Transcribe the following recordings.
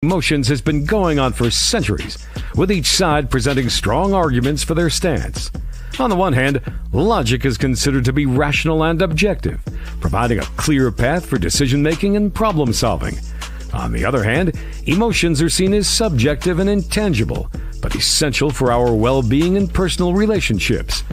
Emotions has been going on for centuries, with each side presenting strong arguments for their stance. On the one hand, logic is considered to be rational and objective, providing a clear path for decision-making and problem-solving. On the other hand, emotions are seen as subjective and intangible, but essential for our well-being and personal relationships.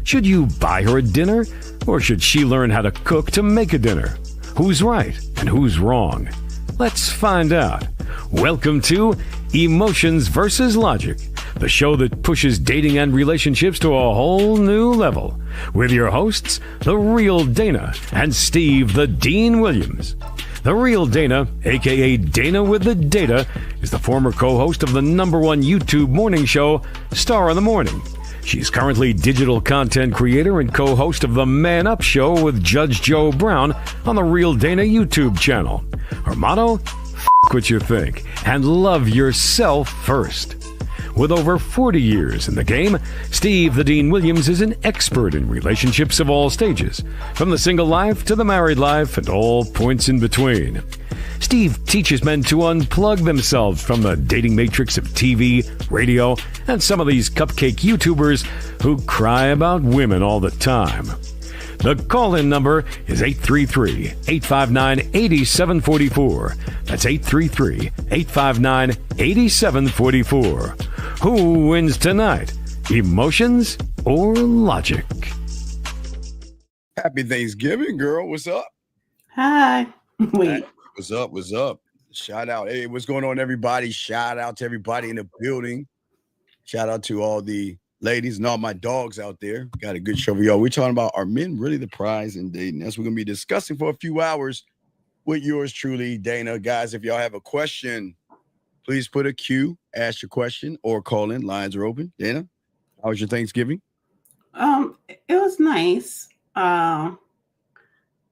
Should you buy her a dinner, or should she learn how to cook to make a dinner? Who's right and who's wrong? Let's find out. Welcome to Emotions versus Logic, the show that pushes dating and relationships to a whole new level, with your hosts, The Real Dana and Steve the Dean Williams. The Real Dana, aka Dana with the Data, is the former co-host of the #1 YouTube morning show, Star in the Morning. She's currently digital content creator and co-host of the Man Up Show with Judge Joe Brown on the Real Dana YouTube channel. Her motto? F*** what you think and love yourself first. With over 40 years in the game, Steve the Dean Williams is an expert in relationships of all stages, from the single life to the married life and all points in between. Steve teaches men to unplug themselves from the dating matrix of TV, radio, and some of these cupcake YouTubers who cry about women all the time. The call-in number is 833-859-8744. That's 833-859-8744. Who wins tonight? Emotions or logic? Happy Thanksgiving, girl. What's up? Hi. Wait. What's up? What's up? Shout out. Hey, what's going on, everybody? Shout out to everybody in the building. Shout out to all the ladies and all my dogs out there. Got a good show for y'all. We're talking about, are men really the prize in dating? That's what we're going to be discussing for a few hours with yours truly, Dana. Guys, if y'all have a question, please put a Q, ask your question, or call in. Lines are open. Dana, how was your Thanksgiving? It was nice. I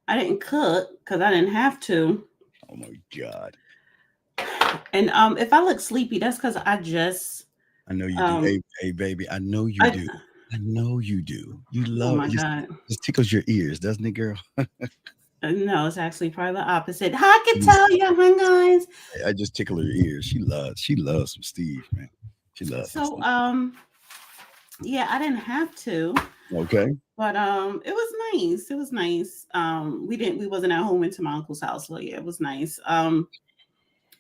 didn't cook because I didn't have to. Oh my God. And if I look sleepy, that's because I know you do. Hey, baby, I know you do. I know you do. You love it. God. Just tickles your ears, doesn't it, girl? No, it's actually probably the opposite. I can tell you, huh, guys? I just tickle her ears. She loves some Steve, man. She loves. So, yeah, I didn't have to. Okay. But it was nice. It was nice. We wasn't at home into my uncle's house. So yeah, it was nice.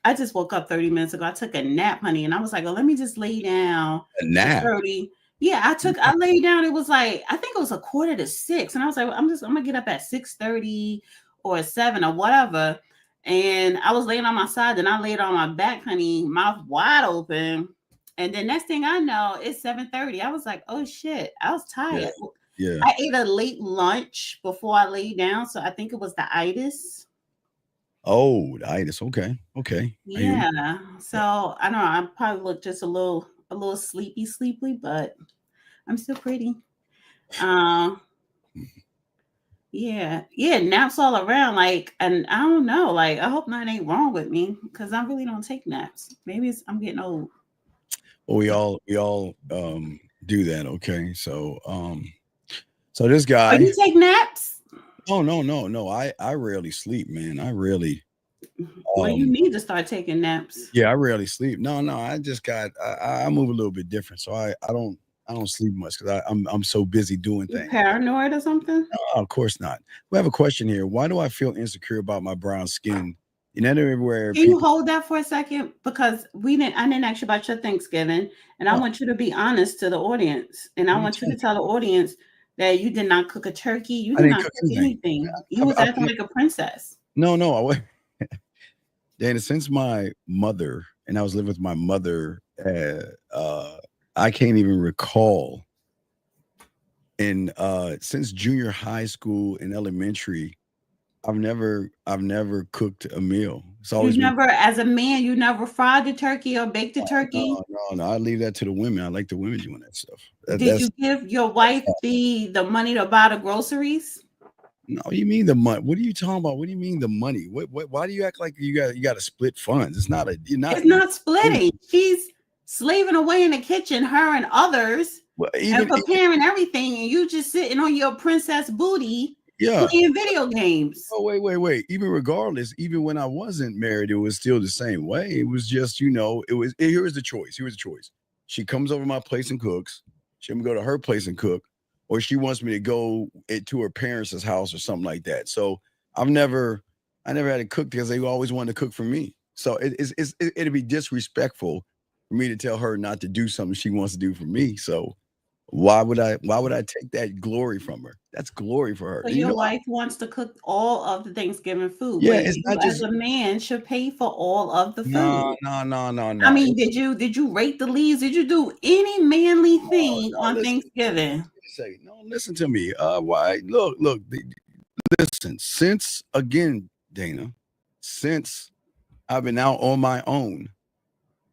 I just woke up 30 minutes ago. I took a nap, honey, and I was like, oh, let me just lay down. A nap? 30. Yeah, I laid down. It was like, I think it was 5:45. And I was like, I'm gonna get up at 6:30 or 7 or whatever. And I was laying on my side, and I laid on my back, honey, mouth wide open. And then next thing I know, it's 7:30. I was like, oh shit, I was tired. Yeah. I ate a late lunch before I laid down, so I think it was the itis. Oh, the itis. Okay. Yeah. So I don't know. I probably look just a little sleepy, but I'm still pretty. Yeah. Naps all around. Like, and I don't know. Like, I hope nothing ain't wrong with me because I really don't take naps. Maybe I'm getting old. Well, we all do that. Okay. So so this guy. Oh, you take naps? Oh, no. I rarely sleep, man. I rarely. Well, you need to start taking naps. Yeah, I rarely sleep. No. I just I move a little bit different, so I don't sleep much because I'm so busy doing things. Paranoid or something? No, of course not. We have a question here. Why do I feel insecure about my brown skin? You know, everywhere. Can you hold that for a second? Because I didn't ask you about your Thanksgiving, and I want you to be honest to the audience, and I want you to tell the audience that you did not cook a turkey. You did not cook anything. You was acting like a princess. No. Dana, since my mother, and I was living with my mother, I can't even recall. And since junior high school and elementary, I've never cooked a meal. It's always as a man, you never fried the turkey or baked the turkey? No. I leave that to the women. I like the women doing that stuff. Did you give your wife the money to buy the groceries? No, you mean the money? What are you talking about? What do you mean the money? What? Why do you act like you got to split funds? It's not. It's not splitting. She's slaving away in the kitchen, her and others, and preparing everything, and you just sitting on your princess booty. Yeah. playing video games. Oh, wait. Even regardless, even when I wasn't married, it was still the same way. It was just, here was the choice. Here was the choice. She comes over to my place and cooks. She can go to her place and cook, or she wants me to go to her parents' house or something like that. So I never had to cook because they always wanted to cook for me. So it'd be disrespectful for me to tell her not to do something she wants to do for me. So why would I take that glory from her? That's glory for her. So your wife wants to cook all of the Thanksgiving food, Yeah, but it's you not as just a man should pay for all of the no. food. I mean, did you rake the leaves? Did you do any manly thing on Thanksgiving? No, listen to me. Why? Look. Listen. Since again, Dana, since I've been out on my own,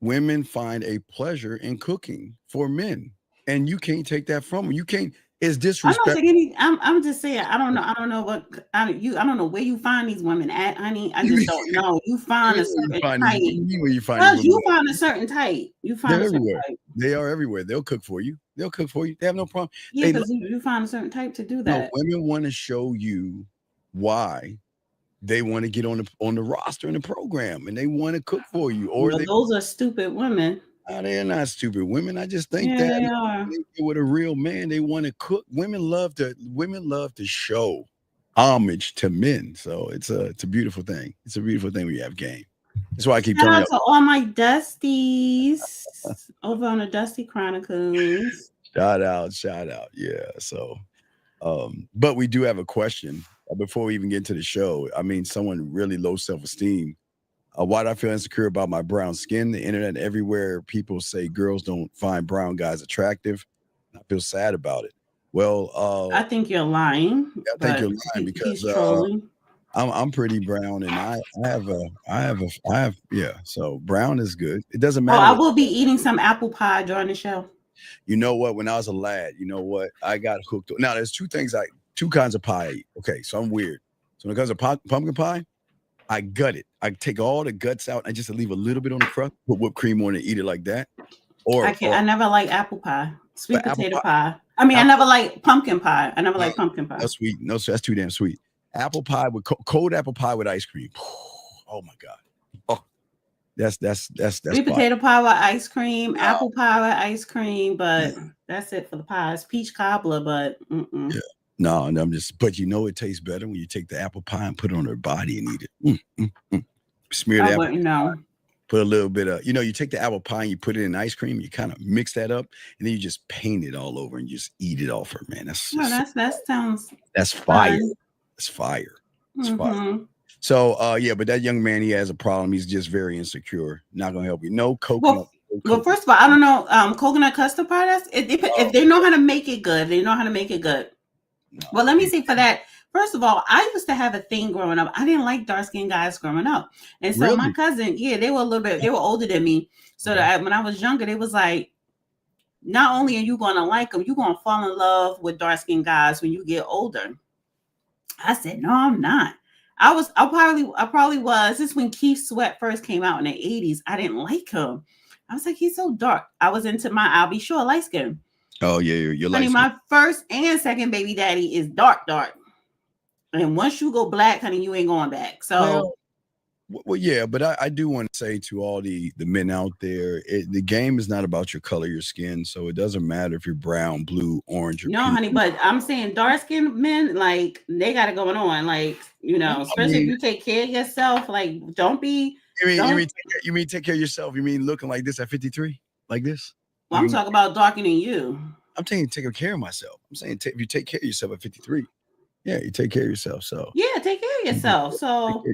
women find a pleasure in cooking for men, and you can't take that from them. You can't. It's I don't disrespectful. think any. I'm just saying. I don't know. I don't know what. I don't know where you find these women at, honey. I just don't know. You find a certain type. What do you mean when you find Because these you women? find a certain type. You find They're a certain everywhere. type. They are everywhere. They'll cook for you. They have no problem. Yeah, They because you find a certain type to do no that. women want to show you why they want to get on the roster in the program, and they want to cook for you, or Well, those are stupid women. they're not stupid women. I just think Yeah, that they are. with a real man, they want to cook. Women love to show homage to men. So it's a beautiful thing. It's a beautiful thing when you have game. That's why I keep Shout telling out you. to all my Dusties over on the Dusty Chronicles. Shout out. Yeah. So but we do have a question before we even get into the show. I mean, someone really low self-esteem. Why do I feel insecure about my brown skin? The internet everywhere, people say girls don't find brown guys attractive. I feel sad about it. Well, I think you're lying. I think you're lying He's because trolling. I'm pretty brown and I have yeah. So brown is good. It doesn't matter. I will be eating some apple pie during the show. You know what? When I was a lad, you know what? I got hooked. Now there's two kinds of pie I eat. Okay, so I'm weird. So when it comes to pumpkin pie, I gut it. I take all the guts out and just leave a little bit on the crust, put whipped cream on it, eat it like that. I never like apple pie, sweet but potato pie. I mean, I never like pumpkin pie. I never like pumpkin pie. That's sweet. No, that's too damn sweet. Apple pie with cold apple pie with ice cream. Oh my god. Oh, that's sweet potato pie with ice cream, apple pie with ice cream, but that's it for the pies. Peach cobbler, but yeah. No, and but it tastes better when you take the apple pie and put it on her body and eat it. Smear the apple pie, put a little bit of, you take the apple pie and you put it in ice cream, you kind of mix that up, and then you just paint it all over and you just eat it off her, man. That's fire. That's fire. It's fire. So but that young man, he has a problem. He's just very insecure. Not gonna help you. No coconut. Well, first of all, I don't know. Coconut custard pie. If they know how to make it good, they know how to make it good. No, well, let me see for that. First of all, I used to have a thing growing up. I didn't like dark-skinned guys growing up. And so my cousin, they were they were older than me. So that when I was younger, they was like, not only are you going to like them, you're going to fall in love with dark-skinned guys when you get older. I said, no, I'm not. I probably was. This is when Keith Sweat first came out in the 80s. I didn't like him. I was like, he's so dark. I was into I'll be sure, light skin. Oh, yeah, you're honey, my first and second baby daddy is dark. And once you go black, honey, you ain't going back. So, well yeah, but I do want to say to all the men out there, the game is not about your color, your skin. So it doesn't matter if you're brown, blue, orange, or no, pink. Honey, but I'm saying dark-skinned men, like, they got it going on. Like, especially if you take care of yourself, like, don't be. You mean take care of yourself? You mean looking like this at 53? Like this? Well, I'm talking about darkening you. I'm saying taking care of myself. I'm saying if you take care of yourself at 53, yeah, you take care of yourself. So yeah, take care of yourself. So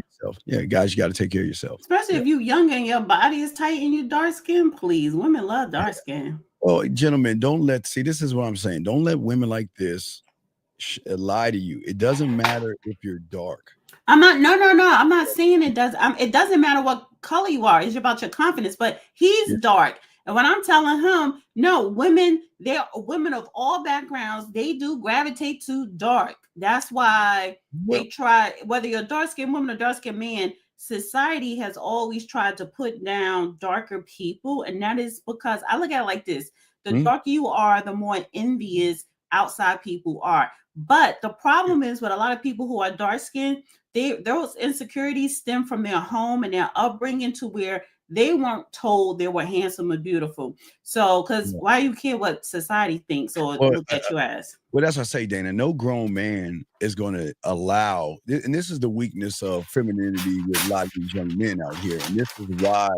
yeah, guys, you got to take care of yourself. Especially if you young and your body is tight and you dark skin. Please, women love dark skin. Well, gentlemen, this is what I'm saying. Don't let women like this lie to you. It doesn't matter if you're dark. I'm not. No. I'm not saying it does. It doesn't matter what color you are. It's about your confidence. But he's dark. And when I'm telling him, no, they're women of all backgrounds, they do gravitate to dark. That's why they try, whether you're a dark-skinned woman or dark-skinned man, society has always tried to put down darker people. And that is because I look at it like this. The darker you are, the more envious outside people are. But the problem is with a lot of people who are dark skinned, those insecurities stem from their home and their upbringing to where they weren't told they were handsome or beautiful. So, because why you care what society thinks or look at you as? Well, that's what I say, Dana. No grown man is going to allow, and this is the weakness of femininity with a lot of these young men out here. And this is why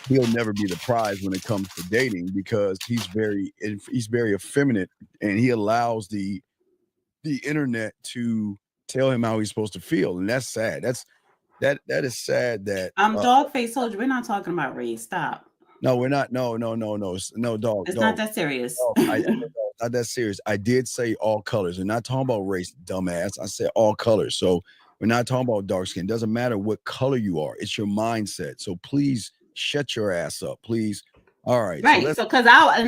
he'll never be the prize when it comes to dating, because he's very effeminate, and he allows the internet to tell him how he's supposed to feel, and that's sad. That is sad. That dog face soldier. We're not talking about race. Stop. No, we're not. No, dog. It's not that serious. Not that serious. I did say all colors. We're not talking about race, dumbass. I said all colors. So we're not talking about dark skin. It doesn't matter what color you are. It's your mindset. So please shut your ass up, please. All right. Right. So because I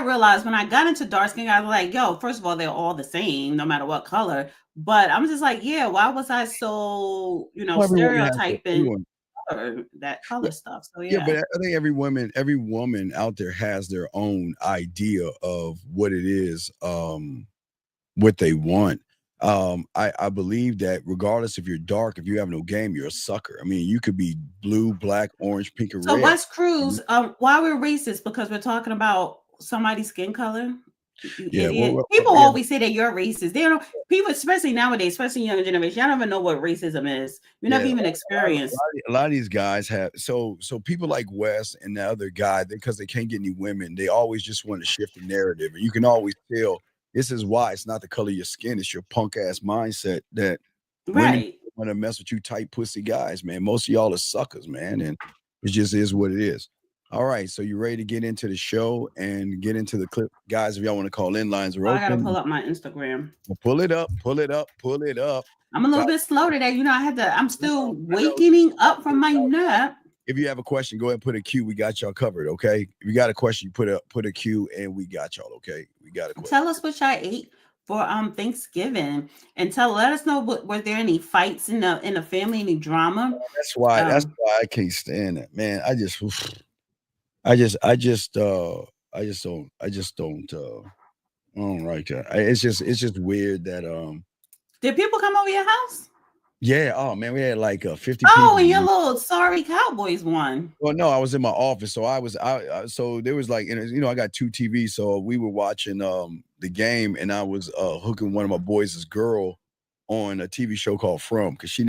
realized when I got into dark skin, I was like, yo, first of all, they're all the same, no matter what color. But I'm just like, yeah, why was I so, stereotyping that color stuff? So yeah. But I think every woman out there has their own idea of what it is, what they want. I believe that regardless if you're dark, if you have no game, you're a sucker. I mean, you could be blue, black, orange, pink, or red. So Wes Cruz, why we're racist? Because we're talking about somebody's skin color. People always say that you're racist. They don't. People, especially nowadays, especially younger generation, y'all don't even know what racism is. You never even experienced. A lot of these guys have. So people like Wes and the other guy, because they can't get any women, they always just want to shift the narrative, and you can always tell. This is why it's not the color of your skin; it's your punk ass mindset that women want to mess with you, tight pussy guys, man. Most of y'all are suckers, man, and it just is what it is. All right, so you ready to get into the show and get into the clip, guys? If y'all want to call in, lines are open. I gotta pull up my Instagram. Well, pull it up. I'm a little bit slow today. You know, I'm still waking up from my nap. If you have a question, go ahead and put a Q. We got y'all covered, okay? If you got a question, you put a Q, and we got y'all, okay? We got a question. Tell us what y'all ate for Thanksgiving, and let us know were there any fights in the family, any drama? That's why I can't stand it, man. I just don't like that. It's just weird that Did people come over your house? Yeah. Oh man, we had like 50 people. Oh, and your little sorry Cowboys won. Well, no, I was in my office, so so there was like, I got 2 TVs, so we were watching the game, and I was hooking one of my boys' girl on a TV show called From, because she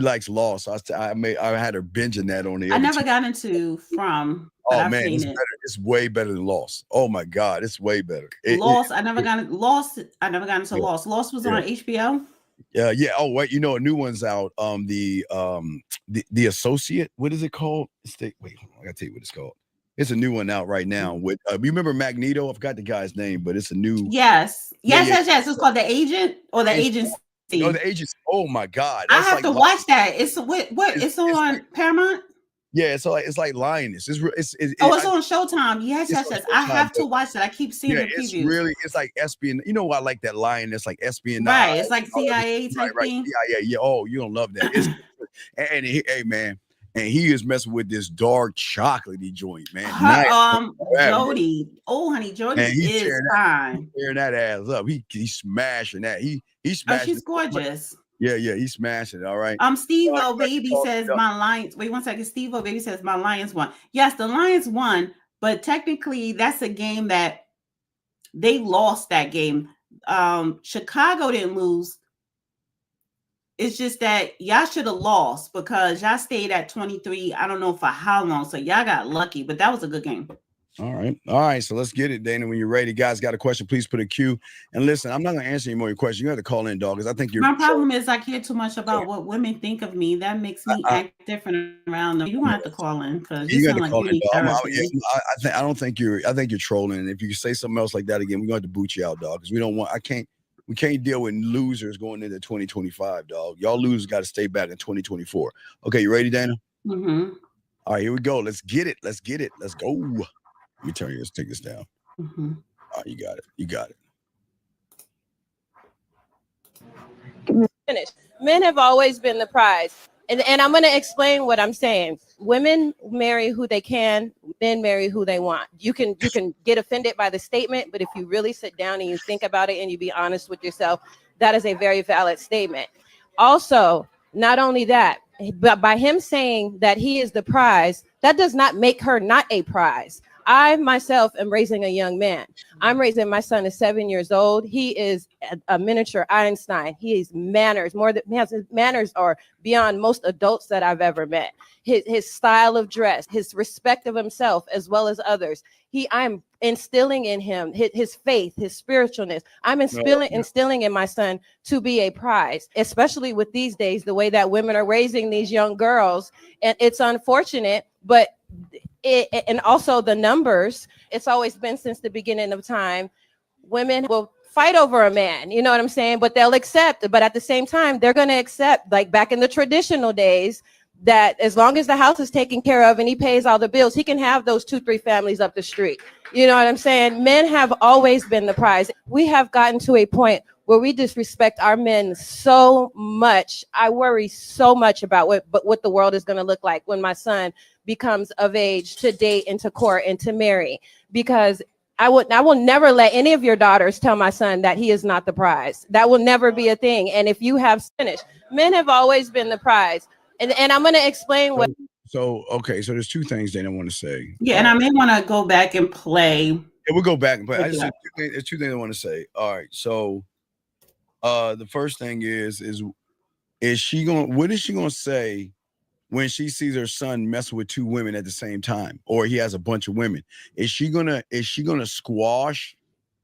likes Lost. So I had her binging that on the. I never got into From. Oh man, it's better. It's way better than Lost. Oh my God, it's way better. I never got into Lost. Lost was on HBO. Yeah. Oh wait, a new one's out. The Associate. What is it called? I gotta tell you what it's called. It's a new one out right now. With you remember Magneto? I forgot the guy's name, but it's a new. Yes. It's called The Agent or The Agency. Oh, The Agency. Oh my God, I have to watch that. It's what? It's on Paramount. Yeah, it's like Lioness. It's on Showtime. Yes. I have to watch it. I keep seeing the previews. It's like espionage. You know why I like that Lioness, like espionage. Right, it's like CIA type thing. Yeah. Oh, you don't love that. Hey man, and he is messing with this dark chocolatey joint, man. Jody. Oh, honey, Jody is fine. Tearing that ass up. He's smashing that. He smashing. Oh, she's gorgeous. Yeah, he's smashing it. All right. Steve O Baby says my Lions. Wait 1 second. Steve O Baby says my Lions won. Yes, the Lions won, but technically that's a game that they lost. That game. Chicago didn't lose. It's just that y'all should have lost because y'all stayed at 23. I don't know for how long. So y'all got lucky, but that was a good game. All right. So let's get it, Dana. When you're ready, guys, got a question? Please put a Q. And listen, I'm not gonna answer any more of your questions. You have to call in, dog, because I think my problem is I care too much about what women think of me. That makes me act different around them. You don't have to call in because you sound like you need therapy. I think you're trolling. And if you say something else like that again, we're going to boot you out, dog. Because we can't deal with losers going into 2025, dog. Y'all losers got to stay back in 2024. Okay, you ready, Dana? Mm-hmm. All right, here we go. Let's get it. Let's go. Let me take this down. Mm-hmm. All right, you got it. Finish. Men have always been the prize. And I'm going to explain what I'm saying. Women marry who they can, men marry who they want. You can get offended by the statement, but if you really sit down and you think about it and you be honest with yourself, that is a very valid statement. Also, not only that, but by him saying that he is the prize, that does not make her not a prize. I myself am raising a young man. I'm raising my son is 7 years old. He is a miniature Einstein. He has manners his manners are beyond most adults that I've ever met. His style of dress, his respect of himself as well as others. I'm instilling in him his faith, his spiritualness. I'm instilling in my son to be a prize, especially with these days, the way that women are raising these young girls. And it's unfortunate, but and also the numbers, it's always been since the beginning of time, women will fight over a man, you know what I'm saying? But they'll accept, but at the same time, they're going to accept, like back in the traditional days, that as long as the house is taken care of and he pays all the bills, he can have those 2-3 families up the street. You know what I'm saying? Men have always been the prize. We have gotten to a point where we disrespect our men so much. I worry so much about what the world is going to look like when my son becomes of age to date and to court and to marry, because I will never let any of your daughters tell my son that he is not the prize. That will never be a thing. And if you have finished, men have always been the prize. And I'm going to explain what. So there's 2 things that I want to say. Yeah, and I may want to go back and play. Yeah, we'll go back and play. There's 2 things I want to say. All right. So the first thing is she going? What is she going to say when she sees her son messing with 2 women at the same time, or he has a bunch of women? Is she gonna squash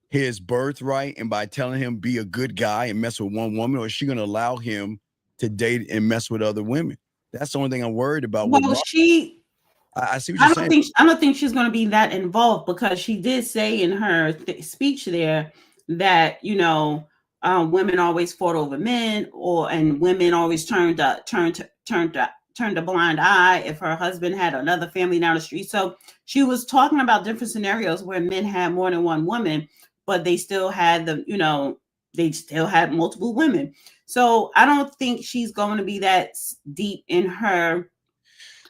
his birthright and by telling him be a good guy and mess with one woman, or is she gonna allow him to date and mess with other women? That's the only thing I'm worried about. Well, I see what you're saying. I don't think she's going to be that involved, because she did say in her speech there that, women always fought over men, and women always turned a blind eye if her husband had another family down the street. So she was talking about different scenarios where men had more than one woman, but they still had they still had multiple women. So I don't think she's going to be that deep in her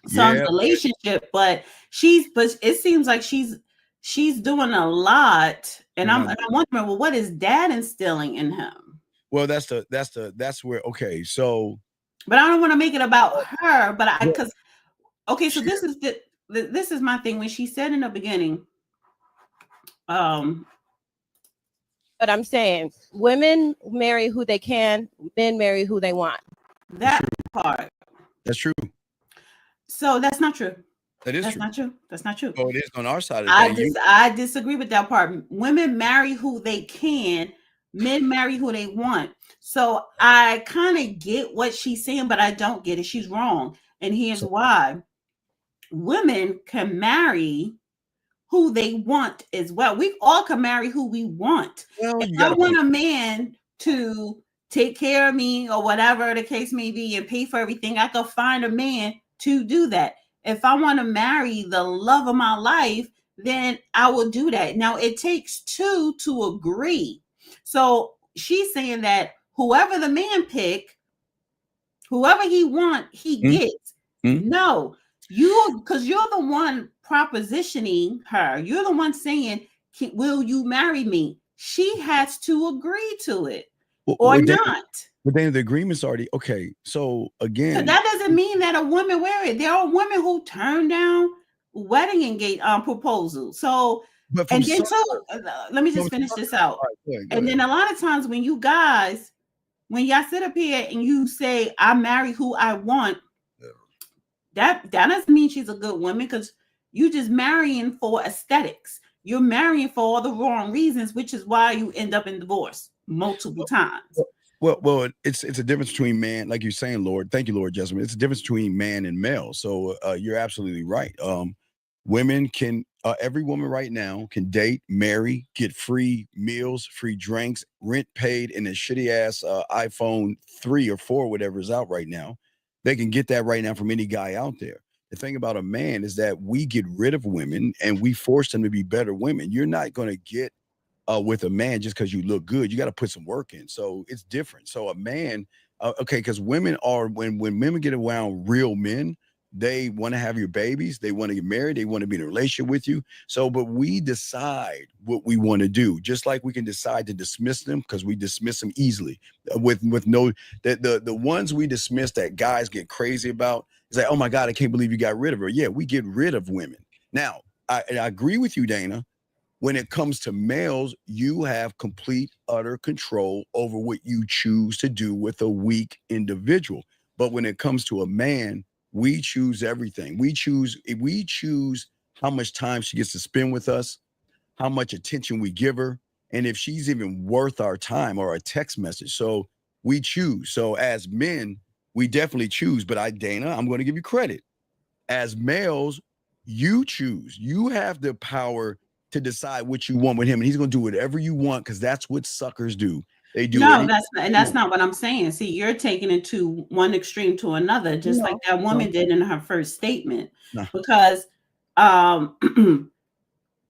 son's relationship, but it seems like she's doing a lot. And I'm wondering, well, what is dad instilling in him? Well, that's where, okay. So, but I don't want to make it about her, so this is my thing. When she said in the beginning, but I'm saying women marry who they can, men marry who they want. That part. That's true. So that's not true. That's not true. That's not true. Oh, it is on our side of the thing. I disagree with that part. Women marry who they can, men marry who they want. So I kind of get what she's saying, but I don't get it. She's wrong. And here's why. Women can marry who they want as well. We all can marry who we want. Well, if I want a man to take care of me or whatever the case may be and pay for everything, I can find a man to do that. If I want to marry the love of my life, then I will do that. Now, it takes 2 to agree. So she's saying that whoever the man pick, whoever he want, he gets. No, because you're the one propositioning her. You're the one saying, will you marry me? She has to agree to it or not. But then the agreement's already okay. So again, so that doesn't mean that a woman wear it. There are women who turn down wedding engagement proposals. So let me just finish this out. Right, go ahead. Then a lot of times when y'all sit up here and you say, I marry who I want, that doesn't mean she's a good woman, because you just marrying for aesthetics. You're marrying for all the wrong reasons, which is why you end up in divorce multiple times. Well, it's a difference between man, like you're saying, Lord. Thank you, Lord Jessamine. It's a difference between man and male. So you're absolutely right. Women can, every woman right now can date, marry, get free meals, free drinks, rent paid, and a shitty ass iPhone 3 or 4, whatever is out right now. They can get that right now from any guy out there. The thing about a man is that we get rid of women and we force them to be better women. You're not going to get with a man just because you look good. You got to put some work in. So it's different. So a man Okay, because women are when women get around real men, they want to have your babies, they want to get married, they want to be in a relationship with you. So, but we decide what we want to do, just like we can decide to dismiss them because we dismiss them easily with no the ones we dismiss that guys get crazy about is like, oh my God, I can't believe you got rid of her. Yeah, we get rid of women. Now, I agree with you, Dana. When it comes to males, you have complete, utter control over what you choose to do with a weak individual. But when it comes to a man, we choose everything. We choose how much time she gets to spend with us, how much attention we give her, and if she's even worth our time or a text message. So we choose. So as men, we definitely choose. But Dana, I'm going to give you credit. As males, you choose. You have the power to decide what you want with him, and he's going to do whatever you want because that's what suckers do. They do. No, that's not what I'm saying. See, you're taking it to one extreme to another, just like that woman did in her first statement. No. Because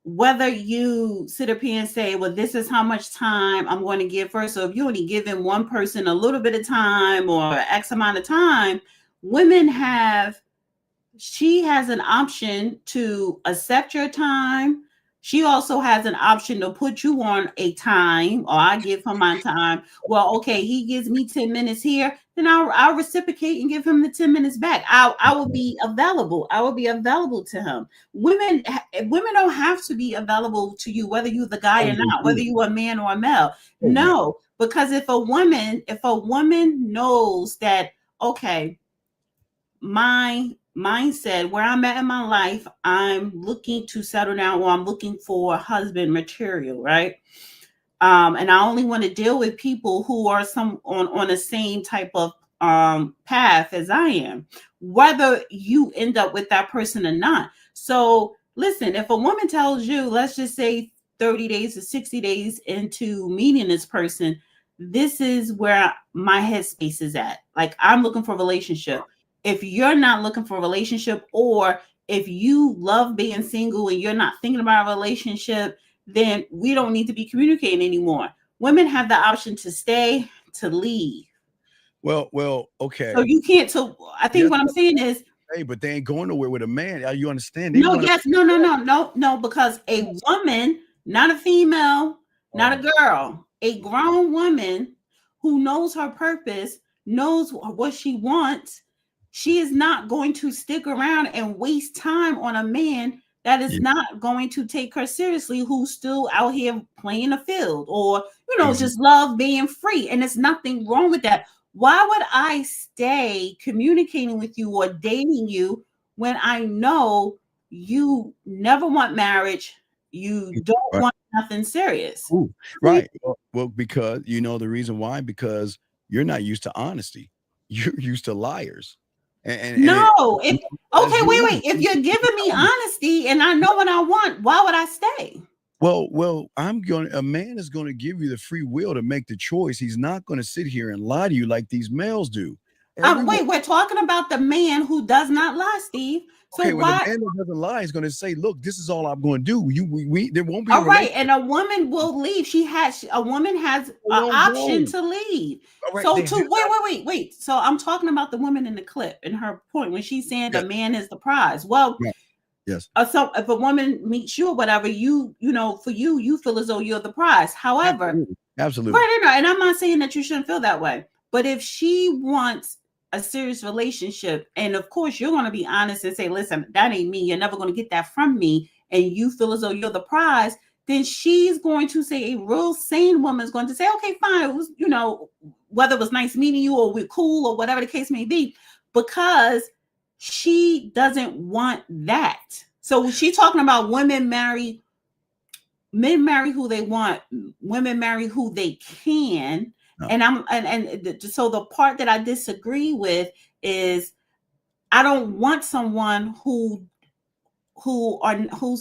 whether you sit up here and say, well, this is how much time I'm going to give her. So if you only giving one person a little bit of time or X amount of time, she has an option to accept your time. She also has an option to put you on a time, or I give him my time. Well, okay, he gives me 10 minutes here, then I'll reciprocate and give him the 10 minutes back. I will be available. I will be available to him. Women don't have to be available to you, whether you're the guy or not, whether you a man or a male. No, because if a woman knows that, okay, my mindset where I'm at in my life, I'm looking to settle down, or I'm looking for husband material, right? And I only want to deal with people who are on the same type of path as I am, whether you end up with that person or not. So listen, if a woman tells you, let's just say 30 days or 60 days into meeting this person, this is where my headspace is at. Like, I'm looking for a relationship. If you're not looking for a relationship, or if you love being single and you're not thinking about a relationship, then we don't need to be communicating anymore. Women have the option to stay, to leave. Well, okay. So you can't. So I think what I'm saying is, hey, but they ain't going nowhere with a man. You understand? No, because a woman, not a female, not a girl, a grown woman who knows her purpose, knows what she wants. She is not going to stick around and waste time on a man that is not going to take her seriously, who's still out here playing the field, or, just love being free. And there's nothing wrong with that. Why would I stay communicating with you or dating you when I know you never want marriage, you don't want nothing serious? Ooh, right. Well, because the reason why, because you're not used to honesty. You're used to liars. Wait. If you're giving me honesty and I know what I want, why would I stay? Well, a man is going to give you the free will to make the choice. He's not going to sit here and lie to you like these males do. Wait, we're talking about the man who does not lie, Steve. So okay, when the man that doesn't lie is going to say, "Look, this is all I'm going to do." There won't be. All right, and a woman will leave. A woman has an option to leave. Right, so wait. So I'm talking about the woman in the clip and her point when she's saying the man is the prize. Well, yes. So if a woman meets you or whatever, you for you feel as though you're the prize. However, absolutely. Right, and I'm not saying that you shouldn't feel that way, but if she wants a serious relationship, and of course you're going to be honest and say, listen, that ain't me, you're never going to get that from me, and you feel as though you're the prize, then she's going to say, a real sane woman is going to say, okay, fine, it was, whether it was nice meeting you or we're cool or whatever the case may be, because she doesn't want that. So she's talking about men marry who they want, women marry who they can. No. And so the part that I disagree with is, I don't want someone who's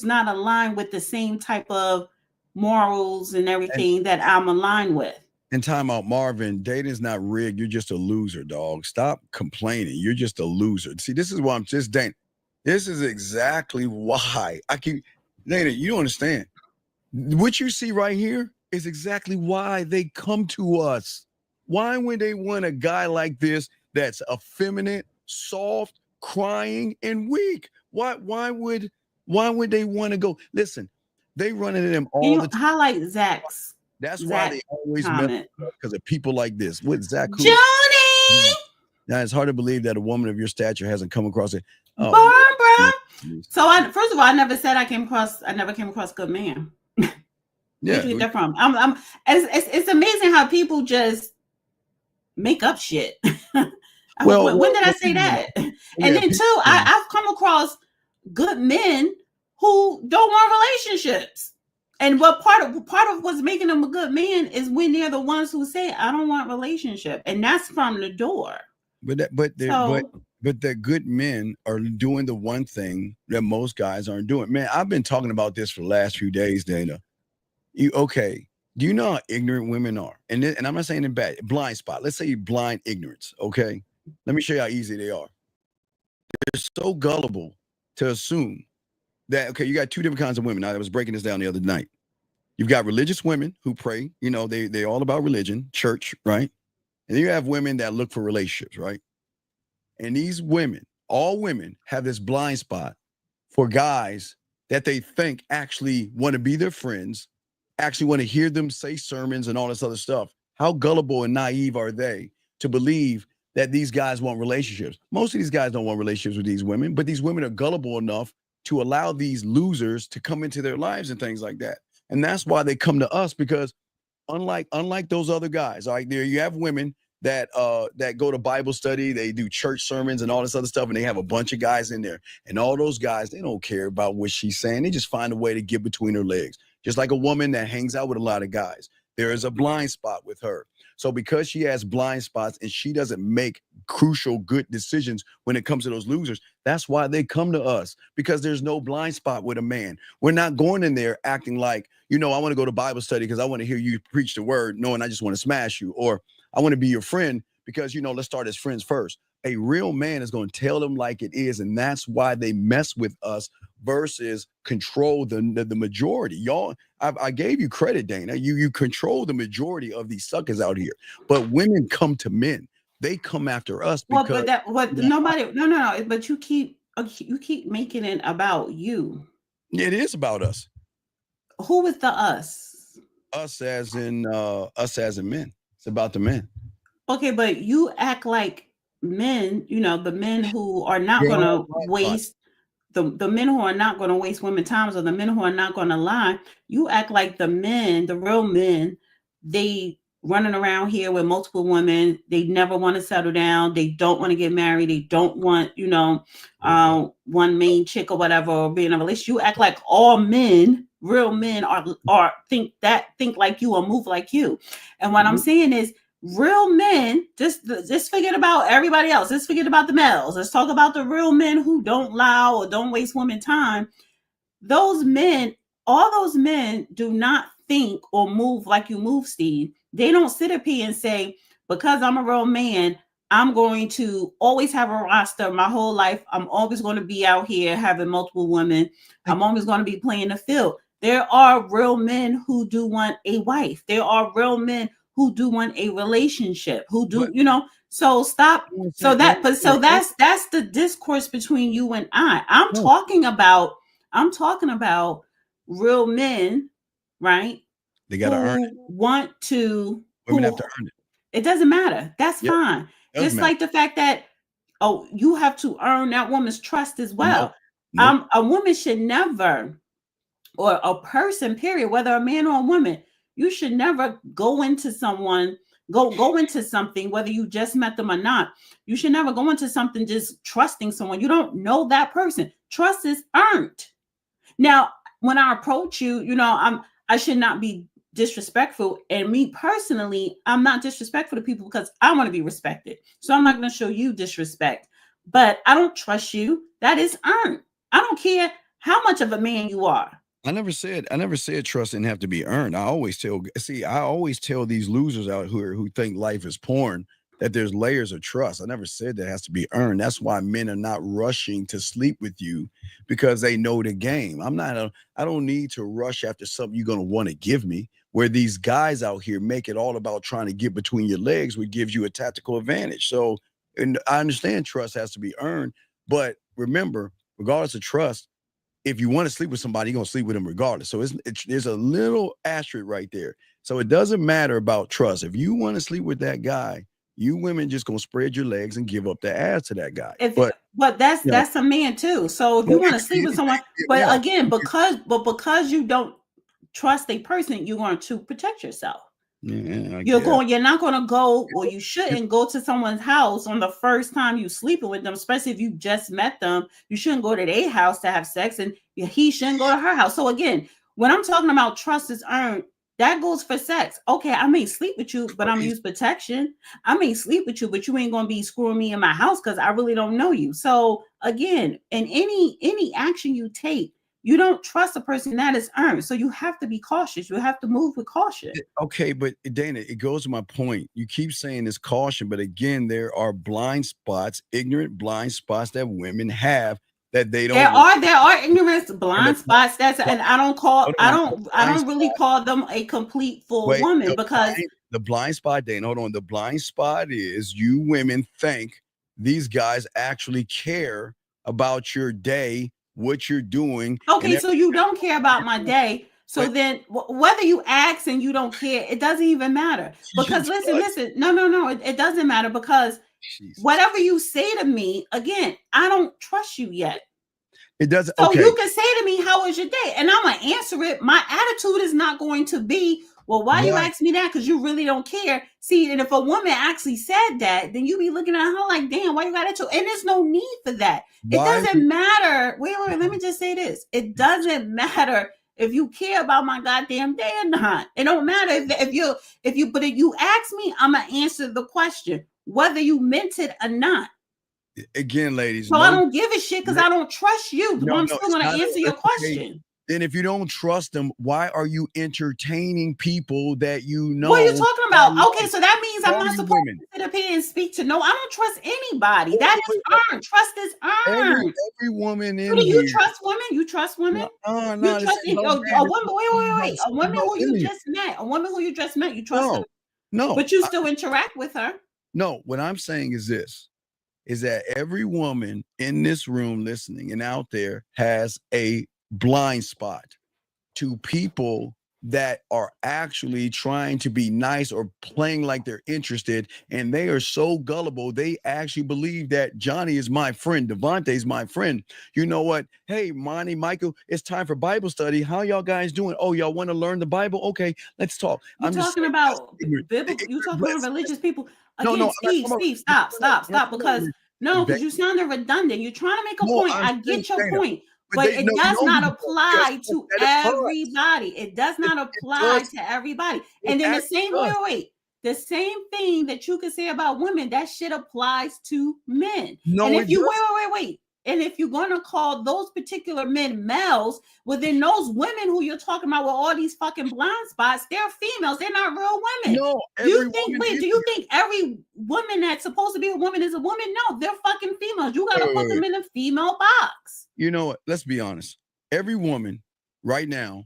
not aligned with the same type of morals and everything that I'm aligned with. And time out, Marvin, dating's not rigged. You're just a loser, dog. Stop complaining. You're just a loser. See, this is why I'm just Dana. This is exactly why Dana, you don't understand. What you see right here is exactly why they come to us. Why would they want a guy like this that's effeminate, soft, crying, and weak? Why would they want to go? Listen, they run into them Can all you the time. highlight Zach's That's why they always mess comment? because of people like this. With Zach, Joni! now it's hard to believe that a woman of your stature hasn't come across it. Oh, Barbara. So first of all, I never said I never came across a good man. yeah. Where'd you get that from? It's amazing how people just make up shit. Well, when did I say that? And then too, I've come across good men who don't want relationships. And what part of what's making them a good man is when they're the ones who say, I don't want relationship. And that's from the door. But the good men are doing the one thing that most guys aren't doing. Man, I've been talking about this for the last few days, Dana. Do you know how ignorant women are? And I'm not saying in bad, blind spot. Let's say blind ignorance, okay? Let me show you how easy they are. They're so gullible to assume that, okay, you got two different kinds of women. I was breaking this down the other night. You've got religious women who pray, they're all about religion, church, right? And then you have women that look for relationships, right? And these women, all women, have this blind spot for guys that they think actually want to be their friends, actually want to hear them say sermons and all this other stuff. How gullible and naive are they to believe that these guys want relationships? Most of these guys don't want relationships with these women, but these women are gullible enough to allow these losers to come into their lives and things like that. And that's why they come to us, because unlike those other guys, all right, there you have women that go to Bible study, they do church sermons and all this other stuff, and they have a bunch of guys in there. And all those guys, they don't care about what she's saying. They just find a way to get between her legs. Just like a woman that hangs out with a lot of guys. There is a blind spot with her. So because she has blind spots and she doesn't make crucial good decisions when it comes to those losers, that's why they come to us, because there's no blind spot with a man. We're not going in there acting like, I want to go to Bible study because I want to hear you preach the word, knowing I just want to smash you. Or I want to be your friend because, let's start as friends first. A real man is going to tell them like it is. And that's why they mess with us versus control the majority. Y'all, I gave you credit, Dana. You control the majority of these suckers out here. But women come to men. They come after us because no. But you keep making it about you. It is about us. Who is the us? Us as in men. It's about the men. Okay, but you act like men, the men who are not going to waste the men who are not going to waste women's time, or the men who are not going to lie. You act like the men, the real men, they running around here with multiple women. They never want to settle down. They don't want to get married. They don't want, one main chick or whatever, or be in a relationship. You act like all men, real men, are think like you or move like you. And what I'm saying is, real men, just forget about everybody else. Just forget about the males. Let's talk about the real men who don't lie or don't waste women time. Those men, all those men do not think or move like you move, Steve. They don't sit up here and say, because I'm a real man, I'm going to always have a roster my whole life. I'm always going to be out here having multiple women. I'm always going to be playing the field. There are real men who do want a wife. There are real men who do want a relationship, who do, so stop. So that's the discourse between you and I. I'm talking about real men, right? They got to earn it. Want to. Women have to earn it. It doesn't matter. That's fine. Just like the fact that, you have to earn that woman's trust as well. Nope. A woman should never, or a person, period, whether a man or a woman, you should never go into something, whether you just met them or not. You should never go into something just trusting someone. You don't know that person. Trust is earned. Now, when I approach you, I should not be disrespectful. And me personally, I'm not disrespectful to people because I want to be respected. So I'm not going to show you disrespect. But I don't trust you. That is earned. I don't care how much of a man you are. I never said trust didn't have to be earned. I always tell these losers out here who think life is porn that there's layers of trust. I never said that has to be earned. That's why men are not rushing to sleep with you, because they know the game. I don't need to rush after something you're going to want to give me. where these guys out here make it all about trying to get between your legs, which gives you a tactical advantage. So, and I understand trust has to be earned, but remember, regardless of trust, if you want to sleep with somebody, you're going to sleep with them regardless. So there's a little asterisk right there. So it doesn't matter about trust. If you want to sleep with that guy, you women just going to spread your legs and give up the ass to that guy. But that's a man too. So if you want to sleep with someone, but again, because you don't trust a person, you're going to protect yourself. You're not going to go, or you shouldn't go to someone's house on the first time you sleeping with them, especially if you just met them. You shouldn't go to their house to have sex, and he shouldn't go to her house. So again, when I'm talking about trust is earned, that goes for sex. Okay, I may sleep with you, but I'm gonna use protection. I may sleep with you, but you ain't gonna be screwing me in my house because I really don't know you. So again, in any action you take, you don't trust a person that is earned. So you have to be cautious. You have to move with caution. Okay, but Dana, it goes to my point. You keep saying this caution, but again, there are blind spots, ignorant blind spots that women have that they don't. There are ignorant blind spots. And I don't really call them a complete full woman because the blind spot, Dana, hold on. The blind spot is you women think these guys actually care about your day, what you're doing. Okay, so you don't care about my day. So then whether you ask and you don't care, it doesn't even matter. Because listen, no, it doesn't matter because whatever you say to me, again, I don't trust you yet. It doesn't. So you can say to me, how was your day? And I'm going to answer it. My attitude is not going to be, well, why you ask me that? Because you really don't care. See, and if a woman actually said that, then you be looking at her like, damn, why you got that? And there's no need for that. It doesn't matter. Wait, let me just say this. It doesn't matter if you care about my goddamn day or not. It don't matter if you ask me, I'm going to answer the question, whether you meant it or not. Again, ladies. So I don't give a shit because I don't trust you. I'm still going to answer your question. Then if you don't trust them, why are you entertaining people that you know? What are you talking about? Okay, so that means I'm not supposed to sit up here and speak to I don't trust anybody. That is earned. Trust is earned. Every woman in here. Do you trust women? You trust women? No. You trust a woman? Wait. A woman who you just met. A woman who you just met. You trust her? No. But you still interact with her. No. What I'm saying is this. Is that every woman in this room listening and out there has a blind spot to people that are actually trying to be nice or playing like they're interested, and they are so gullible they actually believe that Johnny is my friend, Devontae is my friend. You know what? Hey, Monty, Michael, it's time for Bible study. How y'all guys doing? Oh, y'all want to learn the Bible? Okay, let's talk. You talking about religious people? Again, Steve, stop, because you sounded redundant. You're trying to make a point. I get your point. But it does not apply to everybody. It does not apply to everybody. And then the same thing that you can say about women, that shit applies to men. And if you wait. And if you're going to call those particular men males, well, then those women who you're talking about with all these fucking blind spots, they're females. They're not real women. No, do you think every woman that's supposed to be a woman is a woman? No, they're fucking females. You got to put them in a female box. You know what? Let's be honest. Every woman right now,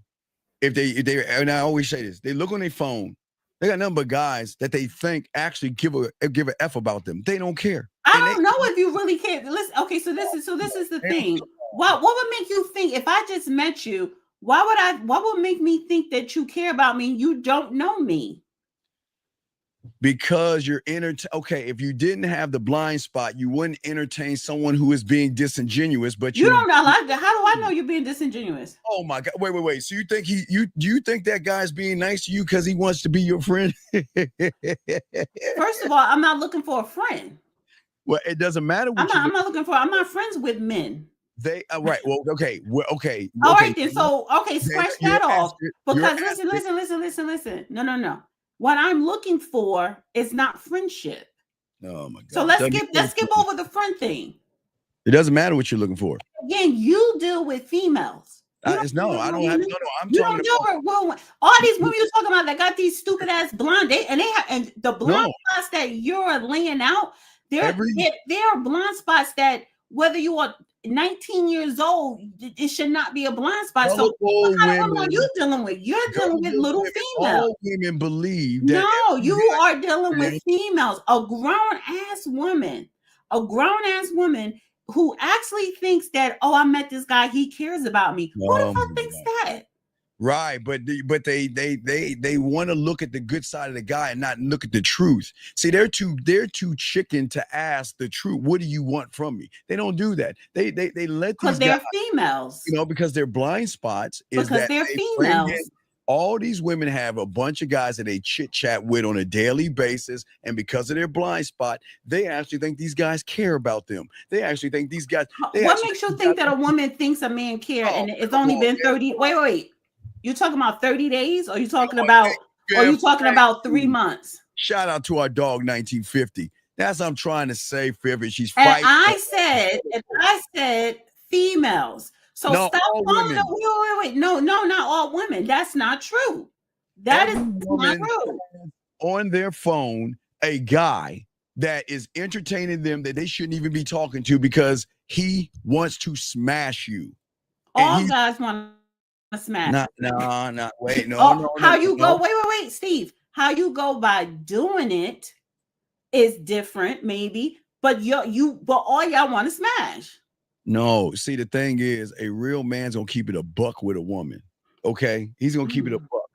if they, and I always say this, they look on their phone, they got nothing but guys that they think actually give a F about them. They don't care. I don't know if you really care. Listen, okay, so this is the thing. What would make you think if I just met you? What would make me think that you care about me? You don't know me. Because you're okay. If you didn't have the blind spot, you wouldn't entertain someone who is being disingenuous. But you don't know. How do I know you're being disingenuous? Oh my God! Wait. So you think you think that guy's being nice to you because he wants to be your friend? First of all, I'm not looking for a friend. Well, it doesn't matter. I'm not looking for. I'm not friends with men. They right. Well, okay. All right then. So scratch that off. Because listen. No. What I'm looking for is not friendship. Oh my God. So let's skip over the friend thing. It doesn't matter what you're looking for. Again, you deal with females. I'm talking about all these women you're talking about that got these stupid ass blonde and the blind spots that you're laying out. There are blind spots that whether you are 19 years old, it should not be a blind spot. So Gullible what kind of women women- are you dealing with? You're dealing with little women, females. all women believe that No, every you guy are dealing with females. A grown-ass woman who actually thinks that, oh, I met this guy, he cares about me. Who the fuck thinks that? Right, but they want to look at the good side of the guy and not look at the truth. See, they're too chicken to ask the truth. What do you want from me? They don't do that. They let these Because they're guys, females. you know, because their blind spots is Because that they're they bring females. in- all these women have a bunch of guys that they chit chat with on a daily basis, and because of their blind spot, they actually think these guys care about them. They actually think these guys. What makes you think that a woman thinks a man care and it's only been 30? Wait. You talking about 30 days, or you talking about 3 months? Shout out to our dog 1950. That's what I'm trying to say, Fiv. She's And fighting. I said females. So No, stop all calling women. them. Wait. No, not all women. That's not true. That is Every not woman true. on their phone a guy that is entertaining them that they shouldn't even be talking to because he wants to smash you. All guys want to smash. No, wait, no, Oh, no. how no, you no. go? Wait, Steve. How you go by doing it is different, maybe. But but all y'all want to smash. No, see, the thing is, a real man's gonna keep it a buck with a woman. Okay, he's gonna keep it a buck.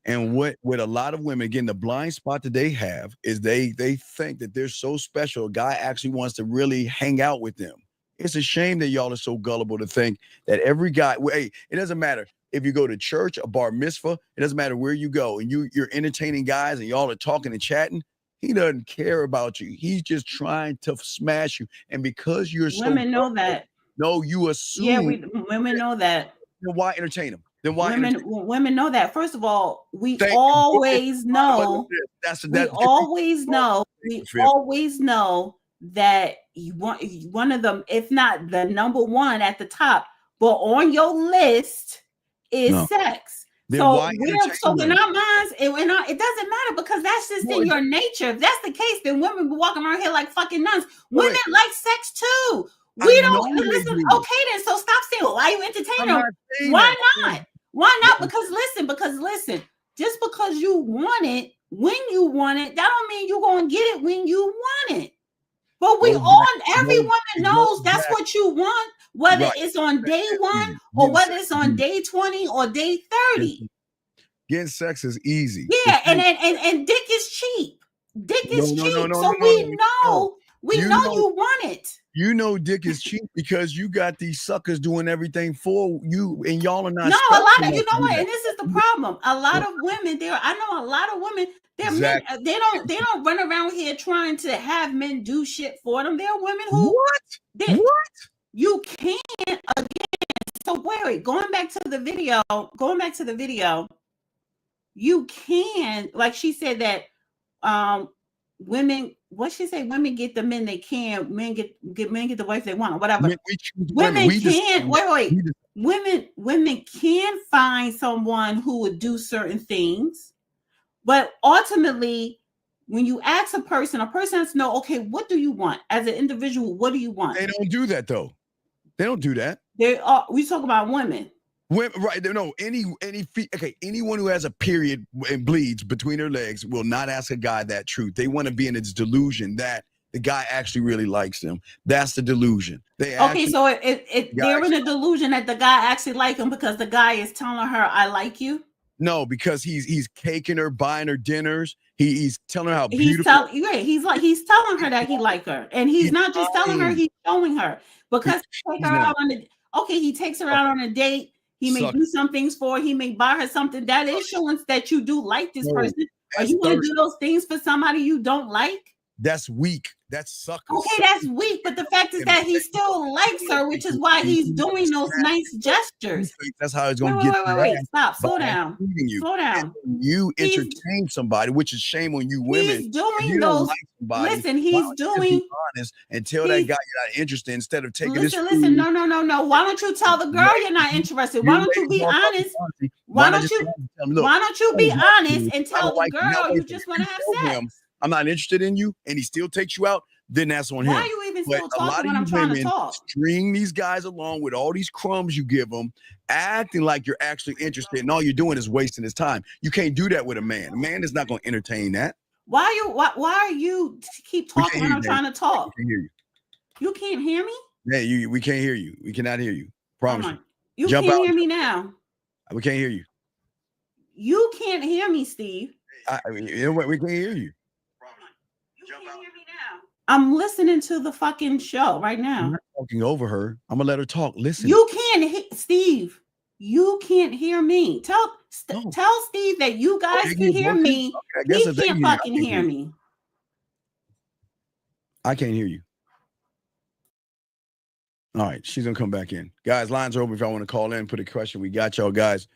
And what a lot of women, again, the blind spot that they have is they think that they're so special. A guy actually wants to really hang out with them. It's a shame that y'all are so gullible to think that every guy. Hey, it doesn't matter if you go to church, a bar mitzvah. It doesn't matter where you go, and you're entertaining guys, and y'all are talking and chatting. He doesn't care about you. He's just trying to smash you. And because you're Women know that. No, you assume. Yeah, women know that. Then why entertain him? Then why women know that. First of all, we always know that you want one of them, if not the number one at the top, but on your list is sex. Then so in our minds, it doesn't matter because that's just in your nature. If that's the case, then women be walking around here like fucking nuns. Women like sex too. We don't listen. Okay, then so stop saying, why you entertain them? Why not? Why not? Because listen, just because you want it when you want it, that don't mean you're gonna get it when you want it. But every woman knows that's what you want, whether it's on day 1 or whether it's on day 20 or day 30. Getting sex is easy. Yeah, and dick is cheap. Dick is cheap. So we know you want it. You know dick is cheap because you got these suckers doing everything for you, and y'all are not. No, a lot of you know what, and this is the problem. A lot of women I know a lot of women. They're men, they don't run around here trying to have men do shit for them. There are women who what you can't again. So wait, going back to the video, you can, like she said that women, what she say, women get the men they can, men get the wife they want, or whatever. Women can find someone who would do certain things, but ultimately, when you ask a person has to know, okay, what do you want as an individual? What do you want? They don't do that though. They don't do that. We talk about women. Women, right? No, anyone who has a period and bleeds between their legs will not ask a guy that truth. They want to be in this delusion that the guy actually really likes them. That's the delusion. They're in a delusion that the guy actually like him because the guy is telling her, "I like you." No, because he's caking her, buying her dinners. He's telling her how beautiful. He's telling her that he like her, and he's not just telling her, he's showing her because he takes her out on a date. He may do some things for her. He may buy her something. That is showing that you do like this person. Are you going to do those things for somebody you don't like? That's weak. That's sucker. Okay, that's weak. But the fact is that he still likes her, which is why he's doing those nice gestures. That's how he's going to get. Wait. Stop. Slow down. Slow down. You entertain somebody, which is shame on you women. He's doing those. Listen, he's doing. Honest and tell that guy you're not interested instead of taking this. Listen. No. Why don't you tell the girl you're not interested? Why don't you be honest? Why don't you be honest and tell the girl you just want to have sex? I'm not interested in you, and he still takes you out. then that's on Why him. are you even But still a lot talking of when you I'm trying to women talk? string these guys along with all these crumbs you give them, acting like you're actually interested, and all you're doing is wasting his time. You can't do that with a man. A man is not going to entertain that. Why are you keep We talking can't when hear I'm you, trying to talk? We can't hear you. You can't hear me? Yeah, we can't hear you. We cannot hear you. Promise you. You Jump can't out. hear me now. We can't hear you. You can't hear me, Steve. I mean, you know what? We can't hear you. You can't hear me now. I'm listening to the fucking show right now. I'm not talking over her. I'm gonna let her talk. Listen. You can't, Steve. You can't hear me. Tell Steve that you guys can hear me. Okay, He can't fucking hear me. I can't hear you. All right, she's gonna come back in. Guys, lines are open if y'all want to call in, put a question. We got y'all guys.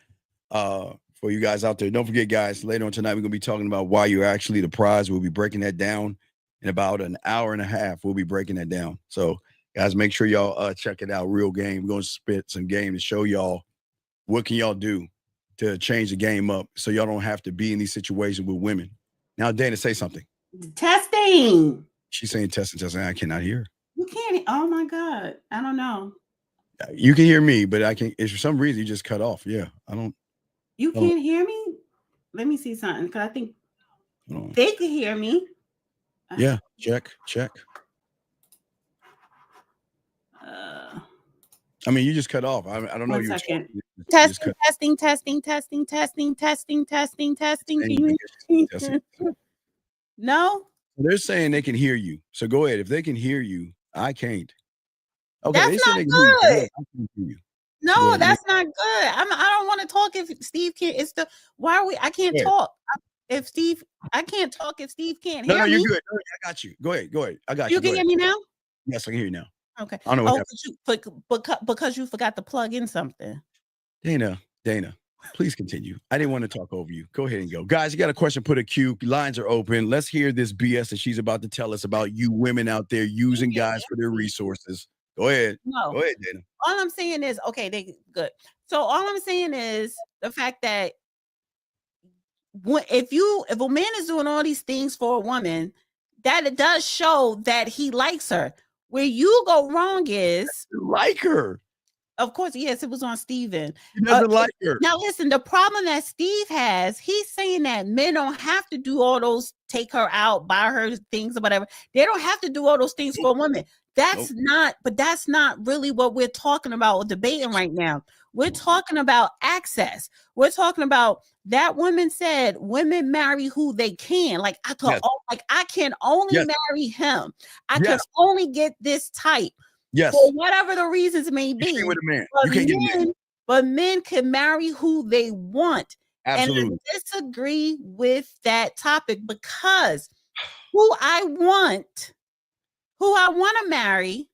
For you guys out there, don't forget, guys, later on tonight, we're gonna be talking about why you're actually the prize. We'll be breaking that down in about an hour and a half. We'll be breaking that down. So, guys, make sure y'all check it out. Real game. We're gonna spit some game to show y'all what can y'all do to change the game up so y'all don't have to be in these situations with women. Now, Dana, say something. Testing. She's saying testing. I cannot hear. You can't. Oh my God. I don't know. You can hear me, but I can't. If for some reason you just cut off. Yeah, I don't. You can't hear me? Let me see something, because I think they can hear me. Yeah, check. I mean, you just cut off. I don't know. 1 second. Testing. No, they're saying they can hear you. So go ahead. If they can hear you, I can't. Okay, that's not good. You. No, that's not good. I don't want to talk if Steve can't. Why are we? I can't talk if Steve. I can't talk if Steve can't hear me. No, you're good. No, I got you. Go ahead. I got you. You can hear me now? Yes, I can hear you now. Okay. I don't know what because you forgot to plug in something. Dana, please continue. I didn't want to talk over you. Go ahead and go. Guys, you got a question, put a Q. Lines are open. Let's hear this BS that she's about to tell us about you women out there using guys for their resources. Go ahead. No. Go ahead, Dana. All I'm saying is, okay, they good. So all I'm saying is the fact that if a man is doing all these things for a woman, that it does show that he likes her. Where you go wrong is like her. Of course, yes, it was on Steven. He doesn't like her. Now, listen, the problem that Steve has, he's saying that men don't have to do all those, take her out, buy her things or whatever. They don't have to do all those things for a woman. That's not really what we're talking about or debating right now. We're talking about access. We're talking about that woman said women marry who they can. Like I can only marry him. I can only get this type. Yes. For whatever the reasons may be. You with a man. But You can't get a man. But men can marry who they want. Absolutely. And I disagree with that topic because who I want to marry,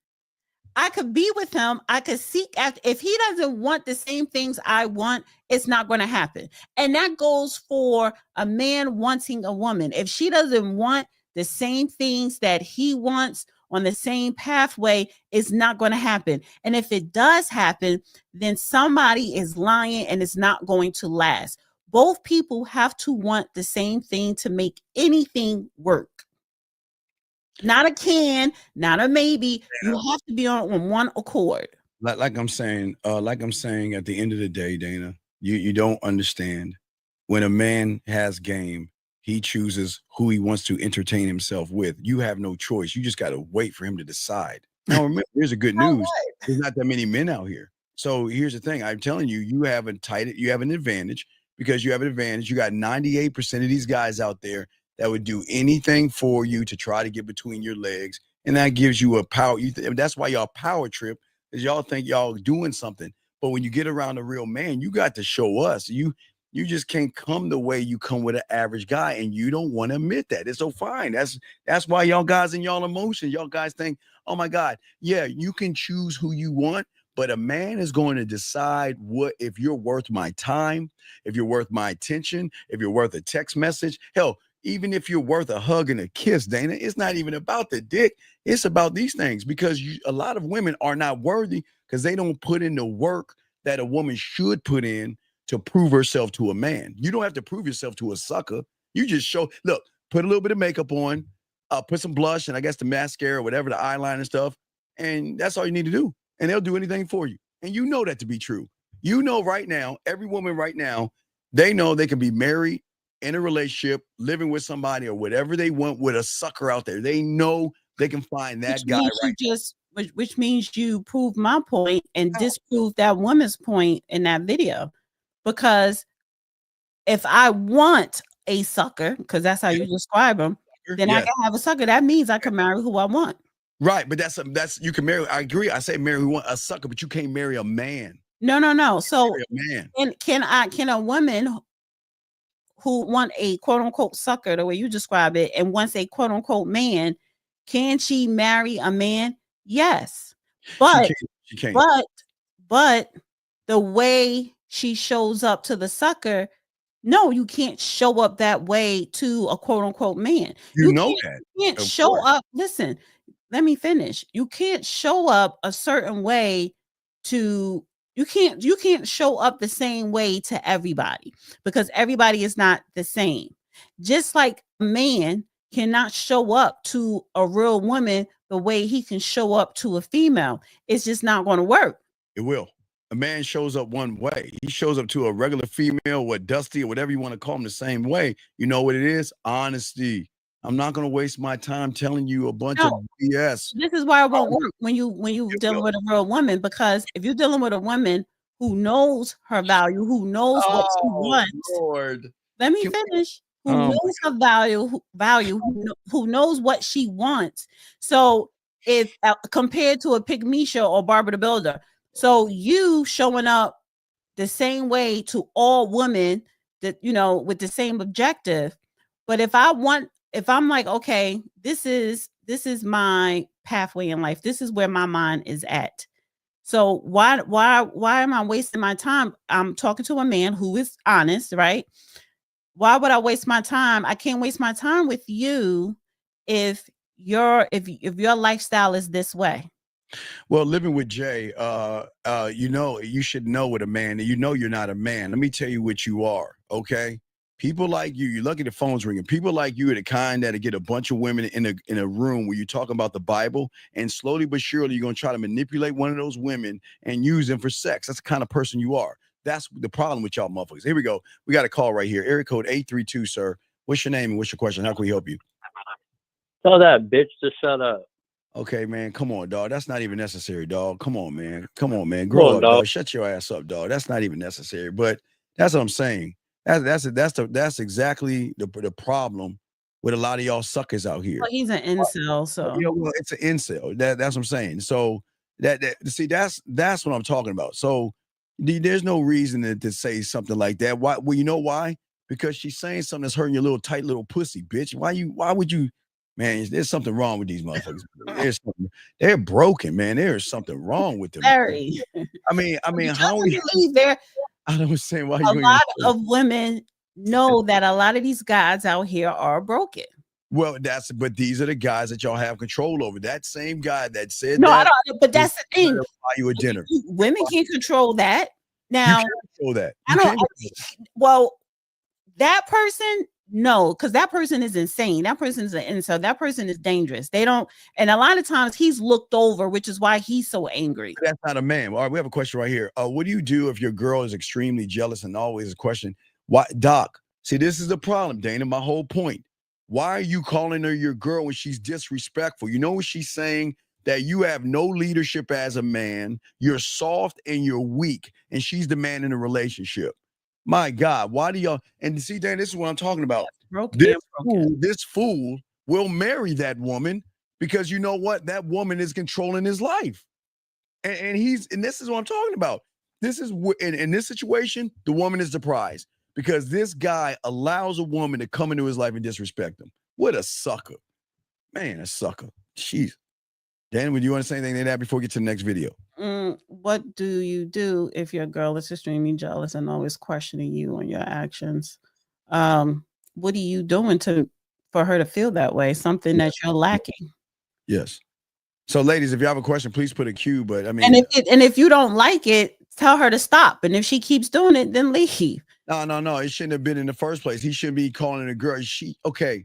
I could be with him. I could seek after. If he doesn't want the same things I want, it's not going to happen. And that goes for a man wanting a woman. If she doesn't want the same things that he wants on the same pathway, it's not going to happen. And if it does happen, then somebody is lying and it's not going to last. Both people have to want the same thing to make anything work. Not a can, not a maybe. You have to be on one accord. Like I'm saying, at the end of the day, Dana, you don't understand. When a man has game, he chooses who he wants to entertain himself with. You have no choice. You just got to wait for him to decide. Now, remember, here's the good news. There's not that many men out here. So here's the thing. I'm telling you, you have an advantage because you have an advantage. You got 98% of these guys out there that would do anything for you to try to get between your legs. And that gives you a power. That's why y'all power trip, is y'all think y'all doing something. But when you get around a real man, you got to show us. You just can't come the way you come with an average guy, and you don't want to admit that. It's so fine. That's why y'all guys in y'all emotions, y'all guys think, oh my God, yeah, you can choose who you want, but a man is going to decide if you're worth my time, if you're worth my attention, if you're worth a text message. Hell, even if you're worth a hug and a kiss, Dana, it's not even about the dick. It's about these things because a lot of women are not worthy because they don't put in the work that a woman should put in to prove herself to a man. You don't have to prove yourself to a sucker. You just put a little bit of makeup on, put some blush and I guess the mascara, whatever, the eyeliner and stuff. And that's all you need to do. And they'll do anything for you. And you know that to be true. You know right now, every woman right now, they know they can be married, in a relationship, living with somebody or whatever they want with a sucker out there. They know they can find that guy right. Which means you prove my point and disprove that woman's point in that video. Because if I want a sucker, because that's how you describe them, then I can have a sucker. That means I can marry who I want. Right, but that's you can marry. I agree. I say marry who want a sucker, but you can't marry a man. No. So man. And can a woman who want a quote unquote sucker, the way you describe it, and wants a quote unquote man, can she marry a man? Yes, but she can't. But the way she shows up to the sucker, no, you can't show up that way to a quote unquote man. You know that. You can't show up. Listen, let me finish. You can't show up a certain way to. You can't show up the same way to everybody because everybody is not the same. Just like a man cannot show up to a real woman the way he can show up to a female. It's just not going to work. It will. A man shows up one way. He shows up to a regular female, dusty or whatever you want to call him, the same way. You know what it is? Honesty. I'm not going to waste my time telling you a bunch of BS. This is why it won't work when you dealing with a real woman, because if you're dealing with a woman who knows her value, who knows what she wants. Lord. Let me finish. Who knows her value, who knows what she wants. So if compared to a Pygmisha or Barbara the Builder, so you showing up the same way to all women that with the same objective. But if I'm like, okay, this is my pathway in life. This is where my mind is at. So why am I wasting my time? I'm talking to a man who is honest, right? Why would I waste my time? I can't waste my time with you if your lifestyle is this way. Well, living with Jay, you should know what a man, and you're not a man. Let me tell you what you are, okay? People like you're lucky the phone's ringing. People like you are the kind that'll get a bunch of women in a room where you're talking about the Bible, and slowly but surely you're going to try to manipulate one of those women and use them for sex. That's the kind of person you are. That's the problem with y'all motherfuckers. Here we go. We got a call right here. Area code 832, sir. What's your name and what's your question? How can we help you? Tell that bitch to shut up. Okay, man. Come on, dog. That's not even necessary, dog. Come on, man. Grow up, dog. Shut your ass up, dog. That's not even necessary. But that's what I'm saying. That's exactly the problem with a lot of y'all suckers out here. Well, he's an incel, so well, it's an incel. That's what I'm saying. So that's what I'm talking about. So there's no reason to say something like that. Why? Well, you know why? Because she's saying something that's hurting your little tight little pussy, bitch. Why would you? Man, there's something wrong with these motherfuckers. They're broken, man. There's something wrong with them. Very. I mean, how you believe there? I don't understand why. A lot of women know that a lot of these guys out here are broken. Well, but these are the guys that y'all have control over. That same guy that said no, that, I don't. But that's the thing. Buy you a dinner. Women can't control that. Now, you can't control that. I don't. Well, that person. No, because that person is insane. That person is an incel. That person is dangerous. They don't, and a lot of times he's looked over, which is why he's so angry. That's not a man. All right, we have a question right here. What do you do if your girl is extremely jealous? And always a question. Why, Doc? See, this is the problem, Dana. My whole point. Why are you calling her your girl when she's disrespectful? You know what she's saying? That you have no leadership as a man. You're soft and you're weak, and she's the man in the relationship. My God, why do y'all? And see, Dan, this is what I'm talking about. This fool will marry that woman because you know what? That woman is controlling his life, and this is what I'm talking about. This is in this situation, the woman is the prize because this guy allows a woman to come into his life and disrespect him. What a sucker, man! A sucker. Jeez. Dan, would you want to say anything to that before we get to the next video? What do you do if your girl is extremely jealous and always questioning you on your actions? What are you doing for her to feel that way? Something that you're lacking. Yes. So, ladies, if you have a question, please put a Q. But I mean, and if you don't like it, tell her to stop. And if she keeps doing it, then leave. No. It shouldn't have been in the first place. He shouldn't be calling a girl. Okay.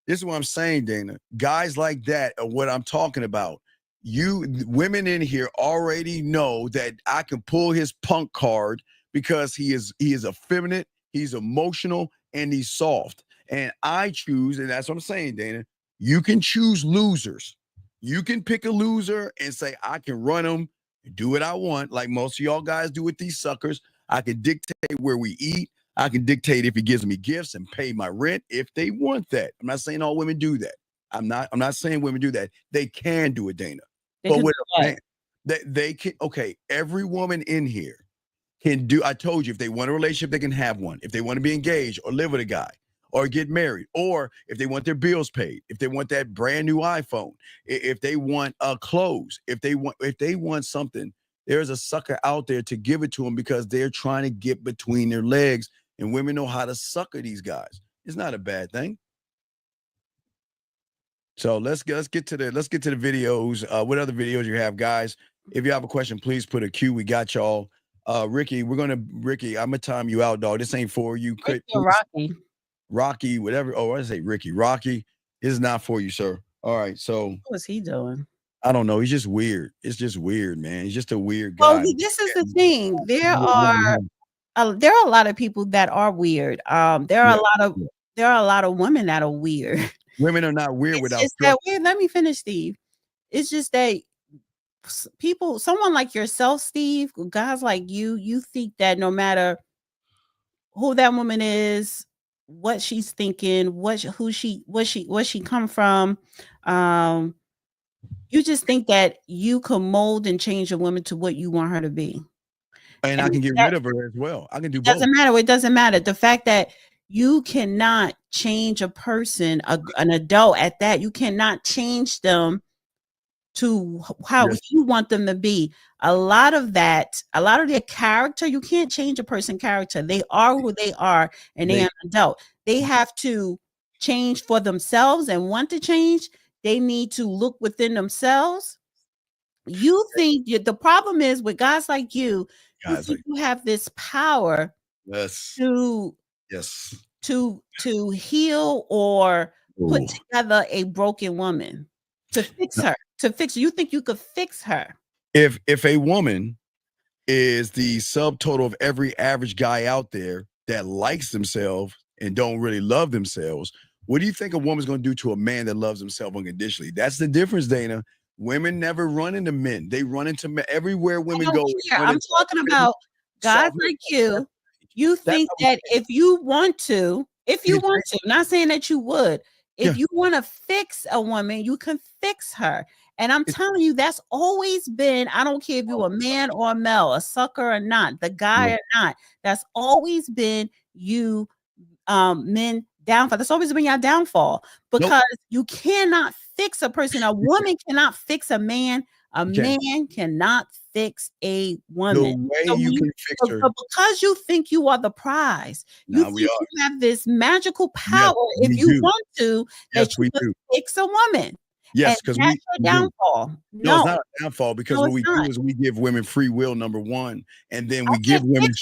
This is what I'm saying, Dana. Guys like that are what I'm talking about. You women in here already know that I can pull his punk card because he is effeminate, he's emotional, and he's soft. And I choose, and that's what I'm saying, Dana. You can choose losers. You can pick a loser and say, I can run them, do what I want, like most of y'all guys do with these suckers. I can dictate where we eat. I can dictate if he gives me gifts and pay my rent if they want that. I'm not saying all women do that. I'm not saying women do that. They can do it, Dana. But with a man, they can. Okay, every woman in here can do. I told you, if they want a relationship, they can have one. If they want to be engaged or live with a guy or get married, or if they want their bills paid, if they want that brand new iPhone, if they want clothes, if they want something, there's a sucker out there to give it to them because they're trying to get between their legs. And women know how to sucker these guys. It's not a bad thing. So let's get to the videos. What other videos you have, guys? If you have a question, please put a Q. We got y'all. Ricky, I'm gonna time you out, dog. This ain't for you. Rocky, whatever. Oh, I say Ricky. Rocky, this is not for you, sir. All right. So what's he doing? I don't know. He's just weird. It's just weird, man. He's just a weird guy. Well, this is the thing. There are a lot of people that are weird. There are a lot of women that are weird. Women are not weird without. Let me finish, Steve. It's just that someone like yourself, Steve, guys like you think that no matter who that woman is, what she's thinking, where she come from, you just think that you can mold and change a woman to what you want her to be. And I can get rid of her as well. I can do both. Doesn't matter. It doesn't matter. The fact that you cannot change a person, an adult at that, you cannot change them to how you want them to be. A lot of their character, you can't change a person's character. They are who they are, and they are an adult. They have to change for themselves and want to change. They need to look within themselves. You think the problem is with guys like you, you have this power to heal or put together a broken woman, to fix her. You think you could fix her? If a woman is the subtotal of every average guy out there that likes themselves and don't really love themselves, what do you think a woman's going to do to a man that loves himself unconditionally? That's the difference, Dana. Women never run into men. They run into men everywhere women go. I'm talking about guys like you. You think that if you want to, not saying that you would, if you want to fix a woman, you can fix her. And I'm telling you, that's always been, I don't care if you're a man or a male, a sucker or not, the guy or not, that's always been you men downfall. That's always been your downfall, because you cannot fix a person. A woman cannot fix a man. A man cannot fix a woman. The way you can fix her. But because you think you are the prize, you have this magical power, if you want to, that you can fix a woman. Yes, because that's your downfall. No, it's not a downfall, because what we do is we give women free will, number one, and then we give women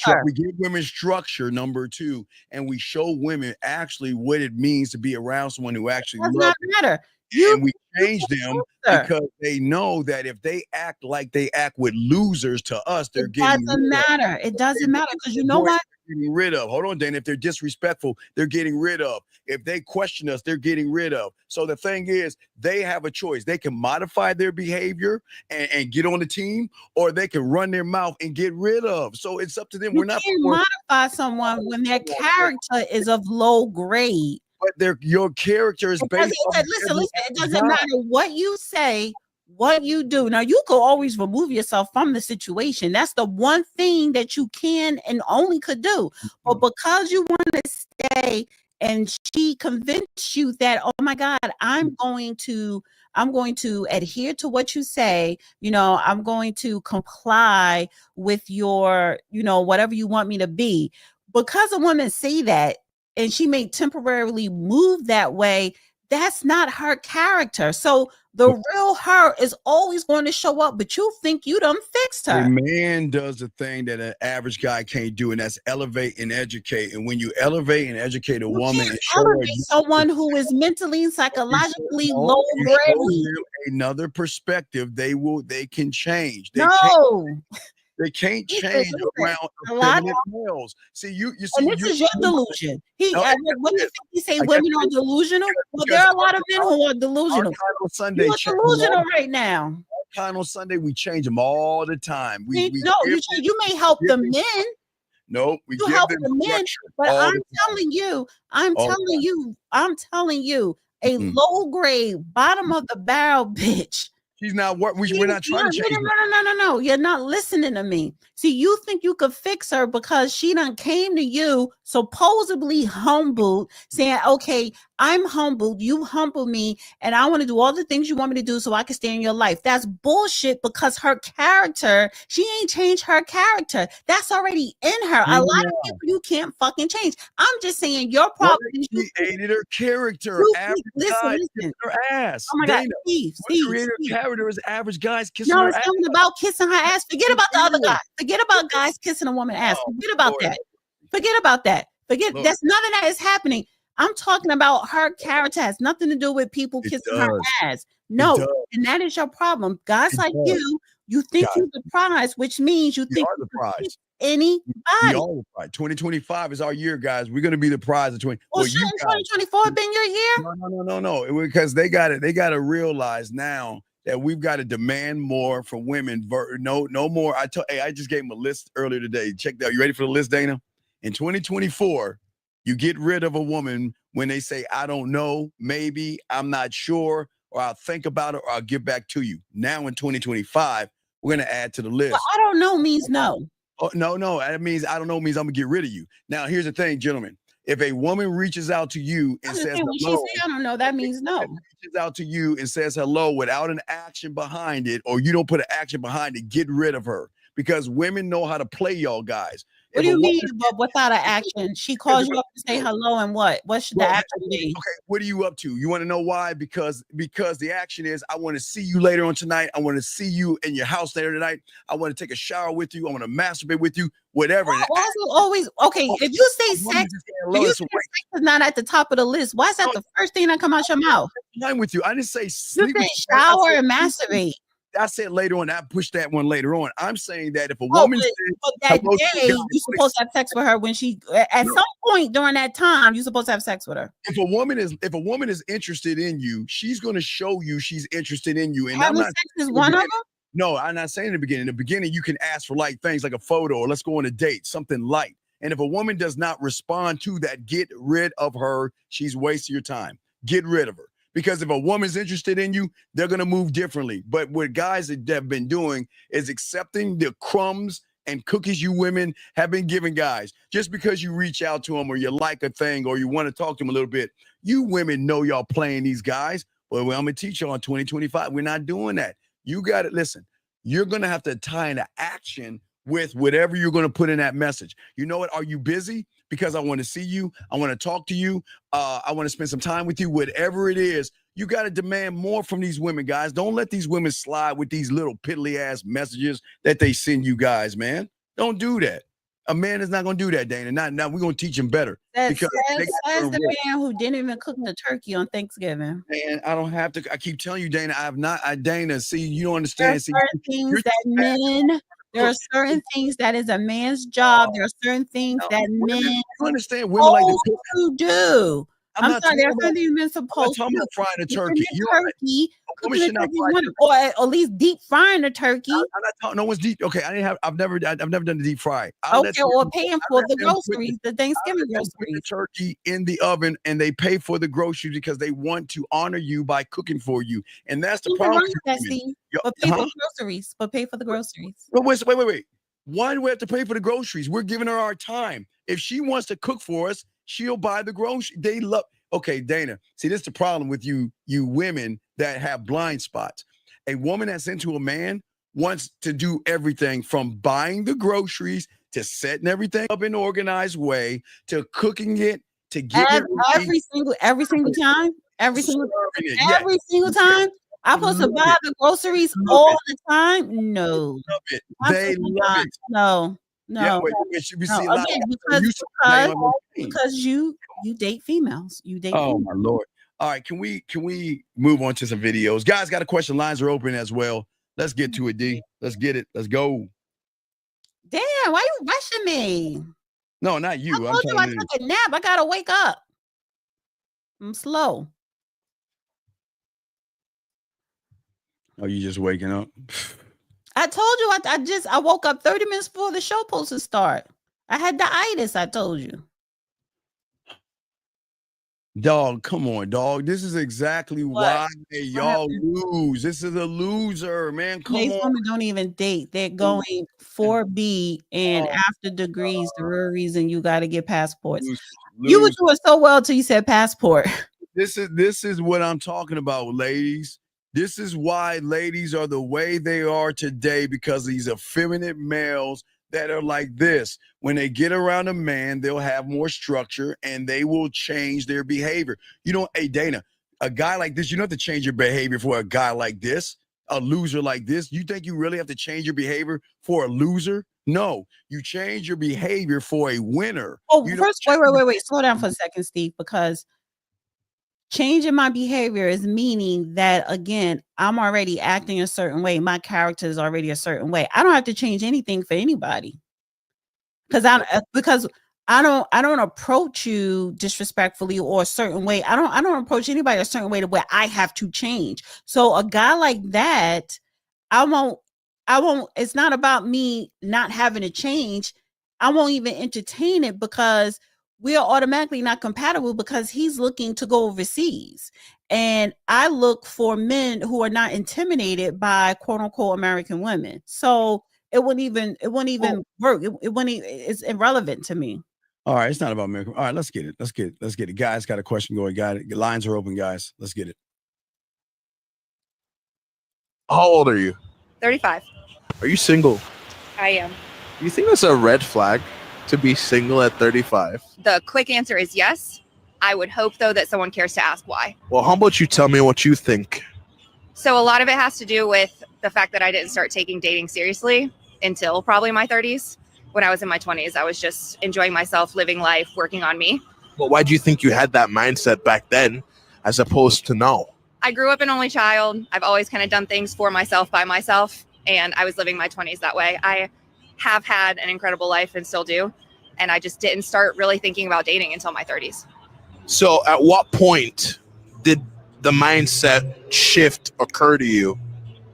structure, number two, and we show women actually what it means to be around someone who actually loves them. Does not matter. And we change them because they know that if they act like they act with losers to us, they're getting. It doesn't matter because you know what? Getting rid of. Hold on, Dan. If they're disrespectful, they're getting rid of. If they question us, they're getting rid of. So the thing is, they have a choice. They can modify their behavior and get on the team, or they can run their mouth and get rid of. So it's up to them. We're not modify someone when their character is of low grade. But your character is based on. Listen, it doesn't matter what you say, what you do. Now, you could always remove yourself from the situation. That's the one thing that you can and only could do. But because you want to stay and she convinced you that, oh my God, I'm going to adhere to what you say, I'm going to comply with your, whatever you want me to be. Because a woman say that, and she may temporarily move that way, That's not her character. So the real her is always going to show up, but you think you done fixed her. A man does the thing that an average guy can't do, and that's elevate and educate. And when you elevate and educate a woman, and show her Elevate someone who is mentally and psychologically low show grade. them another perspective, they can change. They can't change around feminine males. See, you see, and this is your delusion. What did 50 say? Women are delusional. Well, there are a lot of men who are delusional. Sunday, you're delusional right now. On Sunday, we change them all the time. You may help the men. No, we you give help them the men, but I'm telling you, a low grade, bottom of the barrel bitch. She's not what we're not trying to change. No. You're not listening to me. See, you think you could fix her because she done came to you supposedly humbled, saying, okay, I'm humbled, you humble me, and I want to do all the things you want me to do so I can stay in your life. That's bullshit, because her character, she ain't changed her character. That's already in her. A lot of people you can't fucking change. I'm just saying your problem is you created her character. Listen. Her ass. Oh my God, Steve. Character is average guys kissing her ass. No, it's not about kissing her ass. Forget about the other guy. Forget about guys kissing a woman's ass. Forget about that. Forget about that. That's none of that is happening. I'm talking about her character. Has nothing to do with people kissing her ass. No, and that is your problem. Guys like you think you're the prize, which means you think you're the prize. Anybody. We are the prize. 2025 is our year, guys. We're gonna be the prize of 20. Well, shouldn't 2024 been your year? No. Because they got to realize now that we've got to demand more from women. No more. I just gave them a list earlier today. Check that. You ready for the list, Dana? In 2024, you get rid of a woman when they say, I don't know, maybe, I'm not sure, or I'll think about it, or I'll get back to you. Now in 2025, we're going to add to the list. Well, I don't know means no. Oh, no. That means I don't know means I'm going to get rid of you. Now, here's the thing, gentlemen. If a woman reaches out to you and says hello, when she say I don't know, that means no. Reaches out to you and says hello without an action behind it, or you don't put an action behind it, get rid of her, because women know how to play y'all guys. What do you mean without an action? She calls you up to say hello, and what? What should the action be? Okay, what are you up to? You want to know why? Because the action is, I want to see you later on tonight. I want to see you in your house later tonight. I want to take a shower with you. I want to masturbate with you. Whatever. Always okay. If you say sex, sex is not at the top of the list. Why is that the first thing that come out your mouth? I'm with you. I didn't say sleep. You say shower and masturbate. I said later on. I pushed that one later on. I'm saying that if a woman says that day, you're supposed to have sex with her when she at some point during that time, you're supposed to have sex with her. If a woman is interested in you, she's going to show you she's interested in you. And having sex is one of them. No, I'm not saying in the beginning. In the beginning, you can ask for light things like a photo, or let's go on a date, something light. And if a woman does not respond to that, get rid of her. She's wasting your time. Get rid of her. Because if a woman's interested in you, they're going to move differently. But what guys have been doing is accepting the crumbs and cookies you women have been giving guys. Just because you reach out to them, or you like a thing, or you want to talk to them a little bit, you women know y'all playing these guys. Well, I'm going to teach you on 2025. We're not doing that. You got to listen. You're going to have to tie into action with whatever you're going to put in that message. You know what? Are you busy? Because I want to see you. I want to talk to you. I want to spend some time with you. Whatever it is, you got to demand more from these women, guys. Don't let these women slide with these little piddly ass messages that they send you guys, man. Don't do that. A man is not going to do that, Dana. Now we're going to teach him better. That's the man who didn't even cook the turkey on Thanksgiving. Man, I don't have to. I keep telling you, Dana, Dana, see, you don't understand. There are certain things that is a man's job. There are certain things that men understand. Women like to do. I'm sorry, there are certain things men supposed to do. Frying a turkey. Or at least deep frying the turkey. I'm not talking. No one's deep. Okay, I've never done the deep fry. Okay, or paying for the groceries, the Thanksgiving groceries. The turkey in the oven, and they pay for the groceries because they want to honor you by cooking for you, and that's the problem. But pay for groceries. But pay for the groceries. Wait. Why do we have to pay for the groceries? We're giving her our time. If she wants to cook for us, she'll buy the groceries. They love. Okay, Dana. See, this is the problem with you women that have blind spots. A woman that's into a man wants to do everything from buying the groceries to setting everything up in an organized way to cooking it to getting every single time. every single Serving it, yes. every single time. I'm supposed to buy the groceries all the time. No, Love it. They absolutely love not. it. No, Yeah, no, we see a no. lot Again, of because you date females. You date Oh females. my Lord. All right, can we move on to some videos? Guys, got a question. Lines are open as well. Let's get to it, D. Let's get it. Let's go. Damn, why you rushing me? No, not I you. I'm told you I telling you. took a nap. I gotta wake up. I'm slow. Oh, you just waking up? I told you I woke up 30 minutes before the show supposed to start. I had the itis, I told you. Dog, come on, dog. This is exactly why y'all lose. This is a loser, man. Come These on. women don't even date. They're going 4B and after degrees, the real reason you got to get passports. You were doing so well till you said passport. This is what I'm talking about, ladies. This is why ladies are the way they are today, because these effeminate males that are like this. When they get around a man, they'll have more structure and they will change their behavior. You know, hey, Dana, a guy like this, you don't have to change your behavior for a guy like this, a loser like this. You think you really have to change your behavior for a loser? No, you change your behavior for a winner. Oh, first, wait. Slow down for a second, Steve, because changing my behavior is meaning that, again, I'm already acting a certain way. My character is already a certain way. I don't have to change anything for anybody because I don't approach you disrespectfully or a certain way. I don't approach anybody a certain way to where I have to change. So a guy like that, I won't. It's not about me not having to change. I won't even entertain it because we are automatically not compatible because he's looking to go overseas. And I look for men who are not intimidated by quote unquote American women. So it wouldn't even work. It's irrelevant to me. All right, it's not about American. All right, let's get it. Guys got a question going. Got it. Lines are open, guys. Let's get it. How old are you? 35. Are you single? I am. Do you think that's a red flag to be single at 35? The quick answer is yes. I would hope, though, that someone cares to ask why. Well, how about you tell me what you think? So a lot of it has to do with the fact that I didn't start taking dating seriously until probably my 30s. When I was in my 20s, I was just enjoying myself, living life, working on me. Well, why do you think you had that mindset back then as opposed to now? I grew up an only child. I've always kind of done things for myself, by myself, and I was living my 20s that way. I have had an incredible life and still do, and I just didn't start really thinking about dating until my 30s. So at what point did the mindset shift occur to you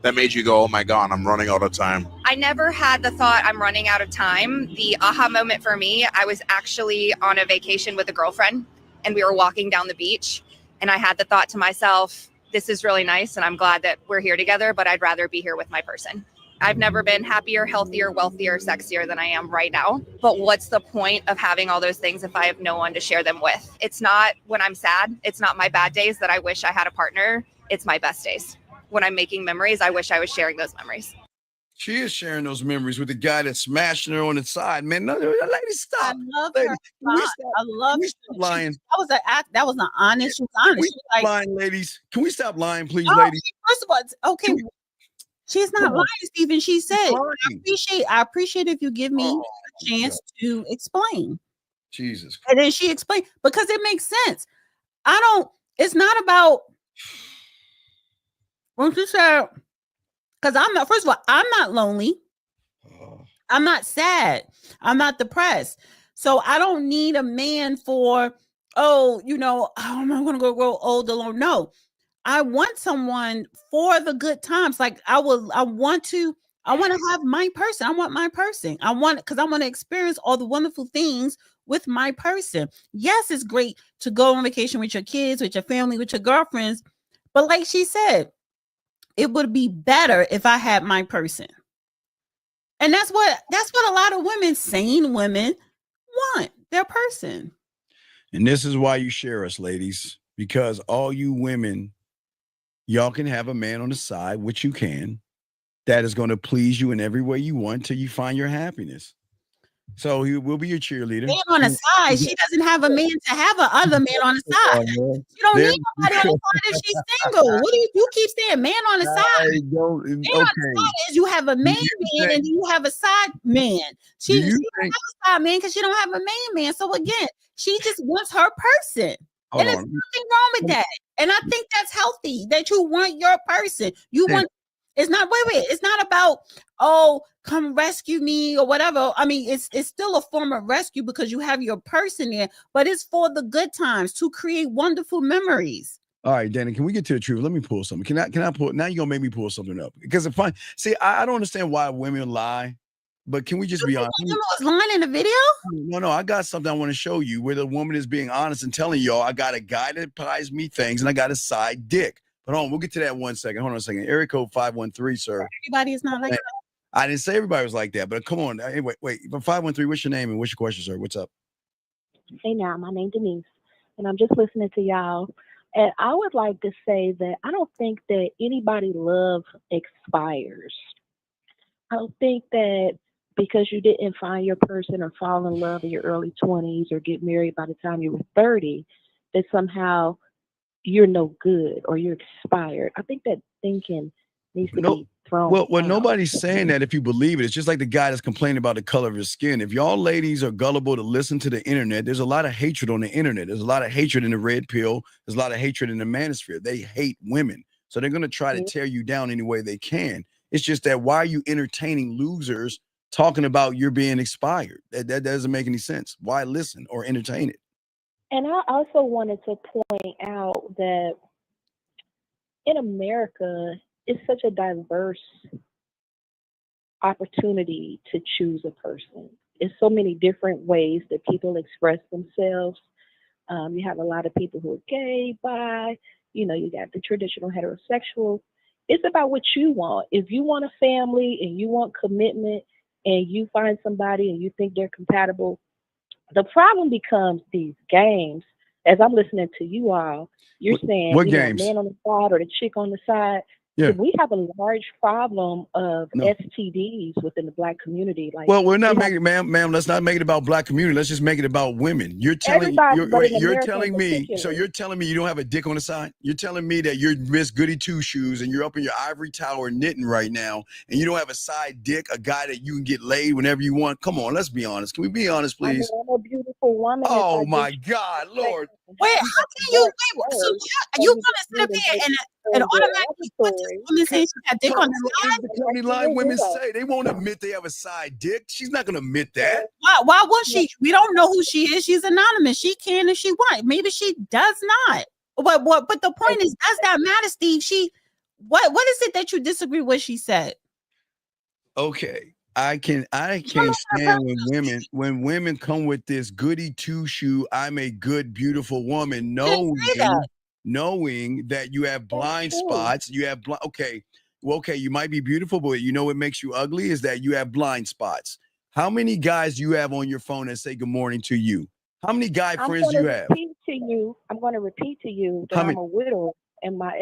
that made you go, oh my God, I'm running out of time? I never had the thought I'm running out of time. The aha moment for me, I was actually on a vacation with a girlfriend and we were walking down the beach and I had the thought to myself, this is really nice and I'm glad that we're here together, but I'd rather be here with my person. I've never been happier, healthier, wealthier, sexier than I am right now. But what's the point of having all those things if I have no one to share them with? It's not when I'm sad. It's not my bad days that I wish I had a partner. It's my best days. When I'm making memories, I wish I was sharing those memories. She is sharing those memories with the guy that's smashing her on the side, man. No, lady, stop. I love lady, her. I love lying. That was not honest. She was honest. She was like, lying, ladies. Can we stop lying, please, oh, ladies? First of all, okay. She's not lying, Stephen. She said, I appreciate if you give me a chance to explain. Jesus Christ. And then she explained because it makes sense. It's not about when she said, because first of all, I'm not lonely. I'm not sad. I'm not depressed. So I don't need a man for, I'm not going to go grow old alone. No, I want someone for the good times. Like I want to have my person. I want my person. Because I want to experience all the wonderful things with my person. Yes, it's great to go on vacation with your kids, with your family, with your girlfriends. But like she said, it would be better if I had my person. And that's what a lot of women, sane women, want, their person. And this is why you share us, ladies, because all you women, y'all can have a man on the side, which you can, that is going to please you in every way you want till you find your happiness. So he will be your cheerleader. Man on the side. She doesn't have a man to have a other man on the side. She don't need nobody on the side if she's single. What do you keep saying? Man on the side. Man on the side is you have a main man and then you have a side man. She don't have a side man because she don't have a main man. So again, she just wants her person. And there's nothing wrong with that. And I think that's healthy that you want your person. You want. It's not it's not about, oh, come rescue me or whatever. I mean, it's still a form of rescue because you have your person there, but it's for the good times to create wonderful memories. All right, Danny, can we get to the truth? Let me pull something. Can I pull? Now you're gonna make me pull something up because if I don't understand why women lie, but can we just be honest? You was lying in the video? No, I got something I want to show you where the woman is being honest and telling y'all I got a guy that buys me things and I got a side dick. But hold on, we'll get to that 1 second. Hold on a second. Area code 513, sir. Everybody is not like that. I didn't say everybody was like that, but come on. Hey, wait. But 513, what's your name and what's your question, sir? What's up? Hey now, my name's Denise, and I'm just listening to y'all. And I would like to say that I don't think that anybody love expires. I don't think that because you didn't find your person or fall in love in your early 20s or get married by the time you were 30, that somehow you're no good or you're expired. I think that thinking needs to be thrown out. Well, nobody's saying that if you believe it. It's just like the guy that's complaining about the color of his skin. If y'all ladies are gullible to listen to the internet, there's a lot of hatred on the internet. There's a lot of hatred in the red pill. There's a lot of hatred in the manosphere. They hate women. So they're going to try to tear you down any way they can. It's just that why are you entertaining losers talking about you're being expired? That doesn't make any sense. Why listen or entertain it? And I also wanted to point out that in America, it's such a diverse opportunity to choose a person. There's so many different ways that people express themselves. You have a lot of people who are gay, bi, you got the traditional heterosexual. It's about what you want. If you want a family and you want commitment and you find somebody and you think they're compatible, the problem becomes these games. As I'm listening to you all, you're saying what games? Man on the side or the chick on the side. Yeah. We have a large problem of STDs within the Black community. Like, well, we're not making it, ma'am. Let's not make it about Black community. Let's just make it about women. You're telling me. So you're telling me you don't have a dick on the side. You're telling me that you're Miss Goody Two Shoes and you're up in your ivory tower knitting right now, and you don't have a side dick, a guy that you can get laid whenever you want. Come on, let's be honest. Can we be honest, please? I'm a beautiful woman. Oh my God, Lord. Wait, how can you? So you gonna sit up here and automatically put this woman saying she got dick on the line? The county line women say they won't admit they have a side dick. She's not gonna admit that. Why would she? We don't know who she is. She's anonymous. She can if she wants. Maybe she does not. But the point is, does that matter, Steve? What is it that you disagree with? She said. Okay. I can't stand when women come with this goody two shoe. I'm a good, beautiful woman, knowing that you have blind spots. You have okay, you might be beautiful, but what makes you ugly is that you have blind spots. How many guys do you have on your phone that say good morning to you? How many guy friends do you have? I'm going to repeat to you that I'm a widow. And my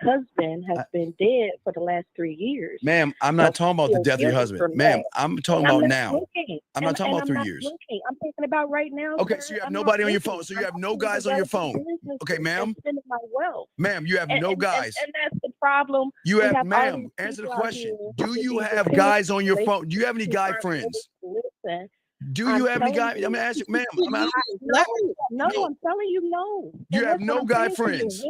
husband has been dead for the last 3 years. Ma'am, I'm not talking about the death of your husband. Ma'am, I'm talking about now. I'm not talking about 3 years. I'm thinking about right now. Okay, so you have nobody on your phone. So you have no guys on your phone. Okay, ma'am. Ma'am, you have no guys. And that's the problem. You have, ma'am, answer the question. Do you have guys on your phone? Do you have any guy friends? Listen. Do you have any guy? I'm gonna ask you, ma'am. No, I'm telling you, no. You have no guy friends.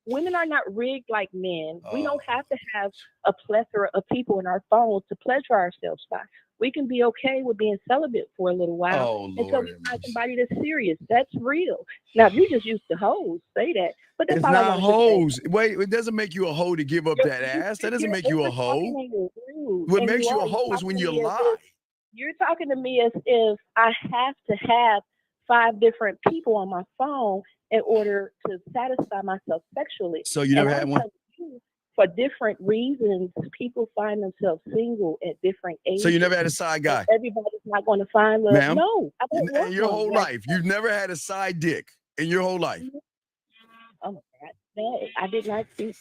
Women are not rigged like men. We don't have to have a plethora of people in our phones to pleasure ourselves by. We can be okay with being celibate for a little while until we find somebody that's serious. That's real. Now, if you just used to hoes, say that. But that's it's not hoes. Wait, it doesn't make you a hoe to give up that ass. That doesn't make you a hoe. What makes you a hoe is when you lie. You're talking to me as if I have to have 5 different people on my phone in order to satisfy myself sexually. So you never had one? For different reasons, people find themselves single at different ages. So you never had a side guy? Everybody's not going to find love. Ma'am, no. I don't want in your whole life, you've never had a side dick in your whole life? Oh, my God. No, I did not see.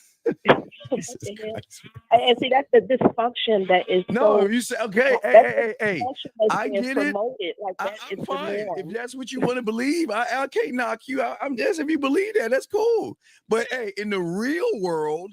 What Jesus the hell? Christ. And see, that's the dysfunction that is No, so. if you say okay, That's the hey, dysfunction that's I being get it. promoted. Like that is I'm the fine if norm. that's what you want to believe. I can't knock you out. I'm just if you believe that, that's cool. But hey, in the real world,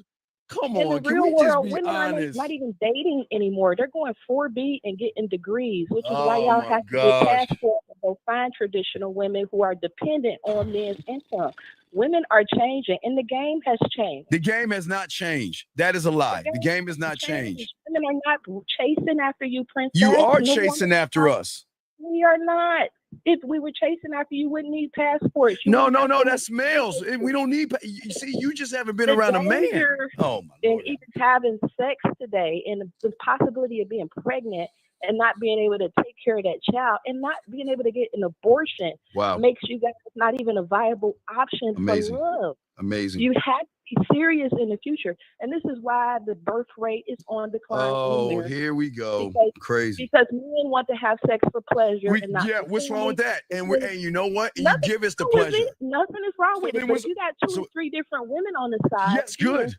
come In the on, can real we just world, be women are not honest? even dating anymore. They're going 4B and getting degrees, which is why Oh y'all my have to get gosh, passports and go find traditional women who are dependent on men's income. Women are changing, and the game has changed. the game has not changed. That is a The lie. game The game has has not changed. changed. Women are not chasing after you, You princess. are No woman. chasing after us. We are not. If we were chasing after you, wouldn't need passports. You No, wouldn't no, have no. so much That's males. business. We don't need. You see, you just haven't been The around a man. danger Oh my in lord. even having sex today and the possibility of being pregnant and not being able to take care of that child and not being able to get an abortion Wow. makes you guys not even a viable option Amazing. for love. Amazing. You have to be serious in the future. And this is why the birth rate is on decline in Oh, America. here we go. Because, Crazy. because men want to have sex for pleasure and not for What's wrong with family. that? And you know what? And you Nothing give us the wrong with pleasure. it. Nothing is wrong So with then it. But what's if you got two so or three different women on the side, yes, good.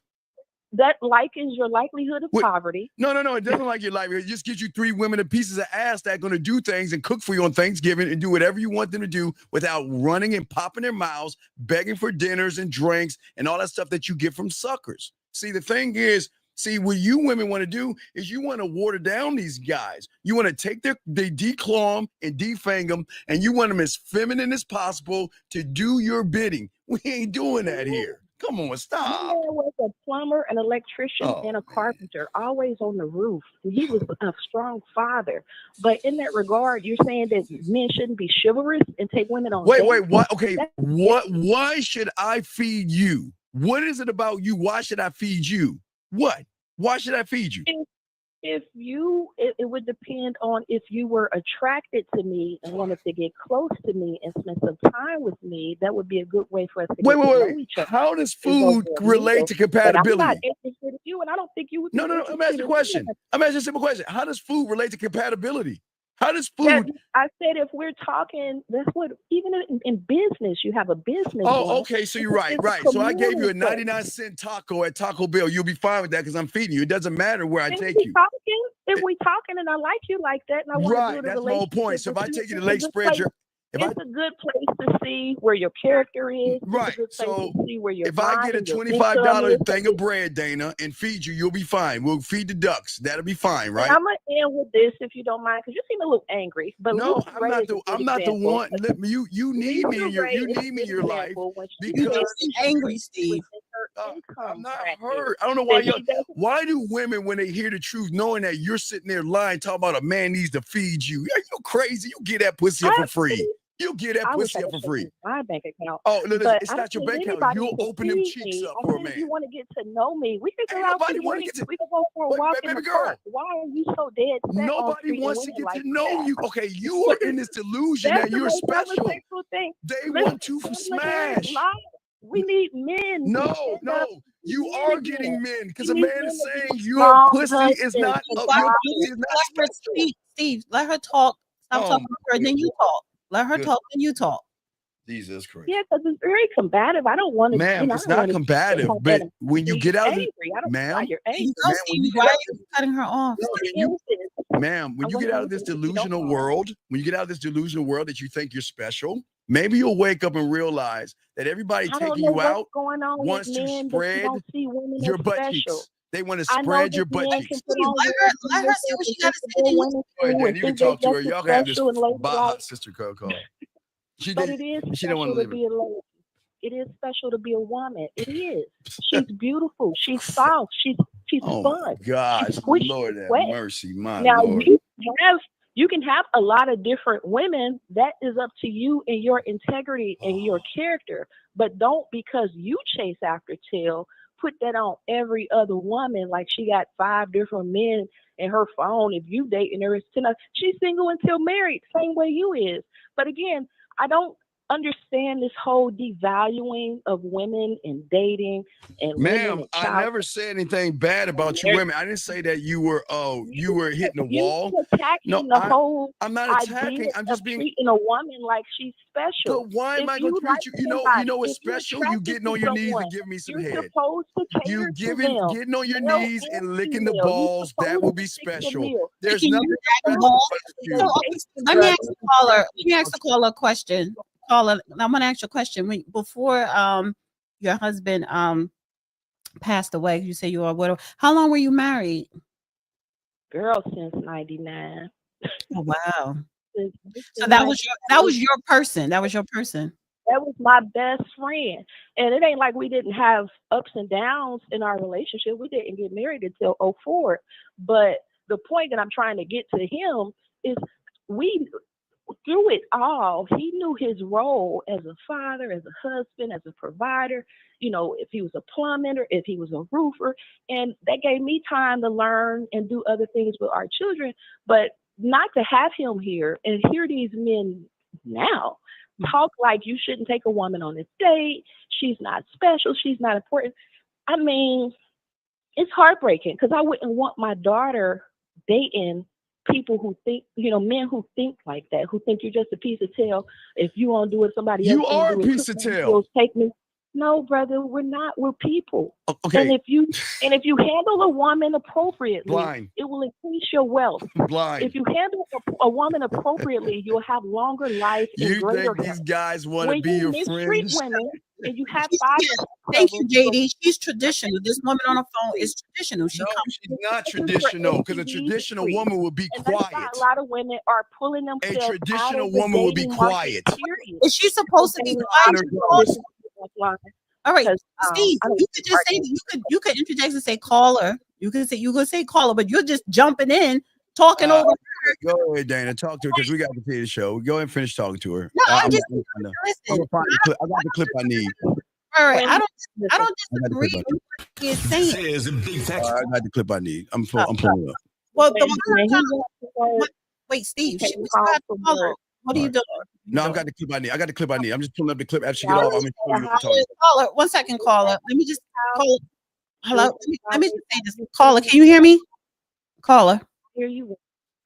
that likens your likelihood of Wait, poverty. No, it doesn't like your life. It just gives you three women and pieces of ass that are going to do things and cook for you on Thanksgiving and do whatever you want them to do without running and popping their mouths, begging for dinners and drinks and all that stuff that you get from suckers. See, the thing is, what you women want to do is you want to water down these guys. You want to take they declaw them and defang them, and you want them as feminine as possible to do your bidding. We ain't doing that here. Come on, My stop. man was a plumber, an electrician, Oh, and a man. carpenter, always on the roof. He was a strong father. But in that regard, you're saying that men shouldn't be chivalrous and take women on dates? Wait, what? Okay, That's why should I feed you? What is it about you? Why should I feed you? What? Why should I feed you? if you, it would depend on if you were attracted to me and wanted to get close to me and spend some time with me. That would be a good way for us to get to know each other. How does and go food for a relate meal. to But I'm not compatibility? interested in you, and I don't think you would be No. I'm interested asking a in question. me. I'm asking a simple question. How does food relate to compatibility? How does That food? I said if we're talking, that's what even in business you have a business. Oh, one. okay. So It's you're a right. physical So I gave you a community. 99-cent taco at Taco Bell. You'll be fine with that because I'm feeding you. It doesn't matter where I If take we you. talking, if we talking, and I like you like that, and I want to Right. build a That's my whole relationship point. So if with I you, take you to it's a Lake good Spread, place. if I It's a good place to see where your character is. right. It's a good place So to see where your if I mind get a and your $25 income is. thing of bread, Dana, and feed you, you'll be fine. We'll feed the ducks. That'll be fine, And right? I'm gonna end with this if you don't mind, because you seem a little angry. But No, Lisa I'm Ray not is a the good I'm not the example. one. You need me Lisa in your Ray you is a need me in good your life example when she because said She's she angry, was Steve. within her income I'm not bracket. hurt. I don't know why That she doesn't. why do women when they hear the truth, knowing that you're sitting there lying, talking about a man needs to feed you? Are you crazy? You get that pussy up for free. You get that I wish I pussy up could for show free. you my bank account. Oh, listen, But it's I don't not your need bank account. anybody You'll to open them feed cheeks me. up I for a think man. you want to get to know me. We can Ain't go out to nobody want to drink. get to We can go for a walk in baby the girl. park. Why are you so dead set on Nobody treating wants to women get like to know that? you. Okay, you are in this delusion That's that the you're most special. homosexual thing. They Listen, want to some smash. lie. We need men to stand up. You Men are again. getting men because We a need man men is to be saying your strong pussy is not husbands and your Let pussy is not her special. speak, Steve. Let her talk. Stop Oh, talking to her, then you talk. Let her Good. talk, then you talk. Jesus Christ. Yeah, because it's very combative. I don't want to, Ma'am, I it's don't not want to combative, but when you get out of angry. I don't know why you're There you angry. go, Ma'am, when Stevie. you Why get are out you cutting her off? ma'am, when I you wanna get out of hear this this, if you don't delusional mind. world, when you get out of this delusional world that you think you're special, maybe you'll wake up and realize that everybody I don't taking know you what's out going on with wants to men that you spread don't see women your as butt special. cheeks. They want to I know spread that your butt men cheeks. can put on Let her say what she got to say, then you women Go ahead, too Dan. and You can think they're talk to her. just as Y'all can have this special and Baja ladylike. sister call. She But it is she don't want special to to leave it. be a lady. It is special to be a woman. It is. She's beautiful. She's soft. She's Oh fun. my gosh, She's squishy Lord and have wet. mercy, my Now Lord. you can have a lot of different women. That is up to you and your integrity and your character. But don't, because you chase after tail, put that on every other woman like she got 5 different men in her phone. If you dating her, it's 10. She's single until married, same way you is. But again, I don't understand this whole devaluing of women and dating and women Ma'am, and I child. never said anything bad about you There's- women. I didn't say that you were hitting a You wall. No, attacking the whole I'm not attacking. idea I'm of just being. treating a woman like she's special. But why am If I going you to like treat you? somebody, You know what's if you're special? You attracted getting to on your knees someone, and giving me some you're head. supposed to You cater to them, getting on your male knees and and licking the female. You're balls. That supposed will to be fix the special. meal. There's Can nothing you special ball? about So you. let me ask the caller. Let me ask the caller a question. Caller, I'm gonna ask you a question. Before your husband passed away, you say you are a widow. How long were you married? Girl, since '99. Oh, wow. Since So that was '99. your person. That was your person. That was my best friend. And it ain't like we didn't have ups and downs in our relationship. We didn't get married until '04. But the point that I'm trying to get to him is we, through it all, he knew his role as a father, as a husband, as a provider, if he was a plumber, if he was a roofer. And that gave me time to learn and do other things with our children. But not to have him here and hear these men now talk like you shouldn't take a woman on a date. She's not special. She's not important. I mean, it's heartbreaking because I wouldn't want my daughter dating people who think, men who think like that, who think you're just a piece of tail. If you won't do it, somebody else You gonna are a do it. piece of tail. You'll take me. No, brother, we're not. We're people. Okay. And if you handle a woman appropriately, Blind. it will increase your wealth. Blind. If you handle a woman appropriately, you'll have longer life and You greater think these health. guys want to When be you your mistreat friends? women and you have Thank you, trouble, JD. She's traditional. This woman on the phone is traditional. She No, comes. she's not This is for traditional because a STDs traditional free. woman would be And that's why quiet. a lot of women are pulling A themselves out traditional of the woman would be dating market, quiet. period. Is she supposed to be quiet? All right, Steve, you could just say you could interject and say caller. You could say caller, but you're just jumping in, talking over her. Go ahead, Dana. Talk to her because we got to continue the show. Go ahead and finish talking to her. No, I'm just I'm listen. gonna find the clip. I got the clip I need. All right, I don't disagree with what he is saying. I got the clip I need. I'm pulling it up. Well, wait, Steve. What are you doing? No, I've got the clip I need. I got the clip I need. I'm just pulling up the clip after she get off. I'm gonna show you what I'm talking about. Caller, 1 second, caller. Let me just call. Hello. Let me just say this. Caller, can you hear me? Caller.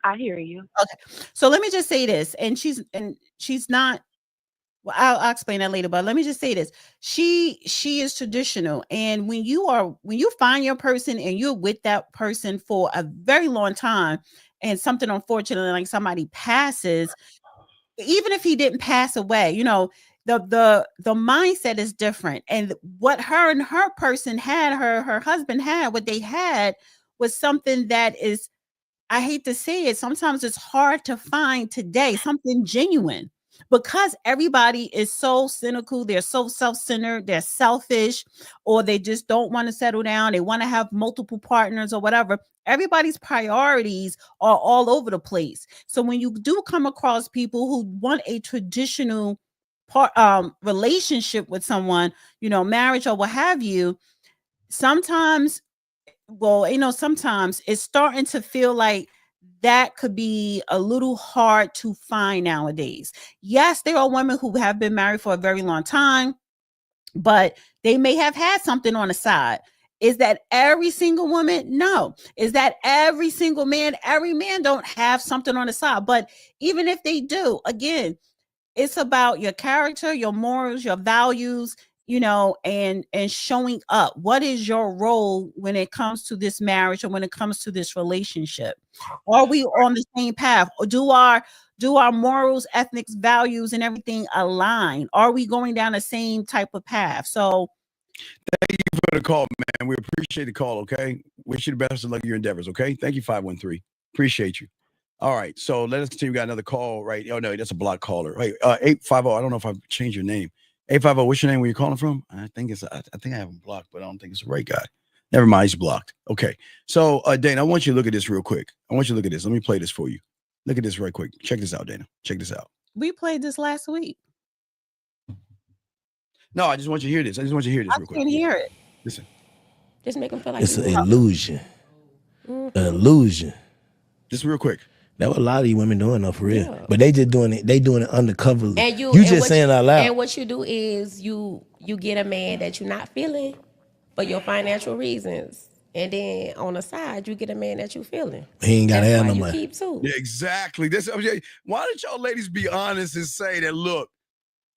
I hear you. Okay. So let me just say this, and she's not. Well, I'll explain that later, but let me just say this. She is traditional. And when you find your person and you're with that person for a very long time, and something unfortunately like somebody passes, even if he didn't pass away, the mindset is different. And what her and her person had, her husband had, what they had was something that is, I hate to say it, sometimes it's hard to find today, something genuine. Because everybody is so cynical, they're so self-centered, they're selfish, or they just don't want to settle down. They want to have multiple partners or whatever. Everybody's priorities are all over the place. So when you do come across people who want a traditional relationship with someone, marriage or what have you, sometimes it's starting to feel like that could be a little hard to find nowadays. Yes, there are women who have been married for a very long time, but they may have had something on the side. Is that every single woman? No. Is that every single man? Every man don't have something on the side. But even if they do, again, it's about your character, your morals, your values, and showing up. What is your role when it comes to this marriage or when it comes to this relationship? Are we on the same path? Or do our morals, ethics, values, and everything align? Are we going down the same type of path? So thank you for the call, man. We appreciate the call, okay? Wish you the best of luck in your endeavors, okay? Thank you, 513. Appreciate you. All right, so let us continue. We got another call, right? Oh, no, that's a block caller. Right, 850. I don't know if I've changed your name. 850, what's your name? Where you calling from? I think I have him blocked, but I don't think it's the right guy. Never mind, he's blocked. Okay, so Dana, I want you to look at this real quick. I want you to look at this. Let me play this for you. Look at this right quick. Check this out, Dana. Check this out. We played this last week. No, I just want you to hear this. I just want you to hear this real quick. I can hear it. Listen. Just make them feel like it's an illusion. An illusion. Just real quick. That what a lot of these women doing though, for real. Yeah. But they just doing it. They doing it undercover. And you just saying it out loud. And what you do is you get a man that you're not feeling for your financial reasons, and then on the side you get a man that you feeling. He ain't gotta have no you money. keep two. Yeah, exactly. Why don't y'all ladies be honest and say that? Look,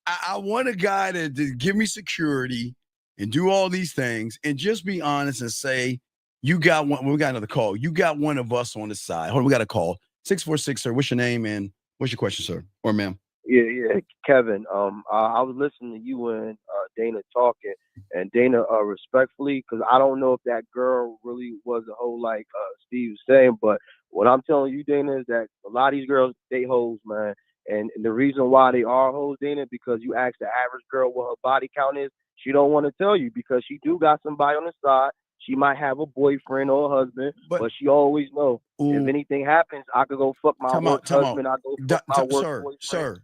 I want a guy to give me security and do all these things, and just be honest and say, you got one. We got another call. You got one of us on the side. Hold on, we got a call. 646, sir. What's your name and what's your question, sir or ma'am? Yeah, Kevin. I was listening to you and Dana talking, and Dana, respectfully, because I don't know if that girl really was a hoe like Steve was saying, but what I'm telling you, Dana, is that a lot of these girls, they hoes, man. And the reason why they are hoes, Dana, because you ask the average girl what her body count is, she don't want to tell you because she do got somebody on the side. She might have a boyfriend or a husband, but she always know if anything happens, I could go fuck my work husband. I go fuck my work boyfriend.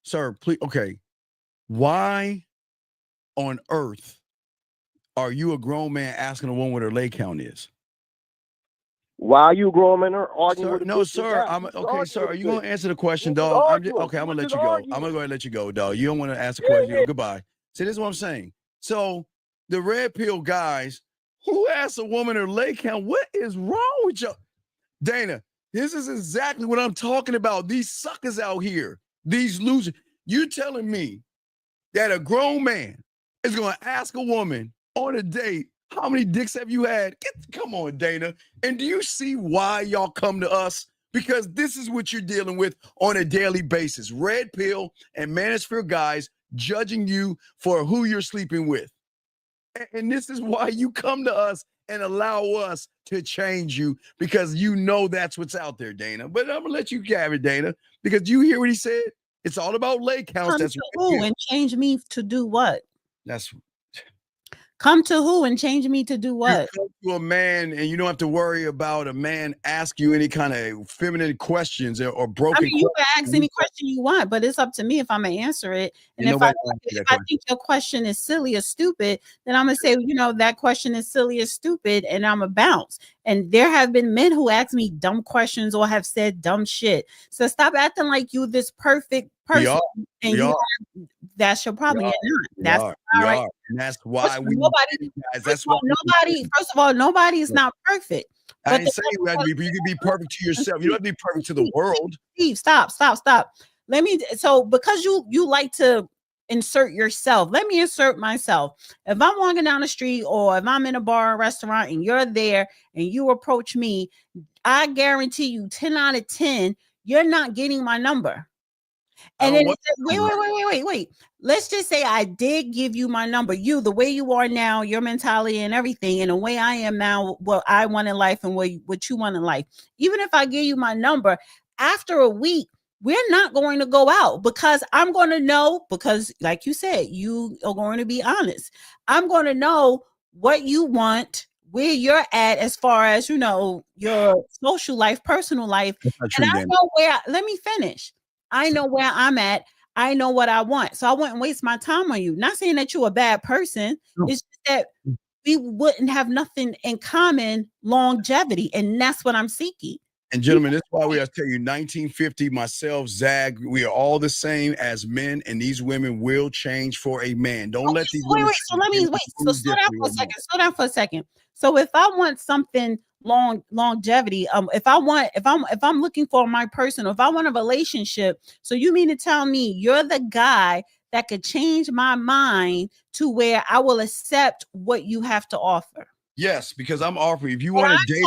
Sir, please. Okay, why on earth are you a grown man asking a woman what her leg count is? Why are you a grown man arguing with? No, sir. Okay, sir. Are you gonna answer the question, dog? I'm gonna let you go. I'm gonna go ahead and let you go, dog. You don't want to ask the question. Yeah. Goodbye. See, this is what I'm saying. So the red pill guys who asks a woman her leg count, what is wrong with you? Dana, this is exactly what I'm talking about. These suckers out here, these losers. You telling me that a grown man is going to ask a woman on a date, how many dicks have you had? Come on, Dana. And do you see why y'all come to us? Because this is what you're dealing with on a daily basis. Red pill and manosphere guys judging you for who you're sleeping with. And this is why you come to us and allow us to change you, because you know that's what's out there, Dana. But I'm gonna let you have it, Dana, because you hear what he said. It's all about leg counts. Come to who and change me to do what? That's come to who and change me to do what? You come to a man and you don't have to worry about a man ask you any kind of feminine questions or broken. I mean, you can ask any question you want, but it's up to me if I'm gonna answer it. And if I think your question is silly or stupid, then I'm gonna say, that question is silly or stupid, and I'm gonna bounce. And there have been men who ask me dumb questions or have said dumb shit. So stop acting like you this perfect person. That's your problem. That's right. And that's why first of all, nobody is not perfect. I didn't say you had to be. You can be perfect to yourself. You don't have to be perfect to the world. Steve, stop. Because you like to insert yourself, let me insert myself. If I'm walking down the street or if I'm in a bar or restaurant and you're there and you approach me, I guarantee you 10 out of 10, you're not getting my number. And then wait. Let's just say I did give you my number. You, the way you are now, your mentality and everything, and the way I am now, what I want in life and what you want in life. Even if I give you my number, after a week, we're not going to go out because I'm going to know, because like you said, you are going to be honest. I'm going to know what you want, where you're at as far as, your social life, personal life. And I know let me finish. I know where I'm at. I know what I want. So I wouldn't waste my time on you. Not saying that you're a bad person. No. It's just that we wouldn't have nothing in common, longevity. And that's what I'm seeking. And gentlemen, that's why we have to tell you 1950, myself, Zag, we are all the same as men, and these women will change for a man. Don't let these women. So slow down for a second. So if I want something longevity, if I'm looking for my person, or if I want a relationship, so you mean to tell me you're the guy that could change my mind to where I will accept what you have to offer? Yes, because I'm offering. If you want to date,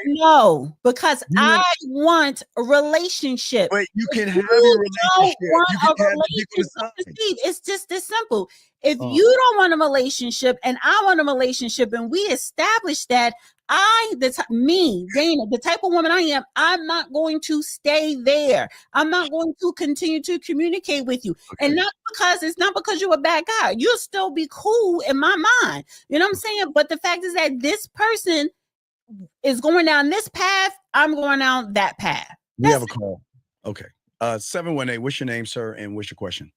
no, because I want a relationship. But you can have a relationship. You can have Steve, it's just this simple. If you don't want a relationship and I want a relationship, and we establish that, Dana, the type of woman I am, I'm not going to stay there. I'm not going to continue to communicate with you. Okay. And it's not because you're a bad guy. You'll still be cool in my mind. You know what I'm saying? But the fact is that this person is going down this path. I'm going down that path. We have a call. Okay. 718, what's your name, sir? And what's your question?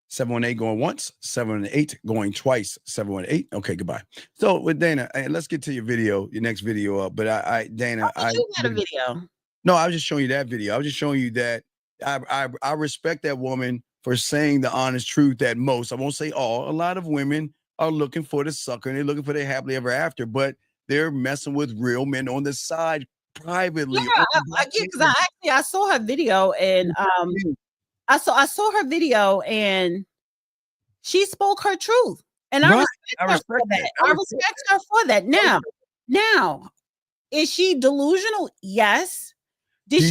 718 going once, 718 going twice, 718. Okay, goodbye. So with Dana, let's get to your video, your next video up. But Dana, You got a video. No, I was just showing you that video. I was just showing you that I respect that woman for saying the honest truth that most, I won't say all, a lot of women are looking for the sucker and they're looking for their happily ever after, but they're messing with real men on the side privately. Yeah, because I saw her video and I saw her video and she spoke her truth. And I respect that. I respect her for that. Now, is she delusional? Yes. Did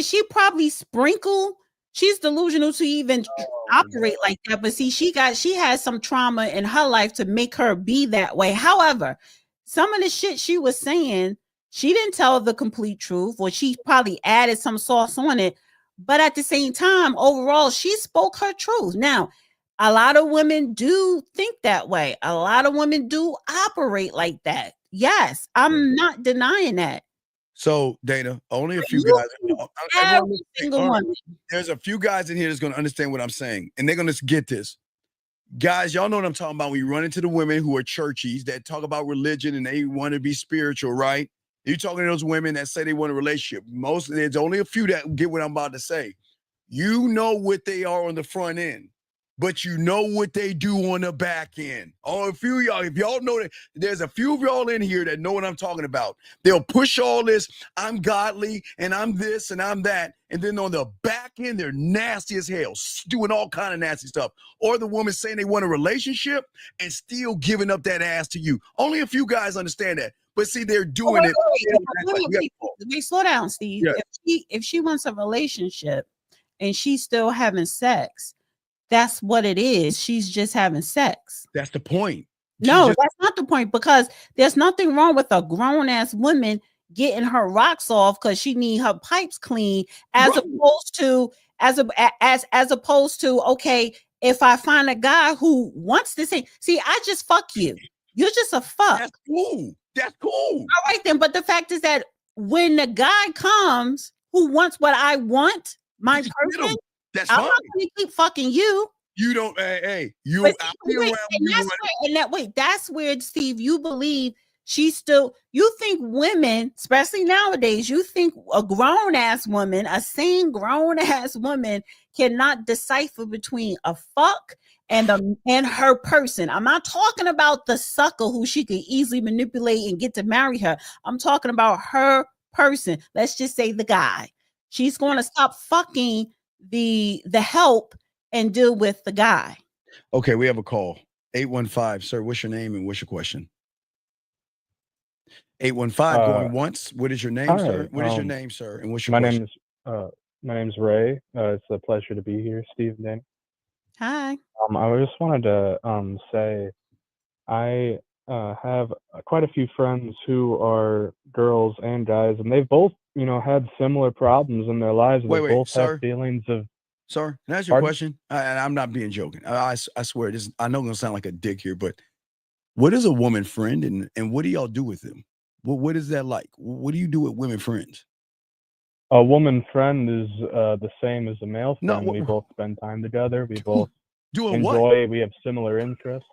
she probably sprinkle? She's delusional to even operate like that. But see, she has some trauma in her life to make her be that way. However, some of the shit she was saying, she didn't tell the complete truth, or she probably added some sauce on it. But at the same time, overall, she spoke her truth. Now, a lot of women do think that way. A lot of women do operate like that. Yes, I'm not denying that. So, Dana, only a few guys. There's a few guys in here that's going to understand what I'm saying, and they're going to get this. Guys, y'all know what I'm talking about when you run into the women who are churchies that talk about religion and they want to be spiritual, right? You're talking to those women that say they want a relationship. There's only a few that get what I'm about to say. You know what they are on the front end, but you know what they do on the back end. Oh, if y'all know that, there's a few of y'all in here that know what I'm talking about. They'll push all this, I'm godly, and I'm this, and I'm that. And then on the back end, they're nasty as hell, doing all kind of nasty stuff. Or the woman saying they want a relationship and still giving up that ass to you. Only a few guys understand that. But see, they're doing it. Wait, slow down, Steve. Yeah. If she wants a relationship and she's still having sex, that's what it is. She's just having sex. That's the point. That's not the point, because there's nothing wrong with a grown-ass woman getting her rocks off because she need her pipes clean, as opposed to okay, if I find a guy who wants to say, see, I just fuck you. You're just a fuck. That's cool. All right then, but the fact is that when the guy comes who wants what I want, my person, that's I'm fine. not going to keep fucking you. You don't, that's where, Steve, you believe you think women, especially nowadays, you think a grown-ass woman, a sane grown-ass woman cannot decipher between a fuck and her person. I'm not talking about the sucker who she could easily manipulate and get to marry her. I'm talking about her person. Let's just say the guy. She's going to stop fucking the help and deal with the guy. Okay, we have a call. 815, sir. What's your name and what's your question? 815 going once. What is your name, sir? What is your name, sir? And what's your question? My name's Ray. It's a pleasure to be here, Steve and Dan. Hi. I just wanted to say I have quite a few friends who are girls and guys, and they've both, had similar problems in their lives. They both have feelings of. Sir, can I ask you a question? I'm not being joking. I swear, I know I'm going to sound like a dick here, but what is a woman friend and what do y'all do with them? What is that like? What do you do with women friends? A woman friend is the same as a male friend. We both spend time together. We both enjoy. We have similar interests.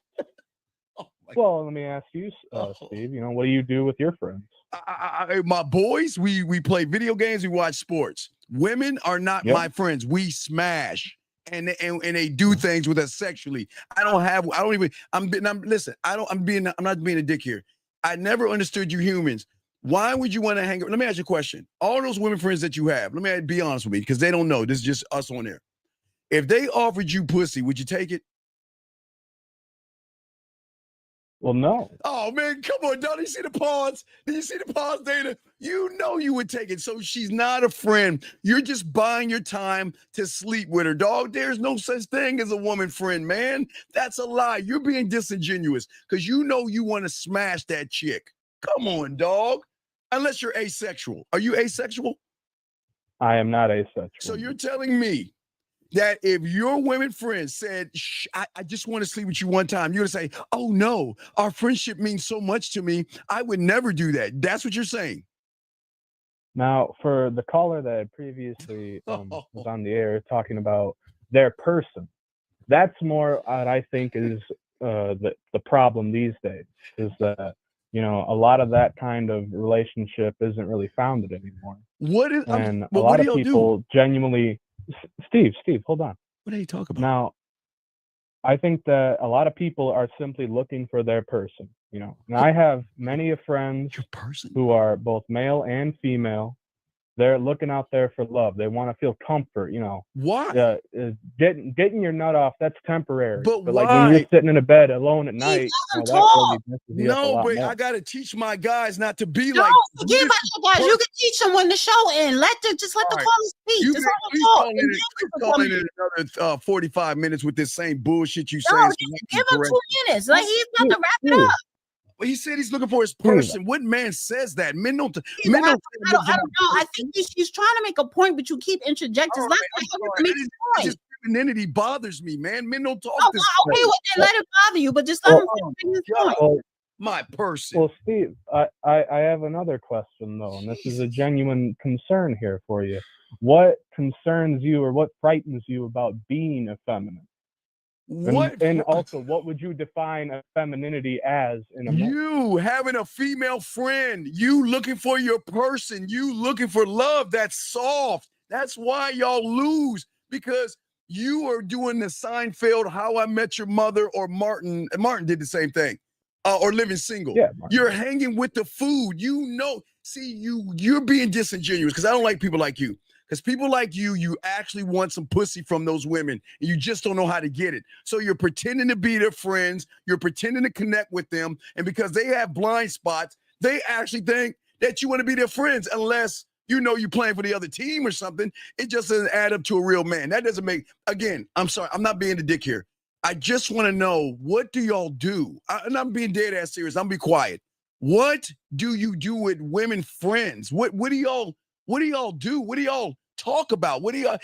Well, let me ask you, Steve. What do you do with your friends? My boys, we play video games. We watch sports. Women are not my friends. We smash and they do things with us sexually. I'm not being a dick here. I never understood you humans. Why would you want to hang? Let me ask you a question. All those women friends that you have, let me be honest with me, because they don't know. This is just us on there. If they offered you pussy, would you take it? Well, no. Oh, man, come on, dog. Did you see the pause? Did you see the pause, Dana? You know you would take it. So she's not a friend. You're just buying your time to sleep with her, dog. There's no such thing as a woman friend, man. That's a lie. You're being disingenuous because you know you want to smash that chick. Come on, dog. Unless you're asexual. Are you asexual? I am not asexual. So you're telling me that if your women friends said, I just want to sleep with you one time, you're going to say, oh, no, our friendship means so much to me. I would never do that. That's what you're saying. Now, for the caller that previously was on the air talking about their person, that's more what I think is the problem these days, is that, you know, a lot of that kind of relationship isn't really founded anymore. And a lot of people genuinely, Steve, hold on. What are you talking about? Now, I think that a lot of people are simply looking for their person, you know. And I have many friends who are both male and female. They're looking out there for love. They want to feel comfort, you know. Why? Getting your nut off, that's temporary. But like when you're sitting in a bed alone at night, that really messes you up a No, lot but more. I gotta teach my guys not to be No, like. forget about your guys. You can teach them when the show ends. Let the callers speak. You Just can let them please talk. call in another 45 minutes with this same bullshit you No, saying. just give him 2 minutes. Like he's about to wrap it up. Well, he said he's looking for his person. What man says that? Men don't. I don't know. I think she's trying to make a point, but you keep interjecting. Let her make a point. Just femininity bothers me, man. Men don't talk this way. Okay, well, then let it bother you, but just let him make his point. My person. Well, Steve, I have another question though, and this is a genuine concern here for you. What concerns you, or what frightens you about being effeminate? And also, what would you define a femininity as in a man? You having a female friend, you looking for your person, you looking for love that's soft. That's why y'all lose, because you are doing the Seinfeld, How I Met Your Mother, or Martin. Martin did the same thing, or Living Single. Yeah, you're hanging with the food. You know, see, you're being disingenuous, because I don't like people like you. Because people like you actually want some pussy from those women, and you just don't know how to get it. So you're pretending to be their friends. You're pretending to connect with them. And because they have blind spots, they actually think that you want to be their friends, unless you know you're playing for the other team or something. It just doesn't add up to a real man. That doesn't make, again, I'm sorry, I'm not being the dick here. I just want to know, what do y'all do? And I'm being dead ass serious. I'm be quiet. What do you do with women friends? What do y'all do? What do y'all talk about? What do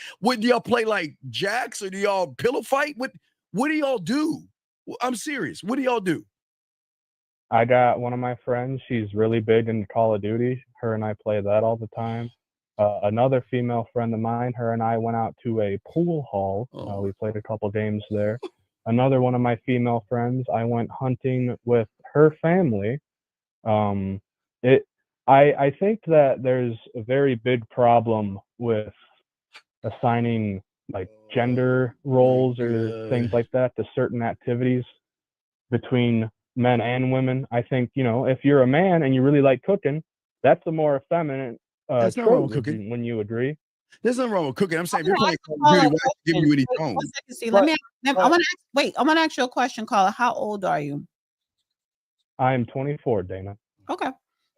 y'all play, like jacks, or do y'all pillow fight? What do y'all do? I'm serious. What do y'all do? I got one of my friends. She's really big into Call of Duty. Her and I play that all the time. Another female friend of mine, her and I went out to a pool hall. We played a couple games there. Another one of my female friends, I went hunting with her family. I think that there's a very big problem with assigning like gender roles or things like that to certain activities between men and women. I think, you know, if you're a man and you really like cooking, that's a more effeminate that's not wrong with trait. cooking. When you agree. There's nothing wrong with cooking. I'm saying, if you're playing Call of Duty, why give you any tone? I want to ask you a question, caller. How old are you? I'm 24, Dana. Okay.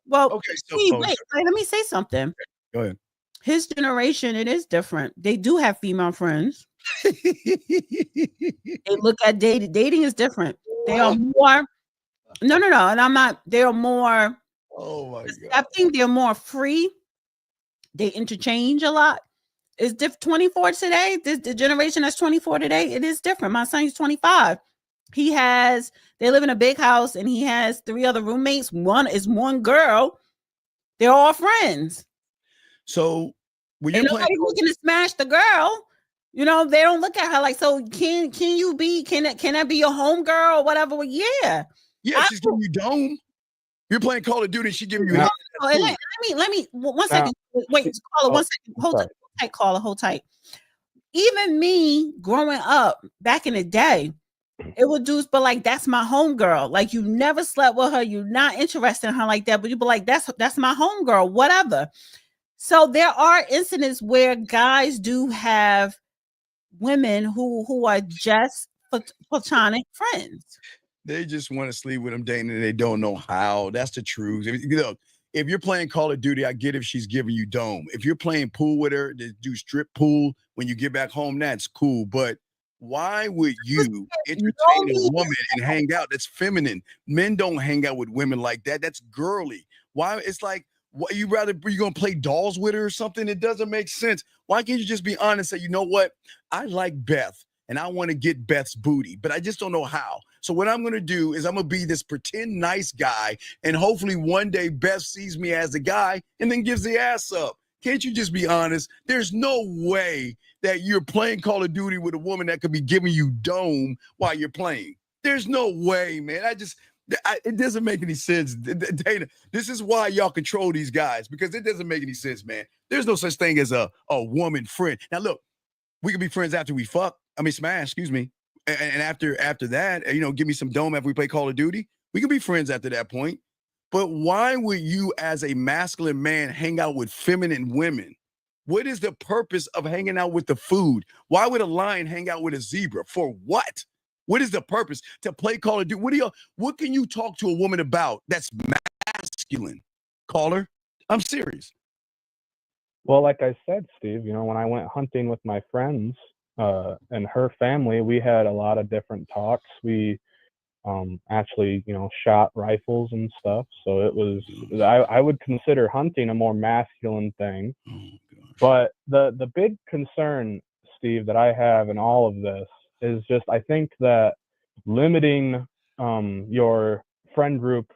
Well, okay. So wait, let me say something. Go ahead. His generation, it is different. They do have female friends. They look at dating. Dating is different. They are more. No. And I'm not. They are more. Oh my God. I think they're more free. They interchange a lot. It's 24 today. The generation that's 24 today, it is different. My son's 25. They live in a big house, and he has 3 other roommates. One is one girl. They're all friends. So when you're looking to smash the girl, you know, they don't look at her like, so can that be your home girl or whatever? Well, yeah. Yeah, she's giving you dome. You're playing Call of Duty, she's giving you let me 1 second. Wait, caller, 1 second. Hold tight, caller, hold tight. Even me growing up back in the day, it would do, but like, that's my homegirl. Like, you never slept with her, you're not interested in her like that, but you'd be like, that's my homegirl, whatever. So there are incidents where guys do have women who are just platonic friends. They just want to sleep with them, dating, and they don't know how. That's the truth. If you're playing Call of Duty, I get if she's giving you dome. If you're playing pool with her, to do strip pool when you get back home, that's cool. But why would you entertain a woman and hang out? That's feminine. Men don't hang out with women like that. That's girly. Why? It's like, what, you gonna play dolls with her or something? It doesn't make sense. Why can't you just be honest and say, you know what? I like Beth and I want to get Beth's booty, but I just don't know how. So what I'm gonna do is I'm gonna be this pretend nice guy, and hopefully one day Beth sees me as a guy and then gives the ass up. Can't you just be honest? There's no way that you're playing Call of Duty with a woman that could be giving you dome while you're playing. There's no way, man. It doesn't make any sense. Dana, this is why y'all control these guys, because it doesn't make any sense, man. There's no such thing as a woman friend. Now, look, we can be friends after we smash, excuse me. And after that, give me some dome after we play Call of Duty. We can be friends after that point. But why would you, as a masculine man, hang out with feminine women? What is the purpose of hanging out with the food? Why would a lion hang out with a zebra? For what? What is the purpose? To play Call of Duty? What can you talk to a woman about that's masculine? Caller, I'm serious. Well, like I said, Steve, when I went hunting with my friends and her family, we had a lot of different talks. We actually, shot rifles and stuff. So it was, I would consider hunting a more masculine thing. But the big concern, Steve, that I have in all of this is just, I think that limiting your friend group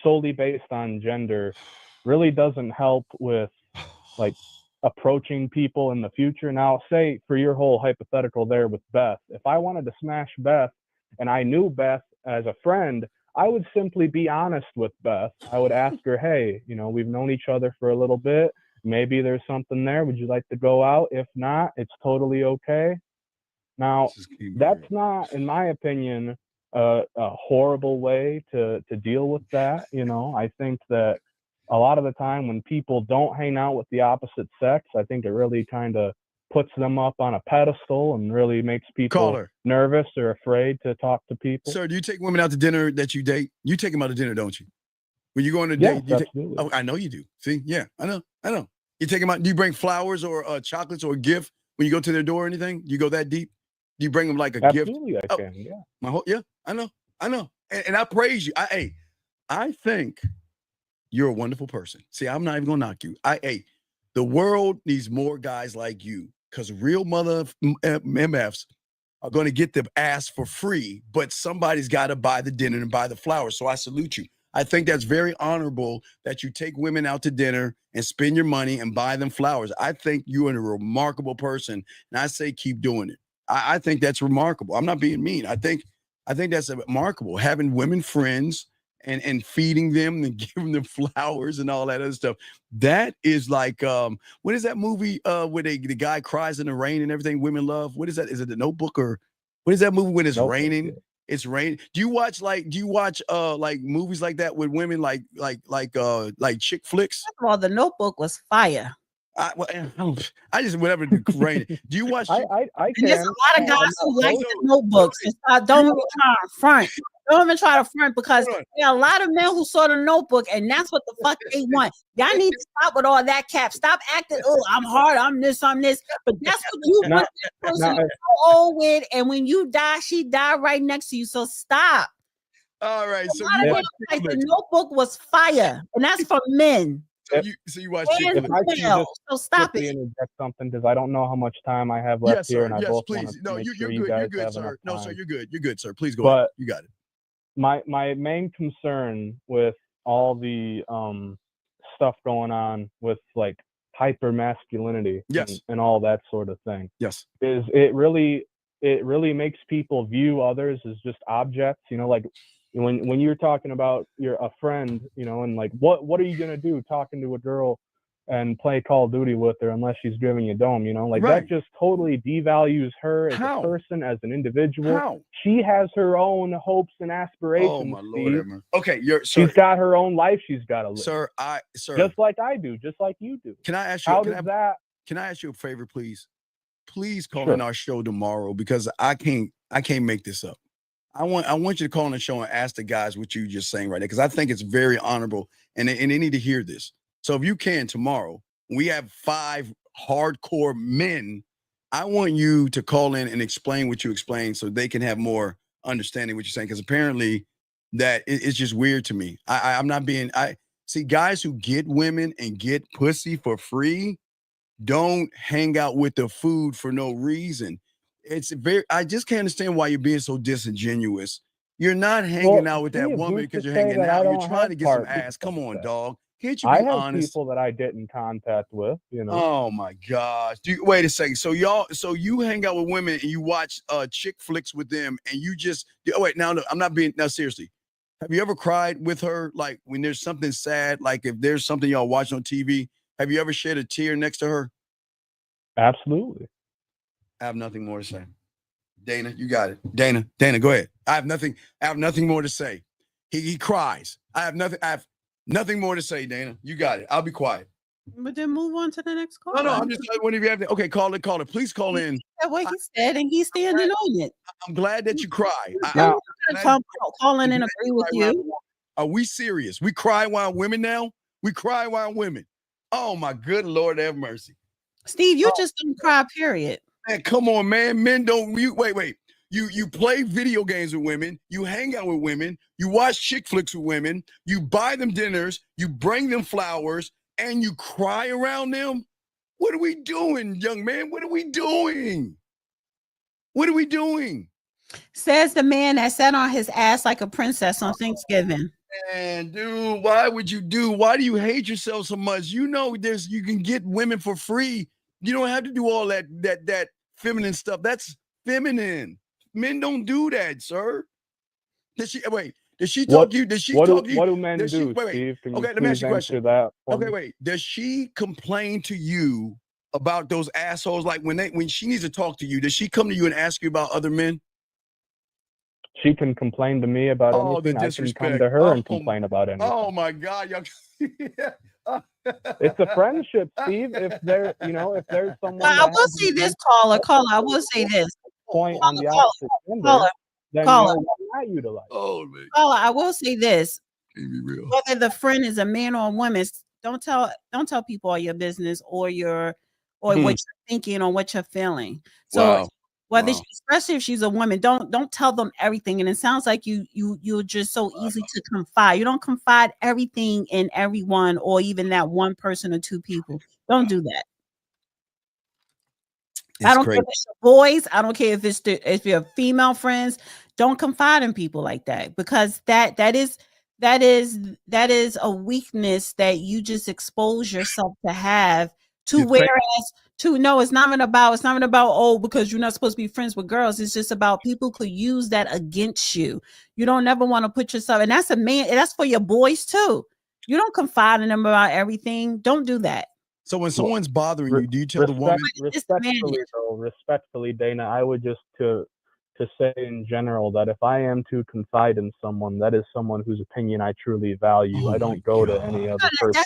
solely based on gender really doesn't help with like approaching people in the future. Now, say for your whole hypothetical there with Beth, if I wanted to smash Beth and I knew Beth as a friend, I would simply be honest with Beth. I would ask her, hey, we've known each other for a little bit. Maybe there's something there. Would you like to go out? If not, it's totally okay. Now, that's not, in my opinion, a horrible way to deal with that. I think that a lot of the time when people don't hang out with the opposite sex, I think it really kind of puts them up on a pedestal and really makes people nervous or afraid to talk to people. Sir, do you take women out to dinner that you date? You take them out to dinner, don't you? When you go on a date, absolutely. I know you do. See, yeah, I know. You take them out. Do you bring flowers or chocolates or a gift when you go to their door or anything? Do you go that deep? Do you bring them like a gift? Absolutely, I can. Yeah. Yeah, I know. And I praise you. I think you're a wonderful person. See, I'm not even gonna knock you. The world needs more guys like you, because real mother MFs are going to get the ass for free, but somebody's got to buy the dinner and buy the flowers. So I salute you. I think that's very honorable that you take women out to dinner and spend your money and buy them flowers. I think you're a remarkable person, and I say keep doing it. I think that's remarkable. I'm not being mean. I think that's remarkable, having women friends and feeding them and giving them flowers and all that other stuff. That is like, what is that movie where the guy cries in the rain and everything women love? What is that? Is it The Notebook, or what is that movie when it's raining? Yeah. It's rain. Do you watch like movies like that with women, like chick flicks? First of all, The Notebook was fire. I just whatever the rain. Do you watch? I and there's a lot of guys who like The Notebooks. Don't even try to front. Don't even try to front, because there are a lot of men who saw The Notebook and that's what the fuck they want. Y'all need to stop with all that cap. Stop acting, I'm hard, I'm this. But that's what you want this person to go old with, and when you die, she died right next to you. So stop. All right. So like The Notebook was fire, and that's for men. So you watch so stop it. Interject something, because I don't know how much time I have left here, and I both please. No, you're good. You're good, sir. No, sir, you're good. You're good, sir. Please go ahead. You got it. My main concern with all the stuff going on with like hyper masculinity and all that sort of thing is it really makes people view others as just objects. Like when you're talking about a friend, and like what are you gonna do talking to a girl and play Call of Duty with her unless she's giving you dome, that just totally devalues her as a person, as an individual. How? She has her own hopes and aspirations. Oh my Lord, okay, she's got her own life she's got to live. Sir, just like I do, just like you do. Can I ask you can I ask you a favor, please? Please call in our show tomorrow, because I can't make this up. I want you to call on the show and ask the guys what you just saying right now, because I think it's very honorable and they need to hear this. So if you can tomorrow, we have 5 hardcore men. I want you to call in and explain what you explained so they can have more understanding what you're saying, because apparently that it's just weird to me. I'm not being, I see guys who get women and get pussy for free don't hang out with the food for no reason. I just can't understand why you're being so disingenuous. You're not hanging out with that woman because you're hanging out. You're trying to get some ass. Come on, dog. Can't you I be have honest? people that I get in contact with, you know. Oh my gosh. Wait a second. So you hang out with women and you watch chick flicks with them and you just wait, now I'm not being seriously. Have you ever cried with her? Like when there's something sad, like if there's something y'all watch on TV, have you ever shed a tear next to her? Absolutely. I have nothing more to say. Dana, you got it. Dana, go ahead. I have nothing more to say. He cries. I have nothing more to say, Dana. You got it. I'll be quiet. But then move on to the next call. No, I'm just like, whenever you have okay, call it. Please call in. That's what he said, and he's standing on it. I'm glad that you cry. I'm call in and agree with you. Are we serious? We cry while women now? We cry while women. Oh my good Lord, have mercy. Steve, you just don't cry, period. Man, come on, man. Men don't wait. You play video games with women, you hang out with women, you watch chick flicks with women, you buy them dinners, you bring them flowers, and you cry around them? What are we doing, young man? What are we doing? What are we doing? Says the man that sat on his ass like a princess on Thanksgiving. Man, dude, why do you hate yourself so much? You know, you can get women for free. You don't have to do all that feminine stuff. That's feminine. Men don't do that, sir. Did she talk to you? Did she talk to you? What do men do, Steve? Can you let me ask you a question. That wait. Does she complain to you about those assholes? Like when she needs to talk to you, does she come to you and ask you about other men? She can complain to me about anything. I can come to her and complain about anything. Oh my God, it's a friendship, Steve. If there's someone, I will say this, caller. I will say this. Point on the opposite gender, then caller. Not utilize. Oh man. Caller, I will say this. Be real. Whether the friend is a man or a woman, don't tell people all your business or what you're thinking or what you're feeling. So especially if she's a woman, don't tell them everything. And it sounds like you're just so easy to confide. You don't confide everything in everyone or even that one person or two people. Don't do that. I don't care if it's your boys. I don't care if you're female friends. Don't confide in people like that, because that is a weakness that you just expose yourself to have. It's not even about because you're not supposed to be friends with girls. It's just about people could use that against you. You don't never want to put yourself, and that's a man. And that's for your boys too. You don't confide in them about everything. Don't do that. So when someone's bothering you, do you tell the woman? Respectfully, Dana, I would just to say in general that if I am to confide in someone, that is someone whose opinion I truly value. I don't go to any other person.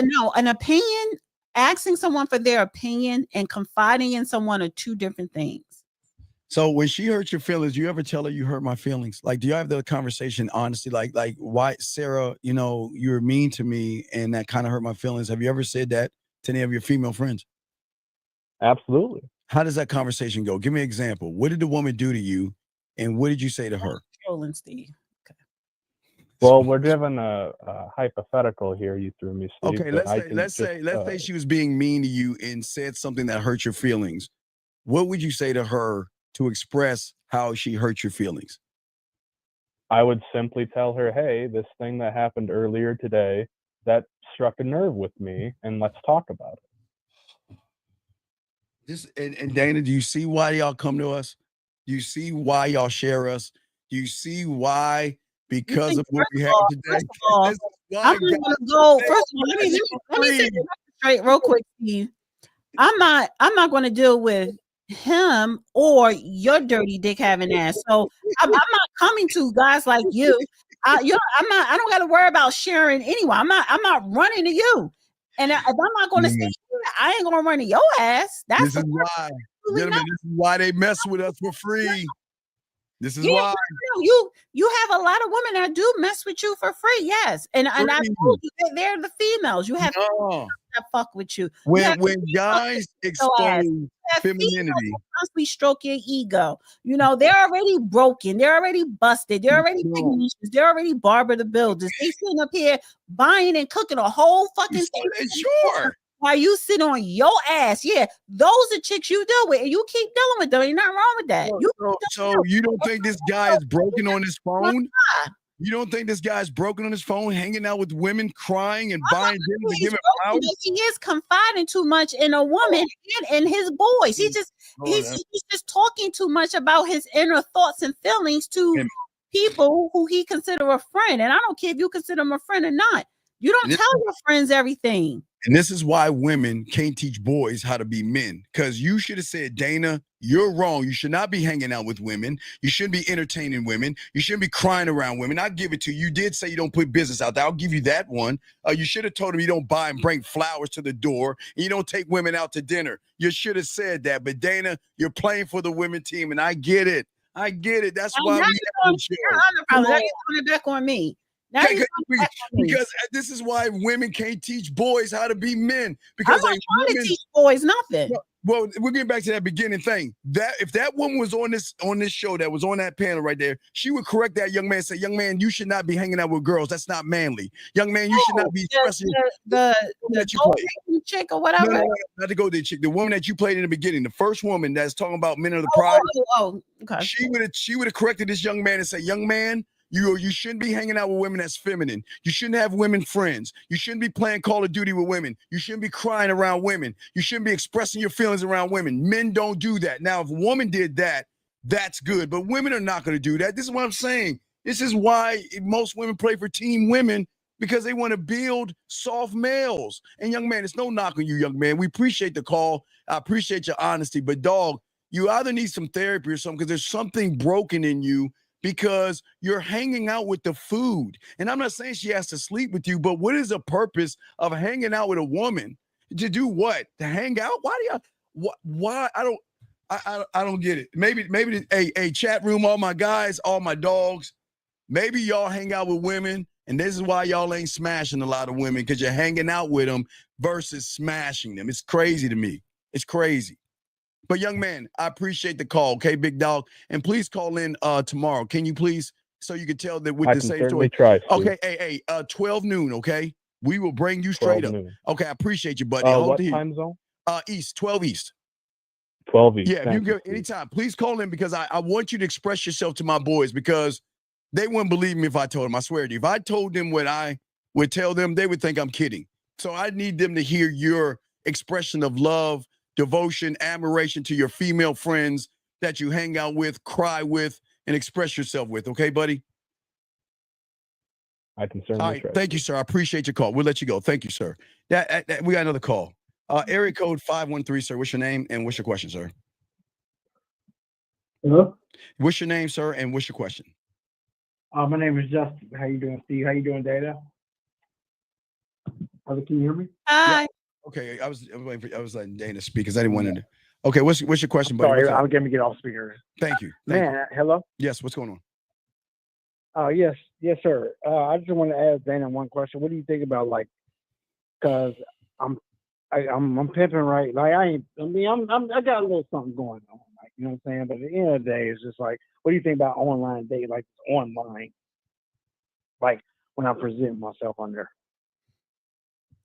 No, an opinion. Asking someone for their opinion and confiding in someone are two different things. So when she hurts your feelings, do you ever tell her you hurt my feelings? Like, do you have the conversation honestly? Like why, Sarah, you're mean to me and that kind of hurt my feelings. Have you ever said that to any of your female friends? Absolutely. How does that conversation go? Give me an example. What did the woman do to you and what did you say to her? Trolling, Steve. Well, we're given a hypothetical here. You threw me, Steve. Okay, let's say she was being mean to you and said something that hurt your feelings. What would you say to her to express how she hurt your feelings? I would simply tell her, hey, this thing that happened earlier today, that struck a nerve with me, and let's talk about it. And Dana, do you see why y'all come to us? Do you see why y'all share us? Do you see why? Because of what we have today. I'm going to go. First of all, let me say straight real quick, Steve. I'm not going to deal with him or your dirty dick having ass. So I'm not coming to guys like you. I don't got to worry about sharing anyone. I'm not running to you. And if I'm not going to stay here, I ain't going to run to your ass. This is why, gentlemen. This is why they mess with us for free. This is why you have a lot of women that do mess with you for free. Yes, and I told you that they're the females. You have that fuck with you. When guys expose femininity, constantly stroke your ego. They're already broken. They're already busted. They're already technicians. They're already Barber the Builders. They sitting up here buying and cooking a whole fucking thing. Sure. While you sit on your ass, those are chicks you deal with, and you keep dealing with them. Ain't nothing wrong with that. So you don't think this guy is broken on his phone? You don't think this guy's broken on his phone, hanging out with women, crying and buying dinner and giving broken, flowers? he is confiding too much in a woman and in his boys. He's just talking too much about his inner thoughts and feelings to people who he consider a friend. And I don't care if you consider him a friend or not. You don't tell your friends everything. And this is why women can't teach boys how to be men. Because you should have said, Dana, you're wrong. You should not be hanging out with women. You shouldn't be entertaining women. You shouldn't be crying around women. I'll give it to you. You did say you don't put business out there. I'll give you that one. You should have told him you don't buy and bring flowers to the door. And you don't take women out to dinner. You should have said that. But Dana, you're playing for the women team. And I get it. I get it. That's why we have the show. Now you're coming back on me. Because this is why women can't teach boys how to be men. Because I'm not trying to teach boys nothing. Well, we're getting back to that beginning thing. That if that woman was on this show, that was on that panel right there, she would correct that young man. Say, young man, you should not be hanging out with girls. That's not manly. Young man, you should not be expressing the chick or whatever. No, not the golden chick. The woman that you played in the beginning, the first woman that's talking about men of the pride. Okay. She would have corrected this young man and said, young man, you shouldn't be hanging out with women that's feminine. You shouldn't have women friends. You shouldn't be playing Call of Duty with women. You shouldn't be crying around women. You shouldn't be expressing your feelings around women. Men don't do that. Now, if a woman did that, that's good. But women are not going to do that. This is what I'm saying. This is why most women play for team women, because they want to build soft males. And young man, it's no knock on you, young man. We appreciate the call. I appreciate your honesty. But dog, you either need some therapy or something, because there's something broken in you, because you're hanging out with the food. And I'm not saying she has to sleep with you, but what is the purpose of hanging out with a woman? To do what? To hang out? Why do you? Why? I don't get it. Maybe a chat room, all my guys, all my dogs. Maybe y'all hang out with women, and this is why y'all ain't smashing a lot of women, because you're hanging out with them versus smashing them. It's crazy to me. It's crazy. But young man, I appreciate the call, okay, big dog, and please call in tomorrow. Can you please, so you can tell that with the same story? Try, okay, hey, 12 noon, okay. We will bring you straight up. Noon. Okay, I appreciate you, buddy. What time zone? East, 12 East. 12 East. Yeah, if you get anytime, please call in, because I want you to express yourself to my boys, because they wouldn't believe me if I told them. I swear to you, if I told them what I would tell them, they would think I'm kidding. So I need them to hear your expression of love, devotion, admiration to your female friends that you hang out with, cry with, and express yourself with. Okay, buddy? I can certainly. All right, thank you, sir. I appreciate your call. We'll let you go. Thank you, sir. We got another call. Area code 513, sir. What's your name and what's your question, sir? Hello? What's your name, sir, and what's your question? My name is Justin. How you doing, Steve? How you doing, Data? Can you hear me? Hi. Yeah. Okay, I was letting Dana speak because I didn't want to. Okay, what's your question, buddy? Sorry, I'm going to get off speaker. Thank you. Hello? Yes, what's going on? Yes, sir. I just want to ask Dana one question. What do you think about, like, because I'm pimping, right? Like, I got a little something going on, like, you know what I'm saying? But at the end of the day, it's just like, what do you think about online dating, like online, like when I present myself on there?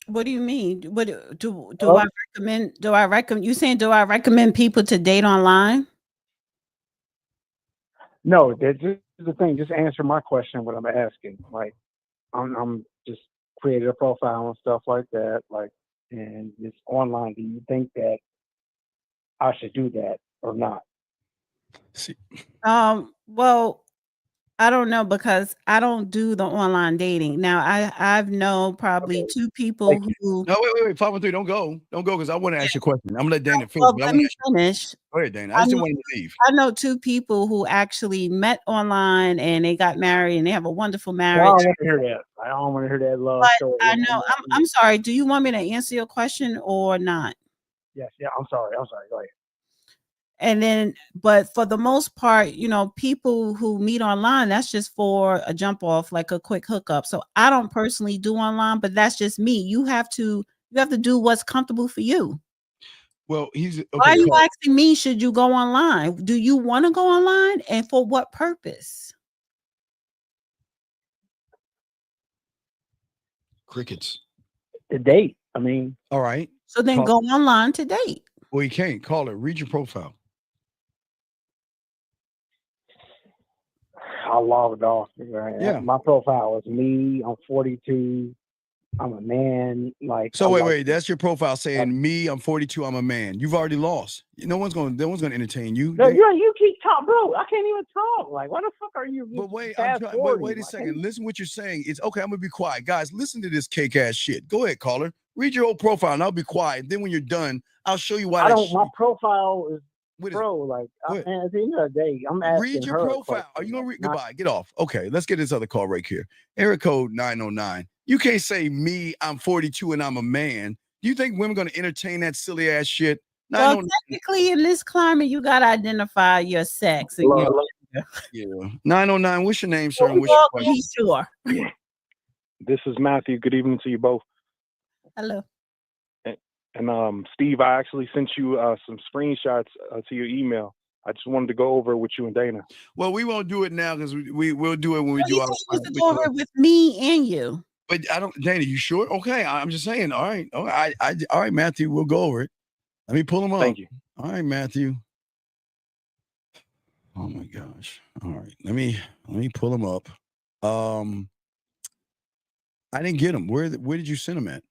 What do you mean? What do I recommend? Do I recommend? You saying do I recommend people to date online? No, that's just the thing. Just answer my question. What I'm asking, like, I'm just created a profile and stuff like that, like, and it's online. Do you think that I should do that or not? See. Well, I don't know, because I don't do the online dating. Now, I've known probably two people who. No, wait, 513. Don't go, because I want to ask you a question. I'm gonna let Dana finish. Well, let me finish. Go ahead, Dana. I just didn't want you to leave. I know two people who actually met online and they got married and they have a wonderful marriage. Well, I don't want to hear that. I don't want to hear that love story. I know. I'm sorry. Do you want me to answer your question or not? Yes. Yeah. I'm sorry. Go ahead. And then, but for the most part, you know, people who meet online, that's just for a jump off, like a quick hookup. So I don't personally do online, but that's just me. You have to do what's comfortable for you. Well, okay. Why are you asking me, should you go online? Do you want to go online, and for what purpose? Crickets. To date. I mean. All right. So then go online to date. Well, you can't. Call it. Read your profile. I logged off. Yeah. My profile is me. I'm 42. I'm a man. Like, So wait. That's your profile saying me. I'm 42. I'm a man. You've already lost. No one's gonna entertain you. You keep talking, bro. I can't even talk. Like, why the fuck are you? But wait, wait a Like, second. Listen, what you're saying is okay. I'm gonna be quiet, guys. Listen to this cake ass shit. Go ahead, caller. Read your old profile, and I'll be quiet. Then when you're done, I'll show you why. My profile is. Bro, like, man, at the end of the day, I'm asking read your her profile. Are you gonna read? Goodbye. Get off. Okay, let's get this other call right here. Area code 909. You can't say me. I'm 42 and I'm a man. Do you think women gonna entertain that silly ass shit? Well, technically, in this climate, you gotta identify your sex. And yeah. 909. What's your name, sir? Well, What's your question? be sure. This is Matthew. Good evening to you both. Hello. And Steve, I actually sent you some screenshots to your email. I just wanted to go over it with you and Dana. Well, we won't do it now because we'll do it when we do our. Supposed to go over it with me and you. But I don't, Dana. You sure? Okay, I'm just saying. All right, all right, Matthew. We'll go over it. Let me pull them up. Thank you. All right, Matthew. Oh my gosh. All right, let me pull them up. I didn't get them. Where did you send them at?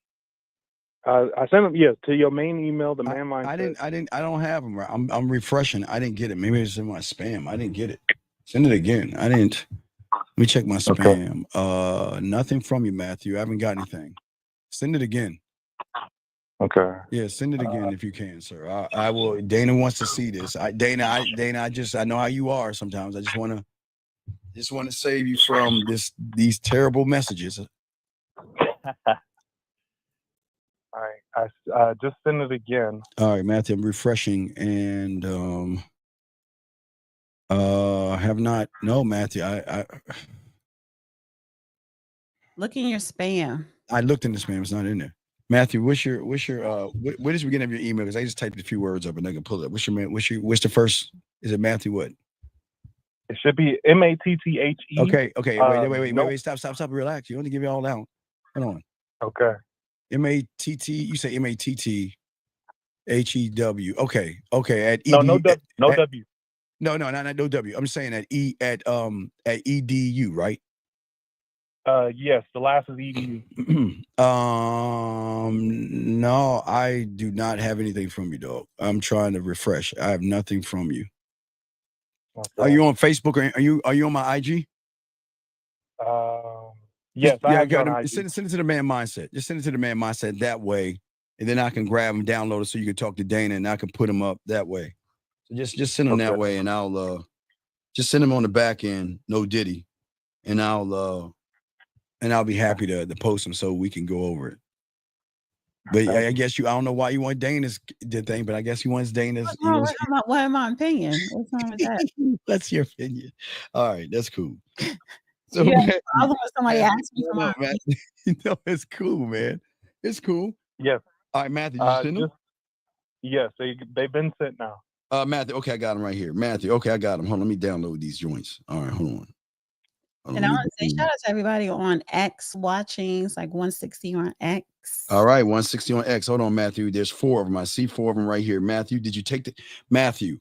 I sent them, to your main email, the man mindset. I don't have them. I'm refreshing. I didn't get it. Maybe it's in my spam. I didn't get it. Send it again. I didn't. Let me check my spam. Okay. Nothing from you, Matthew. I haven't got anything. Send it again. Okay. Yeah, send it again if you can, sir. I will. Dana wants to see this. Dana, I know how you are sometimes. I just want to save you from these terrible messages. All right, I just send it again. All right, Matthew, I'm refreshing and have not. No, Matthew, I look in your spam. I looked in the spam. It's not in there. Matthew, what's your what is the beginning of your email? Because I just typed a few words up and I can pull it up. What's the first? Is it Matthew what? It should be Matthehe. Okay. Wait. Stop. Relax. You want to give it all out. Hold on. Okay. Matt. You say Matthehew. Okay. At no W. No, not no W. I'm saying at edu, right? Yes, the last is edu. No, I do not have anything from you, dog. I'm trying to refresh. I have nothing from you. Okay. Are you on Facebook or are you on my IG? Yes, I got it. Send it to the man mindset. Just send it to the man mindset that way, and then I can grab them, download it, so you can talk to Dana, and I can put them up that way. So just send them that way, and I'll just send them on the back end, no Diddy, and I'll be happy to post them so we can go over it. But I guess I don't know why you want Dana's thing, but I guess he wants Dana's. What am I opinion? What's wrong with that? That's your opinion. All right, that's cool. So somebody asked me for mine. No, it's cool, man. It's cool. Yes. All right, Matthew, you send them? Yes, they've been sent now. Matthew, okay, I got them right here. Matthew, okay, I got them. Hold on, let me download these joints. All right, hold on. And I want to say shout out to everybody on X watching. It's like 160 on X. All right, 160 on X. Hold on, Matthew. There's 4 of them. I see 4 of them right here. Matthew, did you take the Matthew?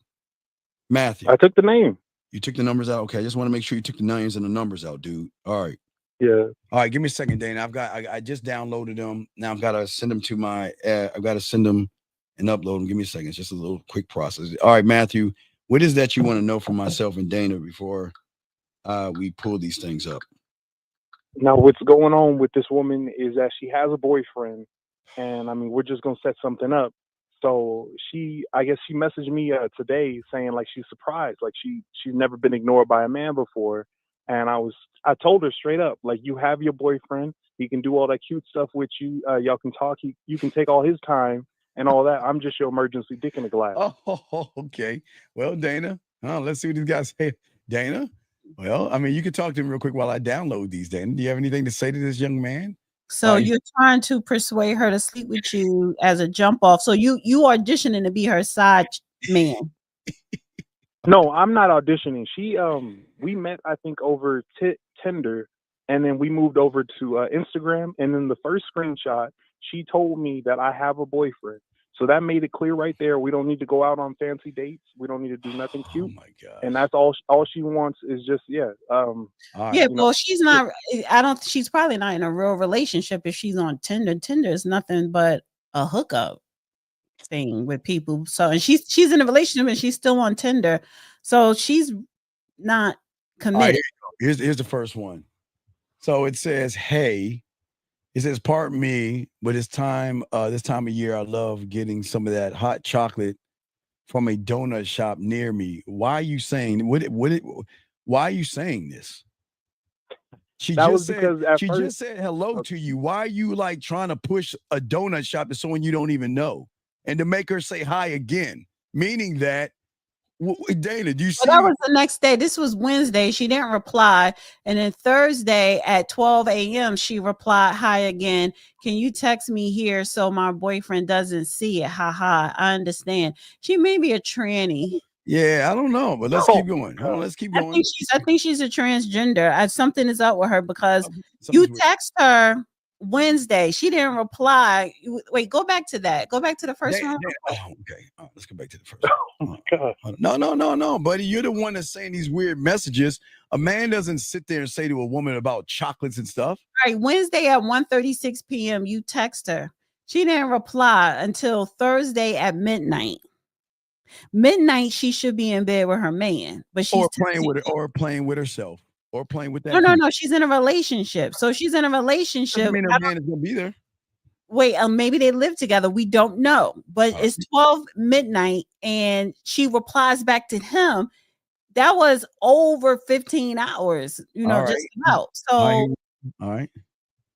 I took the name. You took the numbers out? Okay, I just want to make sure you took the names and the numbers out, dude. All right. Yeah. All right, give me a second, Dana. I just downloaded them. Now I've got to send them to I've got to send them and upload them. Give me a second. It's just a little quick process. All right, Matthew, what is that you want to know from myself and Dana before we pull these things up? Now, what's going on with this woman is that she has a boyfriend, and I mean, we're just gonna set something up. So I guess she messaged me today saying like she's surprised, like she's never been ignored by a man before, and I told her straight up, like, you have your boyfriend, he can do all that cute stuff with you, y'all can talk, you can take all his time and all that. I'm just your emergency dick in the glass. Oh, okay. Well, Dana, let's see what these guys say. Dana. Well, I mean, you can talk to him real quick while I download these, Dana. Do you have anything to say to this young man? So you're trying to persuade her to sleep with you as a jump off. So you auditioning to be her side man. No, I'm not auditioning. We met, I think, over Tinder, and then we moved over to Instagram. And then the first screenshot, she told me that I have a boyfriend. So that made it clear right there. We don't need to go out on fancy dates. We don't need to do nothing cute. Oh my god! And that's all she wants is just Well, she's not. She's probably not in a real relationship if she's on Tinder. Tinder is nothing but a hookup thing with people. So, and she's in a relationship and she's still on Tinder. So she's not committed. All right, here's the first one. So it says, "Hey." It says, "Pardon me, but this time of year, I love getting some of that hot chocolate from a donut shop near me." Why are you saying why are you saying this? She just said hello to you. Why are you like trying to push a donut shop to someone you don't even know and to make her say hi again? Meaning that, Dana, do you see? That was the next day. This was Wednesday. She didn't reply. And then Thursday at 12 a.m., she replied, "Hi again. Can you text me here so my boyfriend doesn't see it? Ha ha. I understand." She may be a tranny. Yeah, I don't know, but let's keep going. Hold on, let's keep going. I think she's a transgender. Something is up with her because you text her Wednesday. She didn't reply. Wait, go back to that. Go back to the first one. Okay. Let's go back to the first one. No, buddy. You're the one that's saying these weird messages. A man doesn't sit there and say to a woman about chocolates and stuff. All right. Wednesday at 1:36 p.m. you text her. She didn't reply until Thursday at midnight. Midnight, she should be in bed with her man, but she's playing with herself. Or playing with that. No. She's in a relationship. So she's in a relationship. I mean, her man is gonna be there. Wait, maybe they live together. We don't know. But it's 12 midnight, and she replies back to him. That was over 15 hours. Just about. So all right.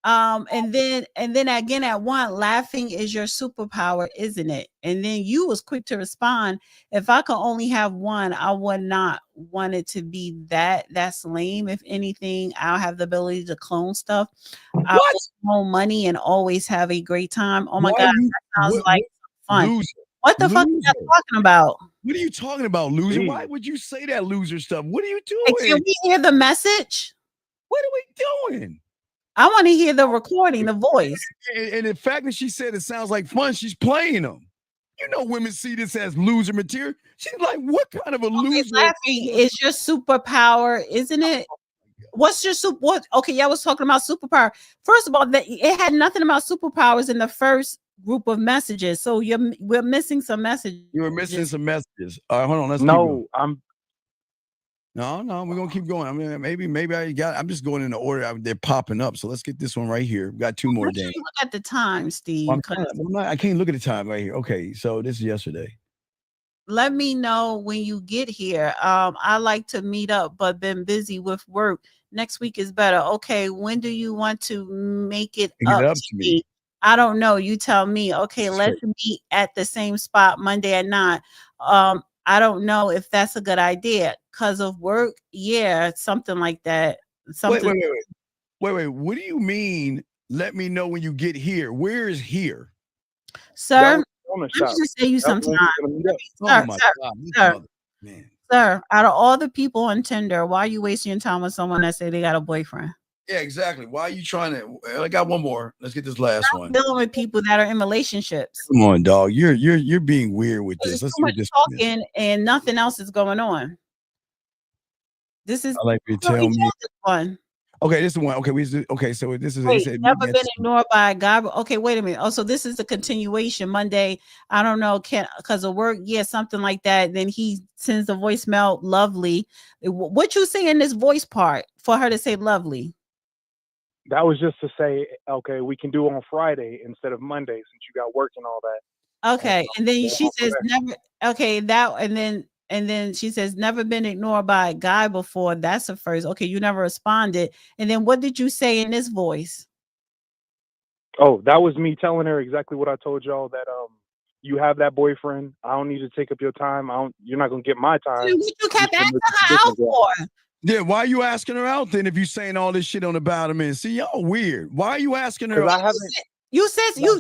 And then again at 1, laughing is your superpower, isn't it? And then you was quick to respond. If I could only have one, I would not want it to be that. That's lame. If anything, I'll have the ability to clone stuff. I will clone money and always have a great time. Oh my God, that sounds like fun. Loser. What the fuck are you talking about? What are you talking about, loser? Jeez. Why would you say that loser stuff? What are you doing? Hey, can we hear the message? What are we doing? I want to hear the recording, the voice. And the fact that she said it sounds like fun, she's playing them. You know, women see this as loser material. She's like, what kind of a loser? Laughing is your superpower, isn't it? What's your Okay, y'all was talking about superpower. First of all, it had nothing about superpowers in the first group of messages. So we're missing some messages. You were missing some messages. All right, hold on. Let's keep going. No, we're gonna keep going. I mean, maybe I'm just going in the order they're popping up. So let's get this one right here. We got 2 more days. Look at the time, Steve. I can't look at the time right here. Okay, so this is yesterday. Let me know when you get here. I like to meet up, but been busy with work. Next week is better. Okay, when do you want to make it up to me? I don't know. You tell me. Okay, let's meet at the same spot Monday at 9. I don't know if that's a good idea because of work. Yeah, something like that. Something. Wait. What do you mean? Let me know when you get here. Where is here? Sir, let me just say you sometime. Sir, out of all the people on Tinder, why are you wasting your time with someone that say they got a boyfriend? Yeah, exactly. Why are you trying to? I got one more. Let's get this last one. Dealing with people that are in relationships. Come on, dog. You're being weird with this. Let's too much talking and nothing else is going on. This is. I like you tell me. One. Okay, this is the one. Okay, so this is. Wait, never been ignored by a guy. Okay, wait a minute. Oh, so this is the continuation Monday. I don't know, because of work. Yeah, something like that. Then he sends the voicemail. Lovely. What you say in this voice part for her to say lovely? That was just to say, okay, we can do on Friday instead of Monday since you got work and all that. Okay, and then she says never. Okay, and then she says never been ignored by a guy before. That's a first. Okay, you never responded. And then what did you say in this voice? Oh, that was me telling her exactly what I told y'all, that you have that boyfriend. I don't need to take up your time. You're not gonna get my time. What you kept asking her out for? Yeah, why are you asking her out then if you saying all this shit on about him? And see, y'all weird. Why are you asking her? You said you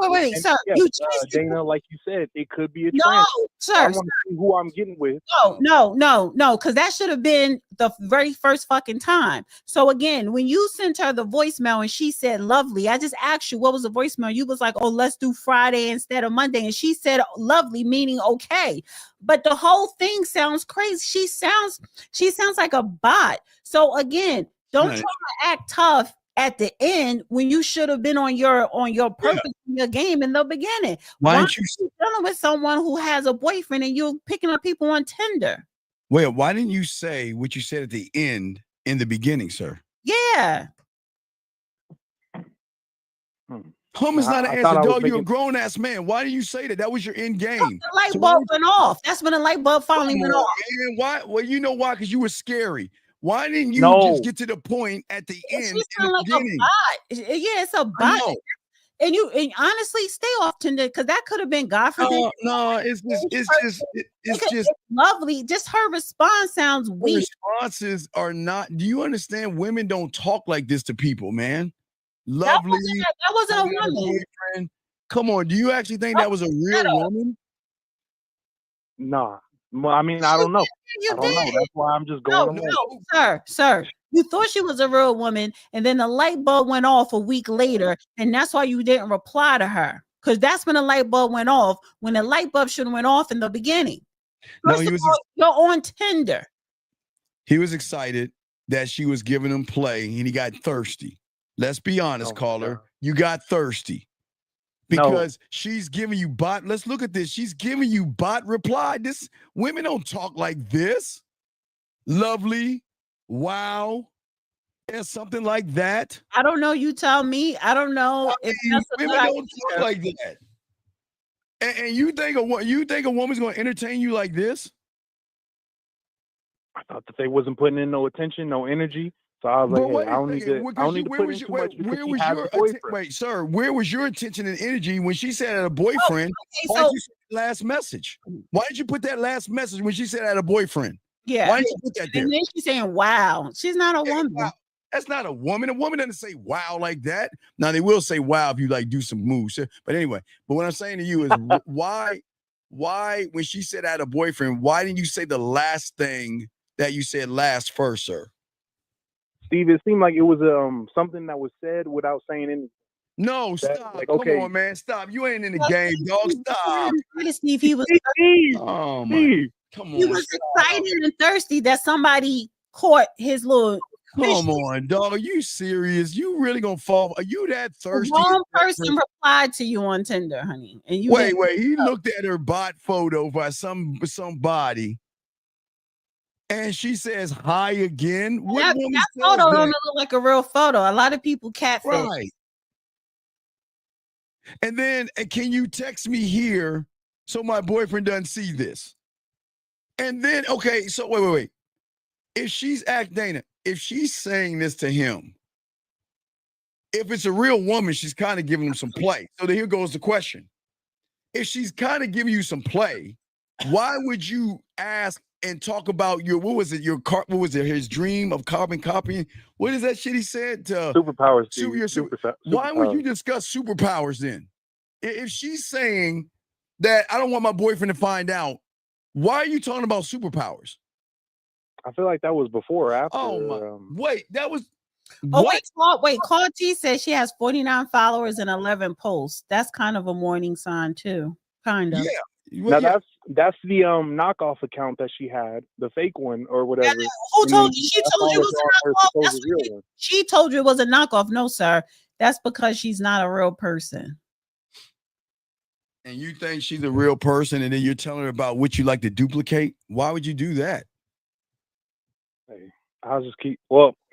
wait, And sir. yes, You changed it. Dana, like you said, it could be a No, trend. sir. I want to see who I'm getting with. No, because that should have been the very first fucking time. So again, when you sent her the voicemail and she said lovely, I just asked you what was the voicemail. You was like, oh, let's do Friday instead of Monday. And she said lovely, meaning okay. But the whole thing sounds crazy. She sounds like a bot. So again, don't try to act tough at the end when you should have been on your purpose in your game in the beginning. Why aren't you dealing with someone who has a boyfriend and you're picking up people on Tinder? Well, why didn't you say what you said at the end in the beginning, sir? Yeah. Home is not an answer, dog. You're a grown ass man. Why did you say that? That was your end game. The light bulb went off. That's when the light bulb finally went off. Man, why? Well, you know why? Because you were scary. Why didn't you just get to the point at the end? She sound like a bot. Yeah, it's a bot. And honestly, stay off Tinder because that could have been God forbid. No, it's just lovely. Just her response sounds weak. Responses are not. Do you understand? Women don't talk like this to people, man. Lovely. That wasn't a woman. Boyfriend. Come on. Do you actually think that was a real woman? Nah. I mean, I don't know. I don't know. That's why I'm just going No, sir. You thought she was a real woman, and then the light bulb went off a week later, and that's why you didn't reply to her. Because that's when the light bulb went off, when the light bulb should have went off in the beginning. First of all, you're on Tinder. He was excited that she was giving him play, and he got thirsty. Let's be honest, caller. You got thirsty. Because she's giving you bot. Let's look at this. She's giving you bot reply. Women don't talk like this. Lovely. Wow. There's something like that. I don't know. You tell me. I don't know. Women don't talk like that. And you think a woman's going to entertain you like this? I thought that they wasn't putting in no attention, no energy. So I was like, hey, I don't need to put in too much because she has a boyfriend. Wait, sir, where was your attention and energy when she said I had a boyfriend? Why did you say the last message? Why did you put that last message when she said I had a boyfriend? Yeah. Why did you put that there? And then she's saying, wow. She's not a woman. Wow. That's not a woman. A woman doesn't say wow like that. Now, they will say wow if you like do some moves. But anyway, but what I'm saying to you is why, when she said I had a boyfriend, why didn't you say the last thing that you said last first, sir? Steve, it seemed like it was something that was said without saying anything. No, stop. Like, okay. Come on, man. Stop. You ain't in the game, dog. Stop. Steve, he was oh my. Come on. He was excited and thirsty that somebody caught his little. Come on, dog. Are you serious? You really gonna fall? Are you that thirsty? One person replied to you on Tinder, honey. And you wait. He looked at her bot photo by somebody. And she says hi again. That photo don't look like a real photo. A lot of people catfish. Right. And then, can you text me here so my boyfriend doesn't see this? And then, okay, so wait. If she's Dana, if she's saying this to him, if it's a real woman, she's kind of giving him some play. So here goes the question. If she's kind of giving you some play, why would you ask and talk about his dream of carbon copying? What is that shit he said? Superpowers. Why would you discuss superpowers then? If she's saying that I don't want my boyfriend to find out, why are you talking about superpowers? I feel like that was before or after. Oh my! Wait, that was. Call T says she has 49 followers and 11 posts. That's kind of a warning sign too. Kind of. Yeah. Now that's the knockoff account that she had, the fake one or whatever. Yeah, who told you? She told you it was a knockoff. She told you it was a knockoff. No, sir. That's because she's not a real person. And you think she's a real person, and then you're telling her about what you like to duplicate? Why would you do that? Hey, I'll just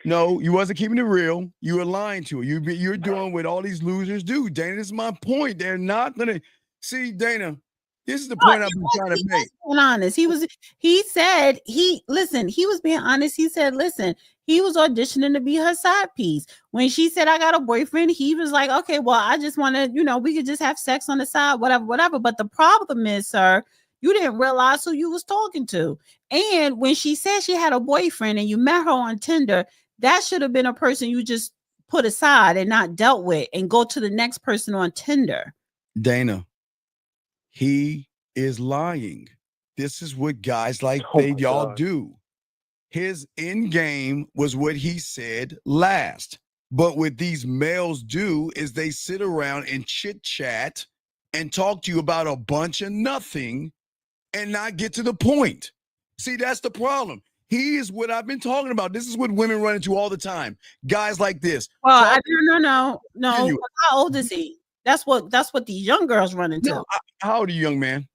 no, you wasn't keeping it real. You were lying to her. You're doing what all these losers do. Dana, this is my point. They're not gonna see, Dana. This is the point I've been trying to make. Being honest. He was being honest. He said, listen, he was auditioning to be her side piece. When she said, I got a boyfriend, he was like, okay, well, I just want to, we could just have sex on the side, whatever. But the problem is, sir, you didn't realize who you was talking to. And when she said she had a boyfriend and you met her on Tinder, that should have been a person you just put aside and not dealt with and go to the next person on Tinder. Dana, he is lying. This is what guys like y'all do. His end game was what he said last. But what these males do is they sit around and chit chat and talk to you about a bunch of nothing and not get to the point. See, that's the problem. He is what I've been talking about. This is what women run into all the time. Guys like this. Well, no. How old is he? That's what these young girls run into. No, how old are you, young man?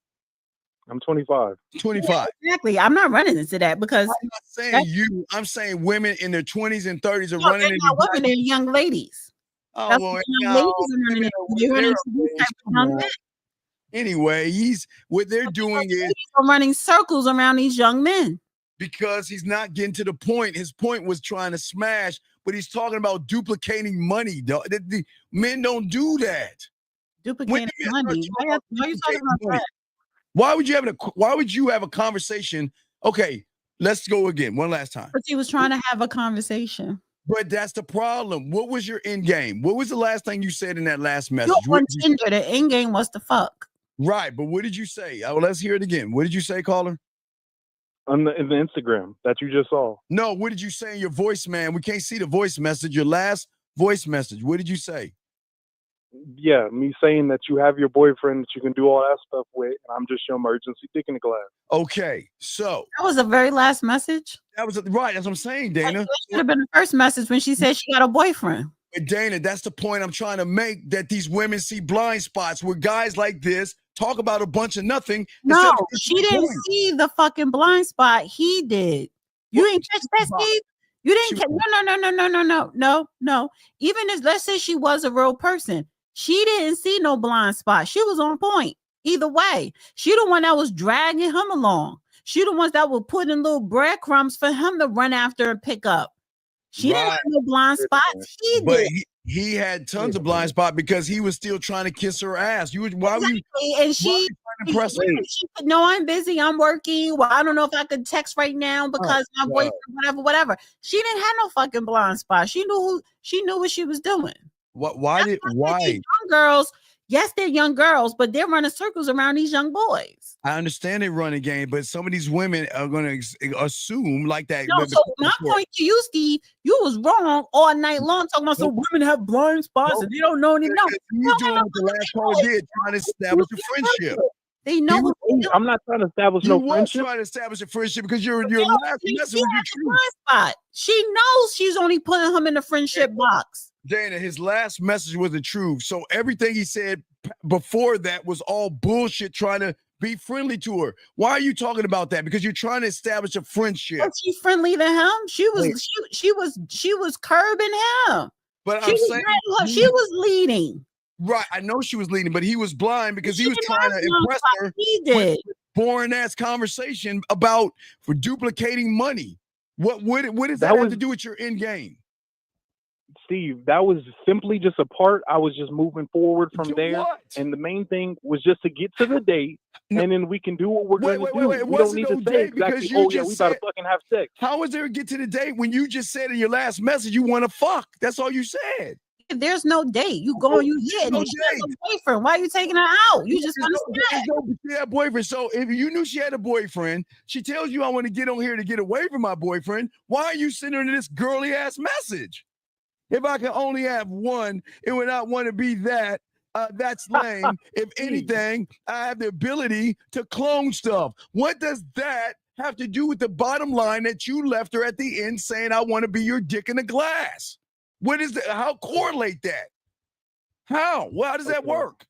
I'm 25. 25. Yeah, exactly. I'm not running into that because I'm not saying you. I'm saying women in their 20s and 30s are running into women. They're young ladies. Oh, That's well, what young ladies are running into. They're running into these type of young men. Anyway, what they're doing is running circles around these young men. Because he's not getting to the point. His point was trying to smash, but he's talking about duplicating money. The men don't do that. Duplicating money. Why are you talking about that? Why would you have a conversation? Okay, let's go again. One last time. Because he was trying to have a conversation. But that's the problem. What was your end game? What was the last thing you said in that last message? On Tinder, the end game was to fuck. Right, but what did you say? Let's hear it again. What did you say, caller? In the Instagram that you just saw. No, what did you say in your voice, man? We can't see the voice message. Your last voice message. What did you say? Yeah, me saying that you have your boyfriend that you can do all that stuff with, and I'm just your emergency dick in the glass. Okay, so that was the very last message. That was right. That's what I'm saying, Dana. That should have been the first message when she said she got a boyfriend. But Dana, that's the point I'm trying to make. That these women see blind spots where guys like this talk about a bunch of nothing. No, she didn't see the fucking blind spot. He did. You ain't catch that, Steve? You didn't catch no. Even if let's say she was a real person, she didn't see no blind spot. She was on point. Either way, she the one that was dragging him along. She the ones that were putting little breadcrumbs for him to run after and pick up. She didn't have no blind spots. He did. He had tons of blind spot because he was still trying to kiss her ass. Why were you? And she no, I'm busy. I'm working. Well, I don't know if I could text right now because my boyfriend, whatever. She didn't have no fucking blind spot. She knew what she was doing. Why? Young girls, yes, they're young girls, but they're running circles around these young boys. I understand they run a game, but some of these women are going to assume like that. No, so my point to you, Steve, you was wrong all night long talking about some women have blind spots and they don't know any. No, you doing what the last caller did, trying to establish a friendship. They know. I'm not trying to establish no friendship. You were trying to establish a friendship because your last message was your truth. Spot. She knows she's only putting him in the friendship box. Dana, his last message wasn't true. So everything he said before that was all bullshit, trying to be friendly to her. Why are you talking about that? Because you're trying to establish a friendship. Was she friendly to him? She was curbing him. But she was leading. Right, I know she was leading, but he was blind because he was trying to impress her. He did. Boring ass conversation about for duplicating money. What does that have to do with your end game? Steve, that was simply just a part. I was just moving forward from there. And the main thing was just to get to the date, and then we can do what we're going to do. We don't need to say exactly, we got to fucking have sex. How is there a get to the date when you just said in your last message you want to fuck? That's all you said. There's no date. You go, you get no boyfriend. Why are you taking her out? You just understand. She had a boyfriend. So if you knew she had a boyfriend, she tells you I want to get on here to get away from my boyfriend. Why are you sending her this girly ass message? If I can only have one, it would not want to be that. That's lame. If anything, I have the ability to clone stuff. What does that have to do with the bottom line that you left her at the end saying, I want to be your dick in a glass? What is that? How correlate that? How? Well, how does that work?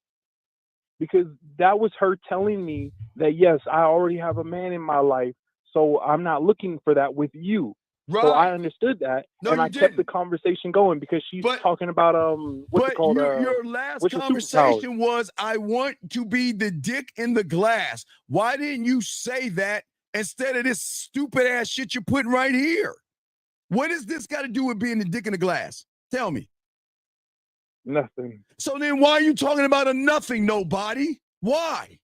Because that was her telling me that, yes, I already have a man in my life, so I'm not looking for that with you. Right. So I understood that, and I kept the conversation going because she's talking about what's it called? Your last conversation was, I want to be the dick in the glass. Why didn't you say that instead of this stupid ass shit you're putting right here? What does this got to do with being the dick in the glass? Tell me. Nothing. So then why are you talking about a nothing, nobody? Why?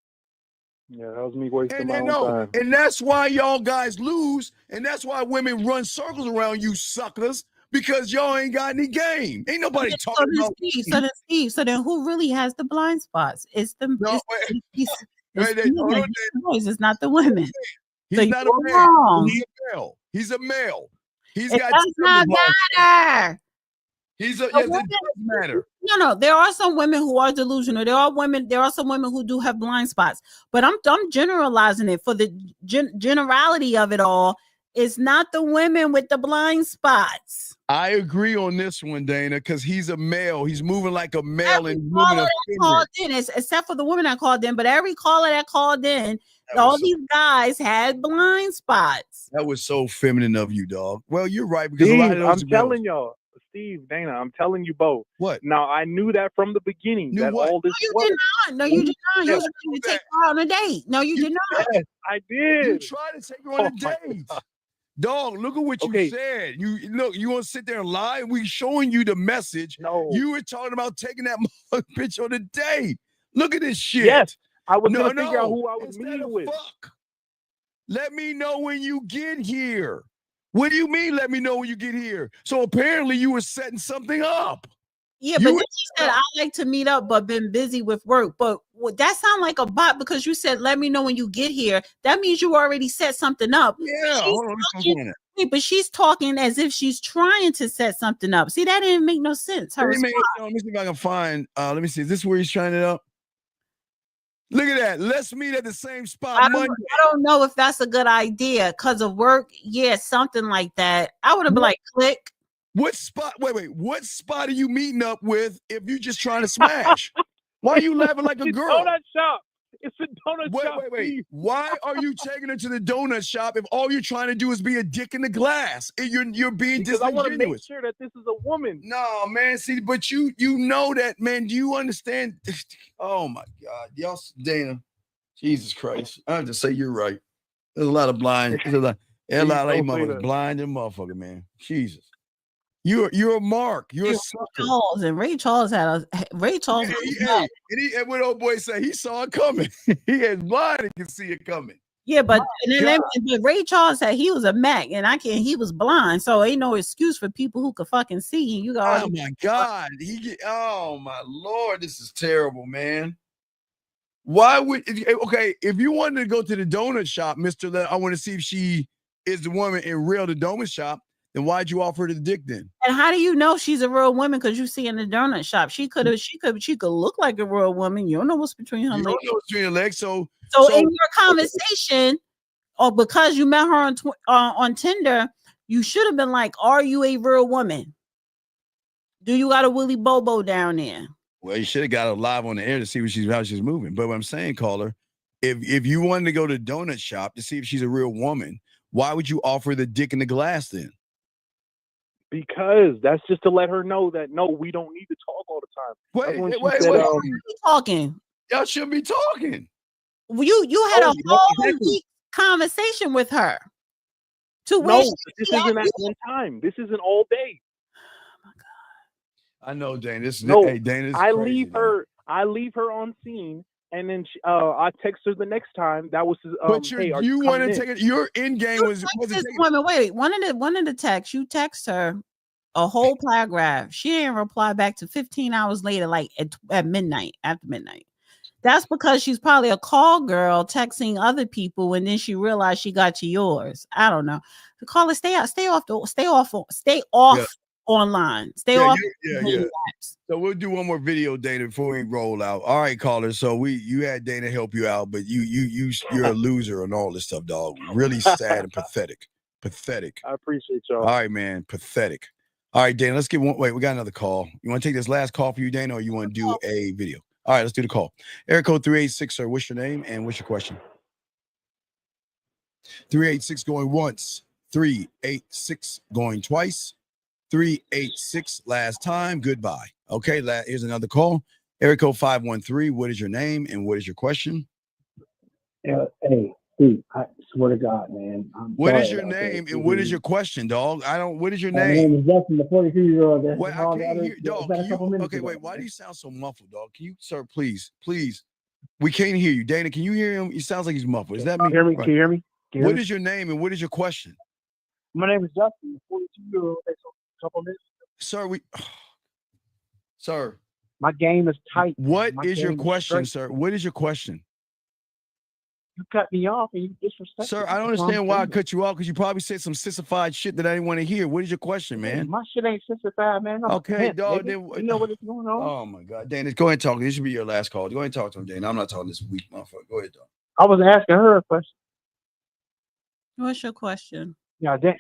Yeah, that was me wasting my own time. And that's why y'all guys lose, and that's why women run circles around you suckers, because y'all ain't got any game. Ain't nobody talking about Steve. So then who really has the blind spots? It's the boys. It's not the women. He's not a man. Wrong. He's a male. He's a male. He's It got does not matter. Yes, it does matter. No. There are some women who are delusional. There are some women who do have blind spots. But I'm generalizing it for the generality of it all. It's not the women with the blind spots. I agree on this one, Dana, because he's a male. He's moving like a male and moving called in, except for the women that called in. But every caller that called in, all these guys had blind spots. That was so feminine of you, dog. Well, you're right because Steve, a lot of those I'm telling y'all, Steve, Dana, I'm telling you both. What? Now I knew that from the beginning. All this. No, you did not. No, you did not. You was trying to take her on a date. No, you did not. Yes, I did. You tried to take her on a date. Dog, look at what you said. You want to sit there and lie? We showing you the message. No. You were talking about taking that bitch on a date. Look at this shit. Yes, I was going to figure out who I was meeting with. Let me know when you get here. What do you mean, let me know when you get here? So apparently you were setting something up. Yeah, but then she said, I like to meet up, but been busy with work. But that sound like a bot because you said, let me know when you get here. That means you already set something up. Yeah, but she's talking as if she's trying to set something up. See, that didn't make no sense. Let me see if I can find, let me see. Is this where he's trying it up? Look at that. Let's meet at the same spot Monday. I don't know if that's a good idea because of work. Yeah, something like that. I would have been like, click. What spot? Wait. What spot are you meeting up with if you just trying to smash? Why are you laughing like a girl? Donut shop. It's a donut shop. Wait. Why are you taking her to the donut shop if all you're trying to do is be a dick in the glass? You're being because disingenuous. I want to make sure that this is a woman. No, man. See, but you know that, man. Do you understand? Oh my God, y'all, Dana. Jesus Christ. I have to say you're right. There's a lot of blind. There's a lot of motherfuckers blind and motherfucker, man. Jesus. You're a mark. You're a sucker. Ray Charles and what old boy say? He saw it coming. He is blind and can see it coming. Yeah, but Ray Charles said he was a Mac and he was blind, so ain't no excuse for people who could fucking see. Oh my God. Oh my Lord, this is terrible, man. Why would if you wanted to go to the donut shop, Mr. I want to see if she is the woman in real the donut shop. Then why'd you offer her the dick then? And how do you know she's a real woman? Because you see in the donut shop, she could look like a real woman. You don't know what's between her legs. You don't know what's between her legs. So in your conversation, or because you met her on Tinder, you should have been like, "Are you a real woman? Do you got a Willy Bobo down there?" Well, you should have got her live on the air to see how she's moving. But what I'm saying, caller, if you wanted to go to the donut shop to see if she's a real woman, why would you offer the dick in the glass then? Because that's just to let her know that no, we don't need to talk all the time. Wait. Talking. Y'all shouldn't be talking. You had a whole week conversation with her. This isn't at one time. This isn't all day. Oh my God. I know, Dane. Dane. I leave her on scene. And then I text her the next time. That was but you want to take it. Your end game was this woman. Wait, one of the texts you text her a whole paragraph. She didn't reply back to 15 hours later, like at midnight, after midnight. That's because she's probably a call girl texting other people, and then she realized she got to yours. I don't know. The caller, stay off. Online. Stay off. Yeah. So we'll do one more video, Dana, before we roll out. All right, caller. So you had Dana help you out, but you're a loser and all this stuff, dog. Really sad and pathetic. Pathetic. I appreciate y'all. All right, man. Pathetic. All right, Dana. Let's get one. Wait, we got another call. You want to take this last call for you, Dana, or you want to do a video? All right, let's do the call. Area code 386, sir. What's your name and what's your question? 386 going once. 386 going twice. 386 last time. Goodbye. Okay, here's another call. Area code 513. What is your name and what is your question? Hey, Steve, I swear to God, man. What is your name and what is your question, dog? What is your name? My name is Justin, the 42-year-old. Wait, I can't hear, dog. Wait, why do you sound so muffled, dog? Can you, sir, please? We can't hear you. Dana, can you hear him? He sounds like he's muffled. Is that me? Can you hear me? What is your name and what is your question? My name is Justin, the 42-year-old. couple minutes? Sir, sir. My game is tight. What is your question, sir? What is your question? You cut me off and you disrespect Sir, me. I don't understand why I cut you off because you probably said some sissified shit that I didn't want to hear. What is your question, man? My shit ain't sissified, man. I'm okay, pimp, dog. you know what is going on? Oh my God, Dana, go ahead and talk. This should be your last call. Go ahead and talk to him, Dana. I'm not talking this weak motherfucker. Go ahead, dog. I was asking her a question. What's your question? Yeah, Dan.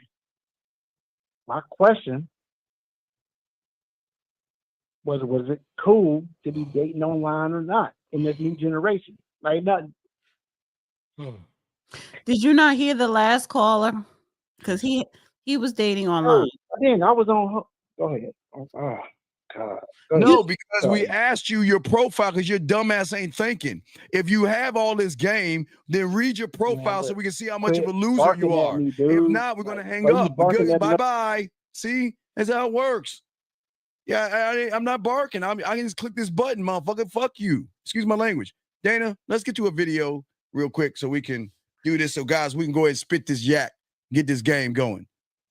My question was it cool to be dating online or not in this new generation? Like nothing. Did you not hear the last caller? Because he was dating online. I was on. Go ahead. Oh God. No, because we asked you your profile because your dumbass ain't thinking. If you have all this game, then read your profile so we can see how much of a loser you are. If not, we're gonna hang up. Bye. See, that's how it works. Yeah, I'm not barking. I can just click this button, motherfucker. Fuck you. Excuse my language. Dana, let's get to a video real quick so we can do this. So guys, we can go ahead and spit this yak, get this game going.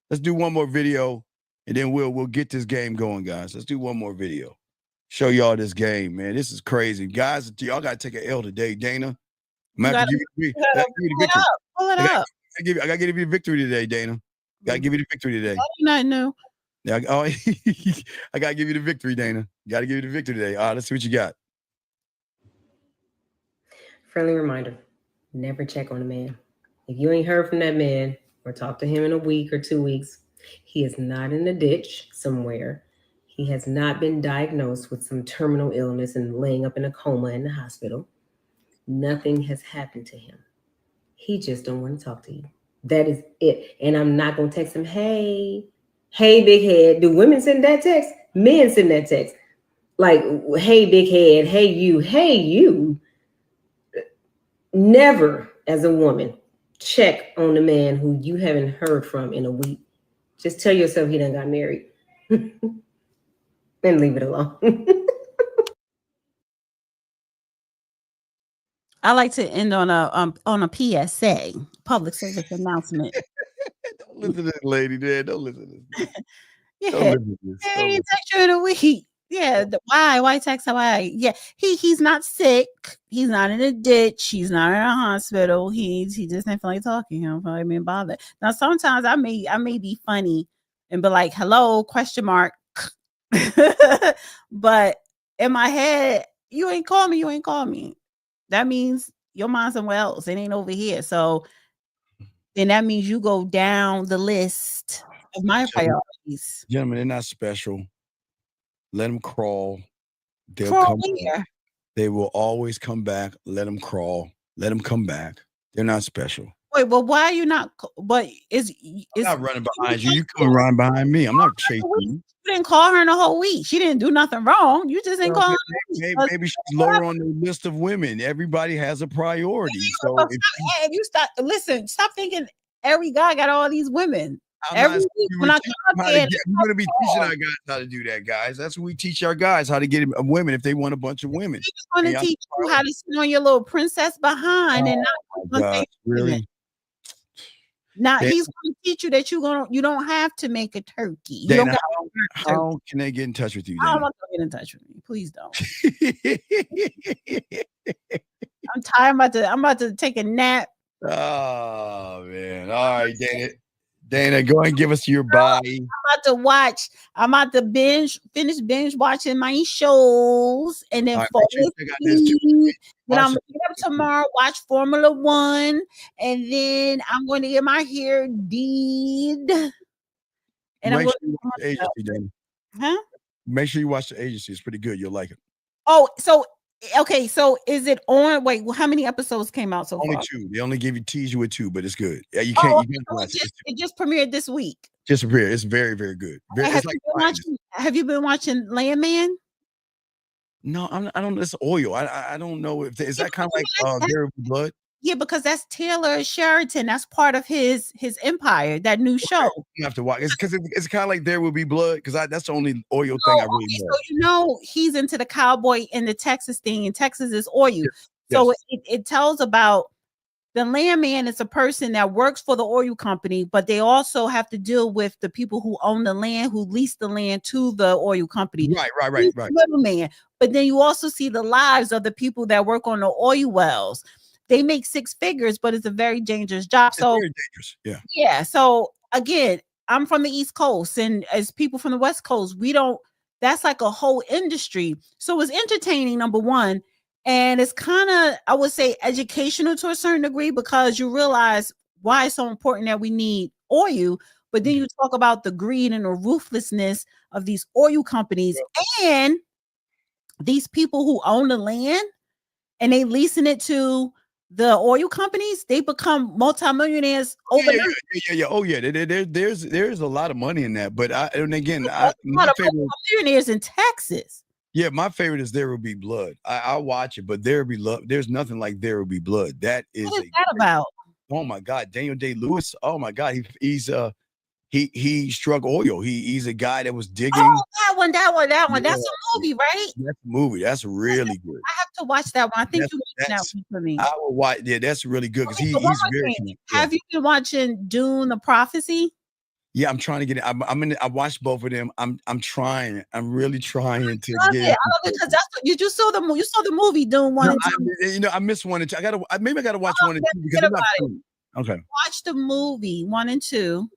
Let's do one more video, and then we'll get this game going, guys. Let's do one more video. Show y'all this game, man. This is crazy. Guys, y'all got to take an L today. Dana, I'm going to give you the victory. Pull it up. I got to give you the victory today, Dana. Got to give you the victory today. Not new. Yeah, I got to give you the victory, Dana. Got to give you the victory today. All right, let's see what you got. Friendly reminder, never check on a man. If you ain't heard from that man or talk to him in a week or 2 weeks, he is not in a ditch somewhere. He has not been diagnosed with some terminal illness and laying up in a coma in the hospital. Nothing has happened to him. He just don't want to talk to you. That is it. And I'm not going to text him, hey, big head. Do women send that text? Men send that text. Like, hey, big head, hey, you. Never, as a woman, check on the man who you haven't heard from in a week. Just tell yourself he done got married. And leave it alone. I like to end on a PSA, public service announcement. Don't listen to this lady, man. Don't listen to this. Yeah, Don't listen to this. he ain't text you in a week. Yeah, why text her? Why? Yeah, he's not sick. He's not in a ditch. He's not in a hospital. He just ain't feel like talking. He don't feel like being bothered. Now sometimes I may be funny and be like, hello, ? But in my head, you ain't call me. That means your mind's somewhere else. It ain't over here. So then that means you go down the list of my priorities. Gentlemen, they're not special. Let them crawl. They'll Crawl come where? back. They will always come back. Let them crawl. Let them come back. They're not special. Wait, but why are you not? But I'm not running behind you. You come running behind me. I'm not chasing you. You didn't call her in a whole week. She didn't do nothing wrong. You just ain't calling her. Maybe she's lower on the list of women. Everybody has a priority. So if you stop thinking every guy got all these women. Every week when I come up there, we're going to be teaching our guys how to do that, guys. That's what we teach our guys, how to get women if they want a bunch of women. We just want to teach you how to sit on your little princess behind and not really. Now he's going to teach you that you don't have to make a turkey. Dana, how can they get in touch with you? I don't want to get in touch with me. Please don't. I'm tired. I'm about to take a nap. Oh man! All right, Dana, go ahead and give us your body. I'm about to finish binge watching my shows, and then fall asleep. Then I'm gonna get up tomorrow, watch Formula One, and then I'm going to get my hair did. And Make sure you watch the agency, Dana. Huh? Make sure you watch the agency. It's pretty good. You'll like it. Oh, so okay. So is it on? Wait, how many episodes came out so far? Only 2. They only tease you with 2, but it's good. Yeah, you can't. It just premiered this week. Just premiered. It's very, very good. Have you been watching Landman? No, I don't. It's oil. I don't know if is that kind of like There Will Be Blood. Yeah, because that's Taylor Sheridan. That's part of his empire. That new show. You have to watch. It's because it's kind of like There Will Be Blood. Because that's the only oil thing I really know. So he's into the cowboy and the Texas thing, and Texas is oil. So it tells about The landman is a person that works for the oil company, but they also have to deal with the people who own the land, who lease the land to the oil company. Right. Middleman. But then you also see the lives of the people that work on the oil wells. They make six figures, but it's a very dangerous job. It's So very dangerous. Yeah. Yeah. So again, I'm from the East Coast, and as people from the West Coast, that's like a whole industry. So it's entertaining, number one. And it's kind of, I would say, educational to a certain degree, because you realize why it's so important that we need oil. But then you talk about the greed and the ruthlessness of these oil companies and these people who own the land, and they leasing it to the oil companies. They become multimillionaires overnight. Yeah. Oh yeah. There's a lot of money in that. But my favorite millionaires in Texas. Yeah, my favorite is There Will Be Blood. I'll watch it, but There Will Be Love. There's nothing like There Will Be Blood. That is what is that about? Oh my God, Daniel Day-Lewis. Oh my God, he struck oil. He's a guy that was digging. Oh, that one. Yeah. That's a movie, right? That's a movie. That's really good. I have to watch that one. I think you mentioned that one for me. I will watch. Yeah, that's really good because he's very. Have you been watching Dune: The Prophecy? Yeah, I'm trying to get it. I watched both of them. I'm trying. I'm really trying to get it. I love it because you saw the movie. You saw the movie Dune 1 and 2. I missed 1 and 2. I gotta watch 1 and 2 because I'm not cool. Okay. Watch the movie 1 and 2,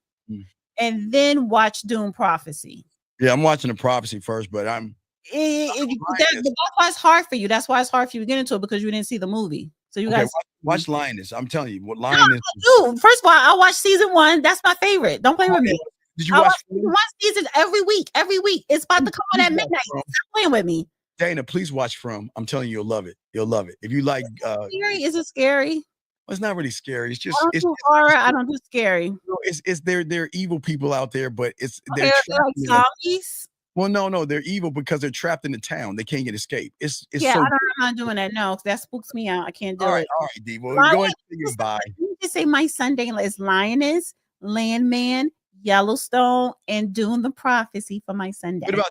and then watch Dune Prophecy. Yeah, I'm watching The Prophecy first, but that's why it's hard for you. That's why it's hard for you to get into it, because you didn't see the movie. So you guys watch Lioness. I'm telling you, what Lioness. Dude, first of all, I watched season 1. That's my favorite. Don't play with me. Did you watch one season every week? Every week. It's about to come on at midnight. Stop playing with me. Dana, please watch From. I'm telling you, you'll love it. You'll love it. If you like scary, is it scary? Well, it's not really scary. It's just it's horror. I don't do scary. It's they're evil people out there, but they're like zombies. Well, no, they're evil because they're trapped in the town. They can't get escape. It's yeah, I'm not doing that. No, that spooks me out. I can't do it. All right, D. Well, go ahead and say goodbye. You just say my Sunday is Lioness, Landman, Yellowstone, and Dune: The Prophecy for my Sunday. What about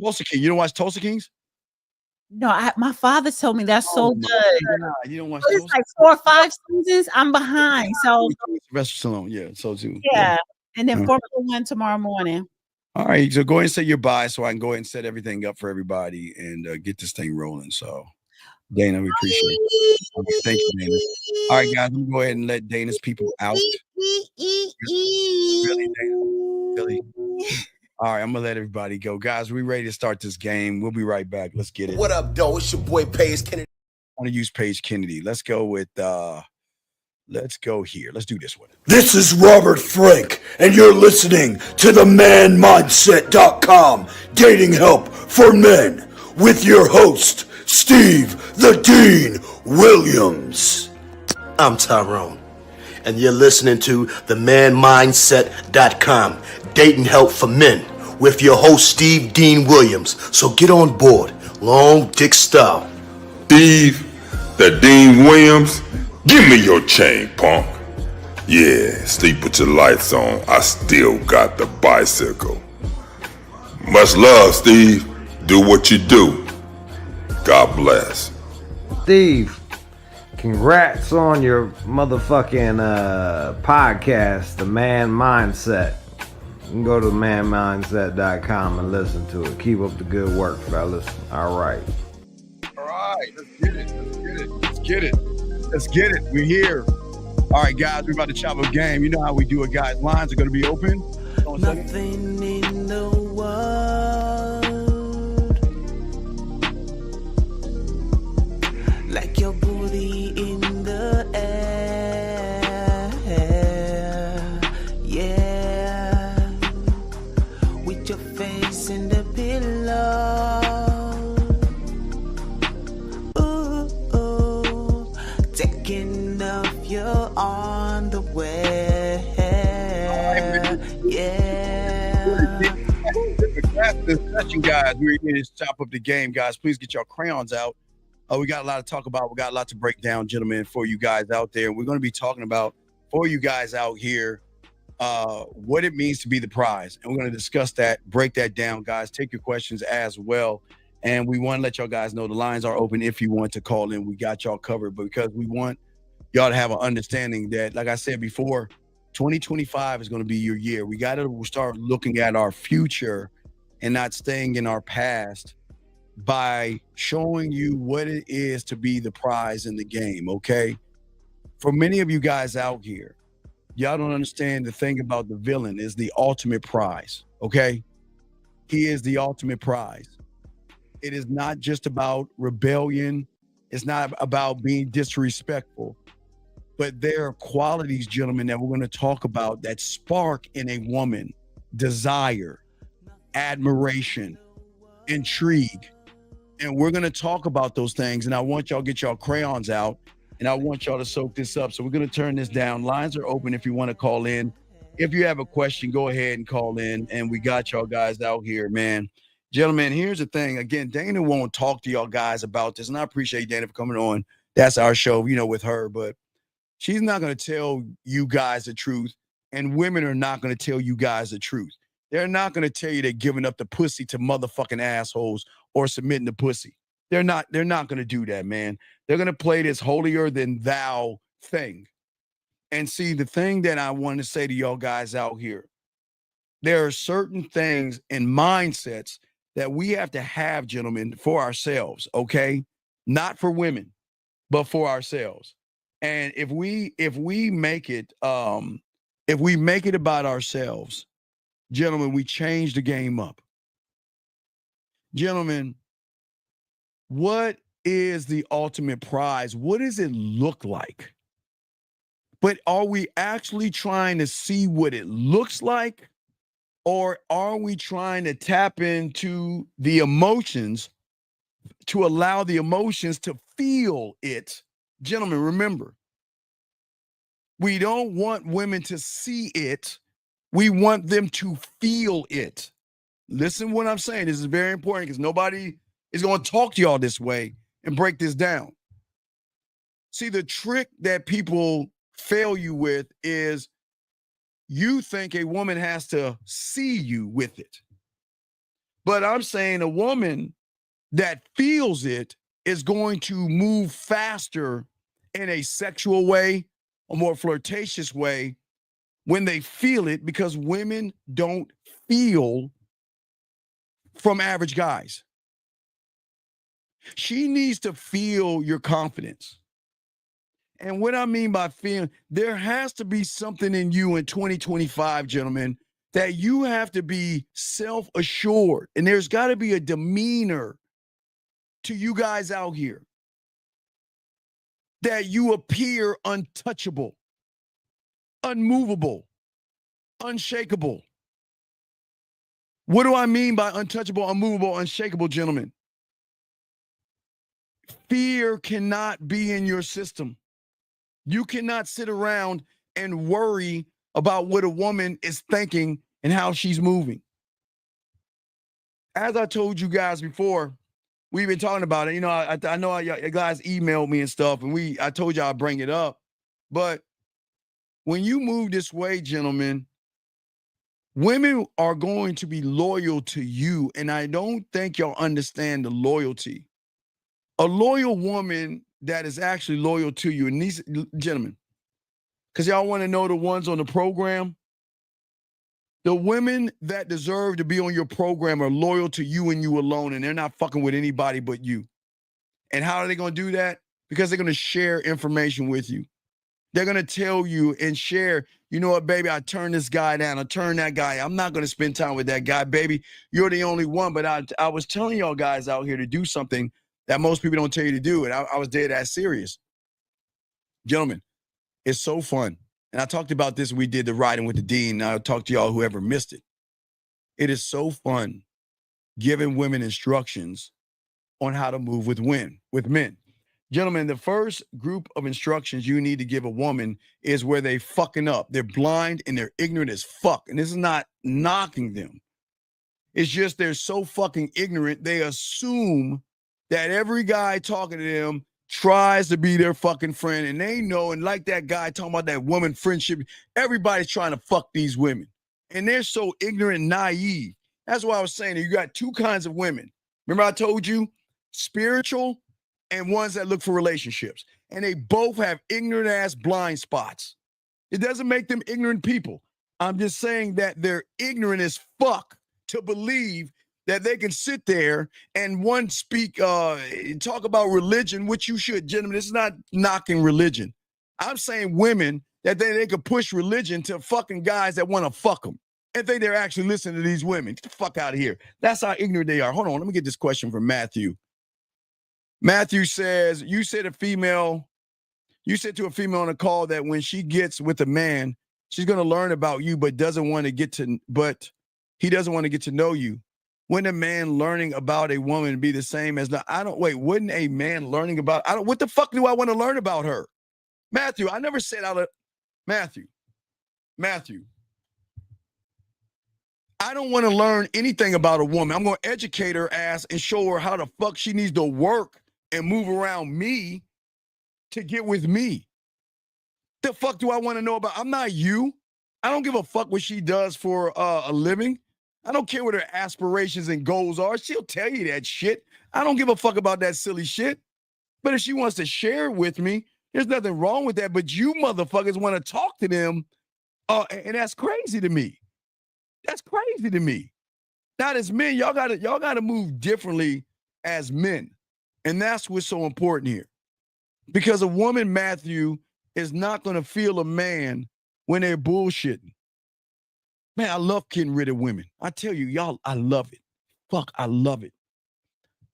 Tulsa King? You don't watch Tulsa Kings? No, my father told me that's so good. God. You don't watch It's like 4 or 5 seasons. I'm behind. So Sylvester Stallone, yeah, so too. Yeah. And then Formula 1 tomorrow morning. All right, so go ahead and say your bye so I can go ahead and set everything up for everybody and get this thing rolling. So, Dana, we appreciate it. Okay, thank you, Dana. All right, guys, I'm going to go ahead and let Dana's people out. Really, Dana? Really? All right, I'm going to let everybody go. Guys, we ready to start this game. We'll be right back. Let's get it. What up, though? It's your boy, Paige Kennedy. I want to use Paige Kennedy. Let's go with... Let's go here. Let's do this one. This is Robert Frank, and you're listening to the manmindset.com dating help for men with your host, Steve the Dean Williams. I'm Tyrone, and you're listening to the manmindset.com dating help for men with your host, Steve Dean Williams. So get on board. Long dick style. Steve the Dean Williams. Give me your chain, punk. Yeah, sleep with your lights on. I still got the bicycle. Much love, Steve. Do what you do. God bless. Steve, congrats on your motherfucking podcast, The Man Mindset. You can go to manmindset.com and listen to it. Keep up the good work, fellas. All right. All right, let's get it. Let's get it. We're here. All right, guys, we're about to chop up game. You know how we do it, guys. Lines are going to be open. Nothing in the world like your booty in the air. Yeah. With your face in the pillow. You're on the way. Yeah. This session, guys. We're here to chop up the game, guys. Please get your crayons out. We got a lot to talk about. We got a lot to break down, gentlemen, for you guys out there. We're going to be talking about, for you guys out here, what it means to be the prize. And we're going to discuss that, break that down, guys. Take your questions as well. And we want to let y'all guys know the lines are open if you want to call in. We got y'all covered. But because we want y'all to have an understanding that, like I said before, 2025 is going to be your year. We got to start looking at our future and not staying in our past by showing you what it is to be the prize in the game, okay? For many of you guys out here, y'all don't understand the thing about the villain is the ultimate prize, okay? He is the ultimate prize. It is not just about rebellion. It's not about being disrespectful. But there are qualities, gentlemen, that we're going to talk about that spark in a woman desire, admiration, intrigue. And we're going to talk about those things. And I want y'all to get y'all crayons out and I want y'all to soak this up. So we're going to turn this down. Lines are open if you want to call in. If you have a question, go ahead and call in. And we got y'all guys out here, man. Gentlemen, here's the thing. Again, Dana won't talk to y'all guys about this. And I appreciate Dana for coming on. That's our show, with her. But she's not going to tell you guys the truth. And women are not going to tell you guys the truth. They're not going to tell you they're giving up the pussy to motherfucking assholes or submitting the pussy. They're not going to do that, man. They're going to play this holier than thou thing. And see, the thing that I want to say to y'all guys out here, there are certain things and mindsets that we have to have, gentlemen, for ourselves, okay? Not for women, but for ourselves. And if we make it about ourselves, gentlemen, we change the game up. Gentlemen, what is the ultimate prize? What does it look like? But are we actually trying to see what it looks like? Or are we trying to tap into the emotions to allow the emotions to feel it? Gentlemen, remember, we don't want women to see it. We want them to feel it. Listen to what I'm saying. This is very important because nobody is going to talk to y'all this way and break this down. See, the trick that people fail you with is you think a woman has to see you with it. But I'm saying a woman that feels it is going to move faster in a sexual way, a more flirtatious way when they feel it, because women don't feel from average guys. She needs to feel your confidence. And what I mean by feeling, there has to be something in you in 2025, gentlemen, that you have to be self-assured. And there's got to be a demeanor to you guys out here that you appear untouchable, unmovable, unshakable. What do I mean by untouchable, unmovable, unshakable, gentlemen? Fear cannot be in your system. You cannot sit around and worry about what a woman is thinking and how she's moving. As I told you guys before, we've been talking about it. I know you guys emailed me and stuff, and I told you I'd bring it up. But when you move this way, gentlemen, women are going to be loyal to you, and I don't think y'all understand the loyalty. A loyal woman that is actually loyal to you, and these gentlemen, because y'all want to know the ones on the program, the women that deserve to be on your program are loyal to you and you alone, and they're not fucking with anybody but you. And how are they going to do that? Because they're going to share information with you. They're going to tell you and share, you know what, baby, I turned this guy down. I turned that guy. I'm not going to spend time with that guy, baby. You're the only one. But I was telling y'all guys out here to do something that most people don't tell you to do. And I was dead ass serious. Gentlemen, it's so fun. And I talked about this. We did the Riding with the Dean. I'll talk to y'all whoever missed it. It is so fun giving women instructions on how to move with men. Gentlemen, the first group of instructions you need to give a woman is where they fucking up. They're blind and they're ignorant as fuck. And this is not knocking them. It's just they're so fucking ignorant. They assume that every guy talking to them tries to be their fucking friend, and they know, and like that guy talking about that woman friendship, everybody's trying to fuck these women. And they're so ignorant and naive. That's why I was saying that you got two kinds of women. Remember I told you? Spiritual and ones that look for relationships. and they both have ignorant ass blind spots. It doesn't make them ignorant people. I'm just saying that they're ignorant as fuck to believe that they can sit there and talk about religion, which you should, gentlemen. This is not knocking religion. I'm saying women that they could push religion to fucking guys that want to fuck them and think they're actually listening to these women. Get the fuck out of here. That's how ignorant they are. Hold on, let me get this question from Matthew. Matthew says, you said to a female on a call that when she gets with a man, she's going to learn about you, but he doesn't want to get to know you. Wouldn't a man learning about a woman be the same as wouldn't a man learning about, what the fuck do I want to learn about her? Matthew, I never said Matthew. I don't want to learn anything about a woman. I'm going to educate her ass and show her how the fuck she needs to work and move around me to get with me. The fuck do I want to know about? I'm not you. I don't give a fuck what she does for a living. I don't care what her aspirations and goals are. She'll tell you that shit. I don't give a fuck about that silly shit. But if she wants to share it with me, there's nothing wrong with that. But you motherfuckers want to talk to them, and that's crazy to me. That's crazy to me. Not as men, y'all gotta move differently as men. And that's what's so important here. Because a woman, Matthew, is not gonna feel a man when they're bullshitting. Man, I love getting rid of women. I tell you, y'all, I love it. Fuck, I love it.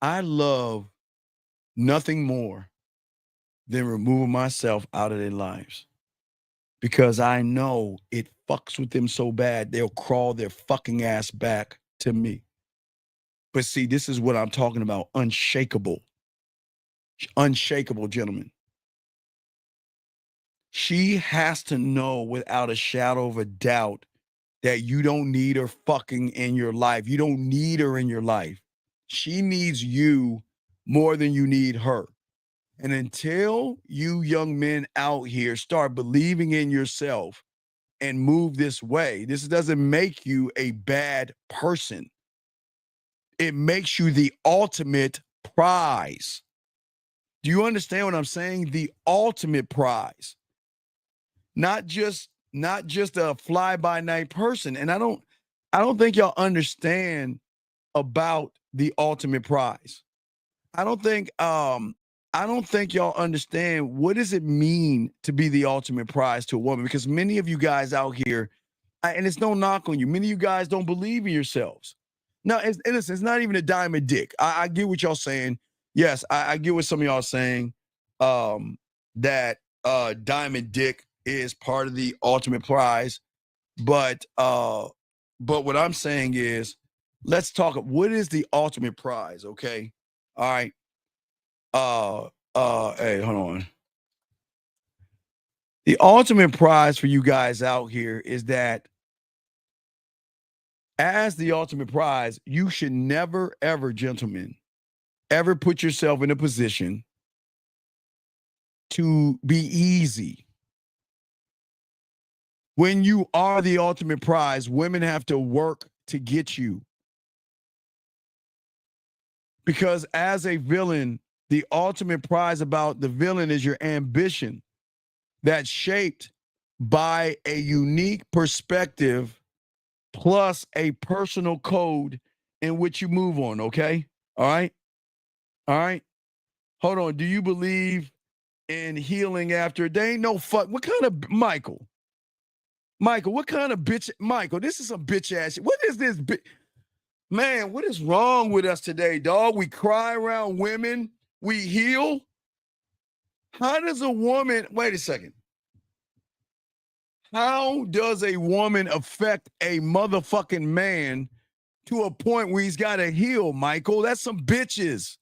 I love nothing more than removing myself out of their lives. Because I know it fucks with them so bad, they'll crawl their fucking ass back to me. But see, this is what I'm talking about. Unshakable. Unshakable, gentlemen. She has to know without a shadow of a doubt that you don't need her fucking in your life. You don't need her in your life. She needs you more than you need her. And until you young men out here start believing in yourself and move this way, this doesn't make you a bad person. It makes you the ultimate prize. Do you understand what I'm saying? The ultimate prize. Not just a fly-by-night person. And I don't think y'all understand about the ultimate prize. I don't think y'all understand what does it mean to be the ultimate prize to a woman, because many of you guys out here, and it's no knock on you, many of you guys don't believe in yourselves. No, it's not even a diamond dick. I get what y'all saying. Yes, I get what some of y'all are saying, that diamond dick is part of the ultimate prize. But what I'm saying is, let's talk. What is the ultimate prize? Okay. All right. Hey, hold on. The ultimate prize for you guys out here is that as the ultimate prize, you should never, ever, gentlemen, ever put yourself in a position to be easy. When you are the ultimate prize, women have to work to get you. Because as a villain, the ultimate prize about the villain is your ambition that's shaped by a unique perspective plus a personal code in which you move on, okay? All right? All right? Hold on. Do you believe in healing after? They ain't no fuck. What kind of, Michael, what kind of bitch? Michael, this is some bitch ass shit. What is this bitch? Man, what is wrong with us today, dog? We cry around women. We heal. How does a woman, wait a second. How does a woman affect a motherfucking man to a point where he's got to heal, Michael? That's some bitches.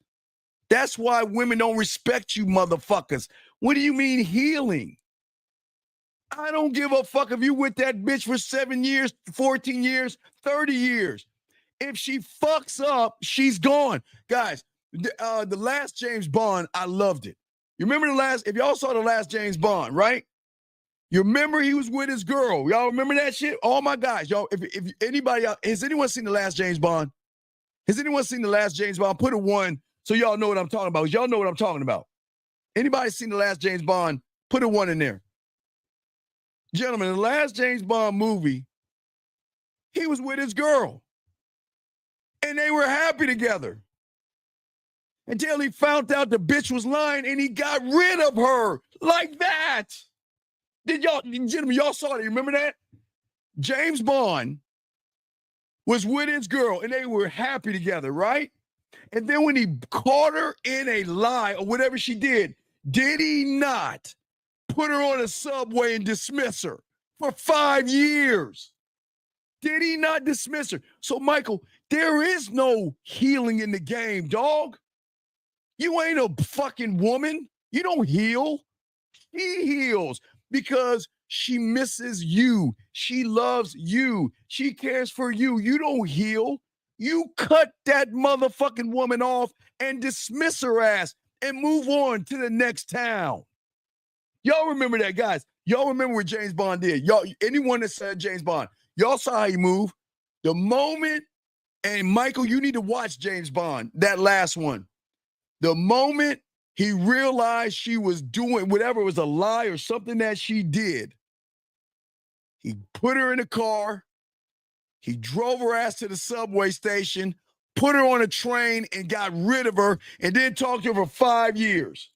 That's why women don't respect you motherfuckers. What do you mean healing? I don't give a fuck if you with that bitch for 7 years, 14 years, 30 years. If she fucks up, she's gone. Guys, the last James Bond, I loved it. You remember if y'all saw the last James Bond, right? You remember he was with his girl. Y'all remember that shit? All my guys, y'all, if anybody out, has anyone seen the last James Bond? Has anyone seen the last James Bond? Put a 1 so y'all know what I'm talking about. Y'all know what I'm talking about. Anybody seen the last James Bond? Put a 1 in there. Gentlemen, the last James Bond movie, he was with his girl. And they were happy together. Until he found out the bitch was lying and he got rid of her like that. Gentlemen, y'all saw it. You remember that? James Bond was with his girl and they were happy together, right? And then when he caught her in a lie or whatever she did he not put her on a subway and dismiss her for 5 years? Did he not dismiss her? So, Michael, there is no healing in the game, dog. You ain't a fucking woman. You don't heal. She heals because she misses you. She loves you. She cares for you. You don't heal. You cut that motherfucking woman off and dismiss her ass and move on to the next town. Y'all remember that, guys. Y'all remember what James Bond did. Y'all, anyone that said James Bond, y'all saw how he moved. The moment, and Michael, you need to watch James Bond, that last one. The moment he realized she was doing whatever was a lie or something that she did, he put her in a car, he drove her ass to the subway station, put her on a train and got rid of her and then talked to her for 5 years.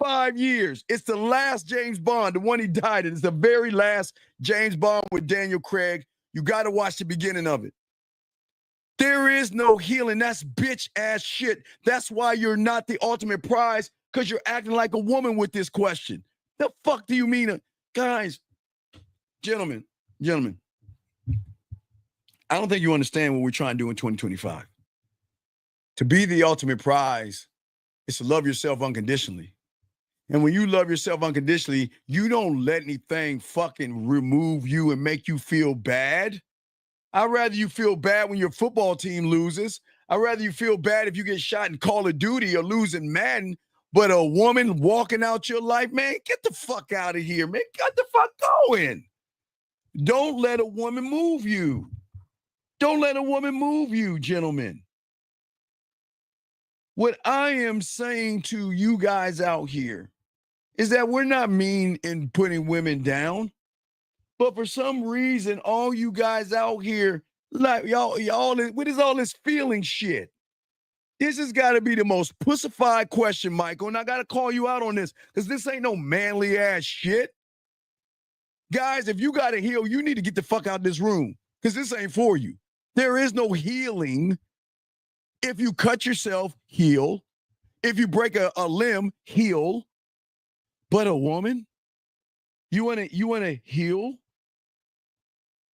5 years. It's the last James Bond, the one he died in. It's the very last James Bond with Daniel Craig. You got to watch the beginning of it. There is no healing. That's bitch ass shit. That's why you're not the ultimate prize, because you're acting like a woman with this question. The fuck do you mean? Guys, gentlemen, I don't think you understand what we're trying to do in 2025. To be the ultimate prize is to love yourself unconditionally. And when you love yourself unconditionally, you don't let anything fucking remove you and make you feel bad. I'd rather you feel bad when your football team loses. I'd rather you feel bad if you get shot in Call of Duty or losing Madden. But a woman walking out your life, man, get the fuck out of here, man. Get the fuck going. Don't let a woman move you. Don't let a woman move you, gentlemen. What I am saying to you guys out here is that we're not mean in putting women down. But for some reason, all you guys out here, like y'all, what is all this feeling shit? This has got to be the most pussified question, Michael. And I got to call you out on this because this ain't no manly ass shit. Guys, if you got to heal, you need to get the fuck out of this room because this ain't for you. There is no healing. If you cut yourself, heal. If you break a limb, heal. But a woman, you want to heal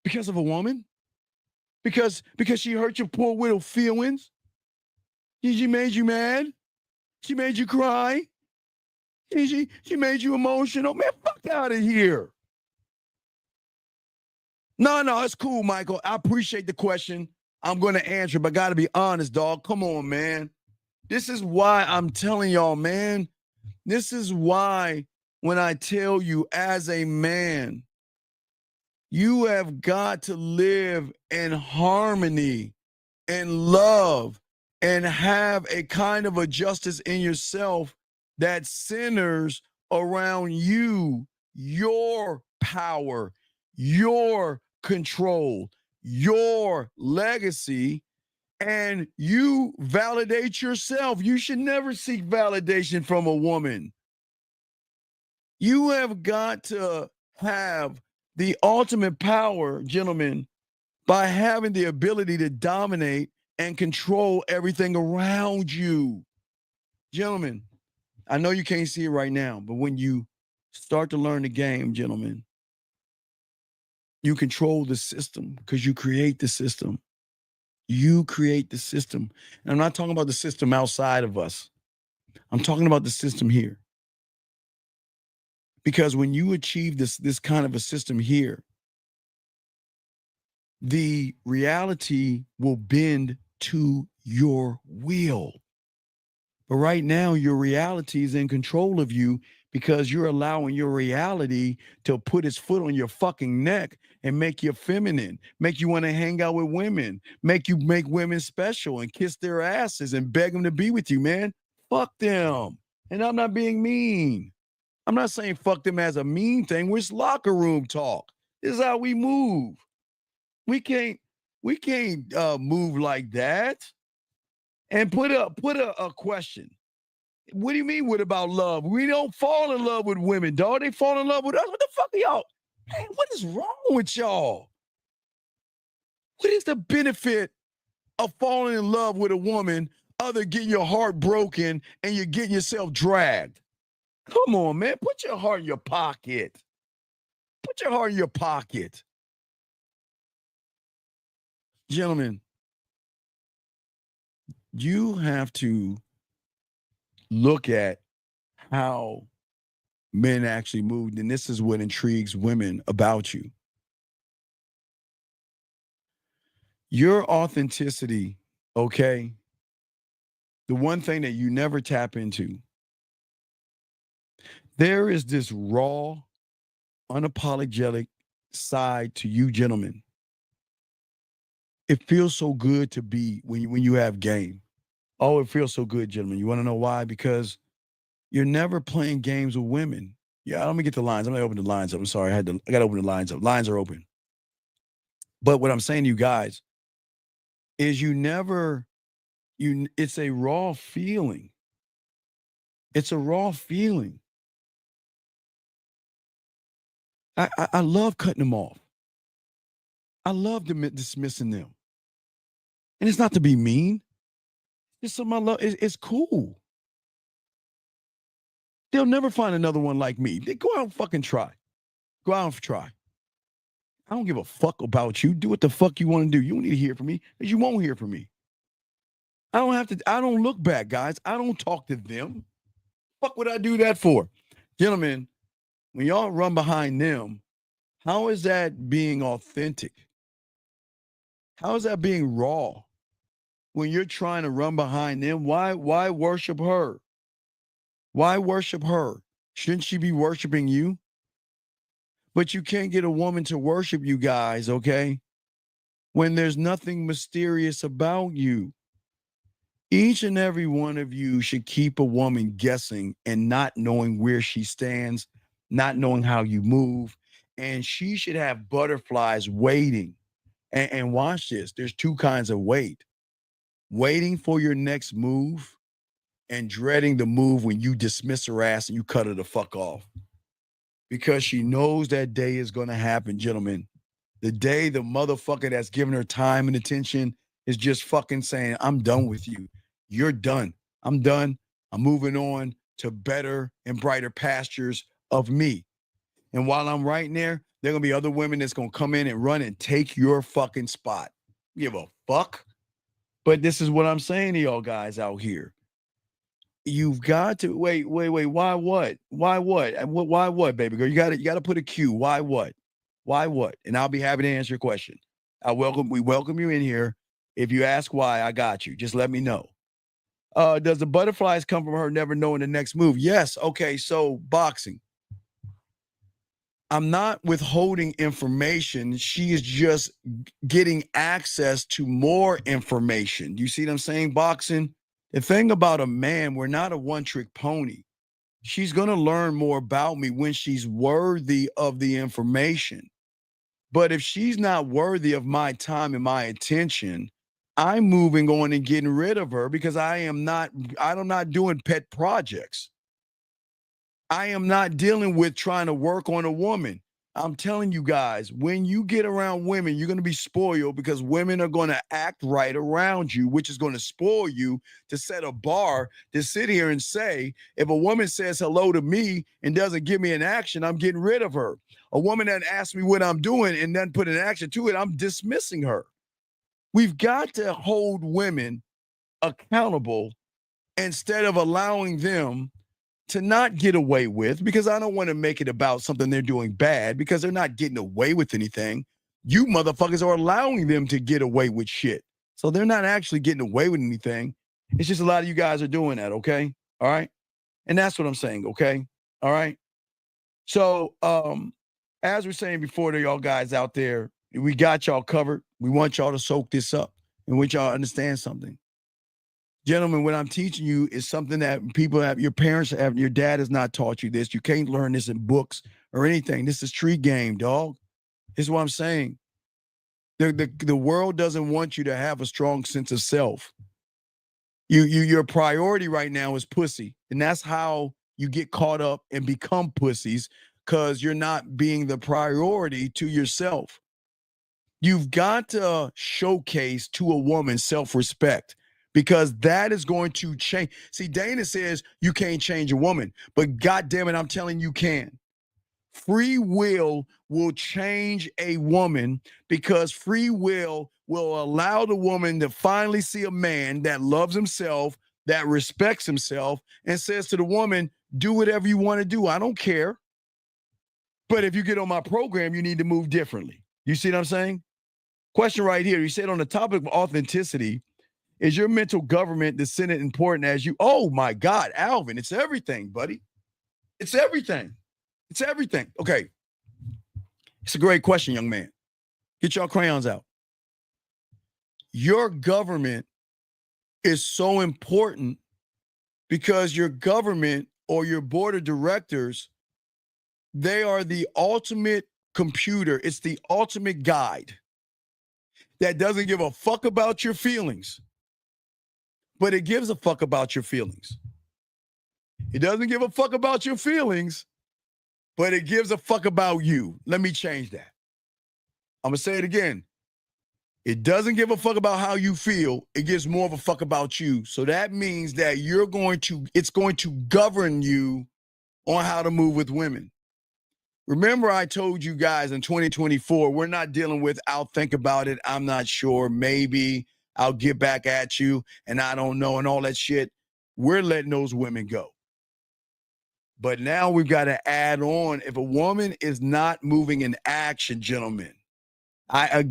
because of a woman? Because she hurt your poor little feelings? She made you mad? She made you cry? She made you emotional? Man, fuck out of here. No, it's cool, Michael. I appreciate the question. I'm going to answer, but got to be honest, dog. Come on, man. This is why I'm telling y'all, man. This is why when I tell you as a man, you have got to live in harmony and love and have a kind of a justice in yourself that centers around you, your power, your control, your legacy, and you validate yourself. You should never seek validation from a woman. You have got to have the ultimate power, gentlemen, by having the ability to dominate and control everything around you. Gentlemen, I know you can't see it right now, but when you start to learn the game, gentlemen, you control the system because you create the system. You create the system. And I'm not talking about the system outside of us. I'm talking about the system here. Because when you achieve this kind of a system here, the reality will bend to your will. But right now, your reality is in control of you because you're allowing your reality to put its foot on your fucking neck and make you feminine, make you want to hang out with women, make women special and kiss their asses and beg them to be with you, man. Fuck them. And I'm not being mean. I'm not saying fuck them as a mean thing. It's locker room talk. This is how we move. We can't move like that. And put a question. What do you mean, what about love? We don't fall in love with women, dog. They fall in love with us. What the fuck are y'all? Man, what is wrong with y'all? What is the benefit of falling in love with a woman other than getting your heart broken and you're getting yourself dragged? Come on, man. Put your heart in your pocket. Put your heart in your pocket. Gentlemen, you have to look at how men actually moved, and this is what intrigues women about you. Your authenticity, okay? The one thing that you never tap into. There is this raw, unapologetic side to you gentlemen. It feels so good to be when you have game. Oh, it feels so good, gentlemen. You want to know why? Because you're never playing games with women. Yeah, let me get the lines. I'm gonna open the lines up. I'm sorry, I gotta open the lines up. Lines are open. But what I'm saying to you guys is it's a raw feeling. It's a raw feeling. I love cutting them off. I love dismissing them. And it's not to be mean. It's something I love. It's cool. They'll never find another one like me. They go out and fucking try. Go out and try. I don't give a fuck about you. Do what the fuck you want to do. You don't need to hear from me because you won't hear from me. I don't look back, guys. I don't talk to them. Fuck would I do that for? Gentlemen, when y'all run behind them, how is that being authentic? How is that being raw? When you're trying to run behind them, why worship her? Why worship her? Shouldn't she be worshiping you? But you can't get a woman to worship you guys, okay? When there's nothing mysterious about you. Each and every one of you should keep a woman guessing and not knowing where she stands, not knowing how you move. And she should have butterflies waiting. And watch this. There's two kinds of wait. Waiting for your next move and dreading the move when you dismiss her ass and you cut her the fuck off. Because she knows that day is going to happen, gentlemen. The day the motherfucker that's giving her time and attention is just fucking saying, I'm done with you. You're done. I'm done. I'm moving on to better and brighter pastures of me. And while I'm right there are going to be other women that's going to come in and run and take your fucking spot. Give a fuck. But this is what I'm saying to y'all guys out here. You've got to wait. Why what? Why what, baby girl? You got to put a Q. Why what? And I'll be happy to answer your question. We welcome you in here. If you ask why, I got you. Just let me know. Does the butterflies come from her never knowing the next move? Yes. Okay. So boxing. I'm not withholding information. She is just getting access to more information. You see what I'm saying? Boxing. The thing about a man, we're not a one-trick pony. She's going to learn more about me when she's worthy of the information. But if she's not worthy of my time and my attention, I'm moving on and getting rid of her because I'm not doing pet projects. I am not dealing with trying to work on a woman. I'm telling you guys, when you get around women, you're going to be spoiled because women are going to act right around you, which is going to spoil you to set a bar to sit here and say, if a woman says hello to me and doesn't give me an action, I'm getting rid of her. A woman that asks me what I'm doing and then put an action to it, I'm dismissing her. We've got to hold women accountable instead of allowing them to not get away with, because I don't want to make it about something they're doing bad because they're not getting away with anything. You motherfuckers are allowing them to get away with shit. So they're not actually getting away with anything. It's just a lot of you guys are doing that, okay? All right? And that's what I'm saying, okay? All right? So as we're saying before to y'all guys out there, we got y'all covered. We want y'all to soak this up and we want y'all to understand something. Gentlemen, what I'm teaching you is something that people have, your parents have, your dad has not taught you this. You can't learn this in books or anything. This is street game, dog. This is what I'm saying. The world doesn't want you to have a strong sense of self. Your priority right now is pussy. And that's how you get caught up and become pussies, because you're not being the priority to yourself. You've got to showcase to a woman self-respect, because that is going to change. See, Dana says you can't change a woman, but God damn it, I'm telling you can. Free will change a woman, because free will allow the woman to finally see a man that loves himself, that respects himself, and says to the woman, do whatever you want to do. I don't care. But if you get on my program, you need to move differently. You see what I'm saying? Question right here. You said on the topic of authenticity, is your mental government the Senate important as you? Oh my God, Alvin, it's everything, buddy. It's everything. It's everything. Okay. It's a great question, young man. Get your crayons out. Your government is so important because your government or your board of directors, they are the ultimate computer. It's the ultimate guide that doesn't give a fuck about your feelings, but it gives a fuck about your feelings. It doesn't give a fuck about your feelings, but it gives a fuck about you. Let me change that. I'm going to say it again. It doesn't give a fuck about how you feel. It gives more of a fuck about you. So that means that it's going to govern you on how to move with women. Remember, I told you guys in 2024, we're not dealing with, I'll think about it, I'm not sure, maybe I'll get back at you, and I don't know, and all that shit. We're letting those women go. But now we've got to add on, if a woman is not moving in action, gentlemen, I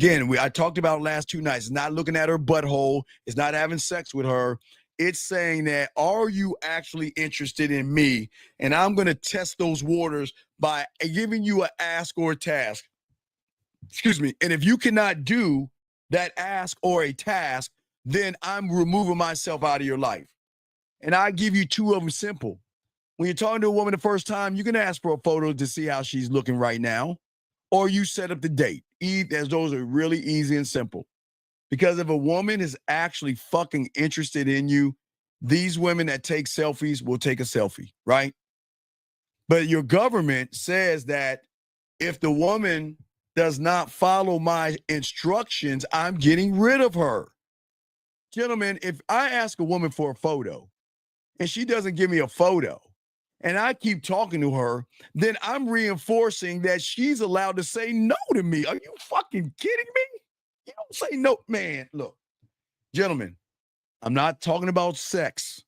talked about last 2 nights, it's not looking at her butthole, it's not having sex with her. It's saying that, are you actually interested in me? And I'm going to test those waters by giving you an ask or a task. Excuse me. And if you cannot do that ask or a task, then I'm removing myself out of your life. And I give you 2 of them simple. When you're talking to a woman the first time, you can ask for a photo to see how she's looking right now, or you set up the date. As those are really easy and simple. Because if a woman is actually fucking interested in you, these women that take selfies will take a selfie, right? But your government says that if the woman does not follow my instructions, I'm getting rid of her. Gentlemen, if I ask a woman for a photo and she doesn't give me a photo and I keep talking to her, then I'm reinforcing that she's allowed to say no to me. Are you fucking kidding me? You don't say no, man. Look, gentlemen, I'm not talking about sex.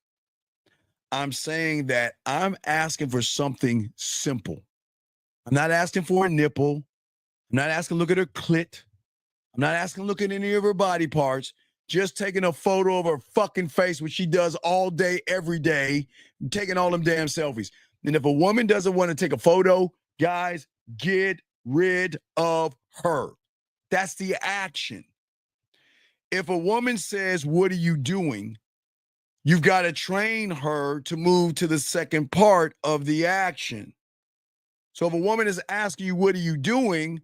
I'm saying that I'm asking for something simple. I'm not asking for a nipple. I'm not asking to look at her clit. I'm not asking to look at any of her body parts. Just taking a photo of her fucking face, which she does all day, every day, and taking all them damn selfies. And if a woman doesn't want to take a photo, guys, get rid of her. That's the action. If a woman says, what are you doing? You've got to train her to move to the second part of the action. So if a woman is asking you, what are you doing?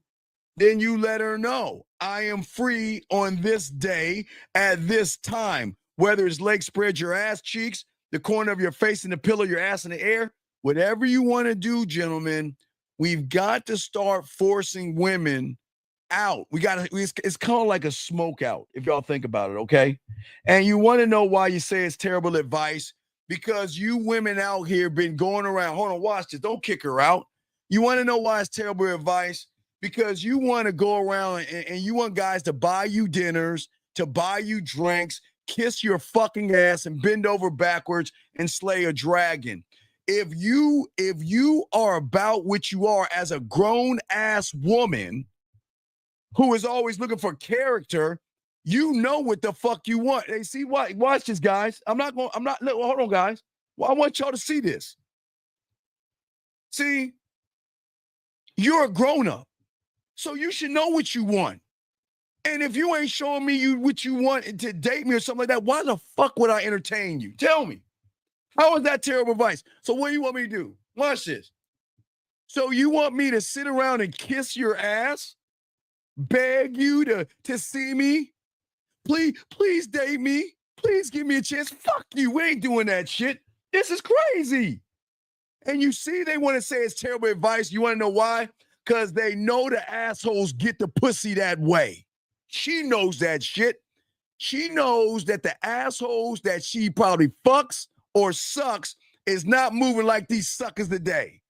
Then you let her know, I am free on this day at this time. Whether it's leg spread your ass cheeks, the corner of your face in the pillow, your ass in the air, whatever you want to do, gentlemen, we've got to start forcing women out. It's kind of like a smoke out, if y'all think about it, okay? And you want to know why you say it's terrible advice? Because you women out here been going around, hold on, watch this, don't kick her out. You want to know why it's terrible advice? Because you want to go around and you want guys to buy you dinners, to buy you drinks, kiss your fucking ass and bend over backwards and slay a dragon. If you are about what you are as a grown ass woman who is always looking for character, you know what the fuck you want. Hey, see what? Watch this, guys. Hold on, guys. Well, I want y'all to see this. See, you're a grown-up, so you should know what you want. And if you ain't showing me what you want to date me or something like that, why the fuck would I entertain you? Tell me. How is that terrible advice? So what do you want me to do? Watch this. So you want me to sit around and kiss your ass? Beg you to see me? Please date me. Please give me a chance. Fuck you. We ain't doing that shit. This is crazy. And you see they want to say it's terrible advice. You want to know why? Because they know the assholes get the pussy that way. She knows that shit. She knows that the assholes that she probably fucks or sucks is not moving like these suckers today.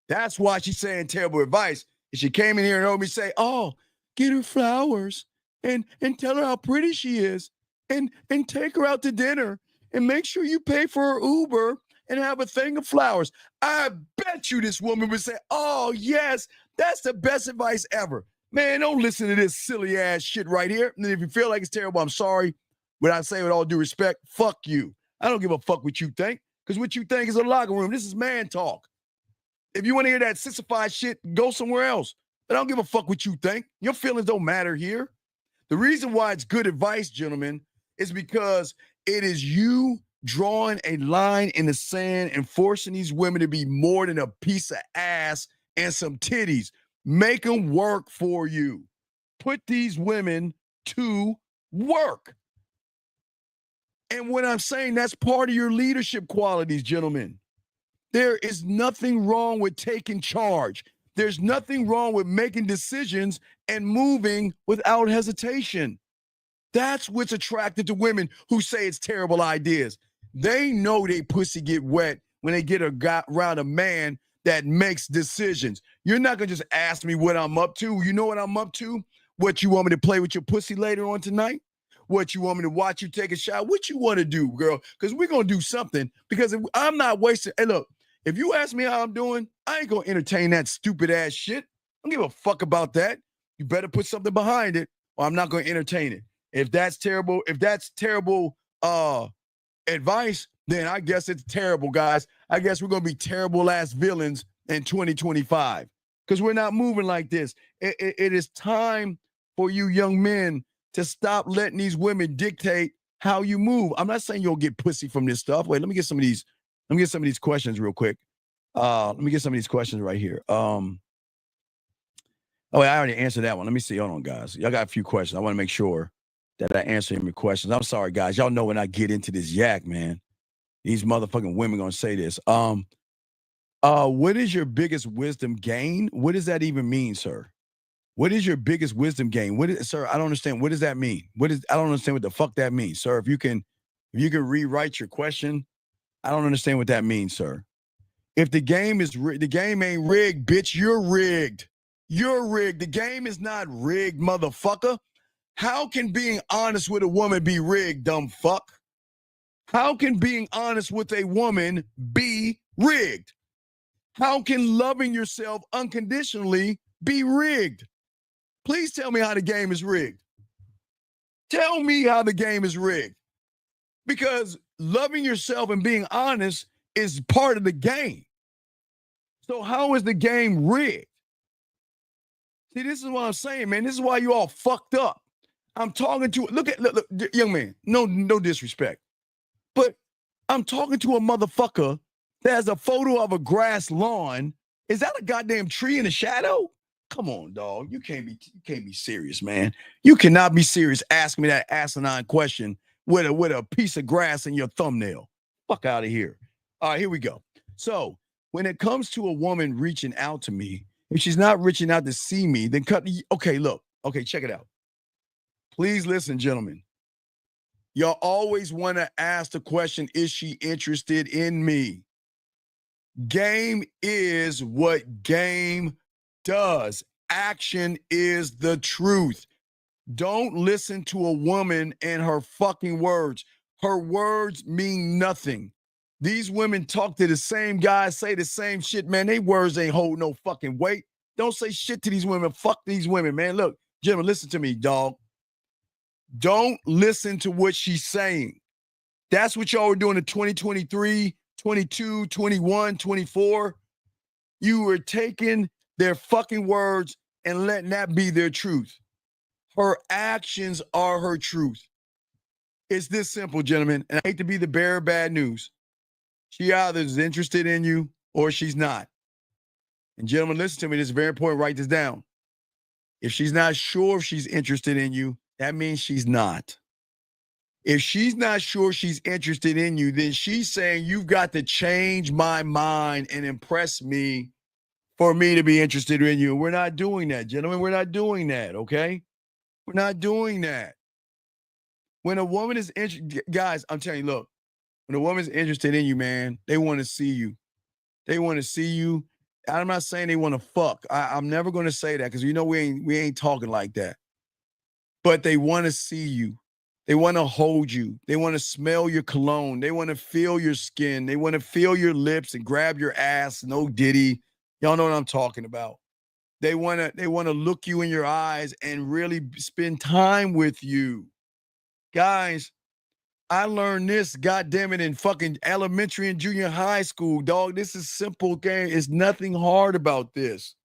That's why she's saying terrible advice. And she came in here and heard me say, oh, get her flowers and tell her how pretty she is and take her out to dinner and make sure you pay for her Uber and have a thing of flowers. I bet you this woman would say, oh, yes, that's the best advice ever. Man, don't listen to this silly ass shit right here. And if you feel like it's terrible, I'm sorry. What I say with all due respect, fuck you. I don't give a fuck what you think, because what you think is a locker room. This is man talk. If you want to hear that sissified shit, go somewhere else. But I don't give a fuck what you think. Your feelings don't matter here. The reason why it's good advice, gentlemen, is because it is you drawing a line in the sand and forcing these women to be more than a piece of ass and some titties. Make them work for you. Put these women to work. And when I'm saying that's part of your leadership qualities, gentlemen, there is nothing wrong with taking charge. There's nothing wrong with making decisions and moving without hesitation. That's what's attracted to women who say it's terrible ideas. They know they pussy get wet when they get around a man that makes decisions. You're not going to just ask me what I'm up to. You know what I'm up to? What you want me to play with your pussy later on tonight? What you want me to watch you take a shot? What you want to do, girl? Because we're going to do something. Because if I'm not wasting. Hey, look, if you ask me how I'm doing, I ain't going to entertain that stupid ass shit. I don't give a fuck about that. You better put something behind it or I'm not going to entertain it. If that's terrible advice, then I guess it's terrible, guys. I guess we're going to be terrible ass villains in 2025 because we're not moving like this. It is time for you young men to stop letting these women dictate how you move. I'm not saying you'll get pussy from this stuff. Wait, let me get some of these questions real quick. Let me get some of these questions right here. Oh, wait, I already answered that one. Let me see. Hold on, guys. Y'all got a few questions. I want to make sure that I answer your questions. I'm sorry, guys. Y'all know when I get into this yak, man, these motherfucking women gonna say this. What is your biggest wisdom gain? What does that even mean, sir? What is your biggest wisdom gain? Sir, I don't understand. What does that mean? I don't understand what the fuck that means, sir. If you can rewrite your question, I don't understand what that means, sir. If the game is the game ain't rigged, bitch, you're rigged. You're rigged. The game is not rigged, motherfucker. How can being honest with a woman be rigged, dumb fuck? How can being honest with a woman be rigged? How can loving yourself unconditionally be rigged? Please tell me how the game is rigged. Tell me how the game is rigged. Because loving yourself and being honest is part of the game. So how is the game rigged? See, this is what I'm saying, man. This is why you all fucked up. I'm talking to, look, young man, no disrespect. But I'm talking to a motherfucker that has a photo of a grass lawn. Is that a goddamn tree in the shadow? Come on, dog. You can't be serious, man. You cannot be serious asking me that asinine question with a piece of grass in your thumbnail. Fuck out of here. All right, here we go. So when it comes to a woman reaching out to me, if she's not reaching out to see me, then check it out. Please listen, gentlemen. Y'all always want to ask the question, is she interested in me? Game is what game does. Action is the truth. Don't listen to a woman and her fucking words. Her words mean nothing. These women talk to the same guys, say the same shit, man. They words ain't hold no fucking weight. Don't say shit to these women. Fuck these women, man. Look, gentlemen, listen to me, dog. Don't listen to what she's saying. That's what y'all were doing in 2023, 22, 21, 24. You were taking their fucking words and letting that be their truth. Her actions are her truth. It's this simple, gentlemen. And I hate to be the bearer of bad news. She either is interested in you or she's not. And gentlemen, listen to me. This is very important. Write this down. If she's not sure if she's interested in you, that means she's not. If she's not sure she's interested in you, then she's saying you've got to change my mind and impress me for me to be interested in you. We're not doing that, gentlemen. We're not doing that, okay? We're not doing that. When a woman is interested, guys, I'm telling you, look, when a woman's interested in you, man, they want to see you. They want to see you. I'm not saying they want to fuck. I'm never going to say that because we ain't talking like that. But they want to see you. They want to hold you. They want to smell your cologne. They want to feel your skin. They want to feel your lips and grab your ass. No Diddy. Y'all know what I'm talking about. They want to look you in your eyes and really spend time with you. Guys, I learned this, goddamn it, in fucking elementary and junior high school, dog. This is simple game. It's nothing hard about this.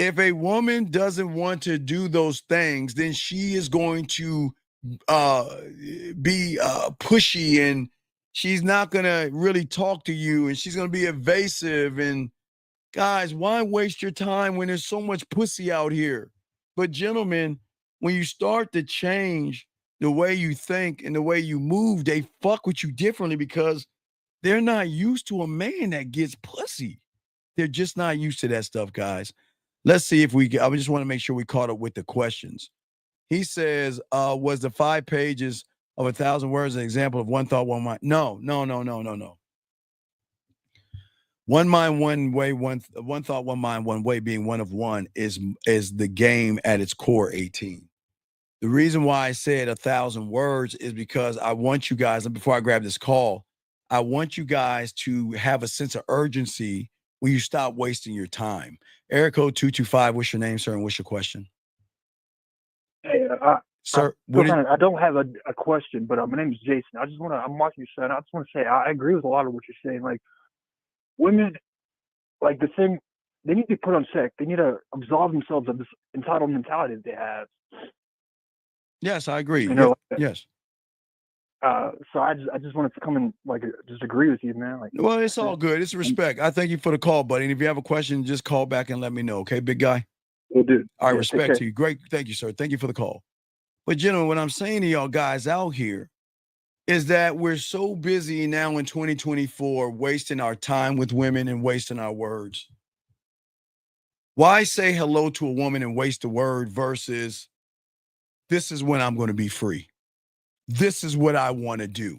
If a woman doesn't want to do those things, then she is going to be pushy, and she's not going to really talk to you, and she's going to be evasive. And guys, why waste your time when there's so much pussy out here? But gentlemen, when you start to change the way you think and the way you move, they fuck with you differently because they're not used to a man that gets pussy. They're just not used to that stuff, guys. Let's see if I just want to make sure we caught up with the questions. He says, was the 5 pages of 1,000 words an example of one thought, one mind? No. One mind, one way, one thought, one mind, one way being one of one is the game at its core 18. The reason why I said 1,000 words is because I want you guys, and before I grab this call, I want you guys to have a sense of urgency when you stop wasting your time. Eric code 225, what's your name, sir, and what's your question? Hey, sir, I don't have a question, but my name is Jason. I'm watching your show, and I just want to say I agree with a lot of what you're saying. Like, women, like they need to put on check. They need to absolve themselves of this entitled mentality that they have. Yes, I agree. Yes. So I just wanted to come and just agree with you, man. Well, it's all good. It's respect. I thank you for the call, buddy. And if you have a question, just call back and let me know. Okay, big guy? Will do. All right, respect to you. Great. Thank you, sir. Thank you for the call. But gentlemen, what I'm saying to y'all guys out here is that we're so busy now in 2024 wasting our time with women and wasting our words. Why say hello to a woman and waste a word versus this is when I'm going to be free. This is what I want to do.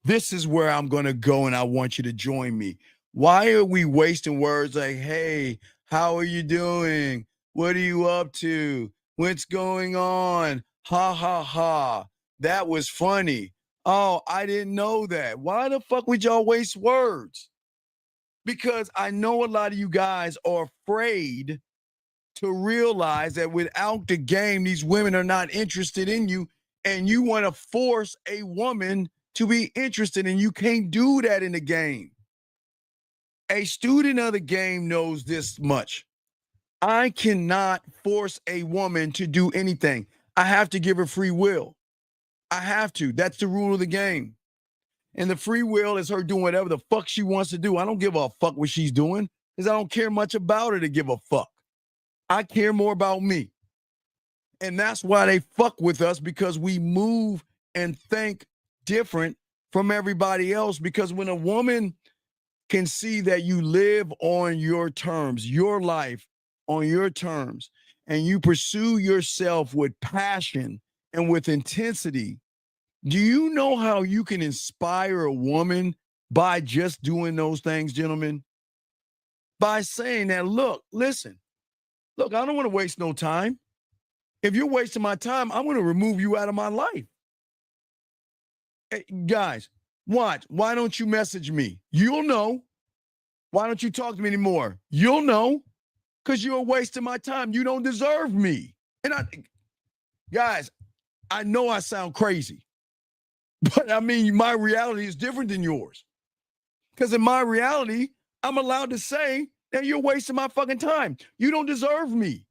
This is where I'm going to go and I want you to join me. Why are we wasting words like, hey, how are you doing? What are you up to? What's going on? Ha, ha, ha. That was funny. Oh, I didn't know that. Why the fuck would y'all waste words? Because I know a lot of you guys are afraid to realize that without the game, these women are not interested in you, and you want to force a woman to be interested, and you can't do that in the game. A student of the game knows this much. I cannot force a woman to do anything. I have to give her free will. I have to. That's the rule of the game. And the free will is her doing whatever the fuck she wants to do. I don't give a fuck what she's doing because I don't care much about her to give a fuck. I care more about me. And that's why they fuck with us, because we move and think different from everybody else. Because when a woman can see that you live on your terms, your life on your terms, and you pursue yourself with passion and with intensity, do you know how you can inspire a woman by just doing those things, gentlemen? By saying that, look, listen, look, I don't want to waste no time. If you're wasting my time, I'm going to remove you out of my life. Hey, guys, watch. Why don't you message me? You'll know. Why don't you talk to me anymore? You'll know. Because you're wasting my time. You don't deserve me. And guys, I know I sound crazy. But I mean, my reality is different than yours. Because in my reality, I'm allowed to say that you're wasting my fucking time. You don't deserve me.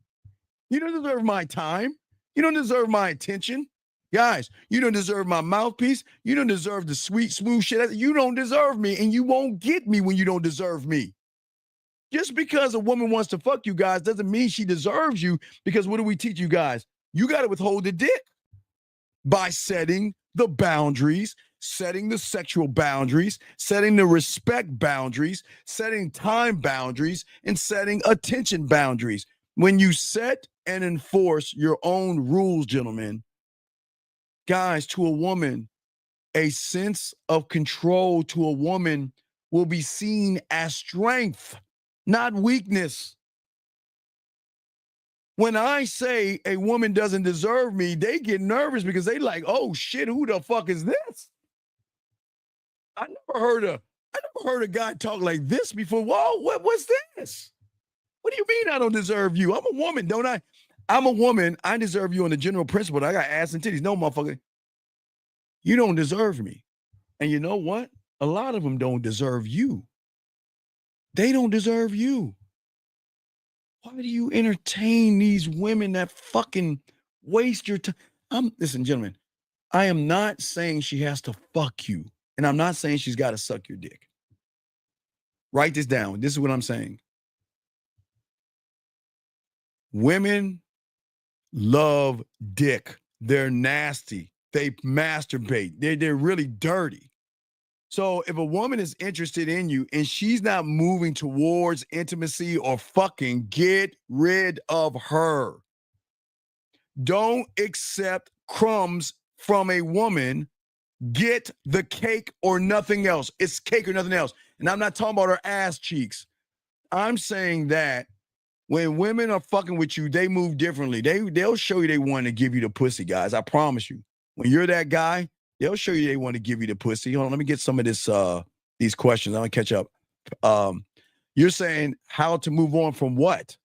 You don't deserve my time. You don't deserve my attention. Guys, you don't deserve my mouthpiece. You don't deserve the sweet, smooth shit. You don't deserve me, and you won't get me when you don't deserve me. Just because a woman wants to fuck you guys doesn't mean she deserves you, because what do we teach you guys? You got to withhold the dick by setting the boundaries, setting the sexual boundaries, setting the respect boundaries, setting time boundaries, and setting attention boundaries. When you set and enforce your own rules, gentlemen, guys, to a woman, a sense of control to a woman will be seen as strength, not weakness. When I say a woman doesn't deserve me, they get nervous because they like, oh shit, who the fuck is this? I never heard a guy talk like this before. Whoa, what's this? What do you mean I don't deserve you? I'm a woman, don't I? I'm a woman. I deserve you on the general principle. I got ass and titties. No, motherfucker. You don't deserve me. And you know what? A lot of them don't deserve you. They don't deserve you. Why do you entertain these women that fucking waste your time? Listen, gentlemen, I am not saying she has to fuck you. And I'm not saying she's got to suck your dick. Write this down. This is what I'm saying. Women love dick. They're nasty. They masturbate. They're really dirty. So if a woman is interested in you and she's not moving towards intimacy or fucking, get rid of her. Don't accept crumbs from a woman. Get the cake or nothing else. It's cake or nothing else. And I'm not talking about her ass cheeks. I'm saying that when women are fucking with you, they move differently. They'll show you they want to give you the pussy, guys. I promise you. When you're that guy, they'll show you they want to give you the pussy. Hold on, let me get some of these questions. I'm gonna catch up. You're saying how to move on from what?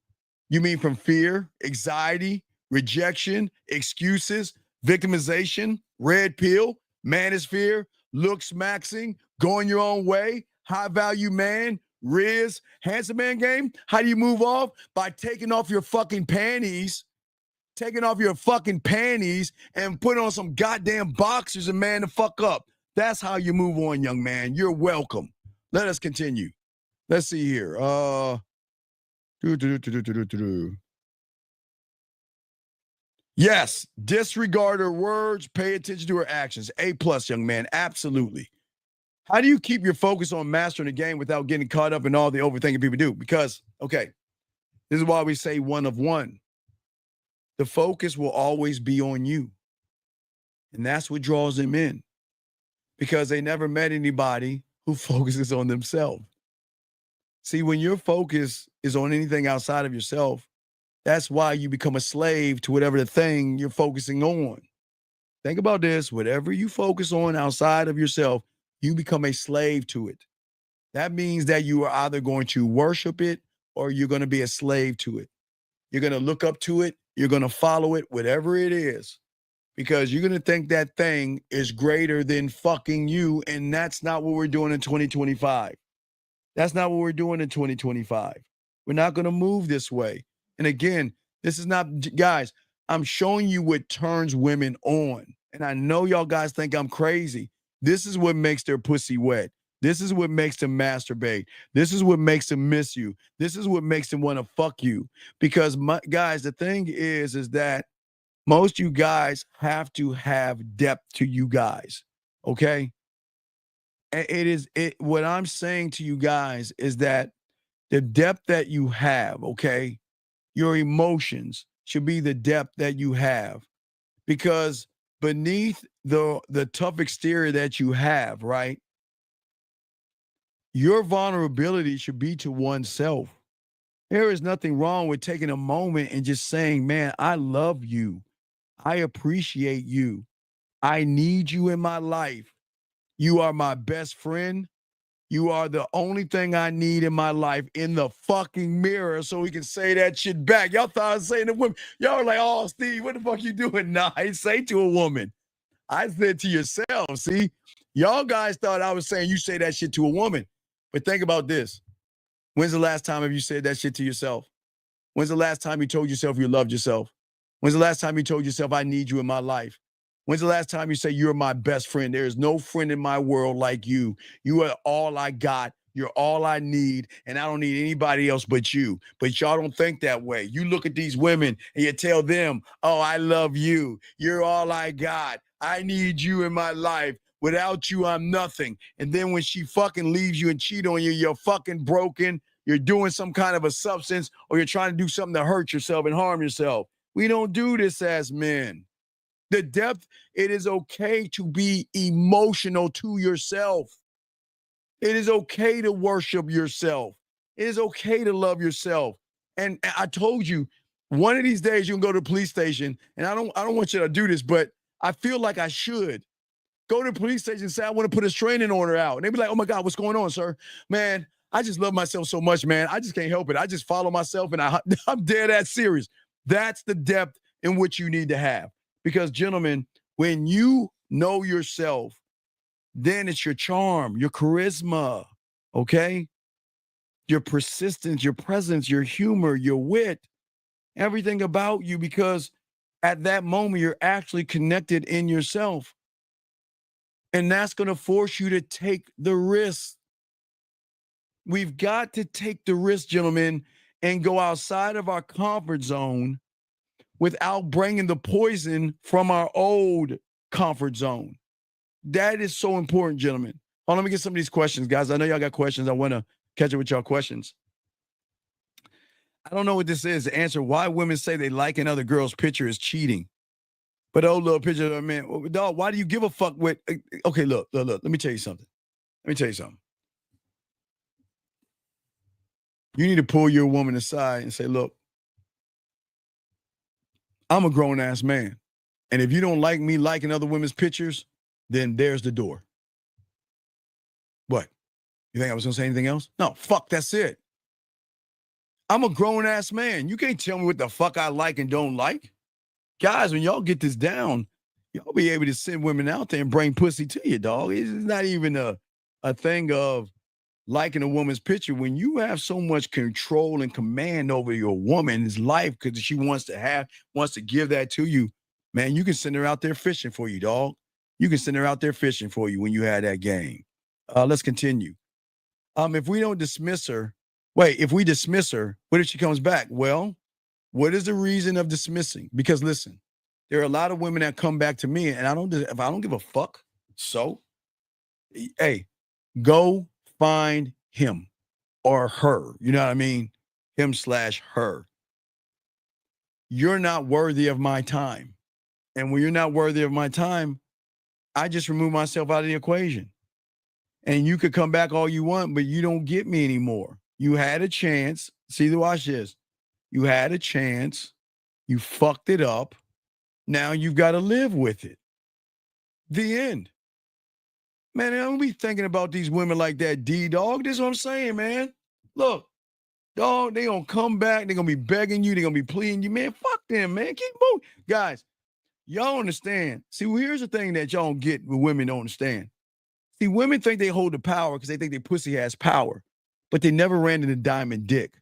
You mean from fear, anxiety, rejection, excuses, victimization, red pill, manosphere, looks maxing, going your own way, high value man, Riz, handsome man game? How do you move off? By taking off your fucking panties. Taking off your fucking panties and putting on some goddamn boxers and man the fuck up. That's how you move on, young man. You're welcome. Let us continue. Let's see here. Yes, disregard her words, pay attention to her actions. A+, young man, absolutely. How do you keep your focus on mastering the game without getting caught up in all the overthinking people do? Because, okay, this is why we say one of one. The focus will always be on you. And that's what draws them in. Because they never met anybody who focuses on themselves. See, when your focus is on anything outside of yourself, that's why you become a slave to whatever the thing you're focusing on. Think about this. Whatever you focus on outside of yourself, you become a slave to it. That means that you are either going to worship it or you're going to be a slave to it. You're going to look up to it. You're going to follow it, whatever it is, because you're going to think that thing is greater than fucking you. And that's not what we're doing in 2025. That's not what we're doing in 2025. We're not going to move this way. And again, this is not, guys, I'm showing you what turns women on. And I know y'all guys think I'm crazy. This is what makes their pussy wet. This is what makes them masturbate. This is what makes them miss you. This is what makes them want to fuck you. Because, guys, the thing is that most you guys have to have depth to you guys, okay? And what I'm saying to you guys is that the depth that you have, okay, your emotions should be the depth that you have. Because beneath the tough exterior that you have, right, your vulnerability should be to oneself. There is nothing wrong with taking a moment and just saying, man, I love you. I appreciate you. I need you in my life. You are my best friend. You are the only thing I need in my life, in the fucking mirror, so we can say that shit back. Y'all thought I was saying to women. Y'all were like, oh, Steve, what the fuck you doing? Nah, I didn't say to a woman. I said to yourself. See, y'all guys thought I was saying you say that shit to a woman. But think about this. When's the last time have you said that shit to yourself? When's the last time you told yourself you loved yourself? When's the last time you told yourself, I need you in my life? When's the last time you say, you're my best friend? There is no friend in my world like you. You are all I got. You're all I need, and I don't need anybody else but you. But y'all don't think that way. You look at these women and you tell them, oh, I love you. You're all I got. I need you in my life. Without you, I'm nothing. And then when she fucking leaves you and cheat on you, you're fucking broken. You're doing some kind of a substance, or you're trying to do something to hurt yourself and harm yourself. We don't do this as men. The depth, it is okay to be emotional to yourself. It is okay to worship yourself. It is okay to love yourself. And I told you, one of these days you can go to the police station, and I don't want you to do this, but I feel like I should. Go to the police station and say, I want to put a restraining order out. And they be like, oh my God, what's going on, sir? Man, I just love myself so much, man. I just can't help it. I just follow myself, and I'm dead ass serious. That's the depth in which you need to have. Because, gentlemen, when you know yourself, then it's your charm, your charisma, okay? Your persistence, your presence, your humor, your wit, everything about you, because at that moment, you're actually connected in yourself. And that's going to force you to take the risk. We've got to take the risk, gentlemen, and go outside of our comfort zone without bringing the poison from our old comfort zone. That is so important, gentlemen. Oh, let me get some of these questions, guys. I know y'all got questions. I want to catch up with y'all questions. I don't know what this is. The answer, why women say they like another girl's picture is cheating. But oh, little picture of man, dog, why do you give a fuck with? Okay, look. Let me tell you something. You need to pull your woman aside and say, look, I'm a grown-ass man. And if you don't like me liking other women's pictures, then there's the door. What? You think I was going to say anything else? No, fuck, that's it. I'm a grown-ass man. You can't tell me what the fuck I like and don't like. Guys, when y'all get this down, y'all be able to send women out there and bring pussy to you, dog. It's not even a thing of liking a woman's picture. When you have so much control and command over your woman's life because she wants to give that to you, man, you can send her out there fishing for you, dog. You can send her out there fishing for you when you had that game. Let's continue. If we dismiss her, what if she comes back? Well, what is the reason of dismissing? Because listen, there are a lot of women that come back to me, and if I don't give a fuck, so, hey, go find him or her. You know what I mean? Him/her. You're not worthy of my time. And when you're not worthy of my time, I just remove myself out of the equation. And you could come back all you want, but you don't get me anymore. You had a chance. See, watch this. You had a chance. You fucked it up. Now you've got to live with it. The end. Man, I don't be thinking about these women like that, D-dog. This is what I'm saying, man. Look, dog, they going to come back. They're going to be begging you. They're going to be pleading you. Man, fuck them, man. Keep moving. Guys, y'all understand. See, well, here's the thing that y'all don't get what women don't understand. See, women think they hold the power because they think their pussy has power, but they never ran into Diamond Dick.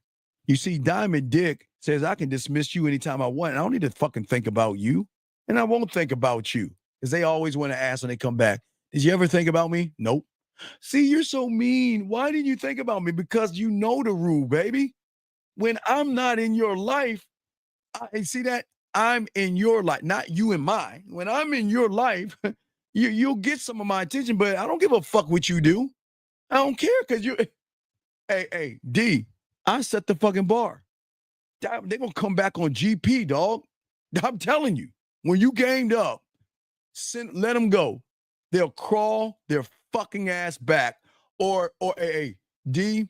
You see, Diamond Dick says, I can dismiss you anytime I want. And I don't need to fucking think about you. And I won't think about you because they always want to ask when they come back, did you ever think about me? Nope. See, you're so mean. Why didn't you think about me? Because you know the rule, baby. When I'm not in your life, see that? I'm in your life, not you and mine. When I'm in your life, you'll get some of my attention, but I don't give a fuck what you do. I don't care because you, hey, D, I set the fucking bar. They're going to come back on GP, dog. I'm telling you, when you gamed up, let them go. They'll crawl their fucking ass back. Or D,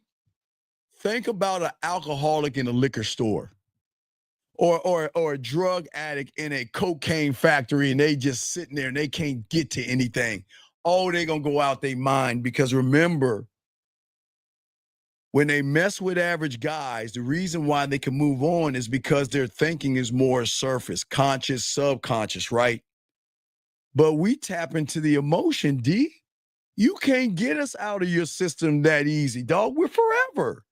think about an alcoholic in a liquor store. Or a drug addict in a cocaine factory, and they just sitting there and they can't get to anything. Oh, they're going to go out their mind because remember, when they mess with average guys, the reason why they can move on is because their thinking is more surface, conscious, subconscious, right? But we tap into the emotion, D. You can't get us out of your system that easy, dog. We're forever.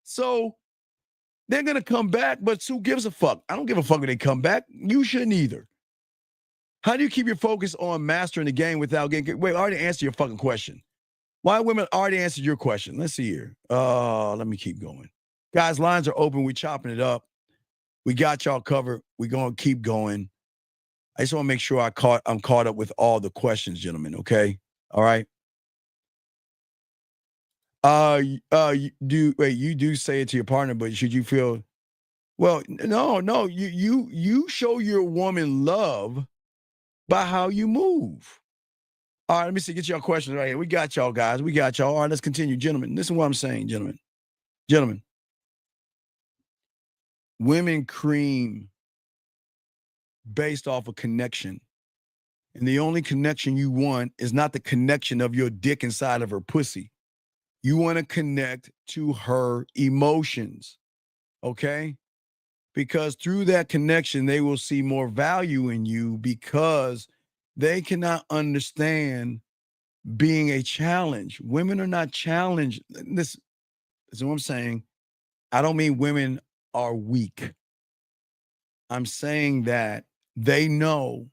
So They're going to come back, but who gives a fuck? I don't give a fuck when they come back. You shouldn't either. How do you keep your focus on mastering the game without getting... Wait, I already answered your fucking question. Why women already answered your question? Let's see here. Let me keep going. Guys, lines are open. We're chopping it up. We got y'all covered. We're going to keep going. I just want to make sure I'm caught up with all the questions, gentlemen, okay? All right? You do say it to your partner, but should you feel... Well, no. You show your woman love by how you move. All right, let me see. Get y'all questions right here. We got y'all, guys. We got y'all. All right, let's continue. Gentlemen, listen to what I'm saying, gentlemen. Gentlemen, women cream based off of connection. And the only connection you want is not the connection of your dick inside of her pussy. You want to connect to her emotions, okay? Because through that connection, they will see more value in you because they cannot understand being a challenge. Women are not challenged. This is what I'm saying. I don't mean women are weak. I'm saying that they know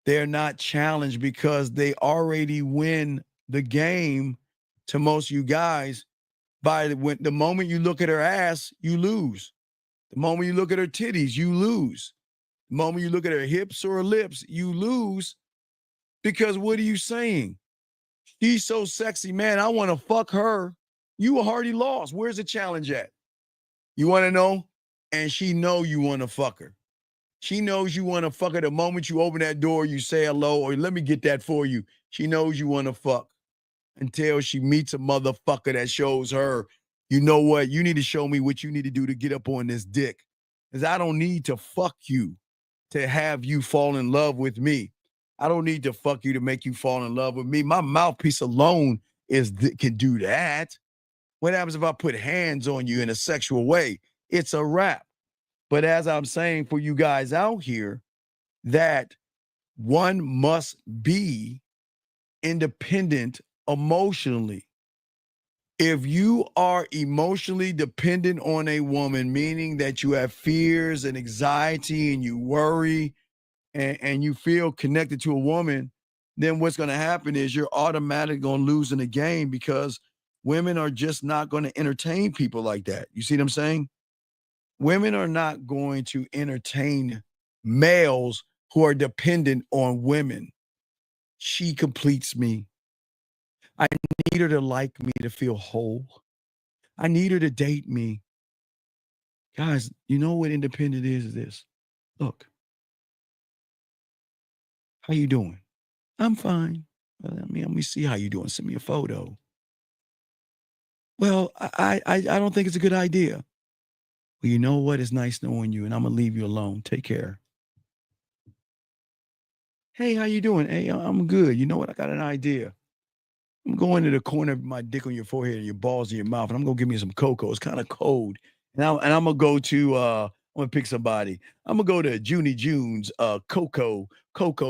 they're not challenged because they already win the game to most of you guys by the moment you look at her ass, you lose. The moment you look at her titties, you lose. The moment you look at her hips or her lips, you lose. Because what are you saying? She's so sexy, man. I want to fuck her. You already lost. Where's the challenge at? You want to know? And she know you want to fuck her. She knows you want to fuck her. The moment you open that door, you say hello, or let me get that for you. She knows you want to fuck until she meets a motherfucker that shows her, you know what? You need to show me what you need to do to get up on this dick. Because I don't need to fuck you to have you fall in love with me. I don't need to fuck you to make you fall in love with me. My mouthpiece alone can do that. What happens if I put hands on you in a sexual way? It's a wrap. But as I'm saying for you guys out here, that one must be independent emotionally. If you are emotionally dependent on a woman, meaning that you have fears and anxiety and you worry and you feel connected to a woman, then what's going to happen is you're automatically going to lose in the game because women are just not going to entertain people like that. You see what I'm saying? Women are not going to entertain males who are dependent on women. She completes me. I need her to like me to feel whole. I need her to date me. Guys, you know what independent is this? Look. How you doing? I'm fine. Let me see how you doing. Send me a photo. Well, I don't think it's a good idea. Well, you know what? It's nice knowing you, and I'm gonna leave you alone. Take care. Hey, how you doing? Hey, I'm good. You know what? I got an idea. I'm going to the corner of my dick on your forehead and your balls in your mouth, and I'm gonna give me some cocoa. It's kind of cold, and I'm gonna go to I'm gonna pick somebody. I'm gonna go to Junie June's cocoa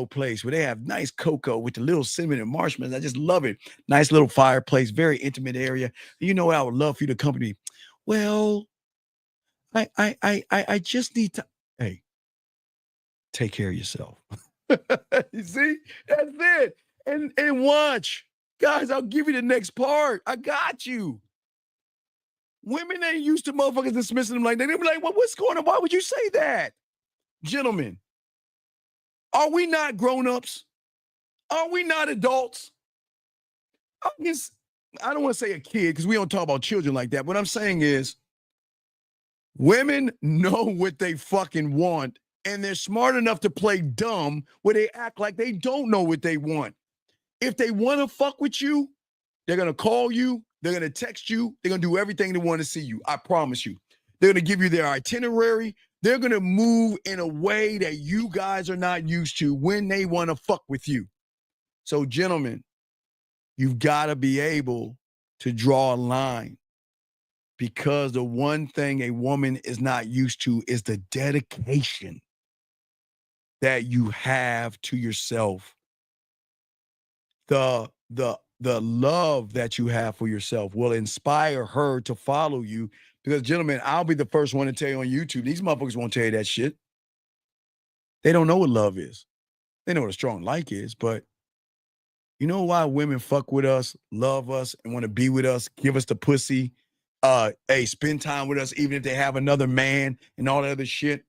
place where they have nice cocoa with the little cinnamon and marshmallows. I just love it. Nice little fireplace, very intimate area. You know what? I would love for you to accompany me. Well, I just need to. Hey, take care of yourself. You see, that's it. And watch, guys. I'll give you the next part. I got you. Women ain't used to motherfuckers dismissing them like that. They'll be like, well, what's going on? Why would you say that? Gentlemen, are we not grown-ups? Are we not adults? I don't want to say a kid because we don't talk about children like that. What I'm saying is women know what they fucking want, and they're smart enough to play dumb where they act like they don't know what they want. If they want to fuck with you, they're going to call you. They're going to text you. They're going to do everything they want to see you. I promise you. They're going to give you their itinerary. They're going to move in a way that you guys are not used to when they want to fuck with you. So, gentlemen, you've got to be able to draw a line because the one thing a woman is not used to is the dedication that you have to yourself. The love that you have for yourself will inspire her to follow you Because, gentlemen, I'll be the first one to tell you on YouTube, these motherfuckers won't tell you that shit. They don't know what love is. They know what a strong like is, but you know why women fuck with us, love us, and want to be with us, give us the pussy, hey, spend time with us, even if they have another man and all that other shit?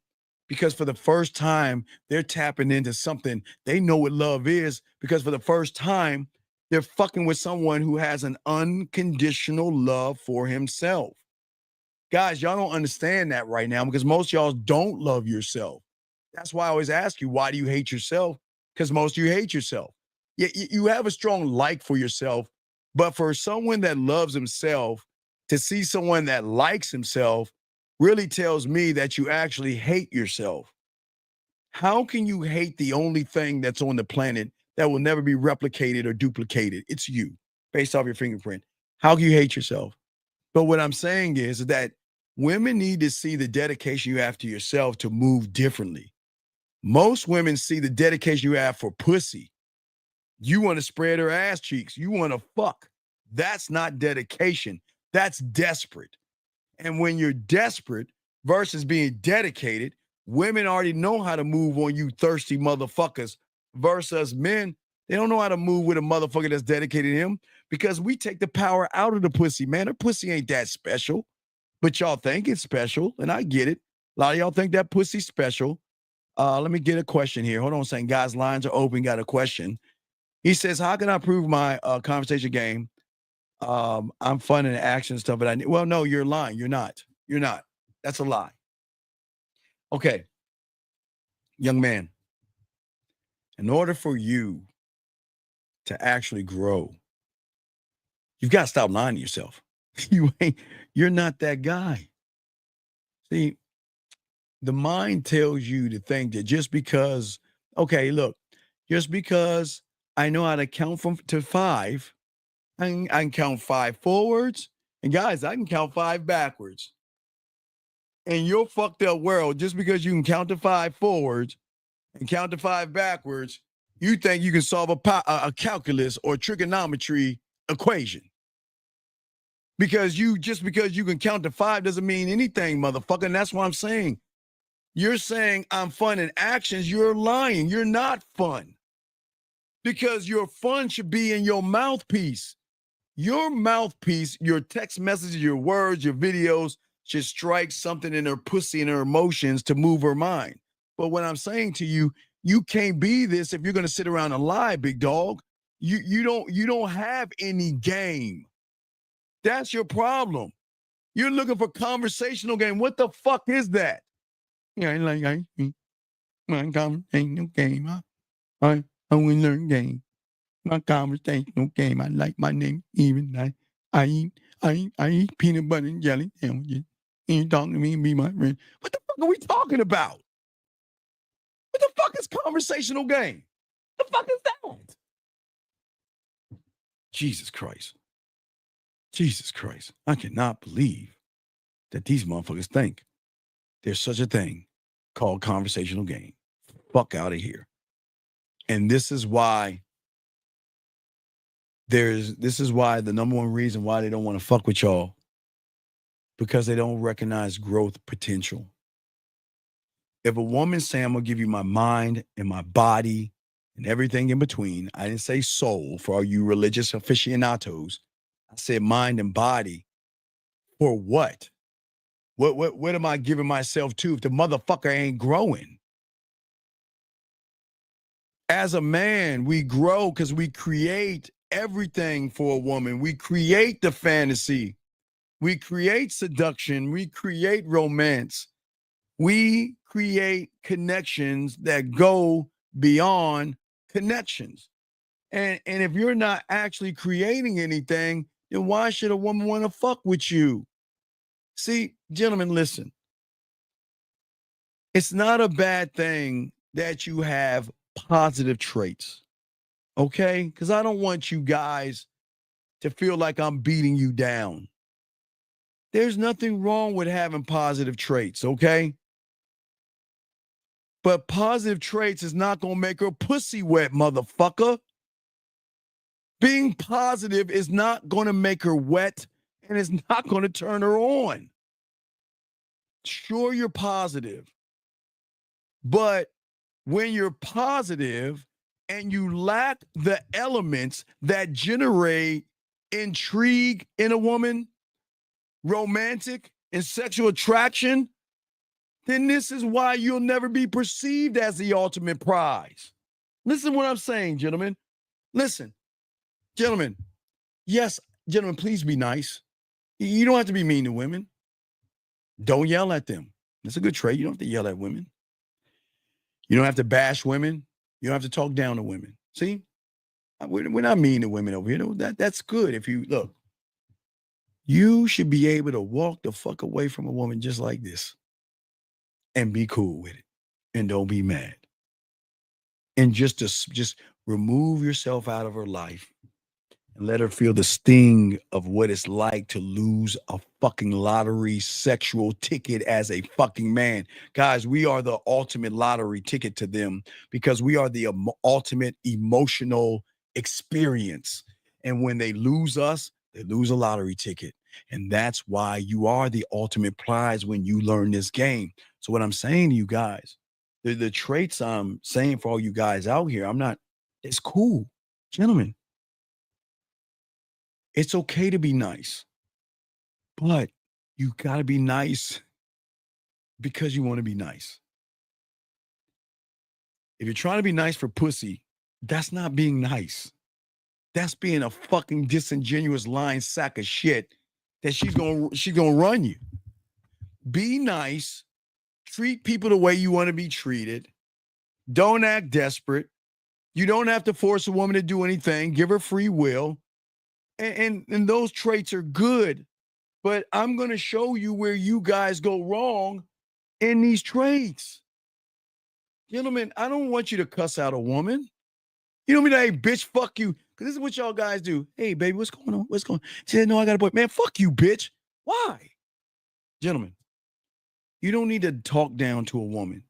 Because for the first time, they're tapping into something. They know what love is because for the first time, they're fucking with someone who has an unconditional love for himself. Guys, y'all don't understand that right now because most of y'all don't love yourself. That's why I always ask you, why do you hate yourself? Because most of you hate yourself. You have a strong like for yourself, but for someone that loves himself, to see someone that likes himself really tells me that you actually hate yourself. How can you hate the only thing that's on the planet that will never be replicated or duplicated? It's you, based off your fingerprint. How can you hate yourself? But what I'm saying is that women need to see the dedication you have to yourself to move differently. Most women see the dedication you have for pussy. You want to spread her ass cheeks. You want to fuck. That's not dedication. That's desperate. And when you're desperate versus being dedicated, women already know how to move on you thirsty motherfuckers versus men. They don't know how to move with a motherfucker that's dedicated to him because we take the power out of the pussy, man. Her pussy ain't that special, but y'all think it's special, and I get it. A lot of y'all think that pussy's special. Let me get a question here. Hold on a second. Guys, lines are open. Got a question. He says, how can I prove my conversation game? I'm fun in action stuff, but well, no, you're lying. You're not. You're not. That's a lie. Okay. Young man, in order for you to actually grow, you've got to stop lying to yourself. You're not that guy. See, the mind tells you to think that just because, okay, look, just because I know how to count to 5, I can count 5 forwards. And guys, I can count 5 backwards. In your fucked up world, just because you can count to 5 forwards and count to 5 backwards, you think you can solve a calculus or trigonometry equation. Because you can count to 5 doesn't mean anything, motherfucker. And that's what I'm saying. You're saying I'm fun in actions. You're lying. You're not fun. Because your fun should be in your mouthpiece. Your mouthpiece, your text messages, your words, your videos should strike something in her pussy and her emotions to move her mind. But what I'm saying to you, you can't be this if you're going to sit around and lie, big dog. You don't have any game. That's your problem. You're looking for conversational game. What the fuck is that? Yeah, like my conversational game. I only learn game. My conversational game. I like my name even. I eat peanut butter and jelly sandwiches. And you talking to me and be my friend. What the fuck are we talking about? What the fuck is conversational game? What the fuck is that? Jesus Christ. Jesus Christ. I cannot believe that these motherfuckers think there's such a thing called conversational game. Fuck out of here. And this is why the number one reason why they don't want to fuck with y'all, because they don't recognize growth potential. If a woman say, I'm going to give you my mind and my body and everything in between, I didn't say soul for all you religious aficionados. I said mind and body. For what? What am I giving myself to if the motherfucker ain't growing? As a man, we grow because we create everything for a woman. We create the fantasy. We create seduction. We create romance. We create connections that go beyond connections. And if you're not actually creating anything, then why should a woman want to fuck with you? See, gentlemen, listen. It's not a bad thing that you have positive traits, okay? Because I don't want you guys to feel like I'm beating you down. There's nothing wrong with having positive traits, okay? But positive traits is not going to make her pussy wet, motherfucker. Being positive is not going to make her wet, and it's not going to turn her on. Sure, you're positive. But when you're positive and you lack the elements that generate intrigue in a woman, romantic and sexual attraction, then this is why you'll never be perceived as the ultimate prize. Listen to what I'm saying, gentlemen. Listen, gentlemen. Yes, gentlemen, please be nice. You don't have to be mean to women. Don't yell at them. That's a good trait. You don't have to yell at women. You don't have to bash women. You don't have to talk down to women. See, we're not mean to women over here. That's good. If you look, you should be able to walk the fuck away from a woman just like this and be cool with it and don't be mad. And just remove yourself out of her life and let her feel the sting of what it's like to lose a fucking lottery sexual ticket as a fucking man. Guys, we are the ultimate lottery ticket to them because we are the ultimate emotional experience. And when they lose us, they lose a lottery ticket. And that's why you are the ultimate prize when you learn this game. So what I'm saying to you guys, the traits I'm saying for all you guys out here, it's cool. Gentlemen, it's okay to be nice, but you got to be nice because you want to be nice. If you're trying to be nice for pussy, that's not being nice. That's being a fucking disingenuous lying sack of shit that she's gonna run you. Be nice. Treat people the way you want to be treated. Don't act desperate. You don't have to force a woman to do anything. Give her free will. And those traits are good. But I'm going to show you where you guys go wrong in these traits. Gentlemen, I don't want you to cuss out a woman. You know what I mean? Hey, bitch, fuck you. Because this is what y'all guys do. Hey, baby, what's going on? What's going on? She said, no, I got a boy. Man, fuck you, bitch. Why? Gentlemen, you don't need to talk down to a woman.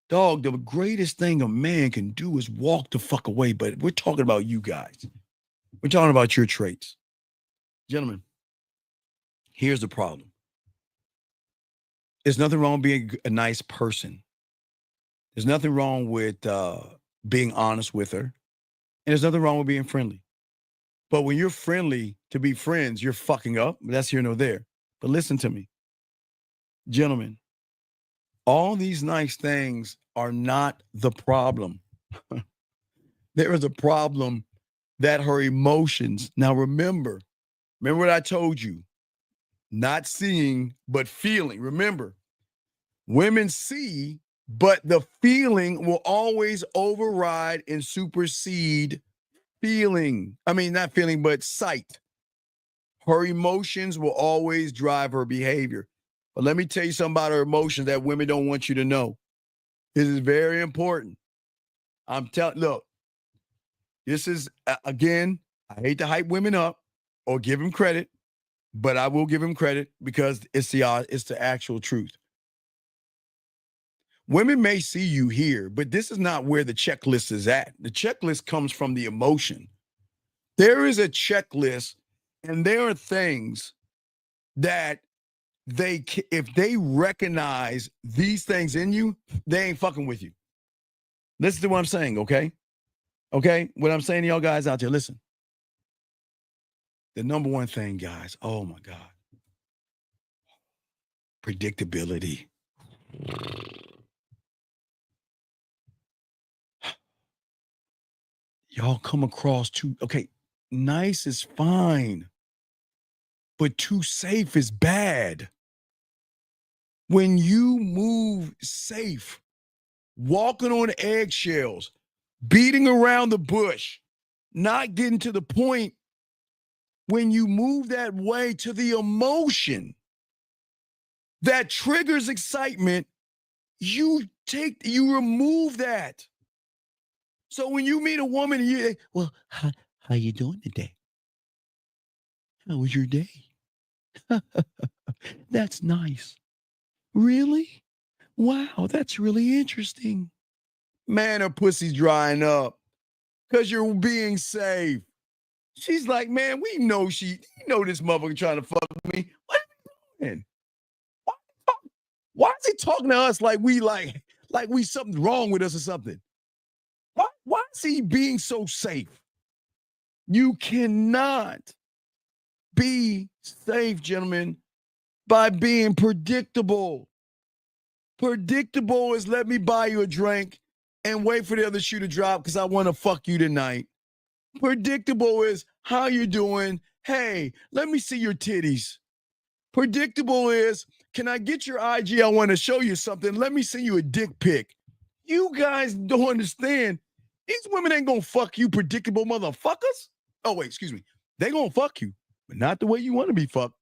Dog, the greatest thing a man can do is walk the fuck away. But we're talking about you guys. We're talking about your traits. Gentlemen, here's the problem. There's nothing wrong with being a nice person. There's nothing wrong with being honest with her. And there's nothing wrong with being friendly. But when you're friendly to be friends, you're fucking up. That's here nor there. But listen to me. Gentlemen, all these nice things are not the problem. There is a problem that her emotions. Now remember what I told you. Not seeing, but feeling. Remember, women see, but the feeling will always override and supersede feeling. I mean, not feeling, but sight. Her emotions will always drive her behavior. But let me tell you something about her emotions that women don't want you to know. This is very important. Look, this is, again, I hate to hype women up or give them credit, but I will give them credit because it's the actual truth. Women may see you here, but this is not where the checklist is at. The checklist comes from the emotion. There is a checklist, and there are things that if they recognize these things in you, they ain't fucking with you. Listen to what I'm saying, okay? Okay? What I'm saying to y'all guys out there, listen. The number one thing, guys, oh my God. Predictability. Y'all come across nice is fine, but too safe is bad. When you move safe, walking on eggshells, beating around the bush, not getting to the point, when you move that way to the emotion that triggers excitement, you remove that. So when you meet a woman, well, how you doing today? How was your day? That's nice. Really? Wow, that's really interesting. Man, her pussy's drying up because you're being safe. She's like, man, we know this motherfucker trying to fuck with me. What are you doing? Why is he talking to us like we something's wrong with us or something? Why is he being so safe? You cannot be safe, gentlemen, by being predictable. Predictable is let me buy you a drink and wait for the other shoe to drop because I want to fuck you tonight. Predictable is how you doing? Hey, let me see your titties. Predictable is, can I get your IG? I want to show you something. Let me send you a dick pic. You guys don't understand. These women ain't going to fuck you, predictable motherfuckers. Oh, wait, excuse me. They going to fuck you, but not the way you want to be fucked.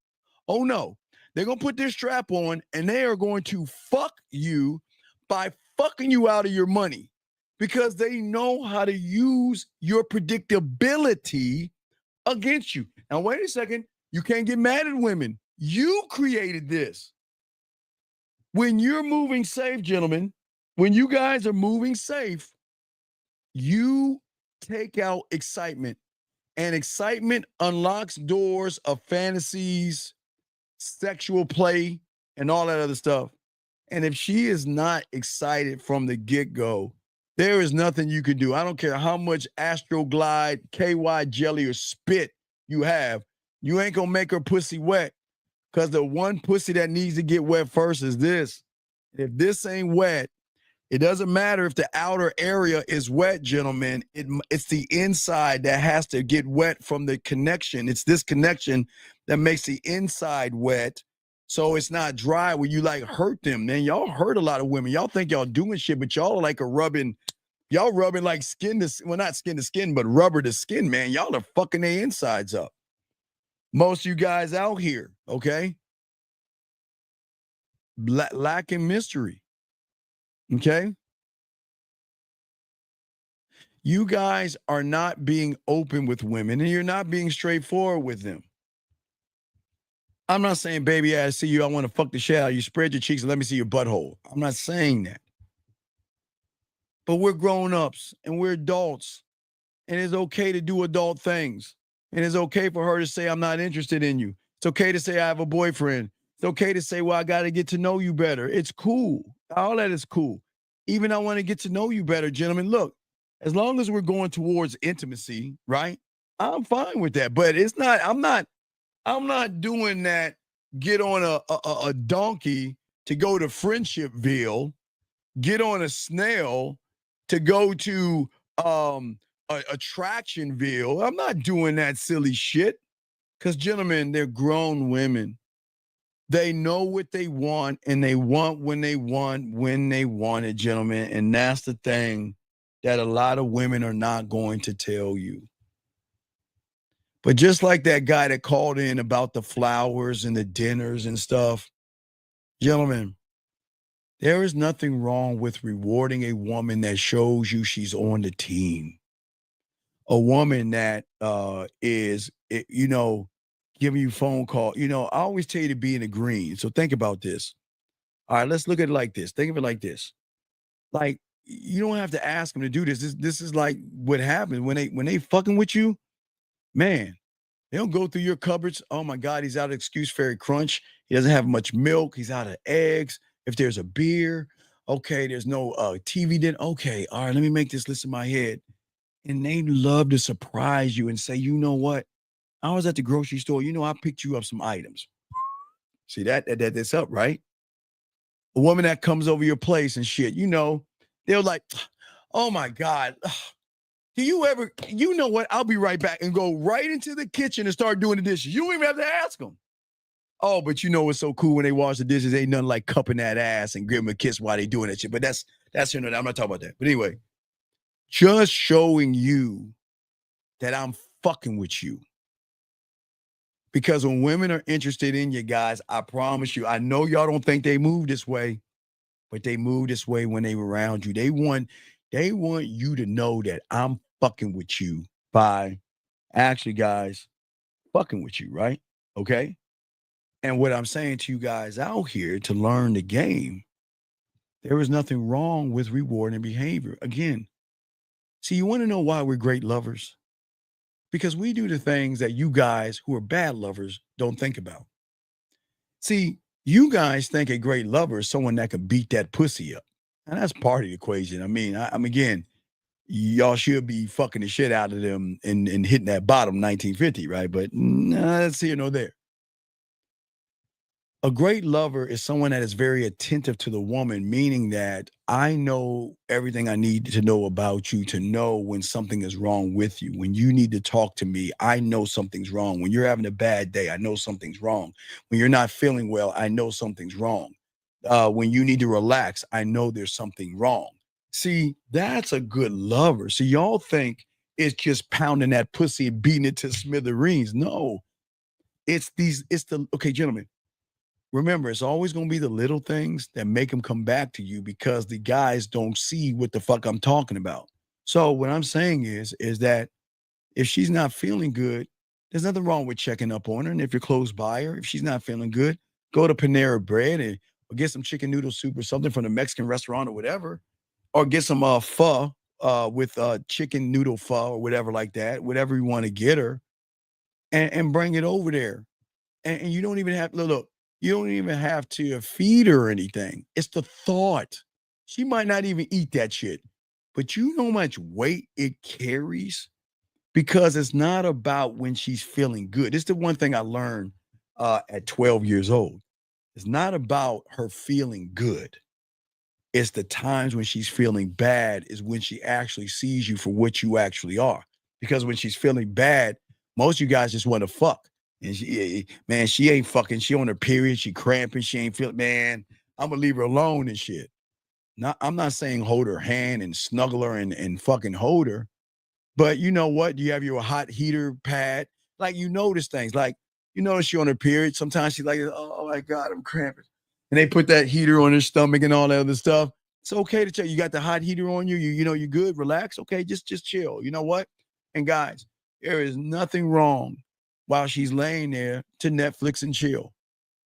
Oh, no. They're going to put their strap on, and they are going to fuck you by fucking you out of your money because they know how to use your predictability against you. Now, wait a second. You can't get mad at women. You created this. When you're moving safe, gentlemen, when you guys are moving safe, you take out excitement, and excitement unlocks doors of fantasies, sexual play, and all that other stuff. And if she is not excited from the get-go, there is nothing you can do. I don't care how much Astroglide, KY jelly, or spit you have. You ain't gonna make her pussy wet because the one pussy that needs to get wet first is this. If this ain't wet, it doesn't matter if the outer area is wet, gentlemen. It's the inside that has to get wet from the connection. It's this connection that makes the inside wet, so it's not dry when you like hurt them. Man, y'all hurt a lot of women. Y'all think y'all doing shit, but y'all are like y'all rubbing like skin to, well, not skin to skin, but rubber to skin, man. Y'all are fucking their insides up. Most of you guys out here, okay? Lacking mystery. Okay? You guys are not being open with women, and you're not being straightforward with them. I'm not saying, baby, I see you, I want to fuck the shit out of you. Spread your cheeks and let me see your butthole. I'm not saying that. But we're grown-ups, and we're adults, and it's okay to do adult things. And it's okay for her to say, I'm not interested in you. It's okay to say, I have a boyfriend. It's okay to say, well, I got to get to know you better. It's cool. All that is cool. Even I want to get to know you better, gentlemen. Look, as long as we're going towards intimacy, right? I'm fine with that. But it's not, I'm not doing that. Get on a donkey to go to Friendshipville, get on a snail to go to Attractionville. I'm not doing that silly shit. Because, gentlemen, they're grown women. They know what they want, and they want when they want it, gentlemen. And that's the thing that a lot of women are not going to tell you. But just like that guy that called in about the flowers and the dinners and stuff, gentlemen, there is nothing wrong with rewarding a woman that shows you she's on the team. A woman that is, giving you phone call. I always tell you to be in the green. So think about this. All right, let's look at it like this. Think of it like this. Like, you don't have to ask them to do this. This is like what happens when they fucking with you, man. They don't go through your cupboards. Oh my God, he's out of Excuse Fairy Crunch. He doesn't have much milk. He's out of eggs. If there's a beer, okay, there's no TV. Then okay, all right, let me make this list in my head. And they love to surprise you and say, you know what? I was at the grocery store. I picked you up some items. See that's up, right? A woman that comes over your place and shit, they're like, oh my God. Do you ever, you know what? I'll be right back and go right into the kitchen and start doing the dishes. You don't even have to ask them. Oh, but what's so cool when they wash the dishes? Ain't nothing like cupping that ass and giving them a kiss while they doing that shit. But that's I'm not talking about that. But anyway, just showing you that I'm fucking with you. Because when women are interested in you guys, I promise you, I know y'all don't think they move this way, but they move this way when they were around you. They want you to know that I'm fucking with you by actually, guys, fucking with you, right? Okay? And what I'm saying to you guys out here to learn the game, there is nothing wrong with rewarding behavior. Again, see, you want to know why we're great lovers? Because we do the things that you guys who are bad lovers don't think about. See, You guys think a great lover is someone that can beat that pussy up. And that's part of the equation. I mean, again, y'all should be fucking the shit out of them and hitting that bottom 1950, right? But that's here nor there. A great lover is someone that is very attentive to the woman, meaning that I know everything I need to know about you to know when something is wrong with you. When you need to talk to me, I know something's wrong. When you're having a bad day, I know something's wrong. When you're not feeling well, I know something's wrong. When you need to relax, I know there's something wrong. See, that's a good lover. See, y'all think it's just pounding that pussy and beating it to smithereens. No, okay, gentlemen. Remember, it's always going to be the little things that make them come back to you because the guys don't see what the fuck I'm talking about. So what I'm saying is that if she's not feeling good, there's nothing wrong with checking up on her. And if you're close by her, if she's not feeling good, go to Panera Bread or get some chicken noodle soup or something from the Mexican restaurant or whatever, or get some pho with chicken noodle pho or whatever like that, whatever you want to get her, and bring it over there. And you don't even have look. You don't even have to feed her anything. It's the thought. She might not even eat that shit, but you know how much weight it carries because it's not about when she's feeling good. It's the one thing I learned at 12 years old. It's not about her feeling good. It's the times when she's feeling bad is when she actually sees you for what you actually are. Because when she's feeling bad, most of you guys just want to fuck. And she ain't fucking. She on her period. She cramping. She ain't feeling. Man, I'm gonna leave her alone and shit. I'm not saying hold her hand and snuggle her and fucking hold her. But you know what? You have your hot heater pad. Like you notice things. Like you notice she on her period. Sometimes she's like, oh my God, I'm cramping. And they put that heater on her stomach and all that other stuff. It's okay to tell you got the hot heater on you. You know you're good. Relax. Okay, just chill. You know what? And guys, there is nothing wrong while she's laying there to Netflix and chill.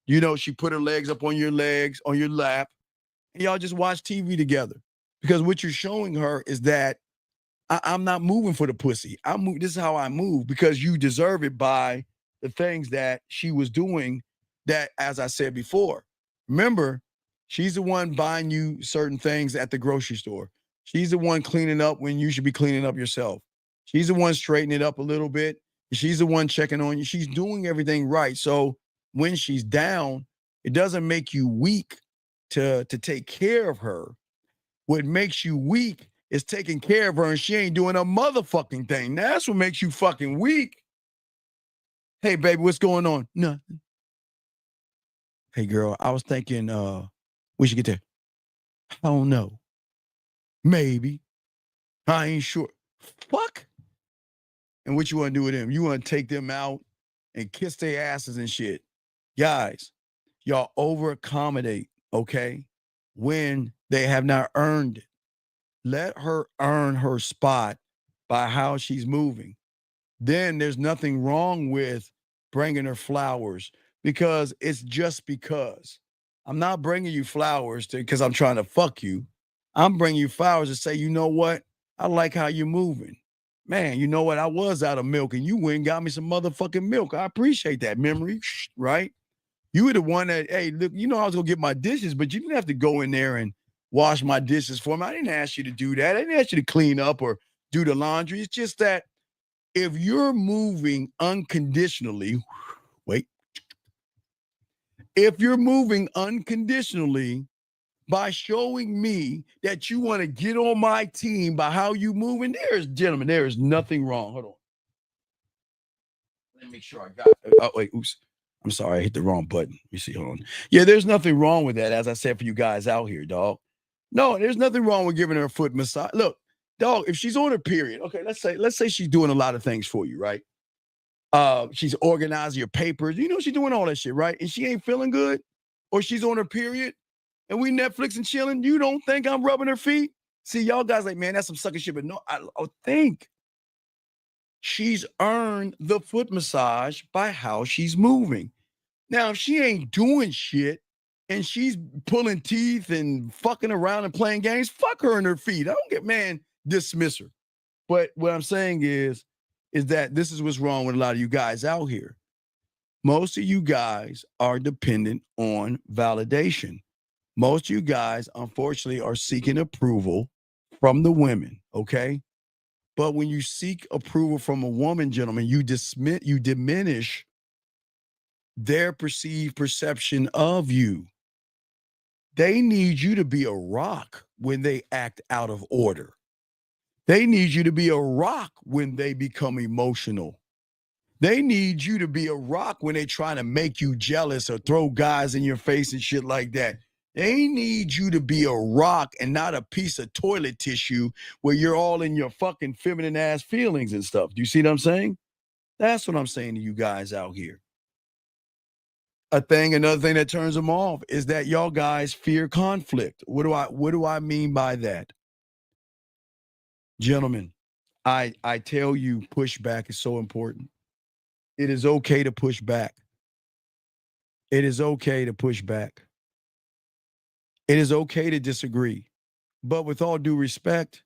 You know, she put her legs up on your legs, on your lap, and y'all just watch TV together. Because what you're showing her is that I'm not moving for the pussy. This is how I move because you deserve it by the things that she was doing that, as I said before, remember, she's the one buying you certain things at the grocery store. She's the one cleaning up when you should be cleaning up yourself. She's the one straightening it up a little bit. She's the one checking on you. She's doing everything right. So when she's down, it doesn't make you weak to take care of her. What makes you weak is taking care of her and she ain't doing a motherfucking thing. That's what makes you fucking weak. Hey, baby, what's going on? Nothing. Hey, girl, I was thinking we should get there. I don't know. Maybe. I ain't sure. Fuck. And what you want to do with them? You want to take them out and kiss their asses and shit. Guys, y'all over accommodate, okay? When they have not earned it. Let her earn her spot by how she's moving. Then there's nothing wrong with bringing her flowers because it's just because. I'm not bringing you flowers because I'm trying to fuck you. I'm bringing you flowers to say, you know what? I like how you're moving. Man, you know what? I was out of milk and you went and got me some motherfucking milk. I appreciate that memory, right? You were the one that, hey, look, you know I was going to get my dishes, but you didn't have to go in there and wash my dishes for me. I didn't ask you to do that. I didn't ask you to clean up or do the laundry. It's just that if you're moving unconditionally, if you're moving unconditionally by showing me that you want to get on my team by how you moving, gentlemen, there is nothing wrong. Hold on. Let me make sure I got it. Oh, wait, oops. I'm sorry, I hit the wrong button. Let me see, hold on. Yeah, there's nothing wrong with that, as I said for you guys out here, dog. No, there's nothing wrong with giving her a foot massage. Look, dog, if she's on her period, okay, let's say she's doing a lot of things for you, right? She's organizing your papers. You know she's doing all that shit, right? And she ain't feeling good, or she's on her period, and we Netflix and chilling. You don't think I'm rubbing her feet? See, y'all guys like, man, that's some sucker shit. But no, I think she's earned the foot massage by how she's moving. Now, if she ain't doing shit and she's pulling teeth and fucking around and playing games, fuck her in her feet. I don't get, man, dismiss her. But what I'm saying is that this is what's wrong with a lot of you guys out here. Most of you guys are dependent on validation. Most of you guys, unfortunately, are seeking approval from the women, okay? But when you seek approval from a woman, gentlemen, you diminish their perceived perception of you. They need you to be a rock when they act out of order. They need you to be a rock when they become emotional. They need you to be a rock when they're trying to make you jealous or throw guys in your face and shit like that. They need you to be a rock and not a piece of toilet tissue where you're all in your fucking feminine ass feelings and stuff. Do you see what I'm saying? That's what I'm saying to you guys out here. Another thing that turns them off is that y'all guys fear conflict. What do I mean by that? Gentlemen, I tell you, pushback is so important. It is okay to push back. It is okay to push back. It is okay to disagree. But with all due respect,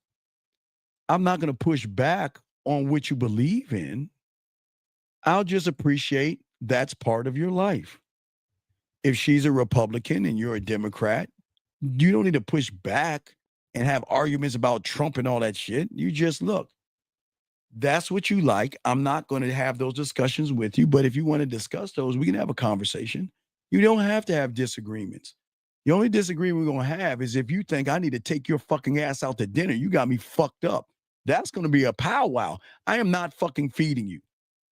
I'm not going to push back on what you believe in. I'll just appreciate that's part of your life. If she's a Republican and you're a Democrat, you don't need to push back and have arguments about Trump and all that shit. You just look. That's what you like. I'm not going to have those discussions with you, but if you want to discuss those, we can have a conversation. You don't have to have disagreements. The only disagreement we're going to have is if you think I need to take your fucking ass out to dinner, you got me fucked up. That's going to be a powwow. I am not fucking feeding you.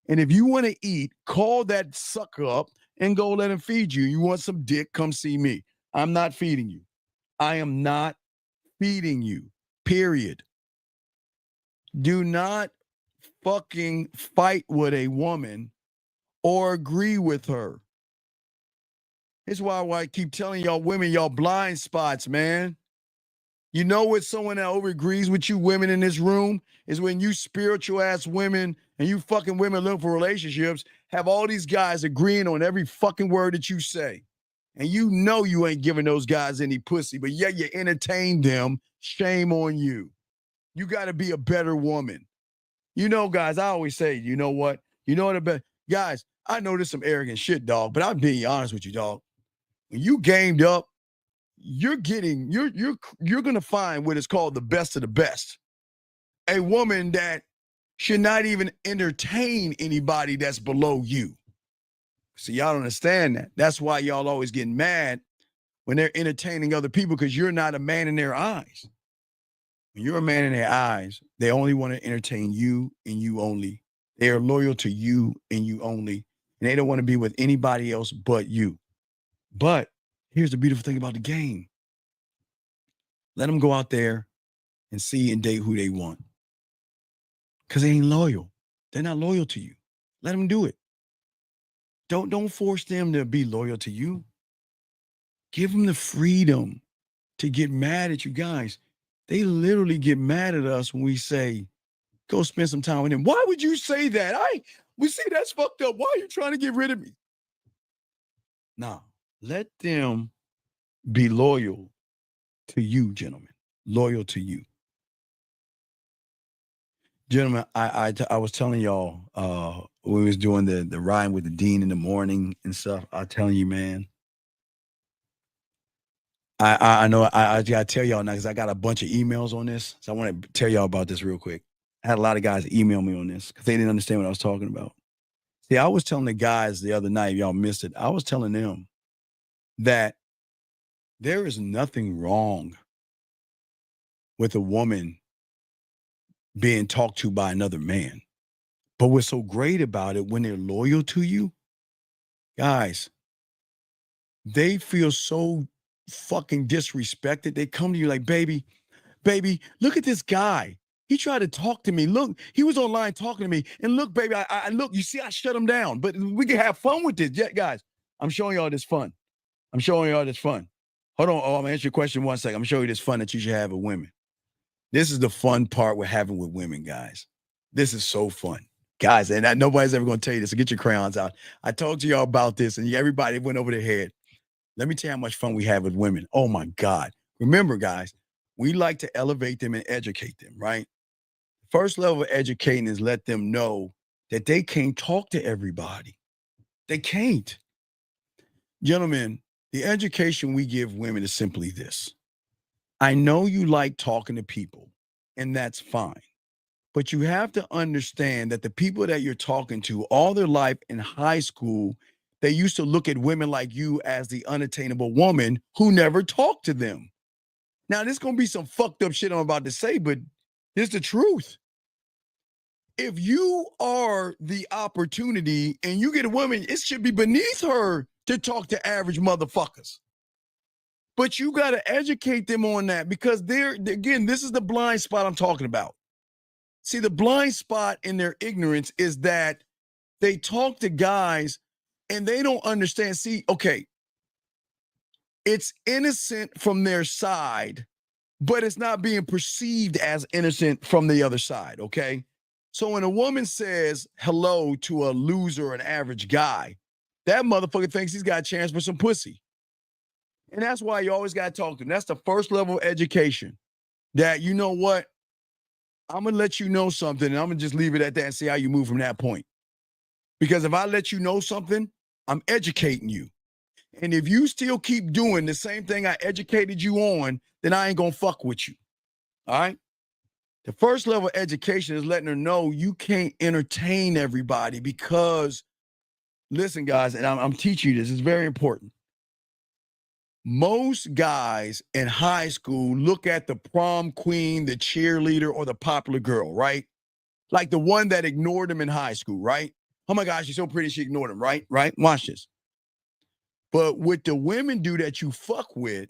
And if you want to eat, call that sucker up and go let him feed you. You want some dick, come see me. I'm not feeding you. I am not feeding you, period. Do not fucking fight with a woman or agree with her. It's why I keep telling y'all women, y'all blind spots, man. You know what someone that over agrees with you women in this room is when you spiritual ass women and you fucking women looking for relationships have all these guys agreeing on every fucking word that you say. And you know you ain't giving those guys any pussy, but yet you entertain them. Shame on you. You got to be a better woman. You know, guys, I always say, you know what? You know what? Guys, I know there's some arrogant shit, dog, but I'm being honest with you, dog. When you gamed up, you're going to find what is called the best of the best. A woman that should not even entertain anybody that's below you. See, y'all don't understand that. That's why y'all always get mad when they're entertaining other people because you're not a man in their eyes. When you're a man in their eyes, they only want to entertain you and you only. They are loyal to you and you only. And they don't want to be with anybody else but you. But here's the beautiful thing about the game. Let them go out there and see and date who they want. Because they ain't loyal. They're not loyal to you. Let them do it. Don't force them to be loyal to you. Give them the freedom to get mad at you guys. They literally get mad at us when we say, go spend some time with them. Why would you say that? We see that's fucked up. Why are you trying to get rid of me? Now, let them be loyal to you, gentlemen. Loyal to you. Gentlemen, I was telling y'all when we was doing the riding with the dean in the morning and stuff. I'm telling you, man. I know I gotta tell y'all now because I got a bunch of emails on this. So I want to tell y'all about this real quick. I had a lot of guys email me on this because they didn't understand what I was talking about. See, I was telling the guys the other night, y'all missed it. I was telling them that there is nothing wrong with a woman being talked to by another man. But what's so great about it, when they're loyal to you, guys, they feel so fucking disrespected. They come to you like, baby, look at this guy. He tried to talk to me. Look, he was online talking to me. And look, baby, I look, you see, I shut him down. But we can have fun with this. Yeah, guys, I'm showing y'all this fun. Hold on. I'm going to answer your question 1 second. I'm showing you this fun that you should have with women. This is the fun part we're having with women, guys. This is so fun. Guys, and nobody's ever going to tell you this, so get your crayons out. I talked to y'all about this, and everybody went over their head. Let me tell you how much fun we have with women. Oh, my God. Remember, guys, we like to elevate them and educate them, right? First level of educating is let them know that they can't talk to everybody. They can't. Gentlemen, the education we give women is simply this. I know you like talking to people, and that's fine. But you have to understand that the people that you're talking to all their life in high school, they used to look at women like you as the unattainable woman who never talked to them. Now, there's going to be some fucked up shit I'm about to say, but it's the truth. If you are the opportunity and you get a woman, it should be beneath her to talk to average motherfuckers. But you got to educate them on that because again, this is the blind spot I'm talking about. See, the blind spot in their ignorance is that they talk to guys and they don't understand. See, okay, it's innocent from their side, but it's not being perceived as innocent from the other side, okay? So when a woman says hello to a loser or an average guy, that motherfucker thinks he's got a chance for some pussy. And that's why you always got to talk to them. That's the first level of education. That, you know what? I'm going to let you know something, and I'm going to just leave it at that and see how you move from that point. Because if I let you know something, I'm educating you. And if you still keep doing the same thing I educated you on, then I ain't going to fuck with you. All right? The first level of education is letting her know you can't entertain everybody because, listen, guys, and I'm teaching you this. It's very important. Most guys in high school look at the prom queen, the cheerleader, or the popular girl, right? Like the one that ignored him in high school, right? Oh my gosh, she's so pretty, she ignored him, right? Right? Watch this. But what the women do that you fuck with,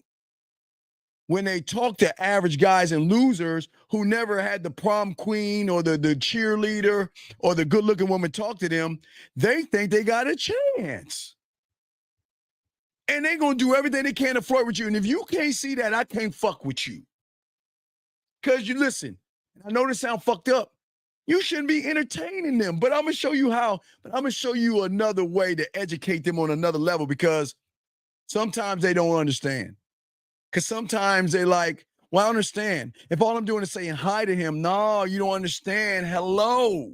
when they talk to average guys and losers who never had the prom queen or the cheerleader or the good-looking woman talk to them, they think they got a chance. And they're going to do everything they can to flirt with you. And if you can't see that, I can't fuck with you. Because you listen, I know this sounds fucked up. You shouldn't be entertaining them. But I'm going to show you how. But I'm going to show you another way to educate them on another level because sometimes they don't understand. Because sometimes they're like, well, I understand. If all I'm doing is saying hi to him, no, you don't understand. Hello.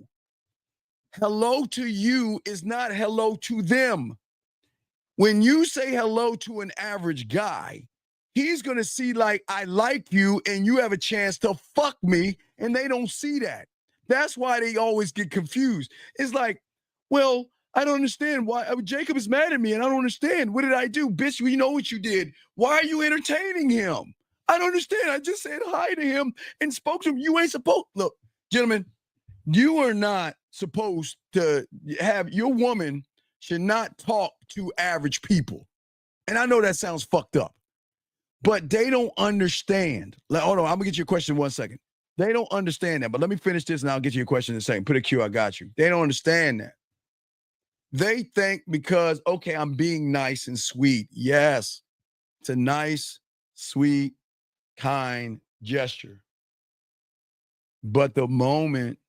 Hello to you is not hello to them. When you say hello to an average guy, he's going to see like, I like you and you have a chance to fuck me, and they don't see that. That's why they always get confused. It's like, well, I don't understand why Jacob is mad at me and I don't understand. What did I do? Bitch, we know what you did. Why are you entertaining him? I don't understand. I just said hi to him and spoke to him. You ain't supposed. Look, gentlemen, you are not supposed to have, your woman should not talk to average people. And I know that sounds fucked up, but they don't understand. Hold on, I'm gonna get your question in 1 second. They don't understand that, but let me finish this and I'll get you a question in a second. Put a Q, I got you. They don't understand that. They think because, okay, I'm being nice and sweet. Yes, it's a nice, sweet, kind gesture. But the moment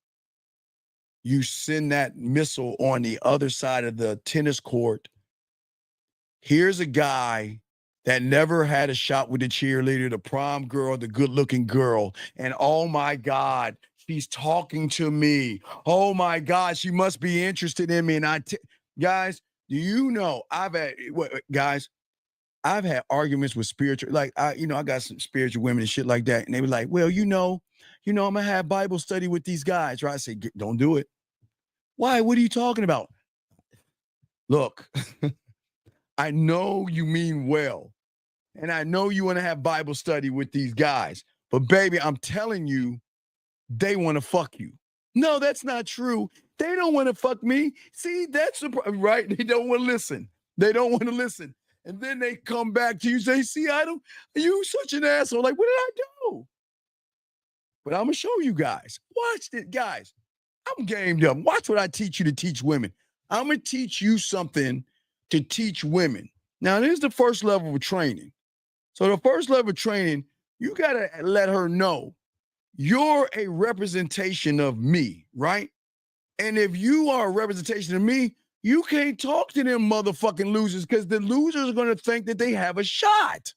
you send that missile on the other side of the tennis court, here's a guy that never had a shot with the cheerleader, the prom girl, the good-looking girl, and oh my God, she's talking to me. Oh my God, she must be interested in me. And guys, do you know I've had arguments with spiritual, like I got some spiritual women and shit like that, and they were like, well, I'm gonna have Bible study with these guys, right? I say, don't do it. Why? What are you talking about? Look, I know you mean well, and I know you want to have Bible study with these guys, but baby, I'm telling you, they want to fuck you. No, that's not true. They don't want to fuck me. See, that's the problem, right? They don't want to listen. They don't want to listen. And then they come back to you and say, see, you such an asshole. Like, what did I do? But I'm going to show you guys. Watch it, guys. I'm gamed up. Watch what I teach you to teach women. I'm going to teach you something to teach women. Now, here's the first level of training. So the first level of training, you got to let her know you're a representation of me, right? And if you are a representation of me, you can't talk to them motherfucking losers because the losers are going to think that they have a shot.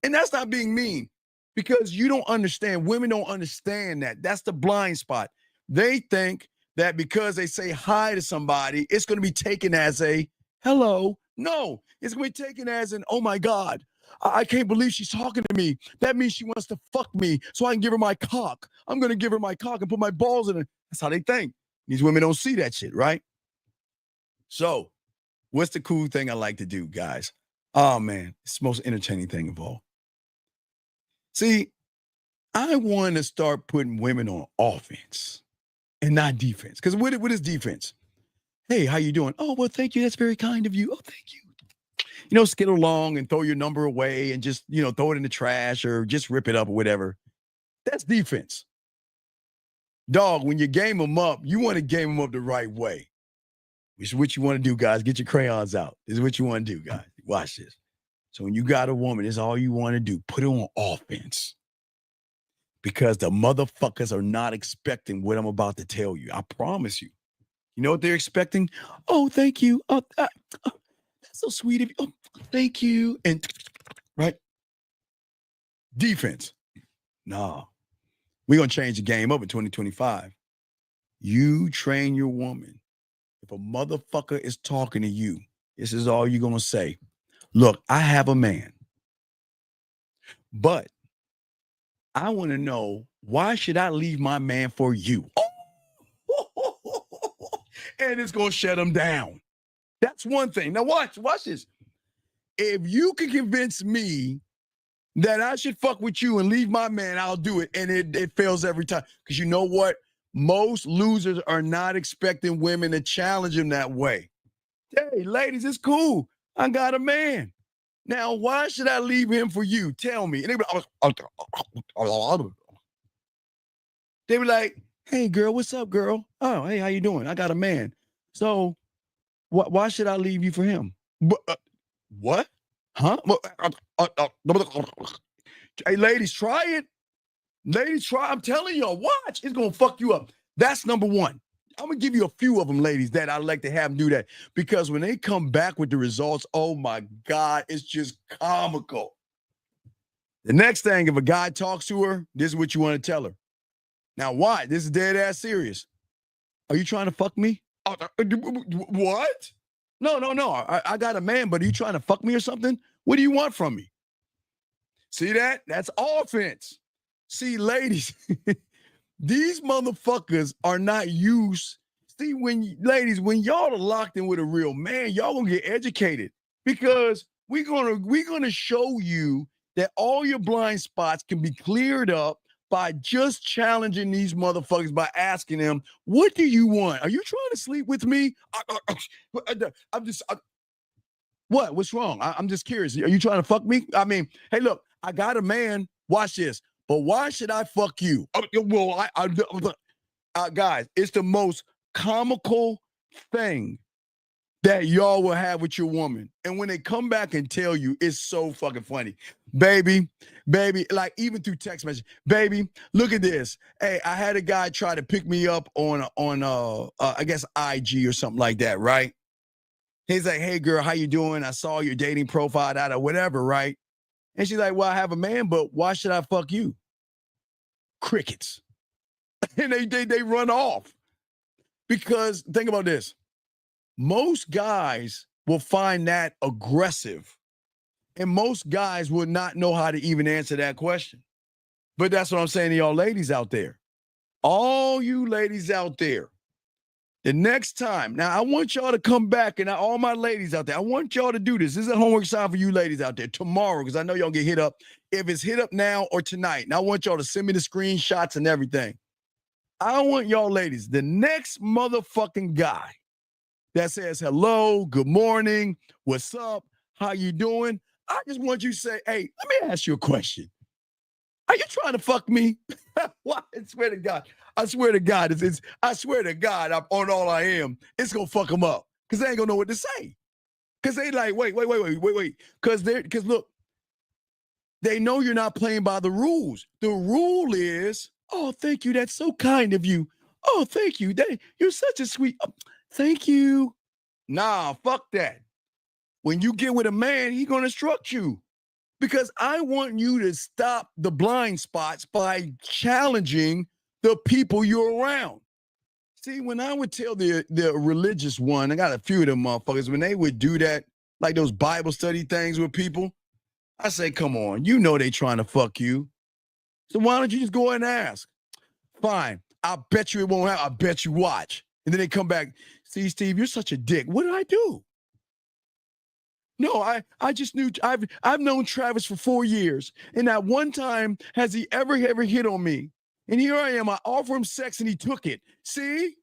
And that's not being mean because you don't understand. Women don't understand that. That's the blind spot. They think that because they say hi to somebody, it's going to be taken as a hello. No, it's going to be taken as an, oh my God, I can't believe she's talking to me. That means she wants to fuck me so I can give her my cock. I'm going to give her my cock and put my balls in it. That's how they think. These women don't see that shit, right? So what's the cool thing I like to do, guys? Oh, man, it's the most entertaining thing of all. See, I want to start putting women on offense and not defense. Because what is defense? Hey, how you doing? Oh, well, thank you. That's very kind of you. Oh, thank you. You know, skid along and throw your number away and just, you know, throw it in the trash or just rip it up or whatever. That's defense. Dog, when you game them up, you want to game them up the right way. Which is what you want to do, guys. Get your crayons out. This is what you want to do, guys. Watch this. So when you got a woman, it's all you want to do. Put her on offense. Because the motherfuckers are not expecting what I'm about to tell you. I promise you. You know what they're expecting? Oh, thank you. Oh, that's so sweet of you. Oh, thank you. And right? Defense. No. We're going to change the game up in 2025. You train your woman. If a motherfucker is talking to you, this is all you're going to say. Look, I have a man. But I want to know, why should I leave my man for you? Oh! And it's going to shut him down. That's one thing. Now watch this. If you can convince me that I should fuck with you and leave my man, I'll do it. And it fails every time. Because you know what? Most losers are not expecting women to challenge them that way. Hey, ladies, it's cool. I got a man. Now, why should I leave him for you? Tell me. And they were like, hey, girl, what's up, girl? Oh, hey, how you doing? I got a man. So why should I leave you for him? What? Huh? Hey, ladies, try it. Ladies, try. I'm telling y'all, watch. It's going to fuck you up. That's number one. I'm going to give you a few of them, ladies, that I like to have them do that. Because when they come back with the results, oh, my God, it's just comical. The next thing, if a guy talks to her, this is what you want to tell her. Now, why? This is dead ass serious. Are you trying to fuck me? What? No. I got a man, but are you trying to fuck me or something? What do you want from me? See that? That's offense. See, ladies, these motherfuckers are not used. See, ladies, when y'all are locked in with a real man, y'all gonna get educated because we're gonna show you that all your blind spots can be cleared up by just challenging these motherfuckers by asking them, what do you want? Are you trying to sleep with me? What? What's wrong? I'm just curious. Are you trying to fuck me? I mean, hey, look, I got a man. Watch this. But why should I fuck you? Guys, it's the most comical thing that y'all will have with your woman. And when they come back and tell you, it's so fucking funny. Baby, like even through text message, baby, look at this. Hey, I had a guy try to pick me up on I guess IG or something like that, right? He's like, hey girl, how you doing? I saw your dating profile out or whatever, right? And she's like, well, I have a man, but why should I fuck you? Crickets. And they run off. Because think about this. Most guys will find that aggressive. And most guys would not know how to even answer that question. But that's what I'm saying to y'all ladies out there. All you ladies out there, the next time, now I want y'all to come back, and all my ladies out there, I want y'all to do this. This is a homework assignment for you ladies out there tomorrow, because I know y'all get hit up. If it's hit up now or tonight, and I want y'all to send me the screenshots and everything. I want y'all ladies, the next motherfucking guy that says hello, good morning, what's up, how you doing? I just want you to say, hey, let me ask you a question. Are you trying to fuck me? What? I swear to God. I swear to God. I swear to God, I'm on all I am. It's going to fuck them up because they ain't going to know what to say. Because they like, wait. Because look, they know you're not playing by the rules. The rule is, oh, thank you. That's so kind of you. Oh, thank you. You're such a sweet. Thank you. Nah, fuck that. When you get with a man, he's going to instruct you. Because I want you to stop the blind spots by challenging the people you're around. See, when I would tell the religious one, I got a few of them motherfuckers, when they would do that, like those Bible study things with people, I say, come on, you know they trying to fuck you. So why don't you just go ahead and ask? Fine. I bet you it won't happen. I bet you watch. And then they come back, see, Steve, you're such a dick. What did I do? No, I just knew, I've known Travis for 4 years. And not one time has he ever hit on me. And here I am, I offer him sex and he took it. See?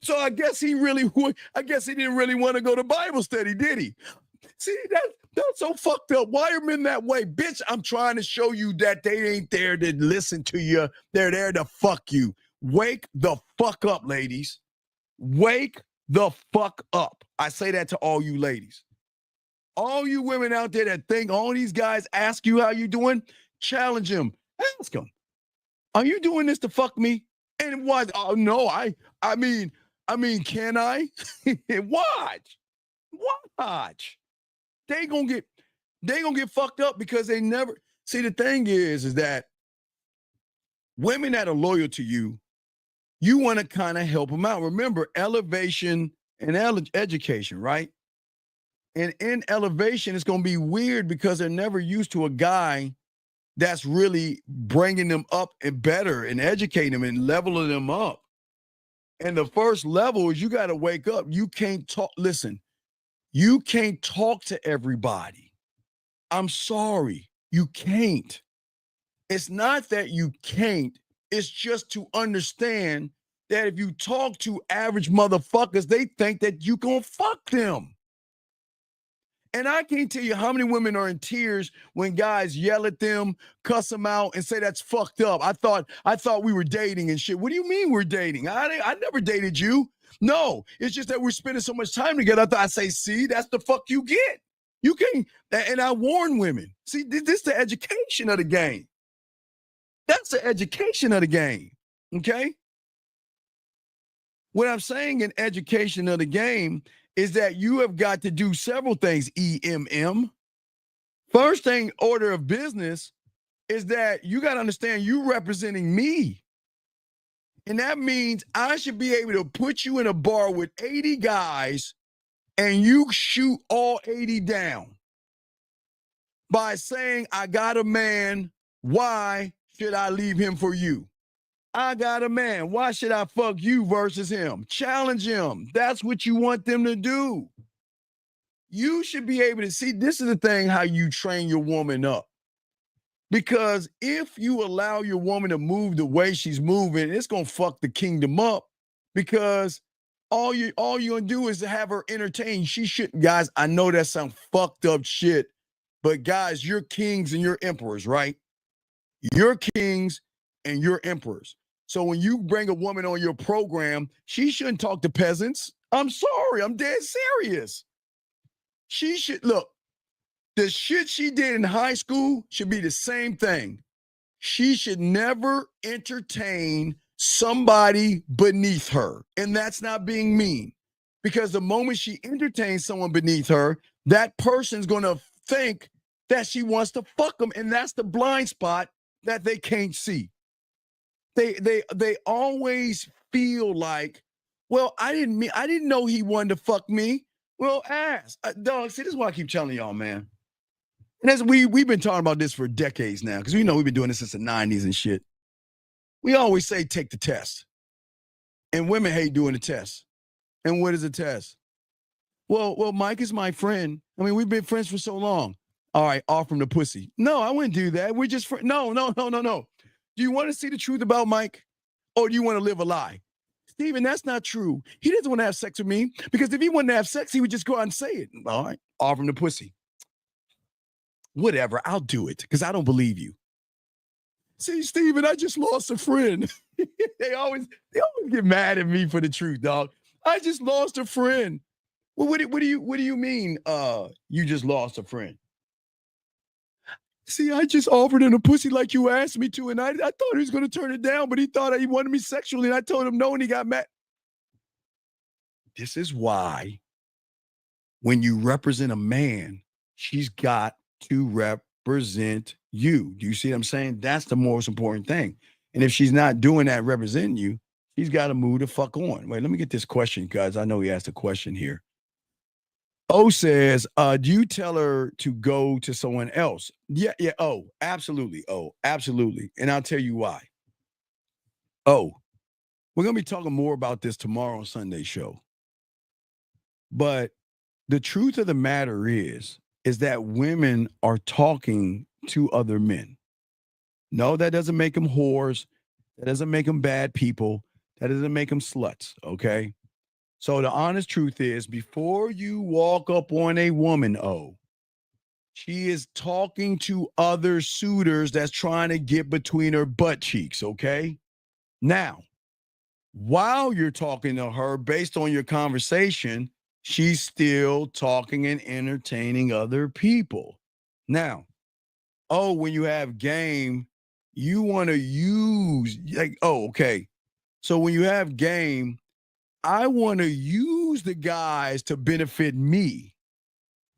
So I guess he didn't really want to go to Bible study, did he? See, that's so fucked up. Why are men that way? Bitch, I'm trying to show you that they ain't there to listen to you. They're there to fuck you. Wake the fuck up, ladies. Wake the fuck up. I say that to all you ladies. All you women out there that think all these guys ask you how you doing, challenge them. Ask them. Are you doing this to fuck me? And why? Oh no, I mean, can I? Watch. They gonna get fucked up because they never see. The thing is that women that are loyal to you, you want to kind of help them out. Remember, elevation and education, right? And in elevation, it's gonna be weird because they're never used to a guy that's really bringing them up and better and educating them and leveling them up. And the first level is you got to wake up. You can't talk. Listen, you can't talk to everybody. I'm sorry. You can't. It's not that you can't. It's just to understand that if you talk to average motherfuckers, they think that you gonna fuck them. And I can't tell you how many women are in tears when guys yell at them, cuss them out, and say that's fucked up. I thought we were dating and shit. What do you mean we're dating? I never dated you. No, it's just that we're spending so much time together. I say, see, that's the fuck you get. You can't, and I warn women. See, this is the education of the game. That's the education of the game, okay? What I'm saying in education of the game is that you have got to do several things, EMM. First thing, order of business, is that you got to understand you representing me. And that means I should be able to put you in a bar with 80 guys and you shoot all 80 down by saying, I got a man, why should I leave him for you? I got a man. Why should I fuck you versus him? Challenge him. That's what you want them to do. You should be able to see, this is the thing, how you train your woman up. Because if you allow your woman to move the way she's moving, it's going to fuck the kingdom up because all you're going to do is to have her entertained. She shouldn't, guys, I know that sounds fucked up shit, but guys, you're kings and you're emperors, right? You're kings and you're emperors. So when you bring a woman on your program, she shouldn't talk to peasants. I'm sorry, I'm dead serious. She should, look, the shit she did in high school should be the same thing. She should never entertain somebody beneath her. And that's not being mean. Because the moment she entertains someone beneath her, that person's going to think that she wants to fuck them. And that's the blind spot that they can't see. They always feel like, well, I didn't know he wanted to fuck me. Well, ask. Dog, see, this is why I keep telling y'all, man. And as we've been talking about this for decades now, because we know we've been doing this since the 90s and shit. We always say, take the test. And women hate doing the test. And what is a test? Well, Mike is my friend. I mean, we've been friends for so long. All right, offer him the pussy. No, I wouldn't do that. We're just friends. No. Do you want to see the truth about Mike? Or do you want to live a lie? Steven, that's not true. He doesn't want to have sex with me because if he wanted to have sex, he would just go out and say it. All right, offer him the pussy. Whatever, I'll do it because I don't believe you. See, Steven, I just lost a friend. They always get mad at me for the truth, dog. I just lost a friend. Well, what do you mean you just lost a friend? See, I just offered him a pussy like you asked me to, and I thought he was going to turn it down, but he thought he wanted me sexually, and I told him no, and he got mad. This is why when you represent a man, she's got to represent you. Do you see what I'm saying? That's the most important thing. And if she's not doing that, representing you, He's got to move the fuck on. Wait, let me get this question, guys. I know he asked a question here. O says, do you tell her to go to someone else? Yeah. Oh, absolutely. Oh, absolutely. And I'll tell you why. Oh, we're going to be talking more about this tomorrow on Sunday show. But the truth of the matter is that women are talking to other men. No, that doesn't make them whores. That doesn't make them bad people. That doesn't make them sluts, okay? So the honest truth is, before you walk up on a woman, she is talking to other suitors that's trying to get between her butt cheeks, okay? Now, while you're talking to her, based on your conversation, she's still talking and entertaining other people. Now, when you have game, you want to use, okay. So when you have game, I want to use the guys to benefit me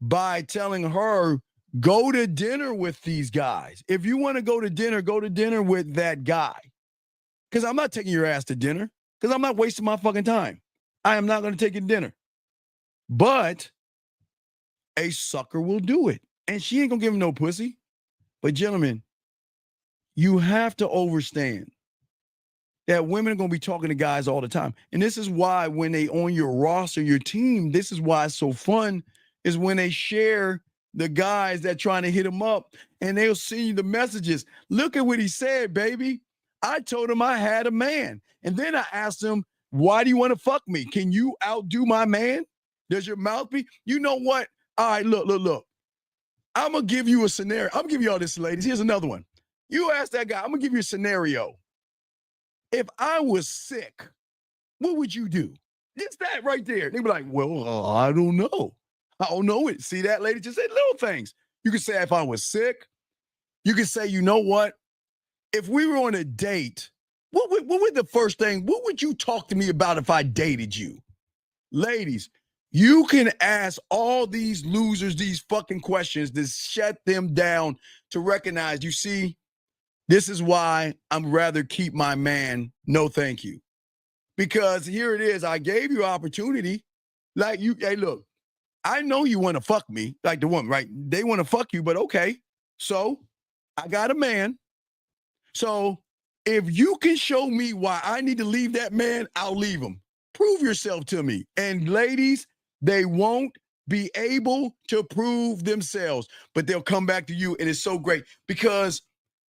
by telling her, go to dinner with these guys. If you want to go to dinner with that guy. Because I'm not taking your ass to dinner, because I'm not wasting my fucking time. I am not going to take you to dinner. But a sucker will do it. And she ain't going to give him no pussy. But gentlemen, you have to understand that women are going to be talking to guys all the time. And this is why when they on your roster, your team, this is why it's so fun, is when they share the guys that trying to hit them up and they'll see the messages. Look at what he said, baby. I told him I had a man. And then I asked him, why do you want to fuck me? Can you outdo my man? Does your mouth be? You know what? All right, look. I'm going to give you a scenario. I'm going to give you all this, ladies. Here's another one. You ask that guy, I'm going to give you a scenario. If I was sick, what would you do? Just that right there. They'd be like, well, I don't know. I don't know it. See that, lady? Just say little things. You could say if I was sick. You could say, you know what? If we were on a date, what would the first thing, what would you talk to me about if I dated you? Ladies, you can ask all these losers these fucking questions to shut them down, to recognize, you see, this is why I'm rather keep my man. No, thank you. Because here it is. I gave you opportunity. Like hey, look, I know you want to fuck me, like the woman, right? They want to fuck you, but okay. So I got a man. So if you can show me why I need to leave that man, I'll leave him. Prove yourself to me. And ladies, they won't be able to prove themselves, but they'll come back to you. And it's so great because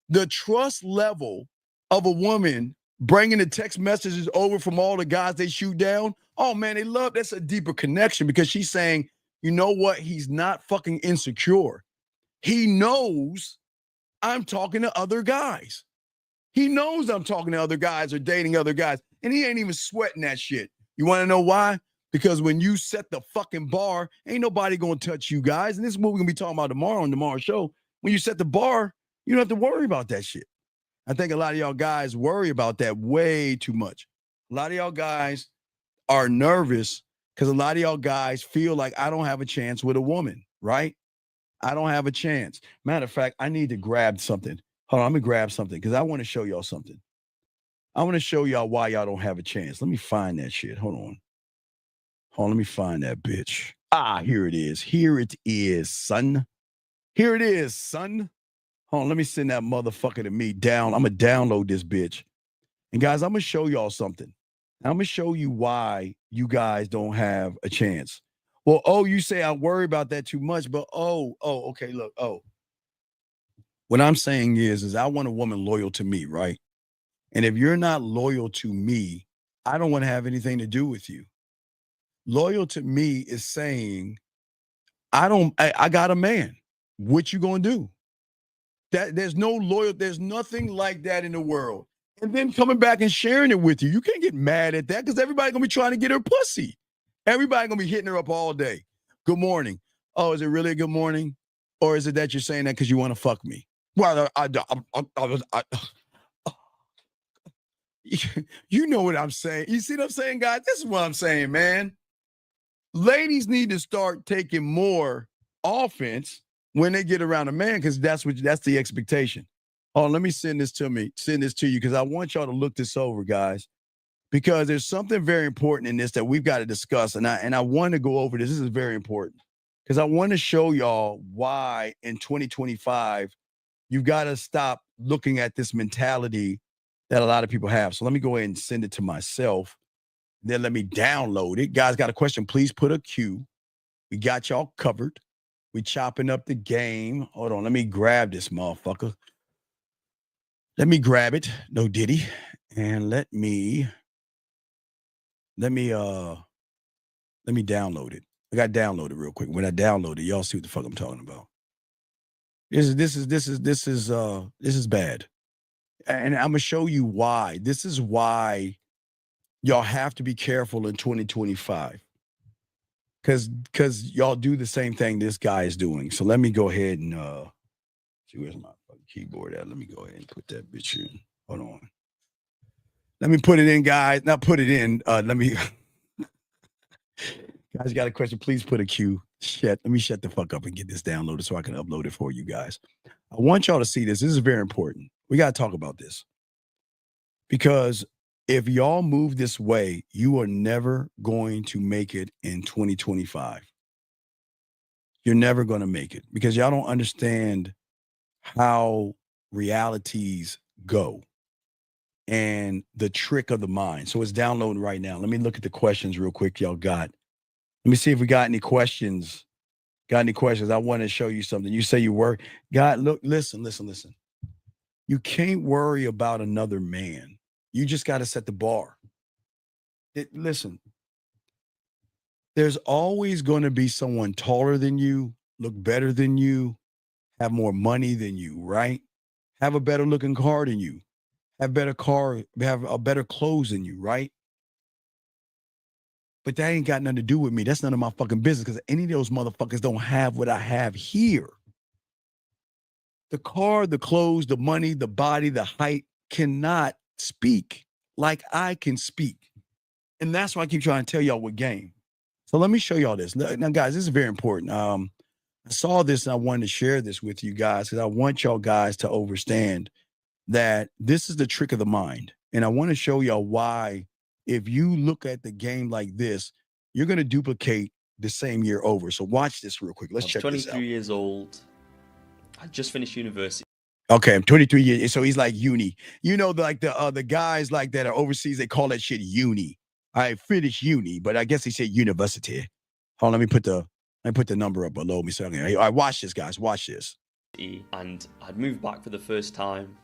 the trust level of a woman bringing the text messages over from all the guys they shoot down, oh man, they love, that's a deeper connection because she's saying, you know what? He's not fucking insecure. He knows I'm talking to other guys. He knows I'm talking to other guys or dating other guys, and he ain't even sweating that shit. You want to know why? Because when you set the fucking bar, ain't nobody going to touch you guys. And this is what we're going to be talking about tomorrow on tomorrow's show. When you set the bar, you don't have to worry about that shit. I think a lot of y'all guys worry about that way too much. A lot of y'all guys are nervous because a lot of y'all guys feel like I don't have a chance with a woman, right? I don't have a chance. Matter of fact, I need to grab something. Hold on, I'm going to grab something because I want to show y'all something. I want to show y'all why y'all don't have a chance. Let me find that shit. Hold on, let me find that bitch. Here it is. Here it is, son. Here it is, son. Hold on, let me send that motherfucker to me down. I'm going to download this bitch. And guys, I'm going to show y'all something. I'm going to show you why you guys don't have a chance. Well, you say I worry about that too much, but okay, look, what I'm saying is I want a woman loyal to me, right? And if you're not loyal to me, I don't want to have anything to do with you. Loyal to me is saying, I got a man. What you gonna do? There's no loyal, there's nothing like that in the world. And then coming back and sharing it with you. You can't get mad at that because everybody's gonna be trying to get her pussy. Everybody gonna be hitting her up all day. Good morning. Oh, is it really a good morning? Or is it that you're saying that because you want to fuck me? Well, you know what I'm saying. You see what I'm saying, guys? This is what I'm saying, man. Ladies need to start taking more offense when they get around a man because that's the expectation. Oh, let me send this to you because I want y'all to look this over, guys, because there's something very important in this that we've got to discuss. And I want to go over this. This is very important because I want to show y'all why in 2025, you've got to stop looking at this mentality that a lot of people have. So let me go ahead and send it to myself. Then let me download it. Guys, got a question? Please put a Q. We got y'all covered. We chopping up the game. Hold on. Let me grab this motherfucker. Let me grab it. No Diddy. And let me download it. I got to download it real quick. When I download it, y'all see what the fuck I'm talking about. This is bad. And I'm gonna show you why. This is why y'all have to be careful in 2025. Because y'all do the same thing this guy is doing. So let me go ahead and see where's my fucking keyboard at. Let me go ahead and put that bitch in. Hold on. Let me put it in, guys. Not put it in. Let me guys got a question. Please put a Q. Let me shut the fuck up and get this downloaded so I can upload it for you guys. I want y'all to see this. This is very important. We got to talk about this. Because if y'all move this way, you are never going to make it in 2025. You're never going to make it because y'all don't understand how realities go and the trick of the mind. So it's downloading right now. Let me look at the questions real quick y'all got. Let me see if we got any questions. Got any questions? I want to show you something. You say you work. God, look, listen. You can't worry about another man. You just got to set the bar. Listen, there's always going to be someone taller than you, look better than you, have more money than you, right? Have a better looking car than you, have better clothes than you, right? But that ain't got nothing to do with me. That's none of my fucking business because any of those motherfuckers don't have what I have here. The car, the clothes, the money, the body, the height cannot speak like I can speak. And that's why I keep trying to tell y'all what game. So let me show y'all this. Now, guys, this is very important. I saw this and I wanted to share this with you guys because I want y'all guys to understand that this is the trick of the mind. And I want to show y'all why if you look at the game like this, you're going to duplicate the same year over. So watch this real quick. Let's check this out. 23 years old. I just finished university. Okay, I'm 23 years. So he's like uni. You know, like the guys like that are overseas, they call that shit uni. I finished uni, but I guess he said university. Hold on, let me put the number up below me. So all right, watch this, guys. Watch this. And I'd moved back for the first time.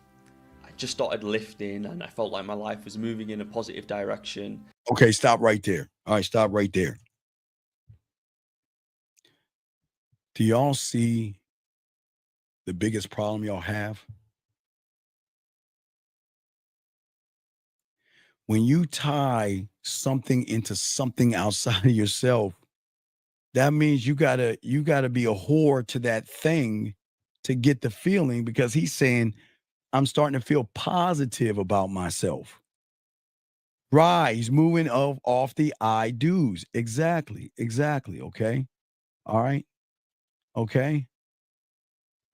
I just started lifting and I felt like my life was moving in a positive direction. Okay, stop right there. All right, stop right there. Do y'all see the biggest problem y'all have? When you tie something into something outside of yourself, that means you gotta be a whore to that thing to get the feeling, because he's saying, I'm starting to feel positive about myself. Right. He's moving off the I do's. Exactly. Okay. All right. Okay.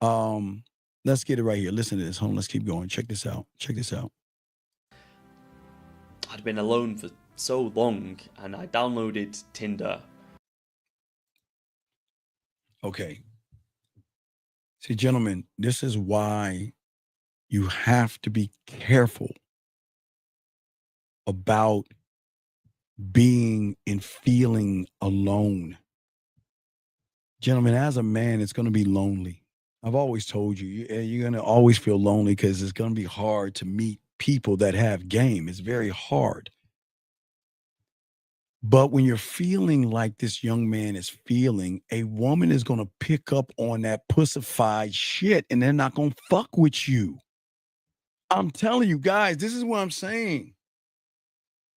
Let's get it right here. Listen to this. Hold on. Let's keep going. Check this out. I'd been alone for so long and I downloaded Tinder. Okay. See, gentlemen, this is why you have to be careful about being and feeling alone. Gentlemen, as a man, it's going to be lonely. I've always told you, you're going to always feel lonely because it's going to be hard to meet people that have game. It's very hard. But when you're feeling like this young man is feeling, a woman is going to pick up on that pussified shit and they're not going to fuck with you. I'm telling you guys, this is what I'm saying.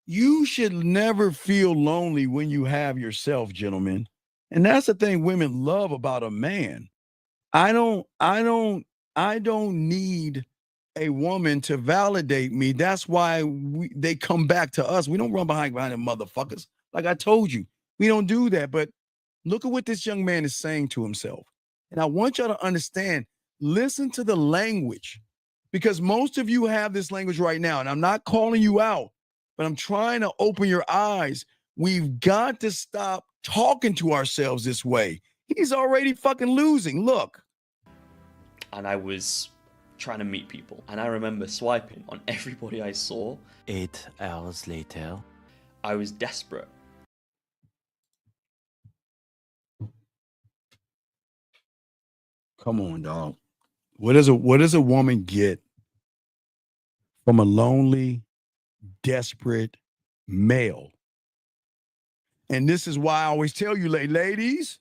You should never feel lonely when you have yourself, gentlemen. And that's the thing women love about a man. I don't need a woman to validate me. That's why they come back to us. We don't run behind them motherfuckers. Like I told you, we don't do that. But look at what this young man is saying to himself. And I want y'all to understand, listen to the language, because most of you have this language right now. And I'm not calling you out, but I'm trying to open your eyes. We've got to stop talking to ourselves this way. He's already fucking losing. Look. And I was trying to meet people. And I remember swiping on everybody I saw. 8 hours later. I was desperate. Come on, dog. What does a woman get from a lonely, desperate male? And this is why I always tell you, ladies,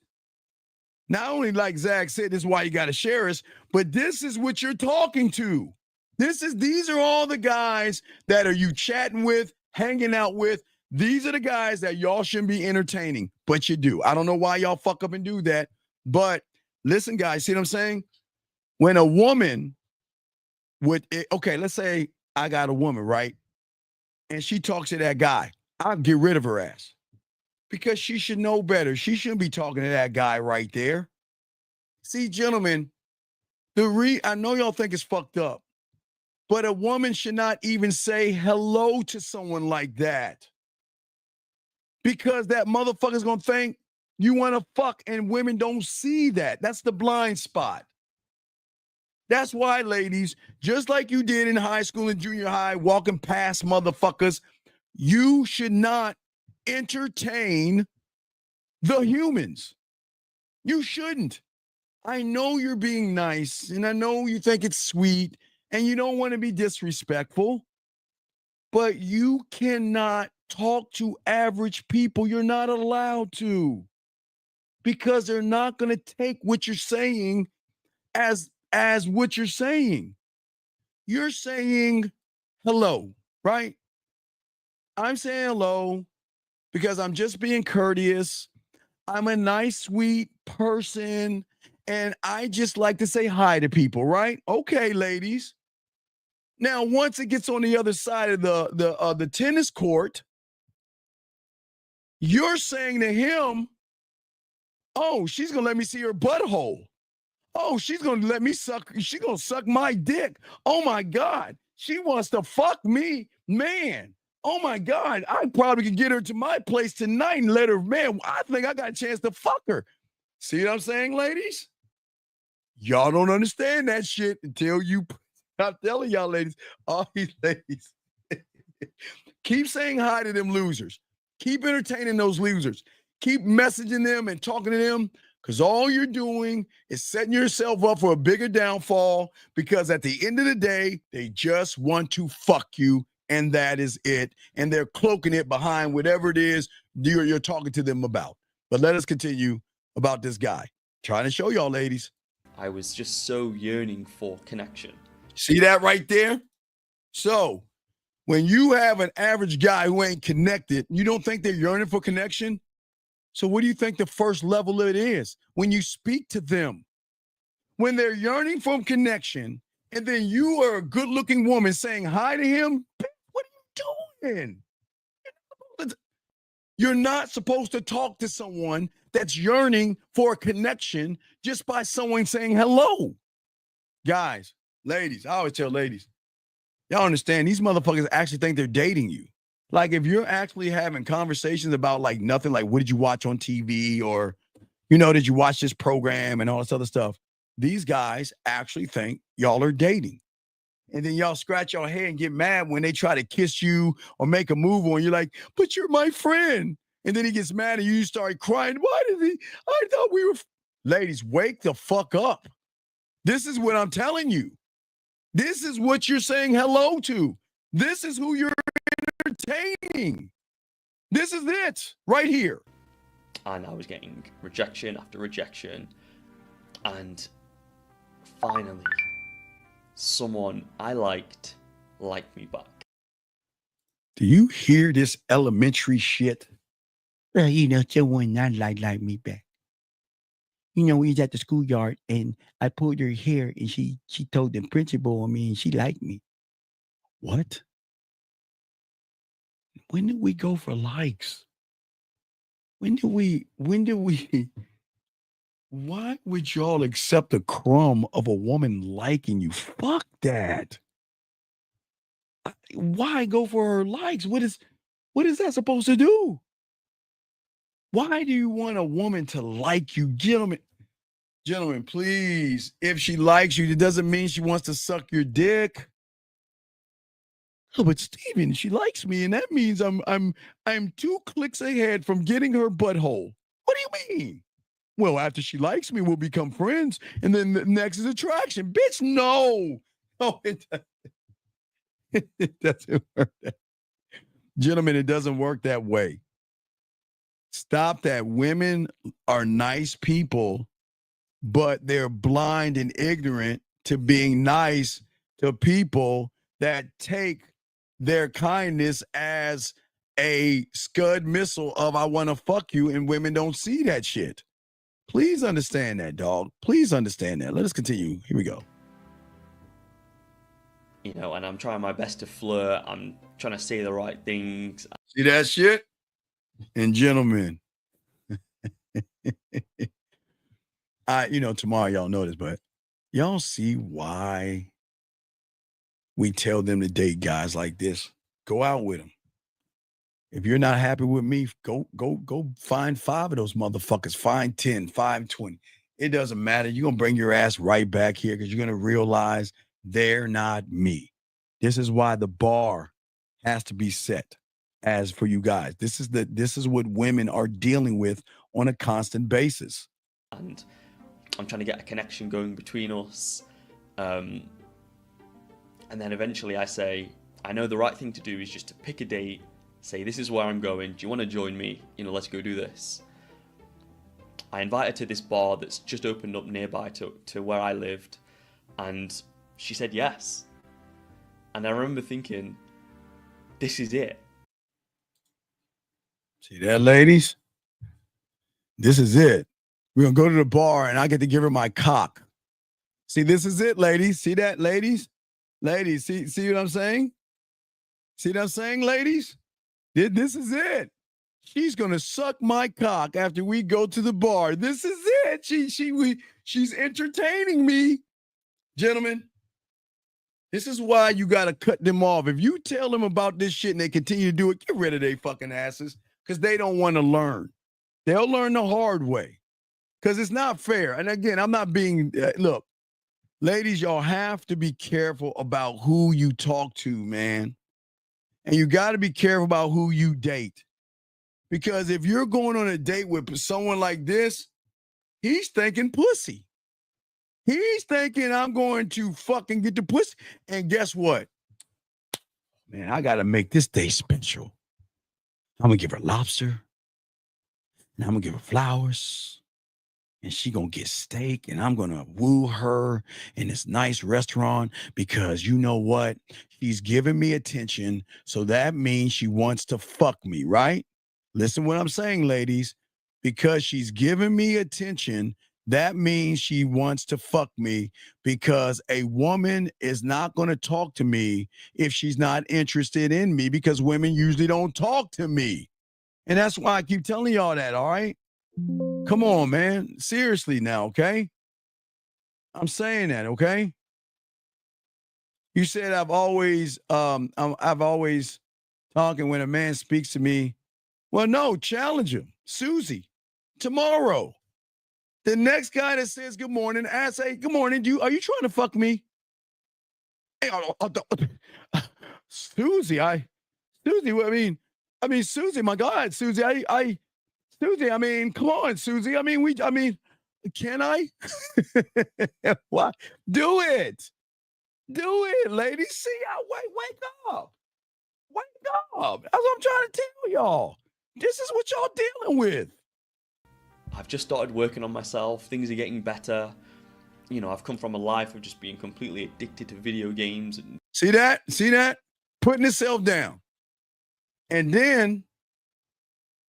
not only like Zach said, this is why you got to share us, but this is what you're talking to. These are all the guys that are you chatting with, hanging out with. These are the guys that y'all shouldn't be entertaining, but you do. I don't know why y'all fuck up and do that. But listen, guys, see what I'm saying? When a woman okay, let's say I got a woman, right? And she talks to that guy. I'll get rid of her ass. Because she should know better. She shouldn't be talking to that guy right there. See, gentlemen, I know y'all think it's fucked up, but a woman should not even say hello to someone like that. Because that motherfucker's gonna think you want to fuck, and women don't see that. That's the blind spot. That's why, ladies, just like you did in high school and junior high, walking past motherfuckers, you should not entertain the humans. You shouldn't. I know you're being nice, and I know you think it's sweet, and you don't want to be disrespectful, but you cannot talk to average people. You're not allowed to, because they're not going to take what you're saying as what you're saying. You're saying hello, right? I'm saying hello because I'm just being courteous. I'm a nice, sweet person, and I just like to say hi to people, right? Okay, ladies. Now, once it gets on the other side of the tennis court, you're saying to him, oh, she's going to let me see her butthole. Oh, she's going to let me suck. She's going to suck my dick. Oh, my God. She wants to fuck me. Man. Oh, my God. I probably could get her to my place tonight and let her, man, I think I got a chance to fuck her. See what I'm saying, ladies? Y'all don't understand that shit until you, I'm telling y'all, ladies, all these ladies, keep saying hi to them losers. Keep entertaining those losers. Keep messaging them and talking to them, because all you're doing is setting yourself up for a bigger downfall, because at the end of the day, they just want to fuck you, and that is it. And they're cloaking it behind whatever it is you're talking to them about. But let us continue about this guy. Trying to show y'all, ladies. I was just so yearning for connection. See that right there? So when you have an average guy who ain't connected, you don't think they're yearning for connection? So what do you think the first level of it is? When you speak to them, when they're yearning for connection, and then you are a good-looking woman saying hi to him, what are you doing? You're not supposed to talk to someone that's yearning for a connection just by someone saying hello. Guys, ladies, I always tell ladies, y'all understand, these motherfuckers actually think they're dating you. Like, if you're actually having conversations about like nothing, like what did you watch on TV, or, you know, did you watch this program and all this other stuff? These guys actually think y'all are dating. And then y'all scratch your head and get mad when they try to kiss you or make a move on you, like, but you're my friend. And then he gets mad and you start crying. Why did he? I thought we were. Ladies, wake the fuck up. This is what I'm telling you. This is what you're saying hello to. This is who you're entertaining. This is it right here. And I was getting rejection after rejection. And finally, someone I liked me back. Do you hear this elementary shit? Well, you know, someone not like me back. You know, we was at the schoolyard and I pulled her hair and she told the principal on me and she liked me. What? When did we go for likes? When did we, why would y'all accept a crumb of a woman liking you? Fuck that. Why go for her likes? What is, What is that supposed to do? Why do you want a woman to like you? Gentlemen, please, if she likes you, it doesn't mean she wants to suck your dick. Oh, but Steven, she likes me, and that means I'm 2 clicks ahead from getting her butthole. What do you mean? Well, after she likes me, we'll become friends, and then the next is attraction. Bitch, no. Oh, it doesn't work. Gentlemen, it doesn't work that way. Stop that. Women are nice people, but they're blind and ignorant to being nice to people that take their kindness as a Scud missile of I want to fuck you, and women don't see that shit. Please understand that, dog. Please understand that. Let us continue. Here we go. You know, and I'm trying my best to flirt. I'm trying to say the right things. See that shit? And gentlemen, tomorrow y'all know this, but y'all see why we tell them to date guys like this. Go out with them. If you're not happy with me, go find 5 of those motherfuckers. Find 10, 5, 20. It doesn't matter. You're going to bring your ass right back here because you're going to realize they're not me. This is why the bar has to be set as for you guys. This is what women are dealing with on a constant basis. And I'm trying to get a connection going between us. And then eventually I say, I know the right thing to do is just to pick a date, say, this is where I'm going. Do you want to join me? Let's go do this. I invite her to this bar that's just opened up nearby to where I lived. And she said yes. And I remember thinking, this is it. See that, ladies? This is it. We're going to go to the bar and I get to give her my cock. See, this is it, ladies. See that, ladies? Ladies, see what I'm saying? See what I'm saying, ladies? This is it. She's going to suck my cock after we go to the bar. This is it. She's entertaining me. Gentlemen, this is why you got to cut them off. If you tell them about this shit and they continue to do it, get rid of their fucking asses because they don't want to learn. They'll learn the hard way because it's not fair. And again, I'm not being, look, ladies, y'all have to be careful about who you talk to, man. And you got to be careful about who you date. Because if you're going on a date with someone like this, he's thinking pussy. He's thinking I'm going to fucking get the pussy. And guess what? Man, I got to make this day special. I'm going to give her lobster. And I'm going to give her flowers. And she going to get steak. And I'm going to woo her in this nice restaurant because you know what? She's giving me attention. So that means she wants to fuck me, right? Listen what I'm saying, ladies. Because she's giving me attention, that means she wants to fuck me because a woman is not going to talk to me if she's not interested in me because women usually don't talk to me. And that's why I keep telling y'all that, all right? Come on, man. Seriously now, okay? I'm saying that, okay? You said I've always talking when a man speaks to me. Well, no, challenge him. Susie, tomorrow. The next guy that says good morning, I say, good morning, are you trying to fuck me? Hey, Susie, Susie, my God, Susie, Susie, come on, Susie. Can I? What? Do it, ladies. See, wake up. That's what I'm trying to tell y'all. This is what y'all dealing with. I've just started working on myself. Things are getting better. I've come from a life of just being completely addicted to video games. And See that? Putting itself down. And then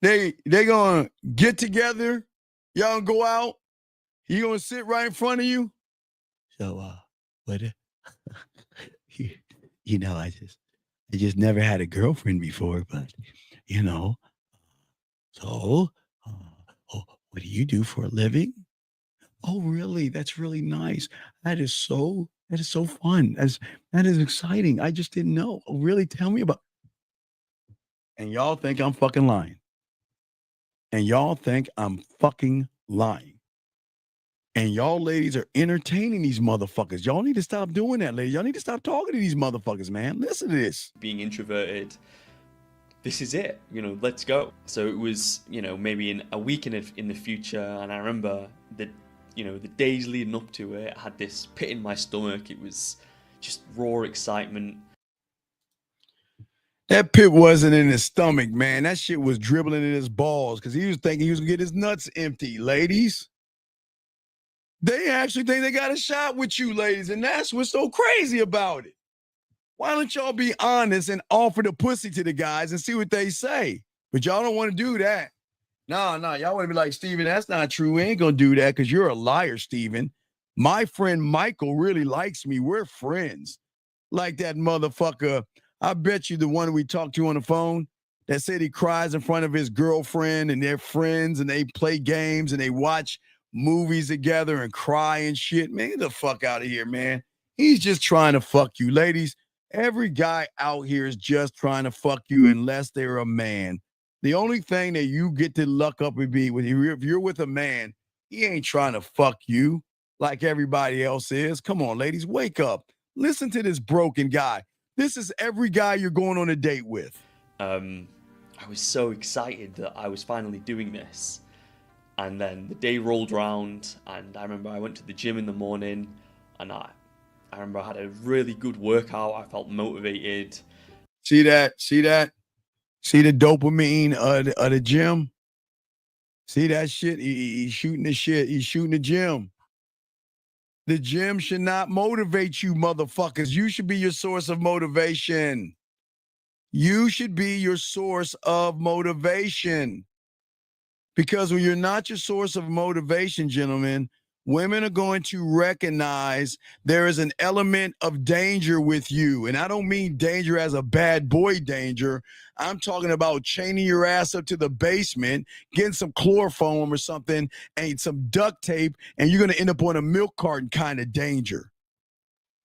they gonna get together. Y'all gonna go out. He gonna sit right in front of you. So, what? I just never had a girlfriend before, but so, what do you do for a living? Oh, really? That's really nice. That is so fun. That is exciting. I just didn't know. Oh, really? Tell me about. And y'all think I'm fucking lying. And y'all think I'm fucking lying. And y'all ladies are entertaining these motherfuckers. Y'all need to stop doing that, ladies. Y'all need to stop talking to these motherfuckers, man. Listen to this. Being introverted, this is it, let's go. So it was, maybe in a week in the future, and I remember that, the days leading up to it, I had this pit in my stomach. It was just raw excitement. That pit wasn't in his stomach, man. That shit was dribbling in his balls because he was thinking he was going to get his nuts empty, ladies. They actually think they got a shot with you, ladies, and that's what's so crazy about it. Why don't y'all be honest and offer the pussy to the guys and see what they say? But y'all don't want to do that. No, y'all want to be like, Steven, that's not true. We ain't going to do that because you're a liar, Steven. My friend Michael really likes me. We're friends. Like that motherfucker, I bet you the one we talked to on the phone that said he cries in front of his girlfriend and they're friends and they play games and they watch movies together and cry and shit. Man, get the fuck out of here, man. He's just trying to fuck you. Ladies, every guy out here is just trying to fuck you unless they're a man. The only thing that you get to luck up would be if you're with a man, he ain't trying to fuck you like everybody else is. Come on, ladies, wake up. Listen to this broken guy. This is every guy you're going on a date with. I was so excited that I was finally doing this. And then the day rolled around, and I remember I went to the gym in the morning, and I remember I had a really good workout. I felt motivated. See that? See the dopamine of the gym? See that shit? He's shooting the shit. He's shooting the gym. The gym should not motivate you, motherfuckers. You should be your source of motivation. You should be your source of motivation. Because when you're not your source of motivation, gentlemen, women are going to recognize there is an element of danger with you. And I don't mean danger as a bad boy danger. I'm talking about chaining your ass up to the basement, getting some chloroform or something, and some duct tape, and you're going to end up on a milk carton kind of danger.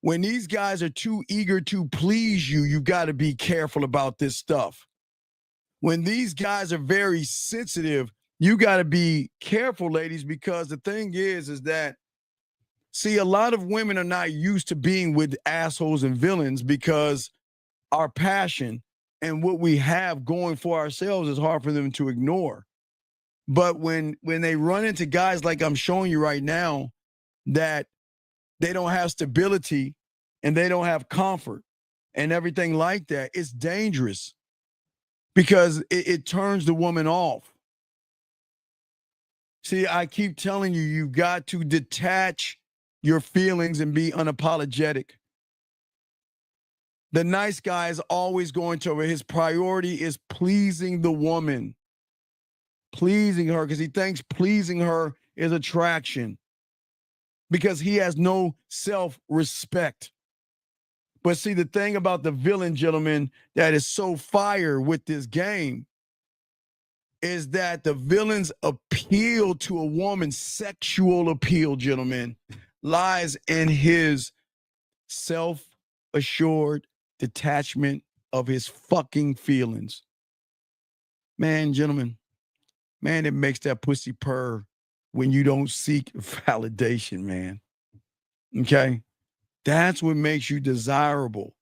When these guys are too eager to please you, you got to be careful about this stuff. When these guys are very sensitive, you got to be careful, ladies, because the thing is that, see, a lot of women are not used to being with assholes and villains because our passion and what we have going for ourselves is hard for them to ignore. But when they run into guys like I'm showing you right now, that they don't have stability and they don't have comfort and everything like that, it's dangerous because it turns the woman off. See, I keep telling you, you've got to detach your feelings and be unapologetic. The nice guy is always going to, his priority is pleasing the woman, pleasing her, because he thinks pleasing her is attraction, because he has no self-respect. But see, the thing about the villain, gentlemen, that is so fire with this game is that the villain's appeal to a woman's sexual appeal, gentlemen, lies in his self-assured detachment of his fucking feelings. Man, gentlemen, man, it makes that pussy purr when you don't seek validation, man. Okay? That's what makes you desirable,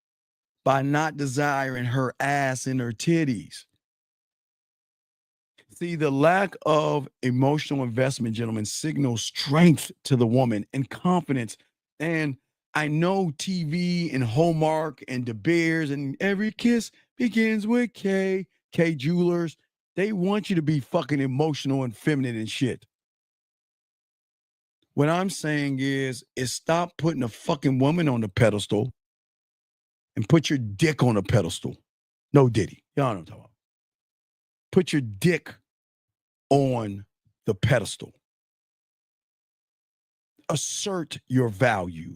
by not desiring her ass and her titties. See, the lack of emotional investment, gentlemen, signals strength to the woman and confidence. And I know TV and Hallmark and De Beers and every kiss begins with K Jewelers. They want you to be fucking emotional and feminine and shit. What I'm saying is stop putting a fucking woman on the pedestal and put your dick on a pedestal. No Diddy. Y'all know what I'm talking about. Put your dick on the pedestal. Assert your value.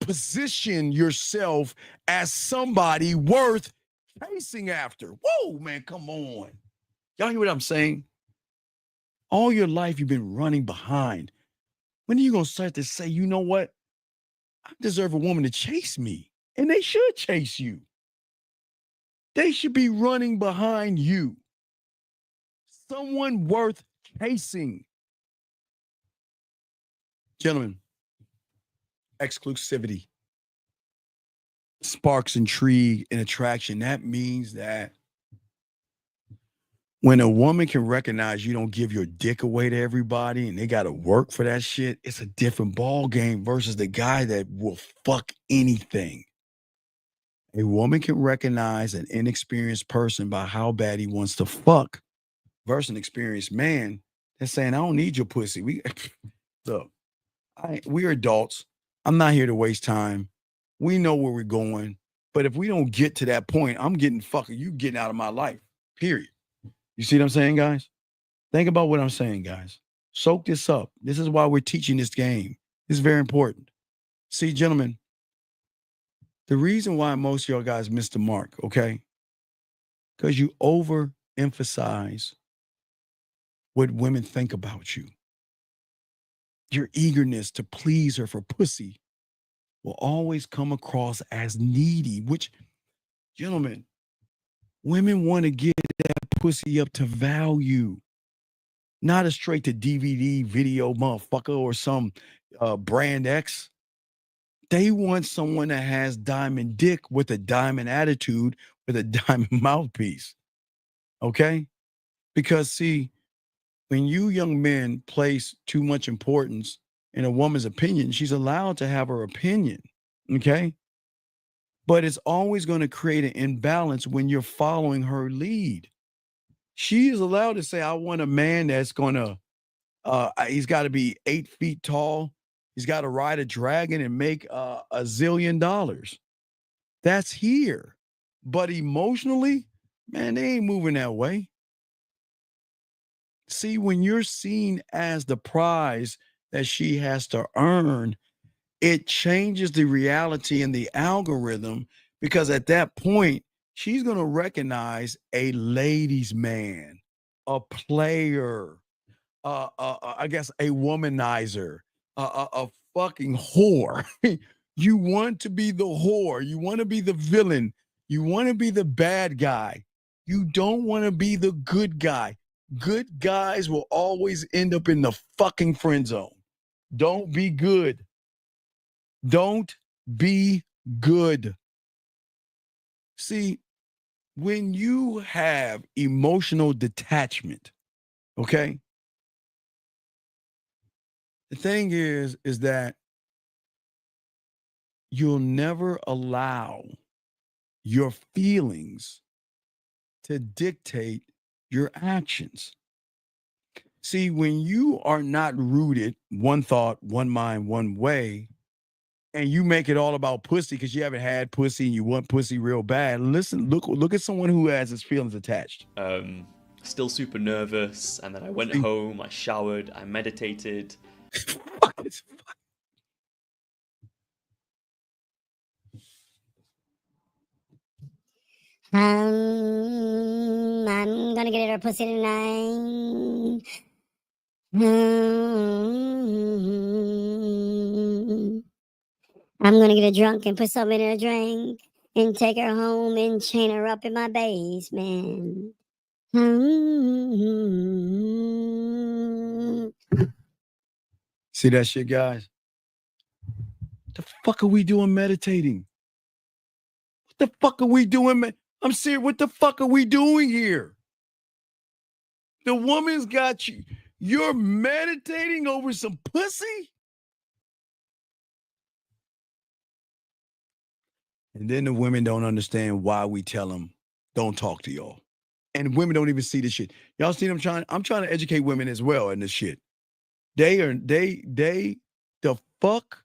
Position yourself as somebody worth chasing after. Whoa, man, come on. Y'all hear what I'm saying? All your life you've been running behind. When are you going to start to say, you know what? I deserve a woman to chase me. And they should chase you. They should be running behind you. Someone worth chasing. Gentlemen, exclusivity sparks intrigue and attraction. That means that when a woman can recognize you don't give your dick away to everybody and they got to work for that shit, it's a different ball game versus the guy that will fuck anything. A woman can recognize an inexperienced person by how bad he wants to fuck versus an experienced man that's saying, I don't need your pussy. Look, we're adults. I'm not here to waste time. We know where we're going. But if we don't get to that point, I'm getting fucking, you getting out of my life, period. You see what I'm saying, guys? Think about what I'm saying, guys. Soak this up. This is why we're teaching this game. It's very important. See, gentlemen, the reason why most of y'all guys miss the mark, okay? Because you overemphasize what women think about you. Your eagerness to please her for pussy will always come across as needy, which, gentlemen, women want to get that pussy up to value, not a straight to DVD video motherfucker or some brand X. They want someone that has diamond dick with a diamond attitude, with a diamond mouthpiece. Okay? Because see, when you young men place too much importance in a woman's opinion, she's allowed to have her opinion. Okay? But it's always going to create an imbalance when you're following her lead. She is allowed to say, I want a man that's going to, he's got to be 8 feet tall. He's got to ride a dragon and make $1 zillion. That's here. But emotionally, man, they ain't moving that way. See, when you're seen as the prize that she has to earn, it changes the reality and the algorithm, because at that point, she's going to recognize a ladies' man, a player, I guess a womanizer, a fucking whore. You want to be the whore. You want to be the villain. You want to be the bad guy. You don't want to be the good guy. Good guys will always end up in the fucking friend zone. Don't be good. Don't be good. See, when you have emotional detachment, okay? The thing is that you'll never allow your feelings to dictate your actions. See, when you are not rooted one thought, one mind, one way, and you make it all about pussy because you haven't had pussy and you want pussy real bad, listen, look at someone who has his feelings attached. Still super nervous, and then I went home, I showered, I meditated. I'm gonna get her pussy tonight. I'm gonna get her drunk and put something in her drink and take her home and chain her up in my basement. See that shit, guys? What the fuck are we doing meditating? What the fuck are we doing? I'm serious. What the fuck are we doing here? The woman's got you. You're meditating over some pussy? And then the women don't understand why we tell them, don't talk to y'all. And women don't even see this shit. Y'all see I'm trying to educate women as well in this shit. The fuck?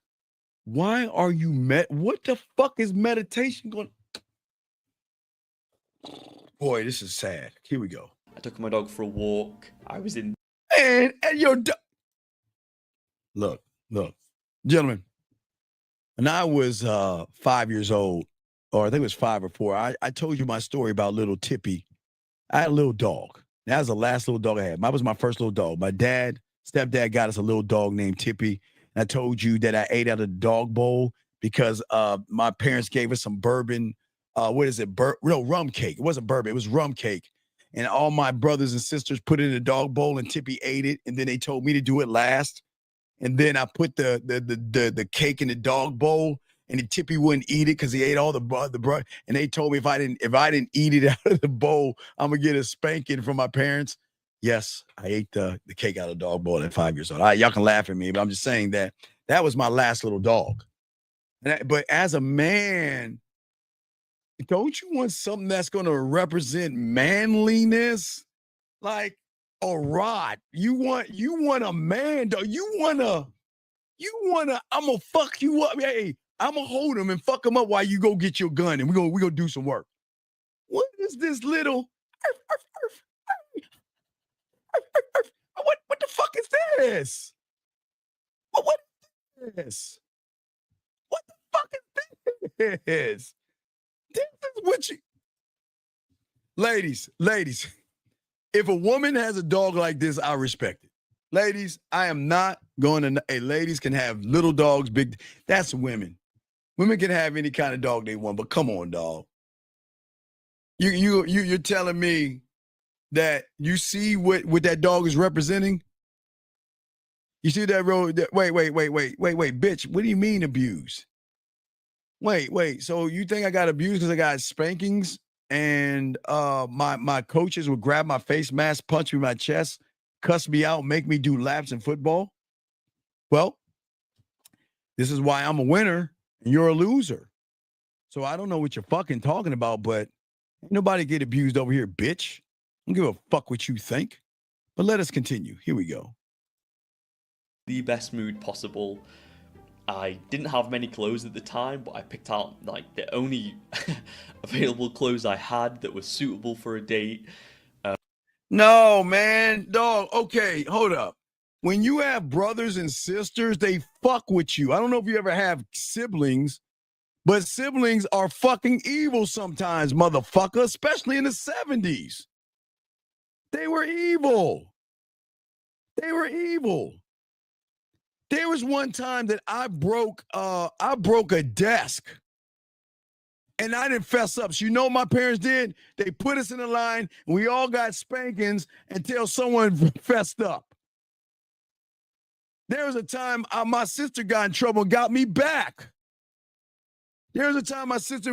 Why are you what the fuck is meditation going? Boy, this is sad. Here we go. I took my dog for a walk. I was in. And your look, gentlemen. When I was 5 years old, or I think it was 5 or 4, I told you my story about little Tippy. I had a little dog. That was the last little dog I had. That was my first little dog. My stepdad got us a little dog named Tippy. And I told you that I ate out of the dog bowl because my parents gave us some bourbon what is it? No, rum cake. It wasn't bourbon. It was rum cake. And all my brothers and sisters put it in a dog bowl, and Tippy ate it. And then they told me to do it last. And then I put the cake in the dog bowl, and Tippy wouldn't eat it because he ate all the bread. And they told me if I didn't eat it out of the bowl, I'm gonna get a spanking from my parents. Yes, I ate the cake out of the dog bowl at 5 years old. Y'all can laugh at me, but I'm just saying that was my last little dog. But as a man, don't you want something that's going to represent manliness? Like a rod. You want a man, though. You want to, I'm going to fuck you up. Hey, I'm going to hold him and fuck him up while you go get your gun, and we're going to do some work. What is this little, what the fuck is this? What is this? What the fuck is this? This is what you, ladies, if a woman has a dog like this, I respect it. Ladies, I am not going to, hey, ladies can have little dogs, big, that's women. Women can have any kind of dog they want, but come on, dog. You're telling me that you see what that dog is representing? You see that road? Wait, bitch, what do you mean abuse? Wait. So you think I got abused because I got spankings and my coaches would grab my face mask, punch me in my chest, cuss me out, make me do laps in football? Well, this is why I'm a winner and you're a loser. So I don't know what you're fucking talking about, but ain't nobody get abused over here, bitch. I don't give a fuck what you think. But let us continue. Here we go. The best mood possible. I didn't have many clothes at the time, but I picked out like the only available clothes I had that were suitable for a date. No, man, dog. Okay, hold up. When you have brothers and sisters, they fuck with you. I don't know if you ever have siblings, but siblings are fucking evil sometimes, motherfucker, especially in the 70s. They were evil. There was one time that I broke a desk and I didn't fess up. So you know what my parents did? They put us in a line and we all got spankings until someone fessed up. There was a time my sister got in trouble and got me back. There was a time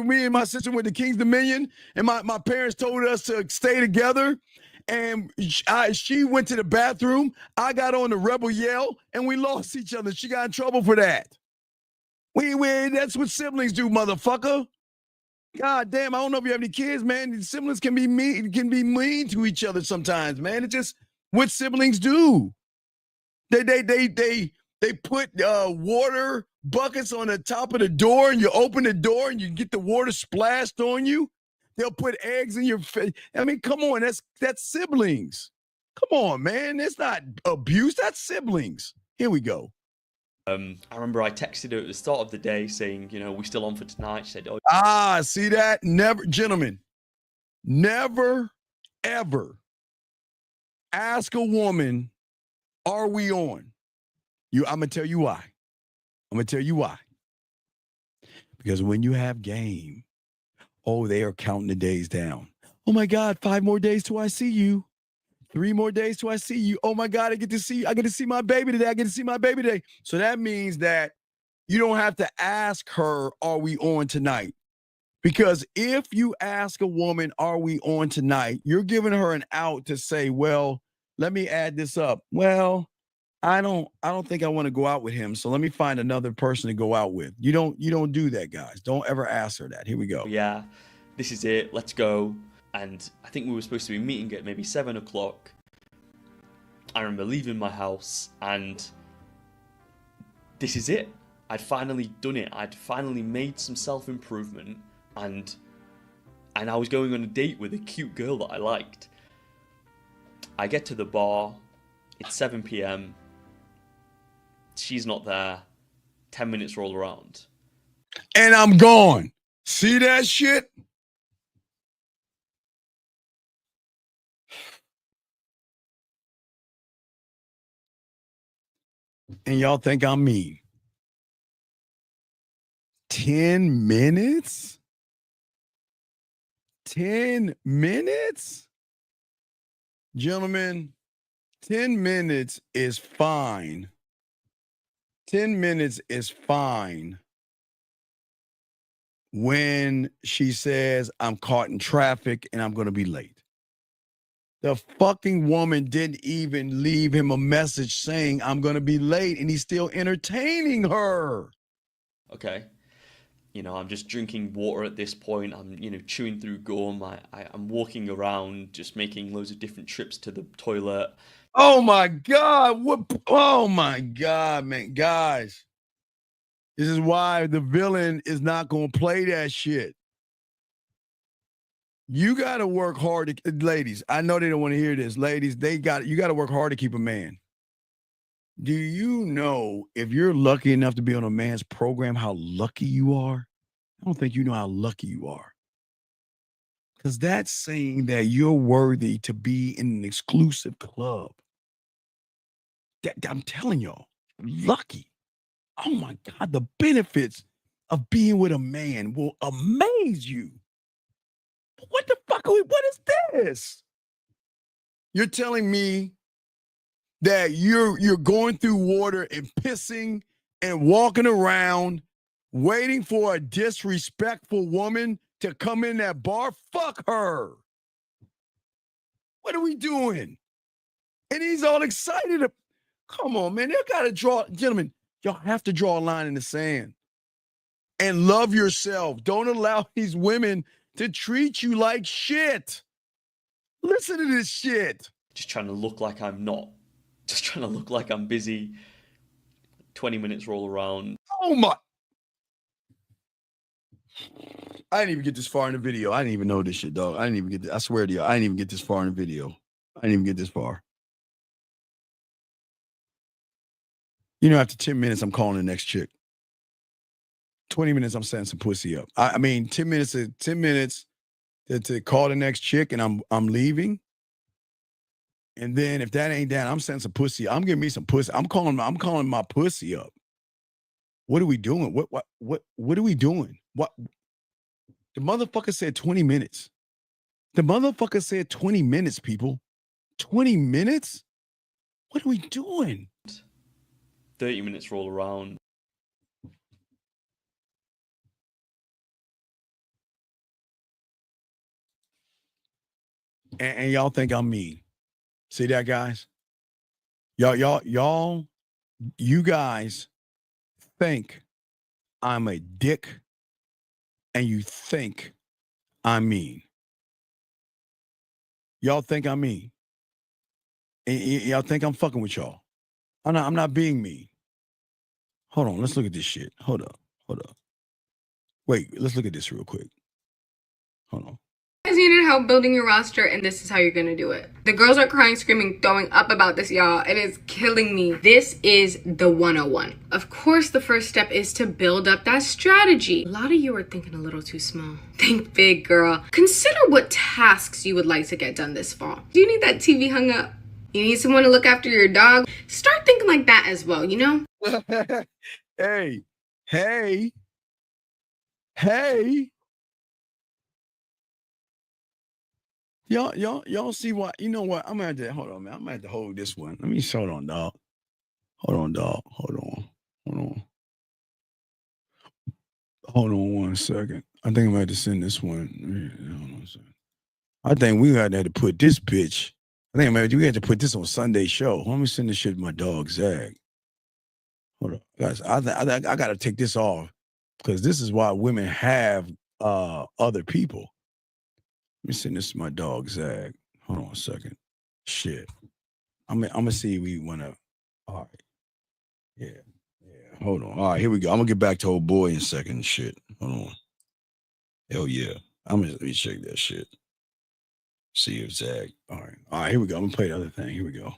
me and my sister went to King's Dominion and my parents told us to stay together. And she went to the bathroom. I got on the Rebel Yell, and we lost each other. She got in trouble for that. That's what siblings do, motherfucker. God damn, I don't know if you have any kids, man. Siblings can be mean to each other sometimes, man. It's just what siblings do. They put water buckets on the top of the door, and you open the door, and you get the water splashed on you. They'll put eggs in your face. I mean, come on, that's siblings. Come on, man. It's not abuse. That's siblings. Here we go. I remember I texted her at the start of the day saying, we still on for tonight. She said, see that? Never, gentlemen, never, ever ask a woman, are we on? I'm going to tell you why. Because when you have game, they are counting the days down. Oh my God, 5 more days till I see you. 3 more days till I see you. Oh my God, I get to see my baby today. So that means that you don't have to ask her, are we on tonight? Because if you ask a woman, are we on tonight? You're giving her an out to say, well, let me add this up. Well, I don't think I want to go out with him. So let me find another person to go out with. You don't do that, guys. Don't ever ask her that. Here we go. Yeah, this is it. Let's go. And I think we were supposed to be meeting at maybe 7 o'clock. I remember leaving my house and this is it. I'd finally done it. I'd finally made some self-improvement and I was going on a date with a cute girl that I liked. I get to the bar. It's 7 p.m. She's not there. 10 minutes roll around. And I'm gone. See that shit? And y'all think I'm mean. 10 minutes? 10 minutes? Gentlemen, 10 minutes is fine. 10 minutes is fine when she says, I'm caught in traffic and I'm going to be late. The fucking woman didn't even leave him a message saying, I'm going to be late, and he's still entertaining her. Okay. I'm just drinking water at this point. I'm, chewing through gum. I'm walking around, just making loads of different trips to the toilet. Oh my God. Oh my God, man. Guys, this is why the villain is not going to play that shit. You got to work hard ladies, I know they don't want to hear this. Ladies, you got to work hard to keep a man. Do you know if you're lucky enough to be on a man's program, how lucky you are? I don't think you know how lucky you are. Because that's saying that you're worthy to be in an exclusive club. I'm telling y'all, lucky. Oh my God, the benefits of being with a man will amaze you. What the fuck what is this? You're telling me that you're going through water and pissing and walking around waiting for a disrespectful woman to come in that bar? Fuck her. What are we doing? And he's all excited. Come on, man. They got to draw, gentlemen, y'all have to draw a line in the sand and love yourself. Don't allow these women to treat you like shit. Listen to this shit. Just trying to look like I'm not. Just trying to look like I'm busy. 20 minutes roll around. Oh my. I didn't even get this far in the video. I didn't even know this shit, dog. I didn't even get this. I swear to you, I didn't even get this far in the video. I didn't even get this far. After 10 minutes, I'm calling the next chick. 20 minutes, I'm setting some pussy up. I mean, 10 minutes to call the next chick, and I'm leaving. And then if that ain't that, I'm setting some pussy. I'm giving me some pussy. I'm calling my pussy up. What are we doing? What are we doing? What? The motherfucker said 20 minutes. The motherfucker said 20 minutes, people. 20 minutes? What are we doing? 30 minutes roll around. And y'all think I'm mean. See that, guys? You guys think I'm a dick, and you think I'm mean. Y'all think I'm mean. And y'all think I'm fucking with y'all. I'm not being mean. Hold on, let's look at this shit. Hold up. Wait, let's look at this real quick. Hold on. You guys needed help building your roster, and this is how you're gonna do it. The girls are crying, screaming, throwing up about this, y'all. It is killing me. This is the 101. Of course, the first step is to build up that strategy. A lot of you are thinking a little too small. Think big, girl. Consider what tasks you would like to get done this fall. Do you need that TV hung up? You need someone to look after your dog? Start thinking like that as well, Hey. Y'all see what? You know what? I'm gonna have to hold on, man. I'm gonna have to hold this one. Let me hold on, dog. Hold on, dog. Hold on 1 second. I think I'm gonna have to send this one. Hold on a second. I think we had to put this bitch. We had to put this on Sunday show. Let me send this shit to my dog Zag. Hold on, guys. I gotta take this off because this is why women have other people. Let me send this to my dog Zag. Hold on a second. Shit. I'm gonna see if we wanna. All right. Yeah. Hold on. All right, here we go. I'm gonna get back to old boy in a second. Shit. Hold on. Hell yeah. Let me check that shit. See if Zag. All right, here we go. I'm gonna play the other thing. Here we go.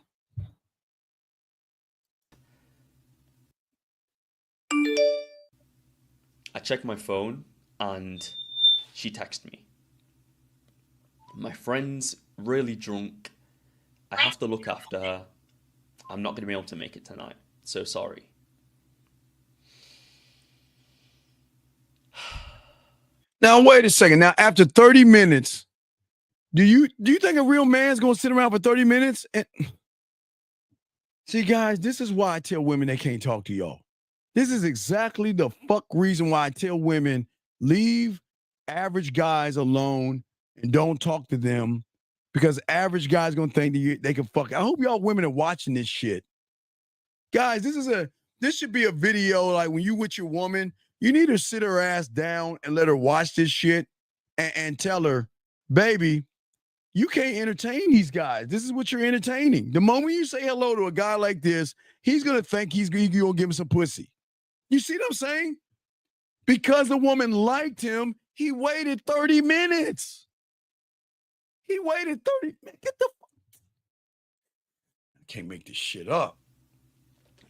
I checked my phone and she texted me. My friend's really drunk. I have to look after her. I'm not going to be able to make it tonight. So sorry. Now wait a second. Now after 30 minutes, do you think a real man's gonna sit around for 30 minutes? And see, guys, this is why I tell women they can't talk to y'all. This is exactly the fuck reason why I tell women leave average guys alone and don't talk to them, because average guys gonna think that they can fuck. I hope y'all women are watching this shit. Guys, this should be a video like when you with your woman, you need to sit her ass down and let her watch this shit and tell her, baby, you can't entertain these guys. This is what you're entertaining. The moment you say hello to a guy like this, he's gonna think you're gonna give him some pussy. You see what I'm saying? Because the woman liked him, he waited 30 minutes. He waited 30 minutes. Get the fuck. I can't make this shit up.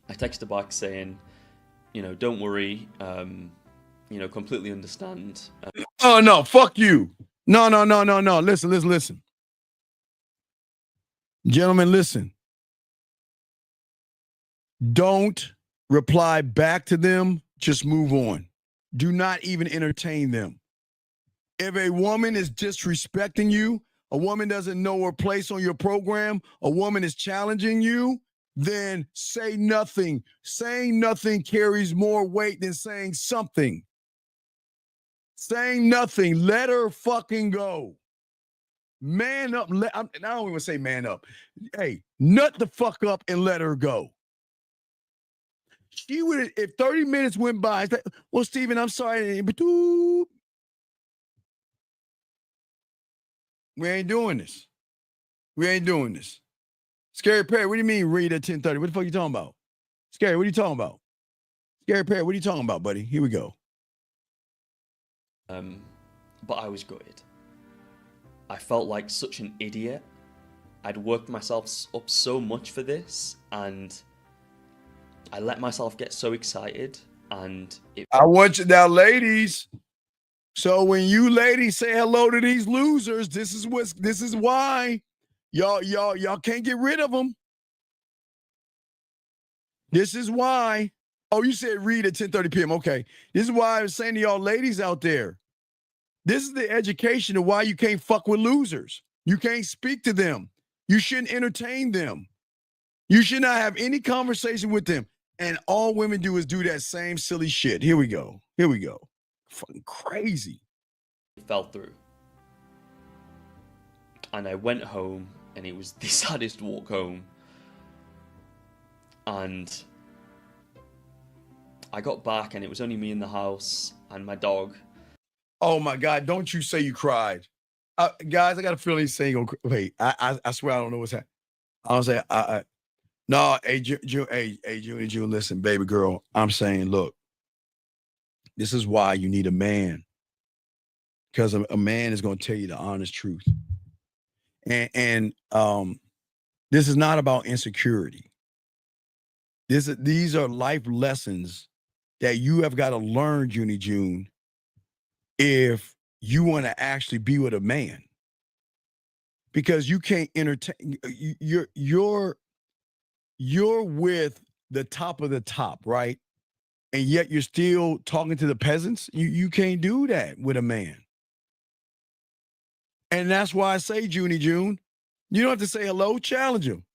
I texted back saying, don't worry, completely understand. Oh, no, fuck you. No. Listen. Gentlemen, listen. Don't reply back to them. Just move on. Do not even entertain them. If a woman is disrespecting you, a woman doesn't know her place on your program, a woman is challenging you, then say nothing. Saying nothing carries more weight than saying something. Saying nothing. Let her fucking go. Man up. I don't even say man up. Hey, nut the fuck up and let her go. She would, if 30 minutes went by, it's like, well, Steven, I'm sorry. We ain't doing this. Scary Perry, what do you mean read at 10:30? What the fuck you talking about? Scary, what are you talking about? Scary Perry, what are you talking about, buddy? Here we go. But I was gutted. I felt like such an idiot. I'd worked myself up so much for this, and I let myself get so excited, and I want you now, ladies. So when you ladies say hello to these losers, this is why y'all can't get rid of them. This is why. Oh, you said read at 10:30 p.m. Okay. This is why I was saying to y'all ladies out there, this is the education of why you can't fuck with losers. You can't speak to them. You shouldn't entertain them. You should not have any conversation with them. And all women do is do that same silly shit. Here we go. Fucking crazy. It fell through. And I went home, and it was the saddest walk home. And I got back, and it was only me in the house and my dog. Oh my God! Don't you say you cried, guys? I got a feeling he's saying, "Wait, I swear I don't know what's happening." I was like, no, hey, June, listen, baby girl. I'm saying, look, this is why you need a man, because a man is going to tell you the honest truth, and this is not about insecurity. These are life lessons that you have got to learn, June, if you want to actually be with a man, because you can't entertain. You're with the top of the top, right? And yet you're still talking to the peasants. You can't do that with a man. And that's why I say, June, you don't have to say hello, challenge him.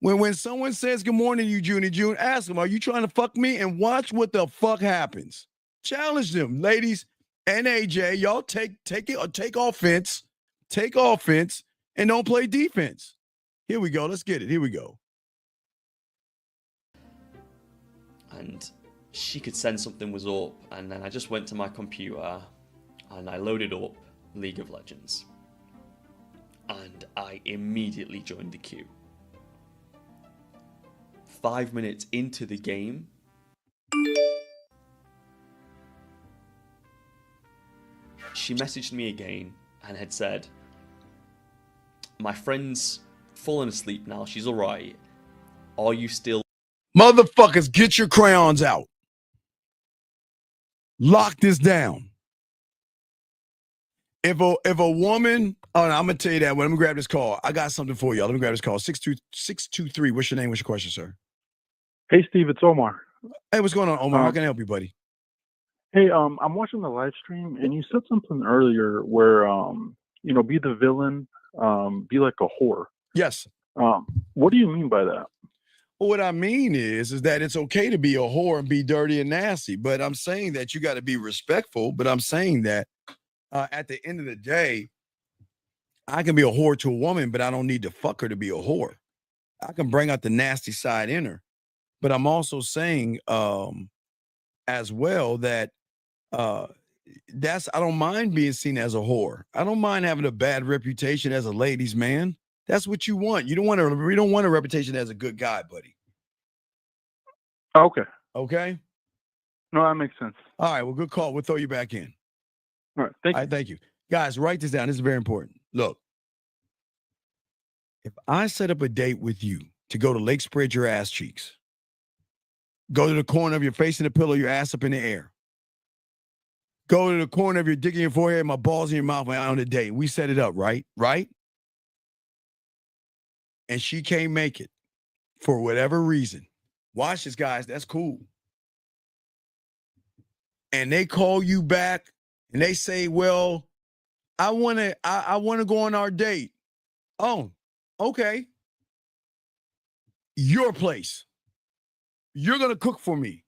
When someone says good morning to you, June, ask them, are you trying to fuck me? And watch what the fuck happens. Challenge them, ladies and AJ. Y'all take offense. Take offense and don't play defense. Here we go. Let's get it. Here we go. And she could sense something was up, and then I just went to my computer and I loaded up League of Legends. And I immediately joined the queue. 5 minutes into the game, she messaged me again and had said, my friend's fallen asleep now, she's alright. Are you still... Motherfuckers, get your crayons out. Lock this down. If a woman, oh, no, I'm gonna tell you that. Let me grab this call. I got something for y'all. Let me grab this call. 623. What's your name? What's your question, sir? Hey, Steve, it's Omar. Hey, what's going on, Omar? How can I help you, buddy? Hey, I'm watching the live stream, and you said something earlier where, be the villain, be like a whore. Yes. What do you mean by that? Well, what I mean is that it's okay to be a whore and be dirty and nasty, but I'm saying that you got to be respectful. But I'm saying that at the end of the day, I can be a whore to a woman, but I don't need to fuck her to be a whore. I can bring out the nasty side in her. But I'm also saying as well that I don't mind being seen as a whore. I don't mind having a bad reputation as a ladies' man. That's what you want. We don't want a reputation as a good guy, buddy. Okay. Okay. No, that makes sense. All right. Well, good call. We'll throw you back in. All right. Thank you. Thank you. Guys, write this down. This is very important. Look, if I set up a date with you to go to Lake Spread Your Ass Cheeks, go to the corner of your face in the pillow, your ass up in the air. Go to the corner of your dick in your forehead, my balls in your mouth on a date. We set it up, right? Right? And she can't make it for whatever reason. Watch this, guys. That's cool. And they call you back and they say, well, I want to go on our date. Oh, okay. Your place. You're going to cook for me.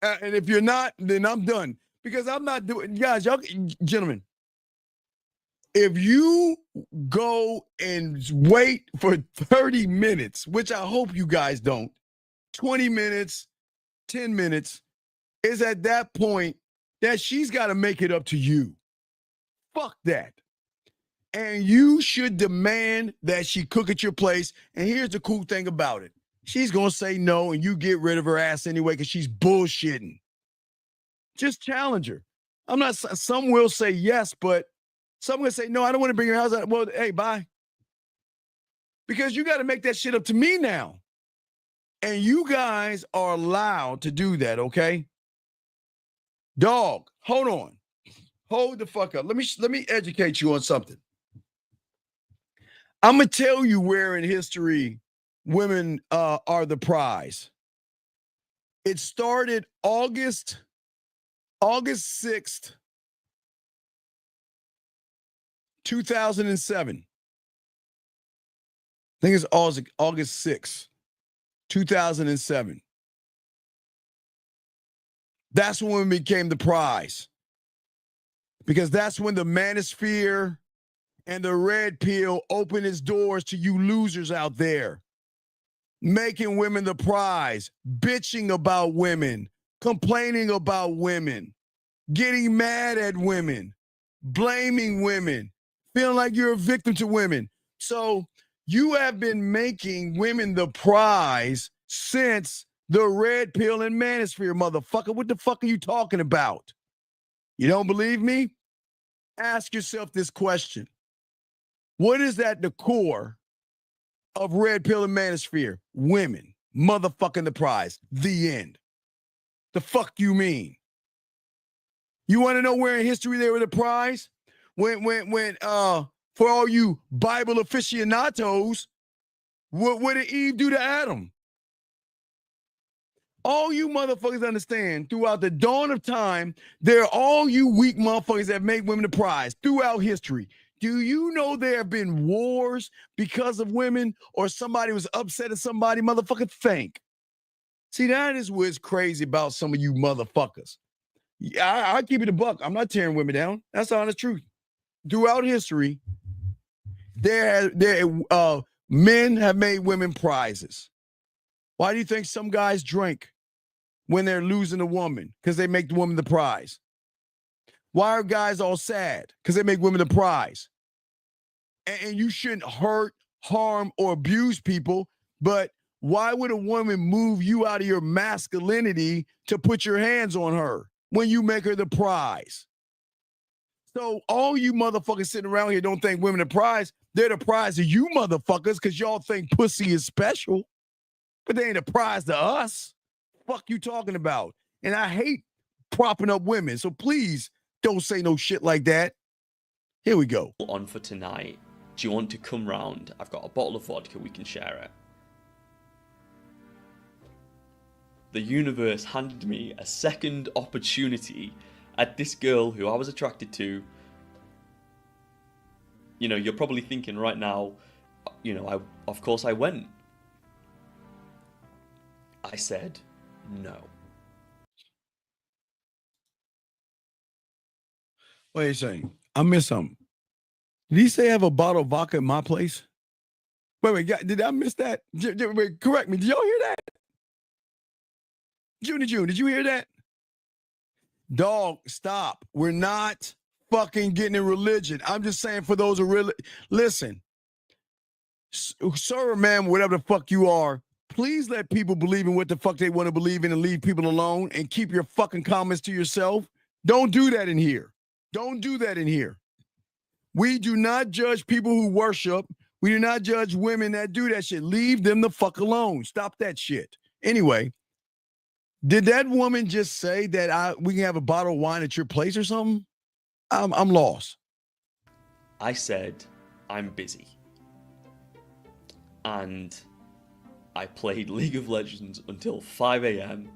And if you're not, then I'm done. Because I'm not doing, guys, y'all, gentlemen, if you go and wait for 30 minutes, which I hope you guys don't, 20 minutes, 10 minutes, is at that point that she's got to make it up to you. Fuck that. And you should demand that she cook at your place. And here's the cool thing about it. She's going to say no, and you get rid of her ass anyway because she's bullshitting. Just challenge her. Some will say yes, but some will say, no, I don't want to bring your house out. Well, hey, bye. Because you got to make that shit up to me now. And you guys are allowed to do that, okay? Dog, hold on. Hold the fuck up. Let me educate you on something. I'm going to tell you where in history women are the prize. It started August 6th, 2007. I think it's August 6th, 2007. That's when women became the prize. Because that's when the manosphere and the red pill opened its doors to you losers out there. Making women the prize, bitching about women, complaining about women, getting mad at women, blaming women, feeling like you're a victim to women. So you have been making women the prize since the red pill and manosphere, motherfucker. What the fuck are you talking about? You don't believe me? Ask yourself this question. What is at the core of red pill and manosphere? Women. Motherfucking the prize. The end. The fuck you mean? You want to know where in history they were the prize? When for all you Bible aficionados, what did Eve do to Adam? All you motherfuckers understand, throughout the dawn of time, there are all you weak motherfuckers that make women the prize throughout history. Do you know there have been wars because of women, or somebody was upset at somebody? Motherfucker, think. See, that is what's crazy about some of you motherfuckers. I keep it a buck. I'm not tearing women down. That's the honest truth. Throughout history, men have made women prizes. Why do you think some guys drink when they're losing a woman? Because they make the woman the prize. Why are guys all sad? Because they make women the prize. And you shouldn't hurt, harm, or abuse people, but why would a woman move you out of your masculinity to put your hands on her when you make her the prize? So all you motherfuckers sitting around here don't think women are the prize. They're the prize of you motherfuckers because y'all think pussy is special. But they ain't a prize to us. Fuck you talking about? And I hate propping up women. So please don't say no shit like that. Here we go. On for tonight. Do you want to come round? I've got a bottle of vodka. We can share it. the universe handed me a second opportunity at this girl who I was attracted to. You know, you're probably thinking right now, you know, of course I went. I said no. Wait a second. I missed something. Did he say I have a bottle of vodka in my place? Wait, did I miss that? Wait, correct me. Did y'all hear that? June, did you hear that? Dog, stop. We're not fucking getting in religion. I'm just saying for those who really listen, sir or ma'am, whatever the fuck you are, please let people believe in what the fuck they want to believe in and leave people alone and keep your fucking comments to yourself. Don't do that in here. Don't do that in here. We do not judge people who worship. We do not judge women that do that shit. Leave them the fuck alone. Stop that shit. Anyway, did that woman just say that we can have a bottle of wine at your place or something? I'm lost. I said, I'm busy. And I played League of Legends until 5 a.m.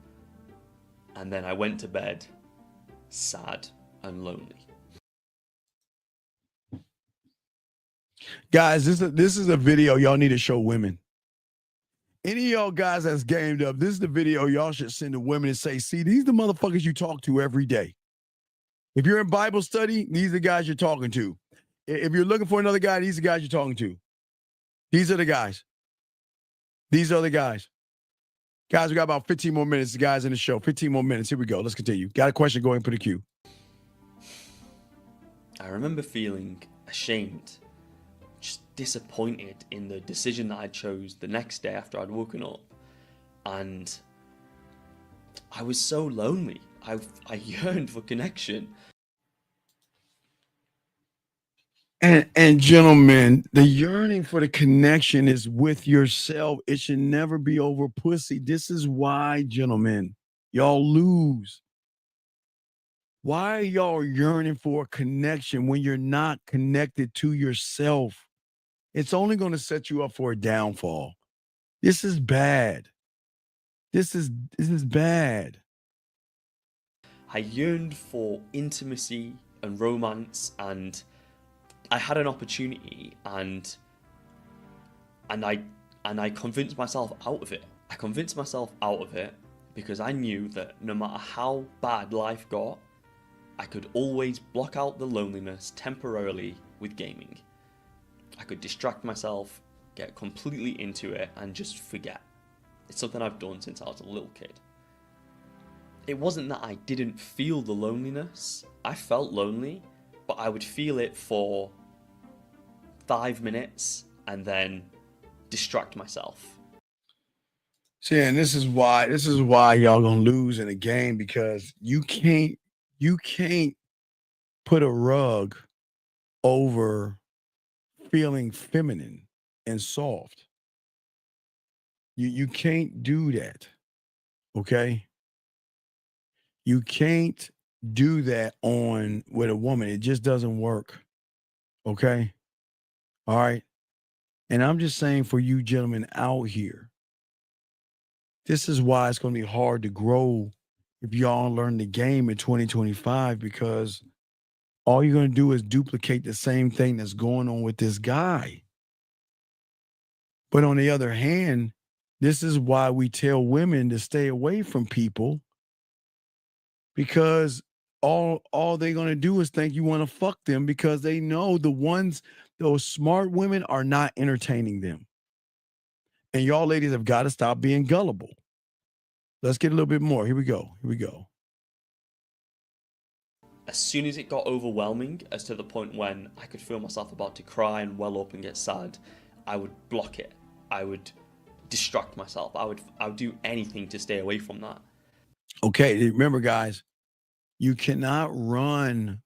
And then I went to bed sad and lonely. Guys, this is a video y'all need to show women. Any of y'all guys that's gamed up, this is the video y'all should send to women and say, see, these are the motherfuckers you talk to every day. If you're in Bible study, these are the guys you're talking to. If you're looking for another guy, these are the guys you're talking to. These are the guys. These are the guys. Guys, we got about 15 more minutes. The guys in the show. 15 more minutes. Here we go. Let's continue. Got a question? Go ahead and put a cue. I remember feeling ashamed, just disappointed in the decision that I chose the next day after I'd woken up. And I was so lonely. I yearned for connection. And gentlemen, the yearning for the connection is with yourself. It should never be over pussy. This is why, gentlemen, y'all lose. Why are y'all yearning for a connection when you're not connected to yourself? It's only going to set you up for a downfall. This is bad. This is bad. I yearned for intimacy and romance, and I had an opportunity, and I convinced myself out of it. I convinced myself out of it because I knew that no matter how bad life got, I could always block out the loneliness temporarily with gaming. I could distract myself, get completely into it, and just forget. It's something I've done since I was a little kid. It wasn't that I didn't feel the loneliness. I felt lonely, but I would feel it for 5 minutes and then distract myself. See, and this is why y'all gonna lose in a game, because you can't put a rug over feeling feminine and soft. You can't do that. Okay? You can't do that with a woman. It just doesn't work. Okay? All right? And I'm just saying for you gentlemen out here, this is why it's going to be hard to grow if y'all learn the game in 2025, because all you're going to do is duplicate the same thing that's going on with this guy. But on the other hand, this is why we tell women to stay away from people, because all they're going to do is think you want to fuck them, because they know those smart women are not entertaining them. And y'all ladies have got to stop being gullible. Let's get a little bit more. Here we go. As soon as it got overwhelming, as to the point when I could feel myself about to cry and well up and get sad, I would block it. I would distract myself. I would do anything to stay away from that. Okay, remember guys, you cannot run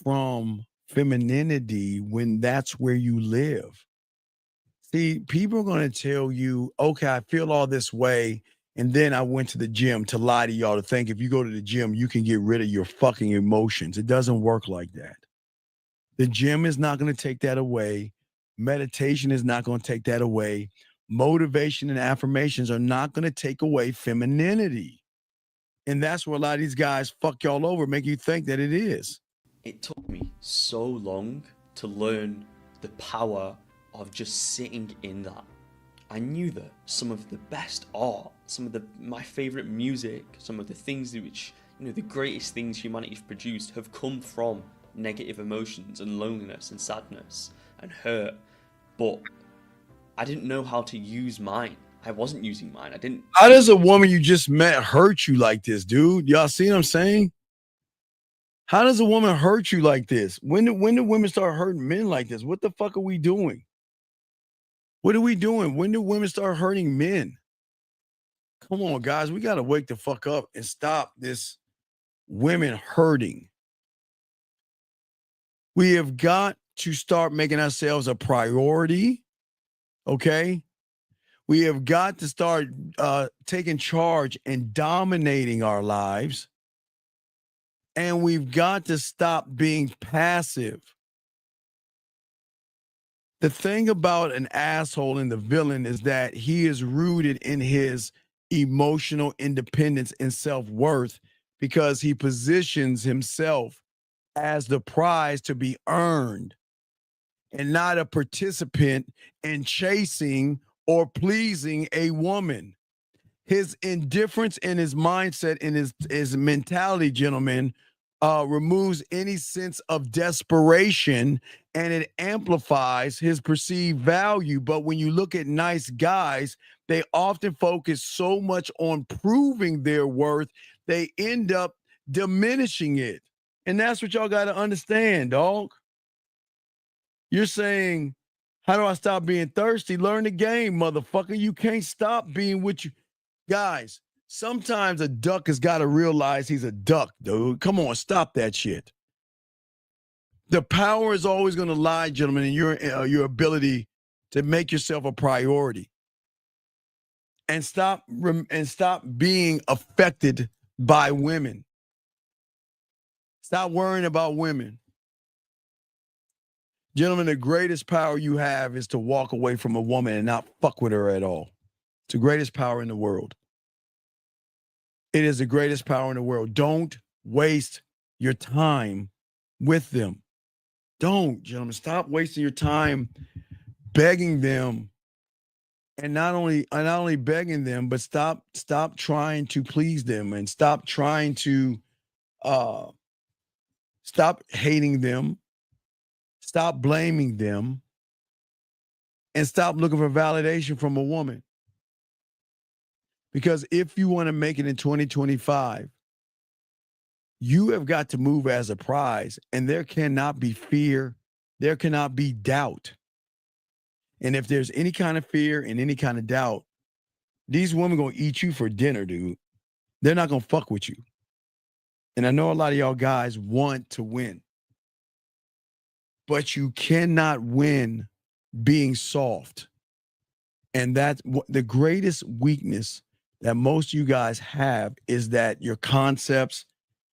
from femininity when that's where you live. See, people are going to tell you, okay, I feel all this way, and then I went to the gym, to lie to y'all, to think if you go to the gym, you can get rid of your fucking emotions. It doesn't work like that. The gym is not going to take that away. Meditation is not going to take that away. motivation and affirmations are not going to take away femininity. And that's where a lot of these guys fuck y'all over, make you think that it is. It took me so long to learn the power of just sitting in that. I knew that some of the best art, some of my favorite music, some of the things which, the greatest things humanity has produced have come from negative emotions and loneliness and sadness and hurt. But I didn't know how to use mine. I wasn't using mine. I didn't. How does a woman you just met hurt you like this, dude? Y'all see what I'm saying? How does a woman hurt you like this? When do women start hurting men like this? What the fuck are we doing? What are we doing? When do women start hurting men? Come on, guys. We got to wake the fuck up and stop this women hurting. We have got to start making ourselves a priority, okay? We have got to start taking charge and dominating our lives. And we've got to stop being passive. The thing about an asshole and the villain is that he is rooted in his emotional independence and self-worth because he positions himself as the prize to be earned and not a participant in chasing or pleasing a woman. His indifference and his mindset and his mentality, gentlemen, removes any sense of desperation and it amplifies his perceived value. But when you look at nice guys, they often focus so much on proving their worth, they end up diminishing it. And that's what y'all got to understand, dog. You're saying, how do I stop being thirsty? Learn the game, motherfucker. You can't stop being with you. Guys, sometimes a duck has got to realize he's a duck, dude. Come on, stop that shit. The power is always going to lie, gentlemen, in your ability to make yourself a priority. And stop being affected by women. Stop worrying about women. Gentlemen, the greatest power you have is to walk away from a woman and not fuck with her at all. It's the greatest power in the world. It is the greatest power in the world. Don't waste your time with them. Don't, gentlemen. Stop wasting your time begging them. And not only begging them, but stop trying to please them and stop trying to stop hating them, stop blaming them, and stop looking for validation from a woman. Because if you want to make it in 2025, you have got to move as a prize, and there cannot be fear, there cannot be doubt. And if there's any kind of fear and any kind of doubt, these women gonna eat you for dinner, dude. They're not gonna fuck with you. And I know a lot of y'all guys want to win, but you cannot win being soft. And that's the greatest weakness that most of you guys have is that your concepts,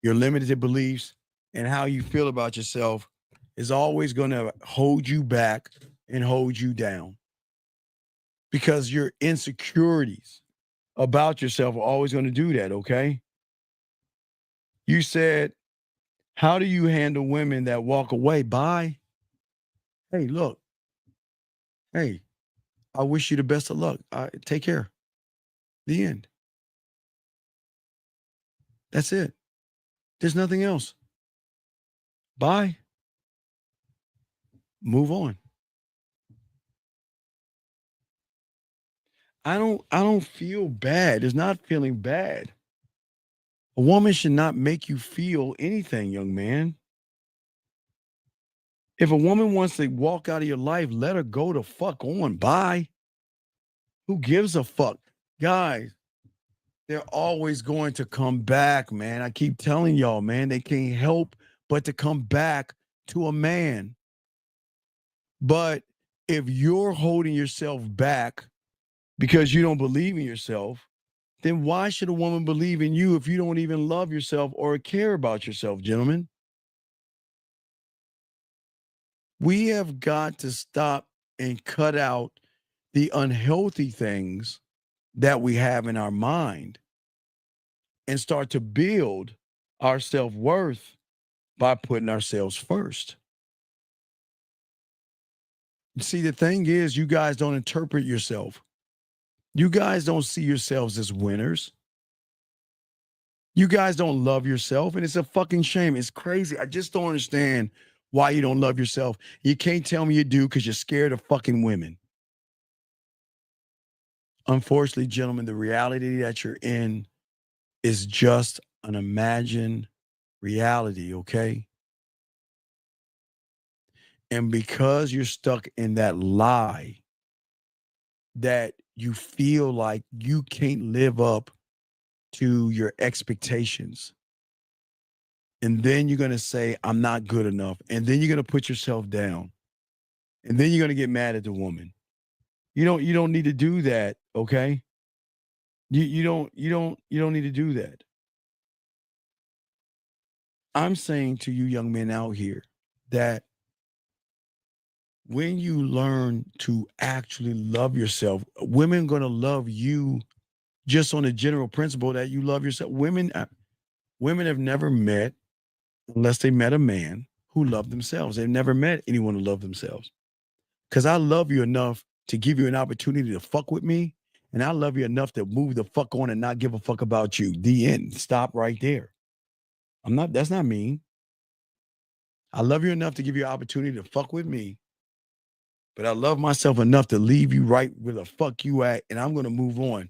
your limited beliefs, and how you feel about yourself is always going to hold you back and hold you down. Because your insecurities about yourself are always going to do that, okay? You said, how do you handle women that walk away? Bye. Hey, look. Hey, I wish you the best of luck. Take care. The end. That's it. There's nothing else. Bye. Move on. I don't feel bad. It's not feeling bad. A woman should not make you feel anything, young man. If a woman wants to walk out of your life, let her go the fuck on. Bye. Who gives a fuck? Guys, they're always going to come back, man. I keep telling y'all, man, they can't help but to come back to a man. But if you're holding yourself back because you don't believe in yourself, then why should a woman believe in you if you don't even love yourself or care about yourself, gentlemen? We have got to stop and cut out the unhealthy things that we have in our mind and start to build our self-worth by putting ourselves first. See, the thing is, you guys don't interpret yourself. You guys don't see yourselves as winners. You guys don't love yourself, and it's a fucking shame. It's crazy. I just don't understand why you don't love yourself. You can't tell me you do because you're scared of fucking women. Unfortunately, gentlemen, the reality that you're in is just an imagined reality, okay? And because you're stuck in that lie that you feel like you can't live up to your expectations, and then you're going to say, I'm not good enough. And then you're going to put yourself down. And then you're going to get mad at the woman. You don't need to do that, okay? You don't need to do that. I'm saying to you young men out here that when you learn to actually love yourself, women going to love you just on the general principle that you love yourself. Women have never met, unless they met a man who loved themselves. They've never met anyone who loved themselves. Because I love you enough to give you an opportunity to fuck with me, and I love you enough to move the fuck on and not give a fuck about you. The end. Stop right there. That's not mean. I love you enough to give you an opportunity to fuck with me, but I love myself enough to leave you right where the fuck you at, and I'm going to move on.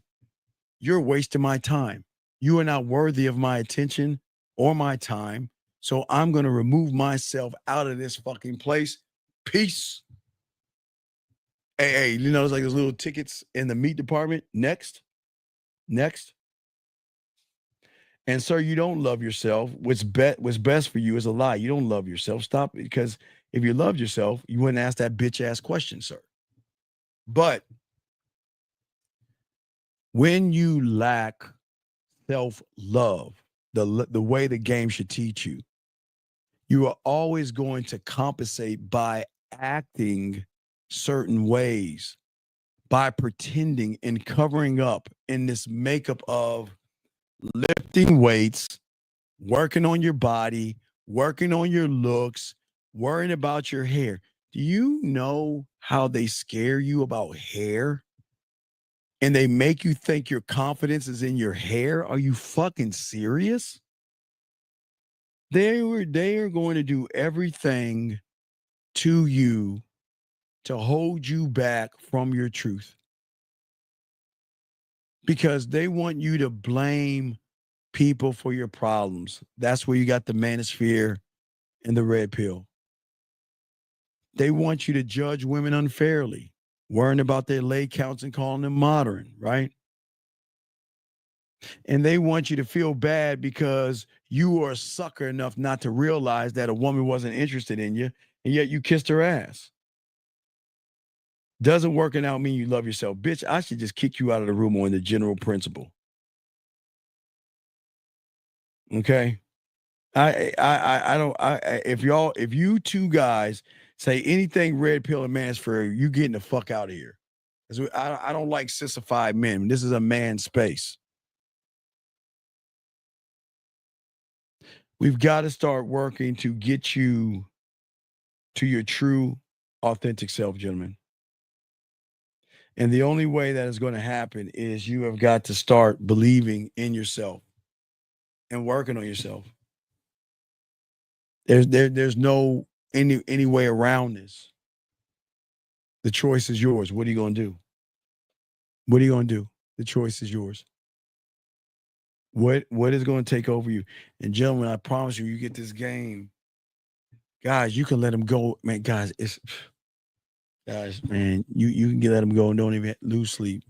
You're wasting my time. You are not worthy of my attention or my time, so I'm going to remove myself out of this fucking place. Peace. Hey, you know, there's like those little tickets in the meat department. Next. And sir, you don't love yourself. What's best for you is a lie. You don't love yourself. Stop, because if you loved yourself, you wouldn't ask that bitch ass question, sir. But when you lack self-love, the way the game should teach you, you are always going to compensate by acting certain ways, by pretending and covering up in this makeup of lifting weights, working on your body, working on your looks, worrying about your hair. Do you know how they scare you about hair? And they make you think your confidence is in your hair? Are you fucking serious? They are going to do everything to you to hold you back from your truth, because they want you to blame people for your problems. That's where you got the manosphere and the red pill. They want you to judge women unfairly, worrying about their leg counts and calling them modern, right? And they want you to feel bad because you are a sucker enough not to realize that a woman wasn't interested in you, and yet you kissed her ass. Doesn't working out mean you love yourself. Bitch, I should just kick you out of the room on the general principle. Okay? If you two guys say anything red pill and manosphere, you getting the fuck out of here. I don't like sissified men. This is a man space. We've got to start working to get you to your true, authentic self, gentlemen. And the only way that is going to happen is you have got to start believing in yourself and working on yourself. There's no any way around this. The choice is yours. What are you going to do? What are you going to do? The choice is yours. What is going to take over you? And gentlemen, I promise you, you get this game. Guys, you can let them go. Man, guys, man, you can let them go and don't even lose sleep.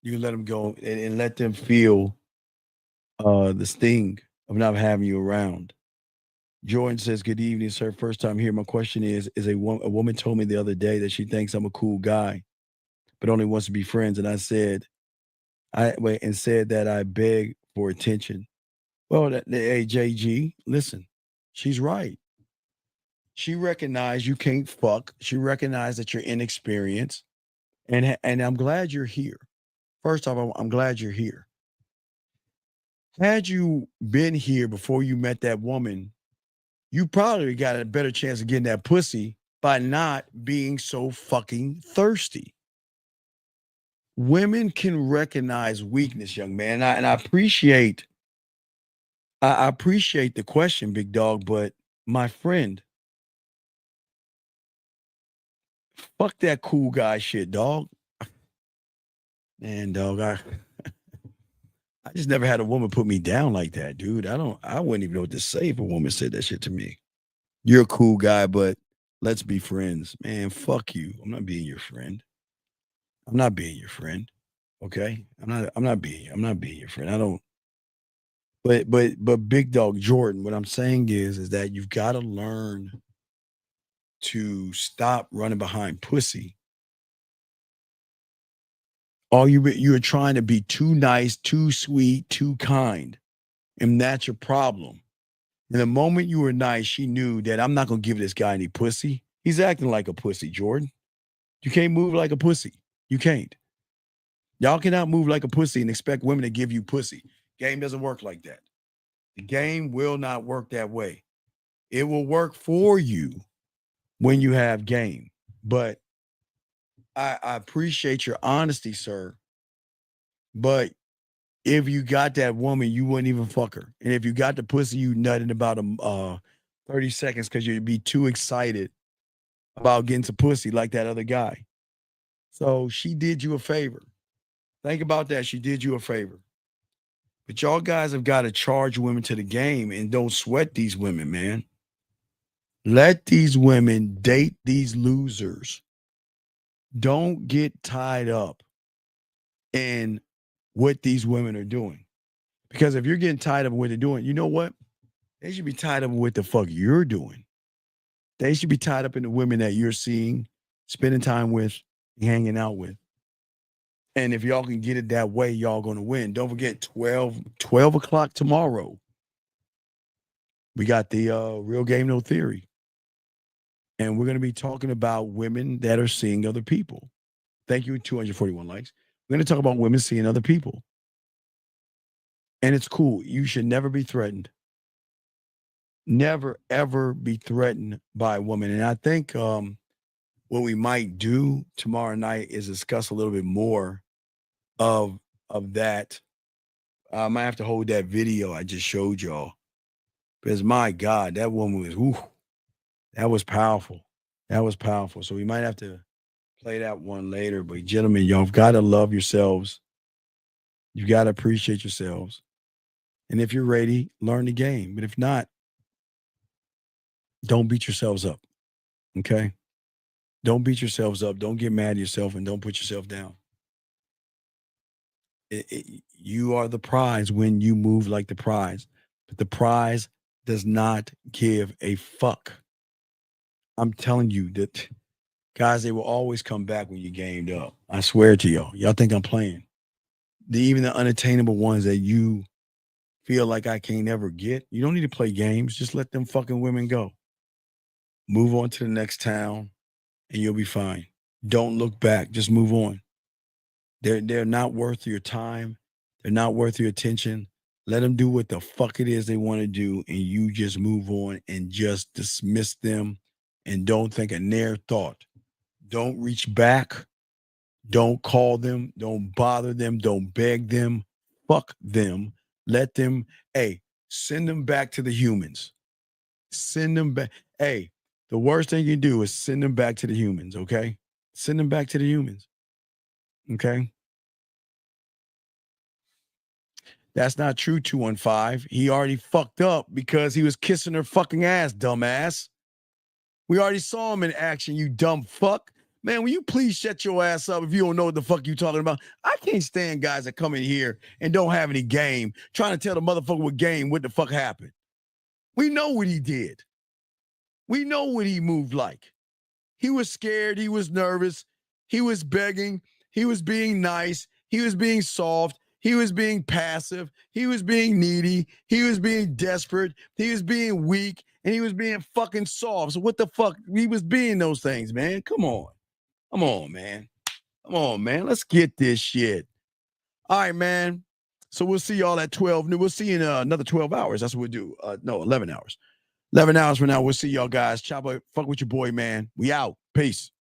You can let them go and let them feel the sting of not having you around. Jordan says, good evening, sir. First time here. My question is a woman told me the other day that she thinks I'm a cool guy, but only wants to be friends. And I said, that I beg for attention. Well, hey, JG, listen, she's right. She recognized you can't fuck. She recognized that you're inexperienced. And I'm glad you're here. First off, I'm glad you're here. Had you been here before you met that woman, you probably got a better chance of getting that pussy by not being so fucking thirsty. Women can recognize weakness, young man. And I appreciate the question, big dog, but my friend, fuck that cool guy shit, dog. Man, dog, I just never had a woman put me down like that, dude. I wouldn't even know what to say if a woman said that shit to me. You're a cool guy, but let's be friends. Man, fuck you. I'm not being your friend. I'm not being your friend. Okay? I'm not being your friend. I don't but big dog Jordan, what I'm saying is that you've got to learn to stop running behind pussy. You're trying to be too nice, too sweet, too kind. And that's your problem. And the moment you were nice, she knew that I'm not going to give this guy any pussy. He's acting like a pussy, Jordan. You can't move like a pussy. You can't. Y'all cannot move like a pussy and expect women to give you pussy. Game doesn't work like that. The game will not work that way. It will work for you when you have game. But I appreciate your honesty, sir. But if you got that woman, you wouldn't even fuck her. And if you got the pussy, you nut in about 30 seconds because you'd be too excited about getting some pussy like that other guy. So she did you a favor. Think about that. She did you a favor. But y'all guys have got to charge women to the game and don't sweat these women, man. Let these women date these losers. Don't get tied up in what these women are doing. Because if you're getting tied up in what they're doing, you know what? They should be tied up in what the fuck you're doing. They should be tied up in the women that you're seeing, spending time with, hanging out with. And if y'all can get it that way, y'all going to win. Don't forget 12 o'clock tomorrow. We got the Real Game No Theory. And we're going to be talking about women that are seeing other people. Thank you, 241 likes. We're going to talk about women seeing other people. And it's cool. You should never be threatened. Never, ever be threatened by a woman. And I think what we might do tomorrow night is discuss a little bit more of that. I might have to hold that video I just showed y'all. Because my God, that woman was, that was powerful. That was powerful. So we might have to play that one later. But gentlemen, y'all got to love yourselves. You got to appreciate yourselves. And if you're ready, learn the game. But if not, don't beat yourselves up. Okay? Don't beat yourselves up. Don't get mad at yourself and don't put yourself down. You are the prize when you move like the prize. But the prize does not give a fuck. I'm telling you that, guys, they will always come back when you gamed up. I swear to y'all. Y'all think I'm playing. Even the unattainable ones that you feel like I can't ever get, you don't need to play games. Just let them fucking women go. Move on to the next town and you'll be fine. Don't look back. Just move on. They're not worth your time. They're not worth your attention. Let them do what the fuck it is they want to do, and you just move on and just dismiss them and don't think a near thought. Don't reach back. Don't call them. Don't bother them. Don't beg them. Fuck them. Let them, send them back to the humans. Send them back. Hey, the worst thing you do is send them back to the humans, okay? Send them back to the humans. Okay? That's not true, 215. He already fucked up because he was kissing her fucking ass, dumbass. We already saw him in action, you dumb fuck. Man, will you please shut your ass up if you don't know what the fuck you talking about? I can't stand guys that come in here and don't have any game, trying to tell the motherfucker with game what the fuck happened. We know what he did. We know what he moved like. He was scared. He was nervous. He was begging. He was being nice. He was being soft. He was being passive. He was being needy. He was being desperate. He was being weak. And he was being fucking soft. So what the fuck? He was being those things, man. Come on. Come on, man. Come on, man. Let's get this shit. All right, man. So we'll see y'all at 12 noon. We'll see you in another 12 hours. That's what we'll do. No, 11 hours. 11 hours from now, we'll see y'all guys. Chop up. Fuck with your boy, man. We out. Peace.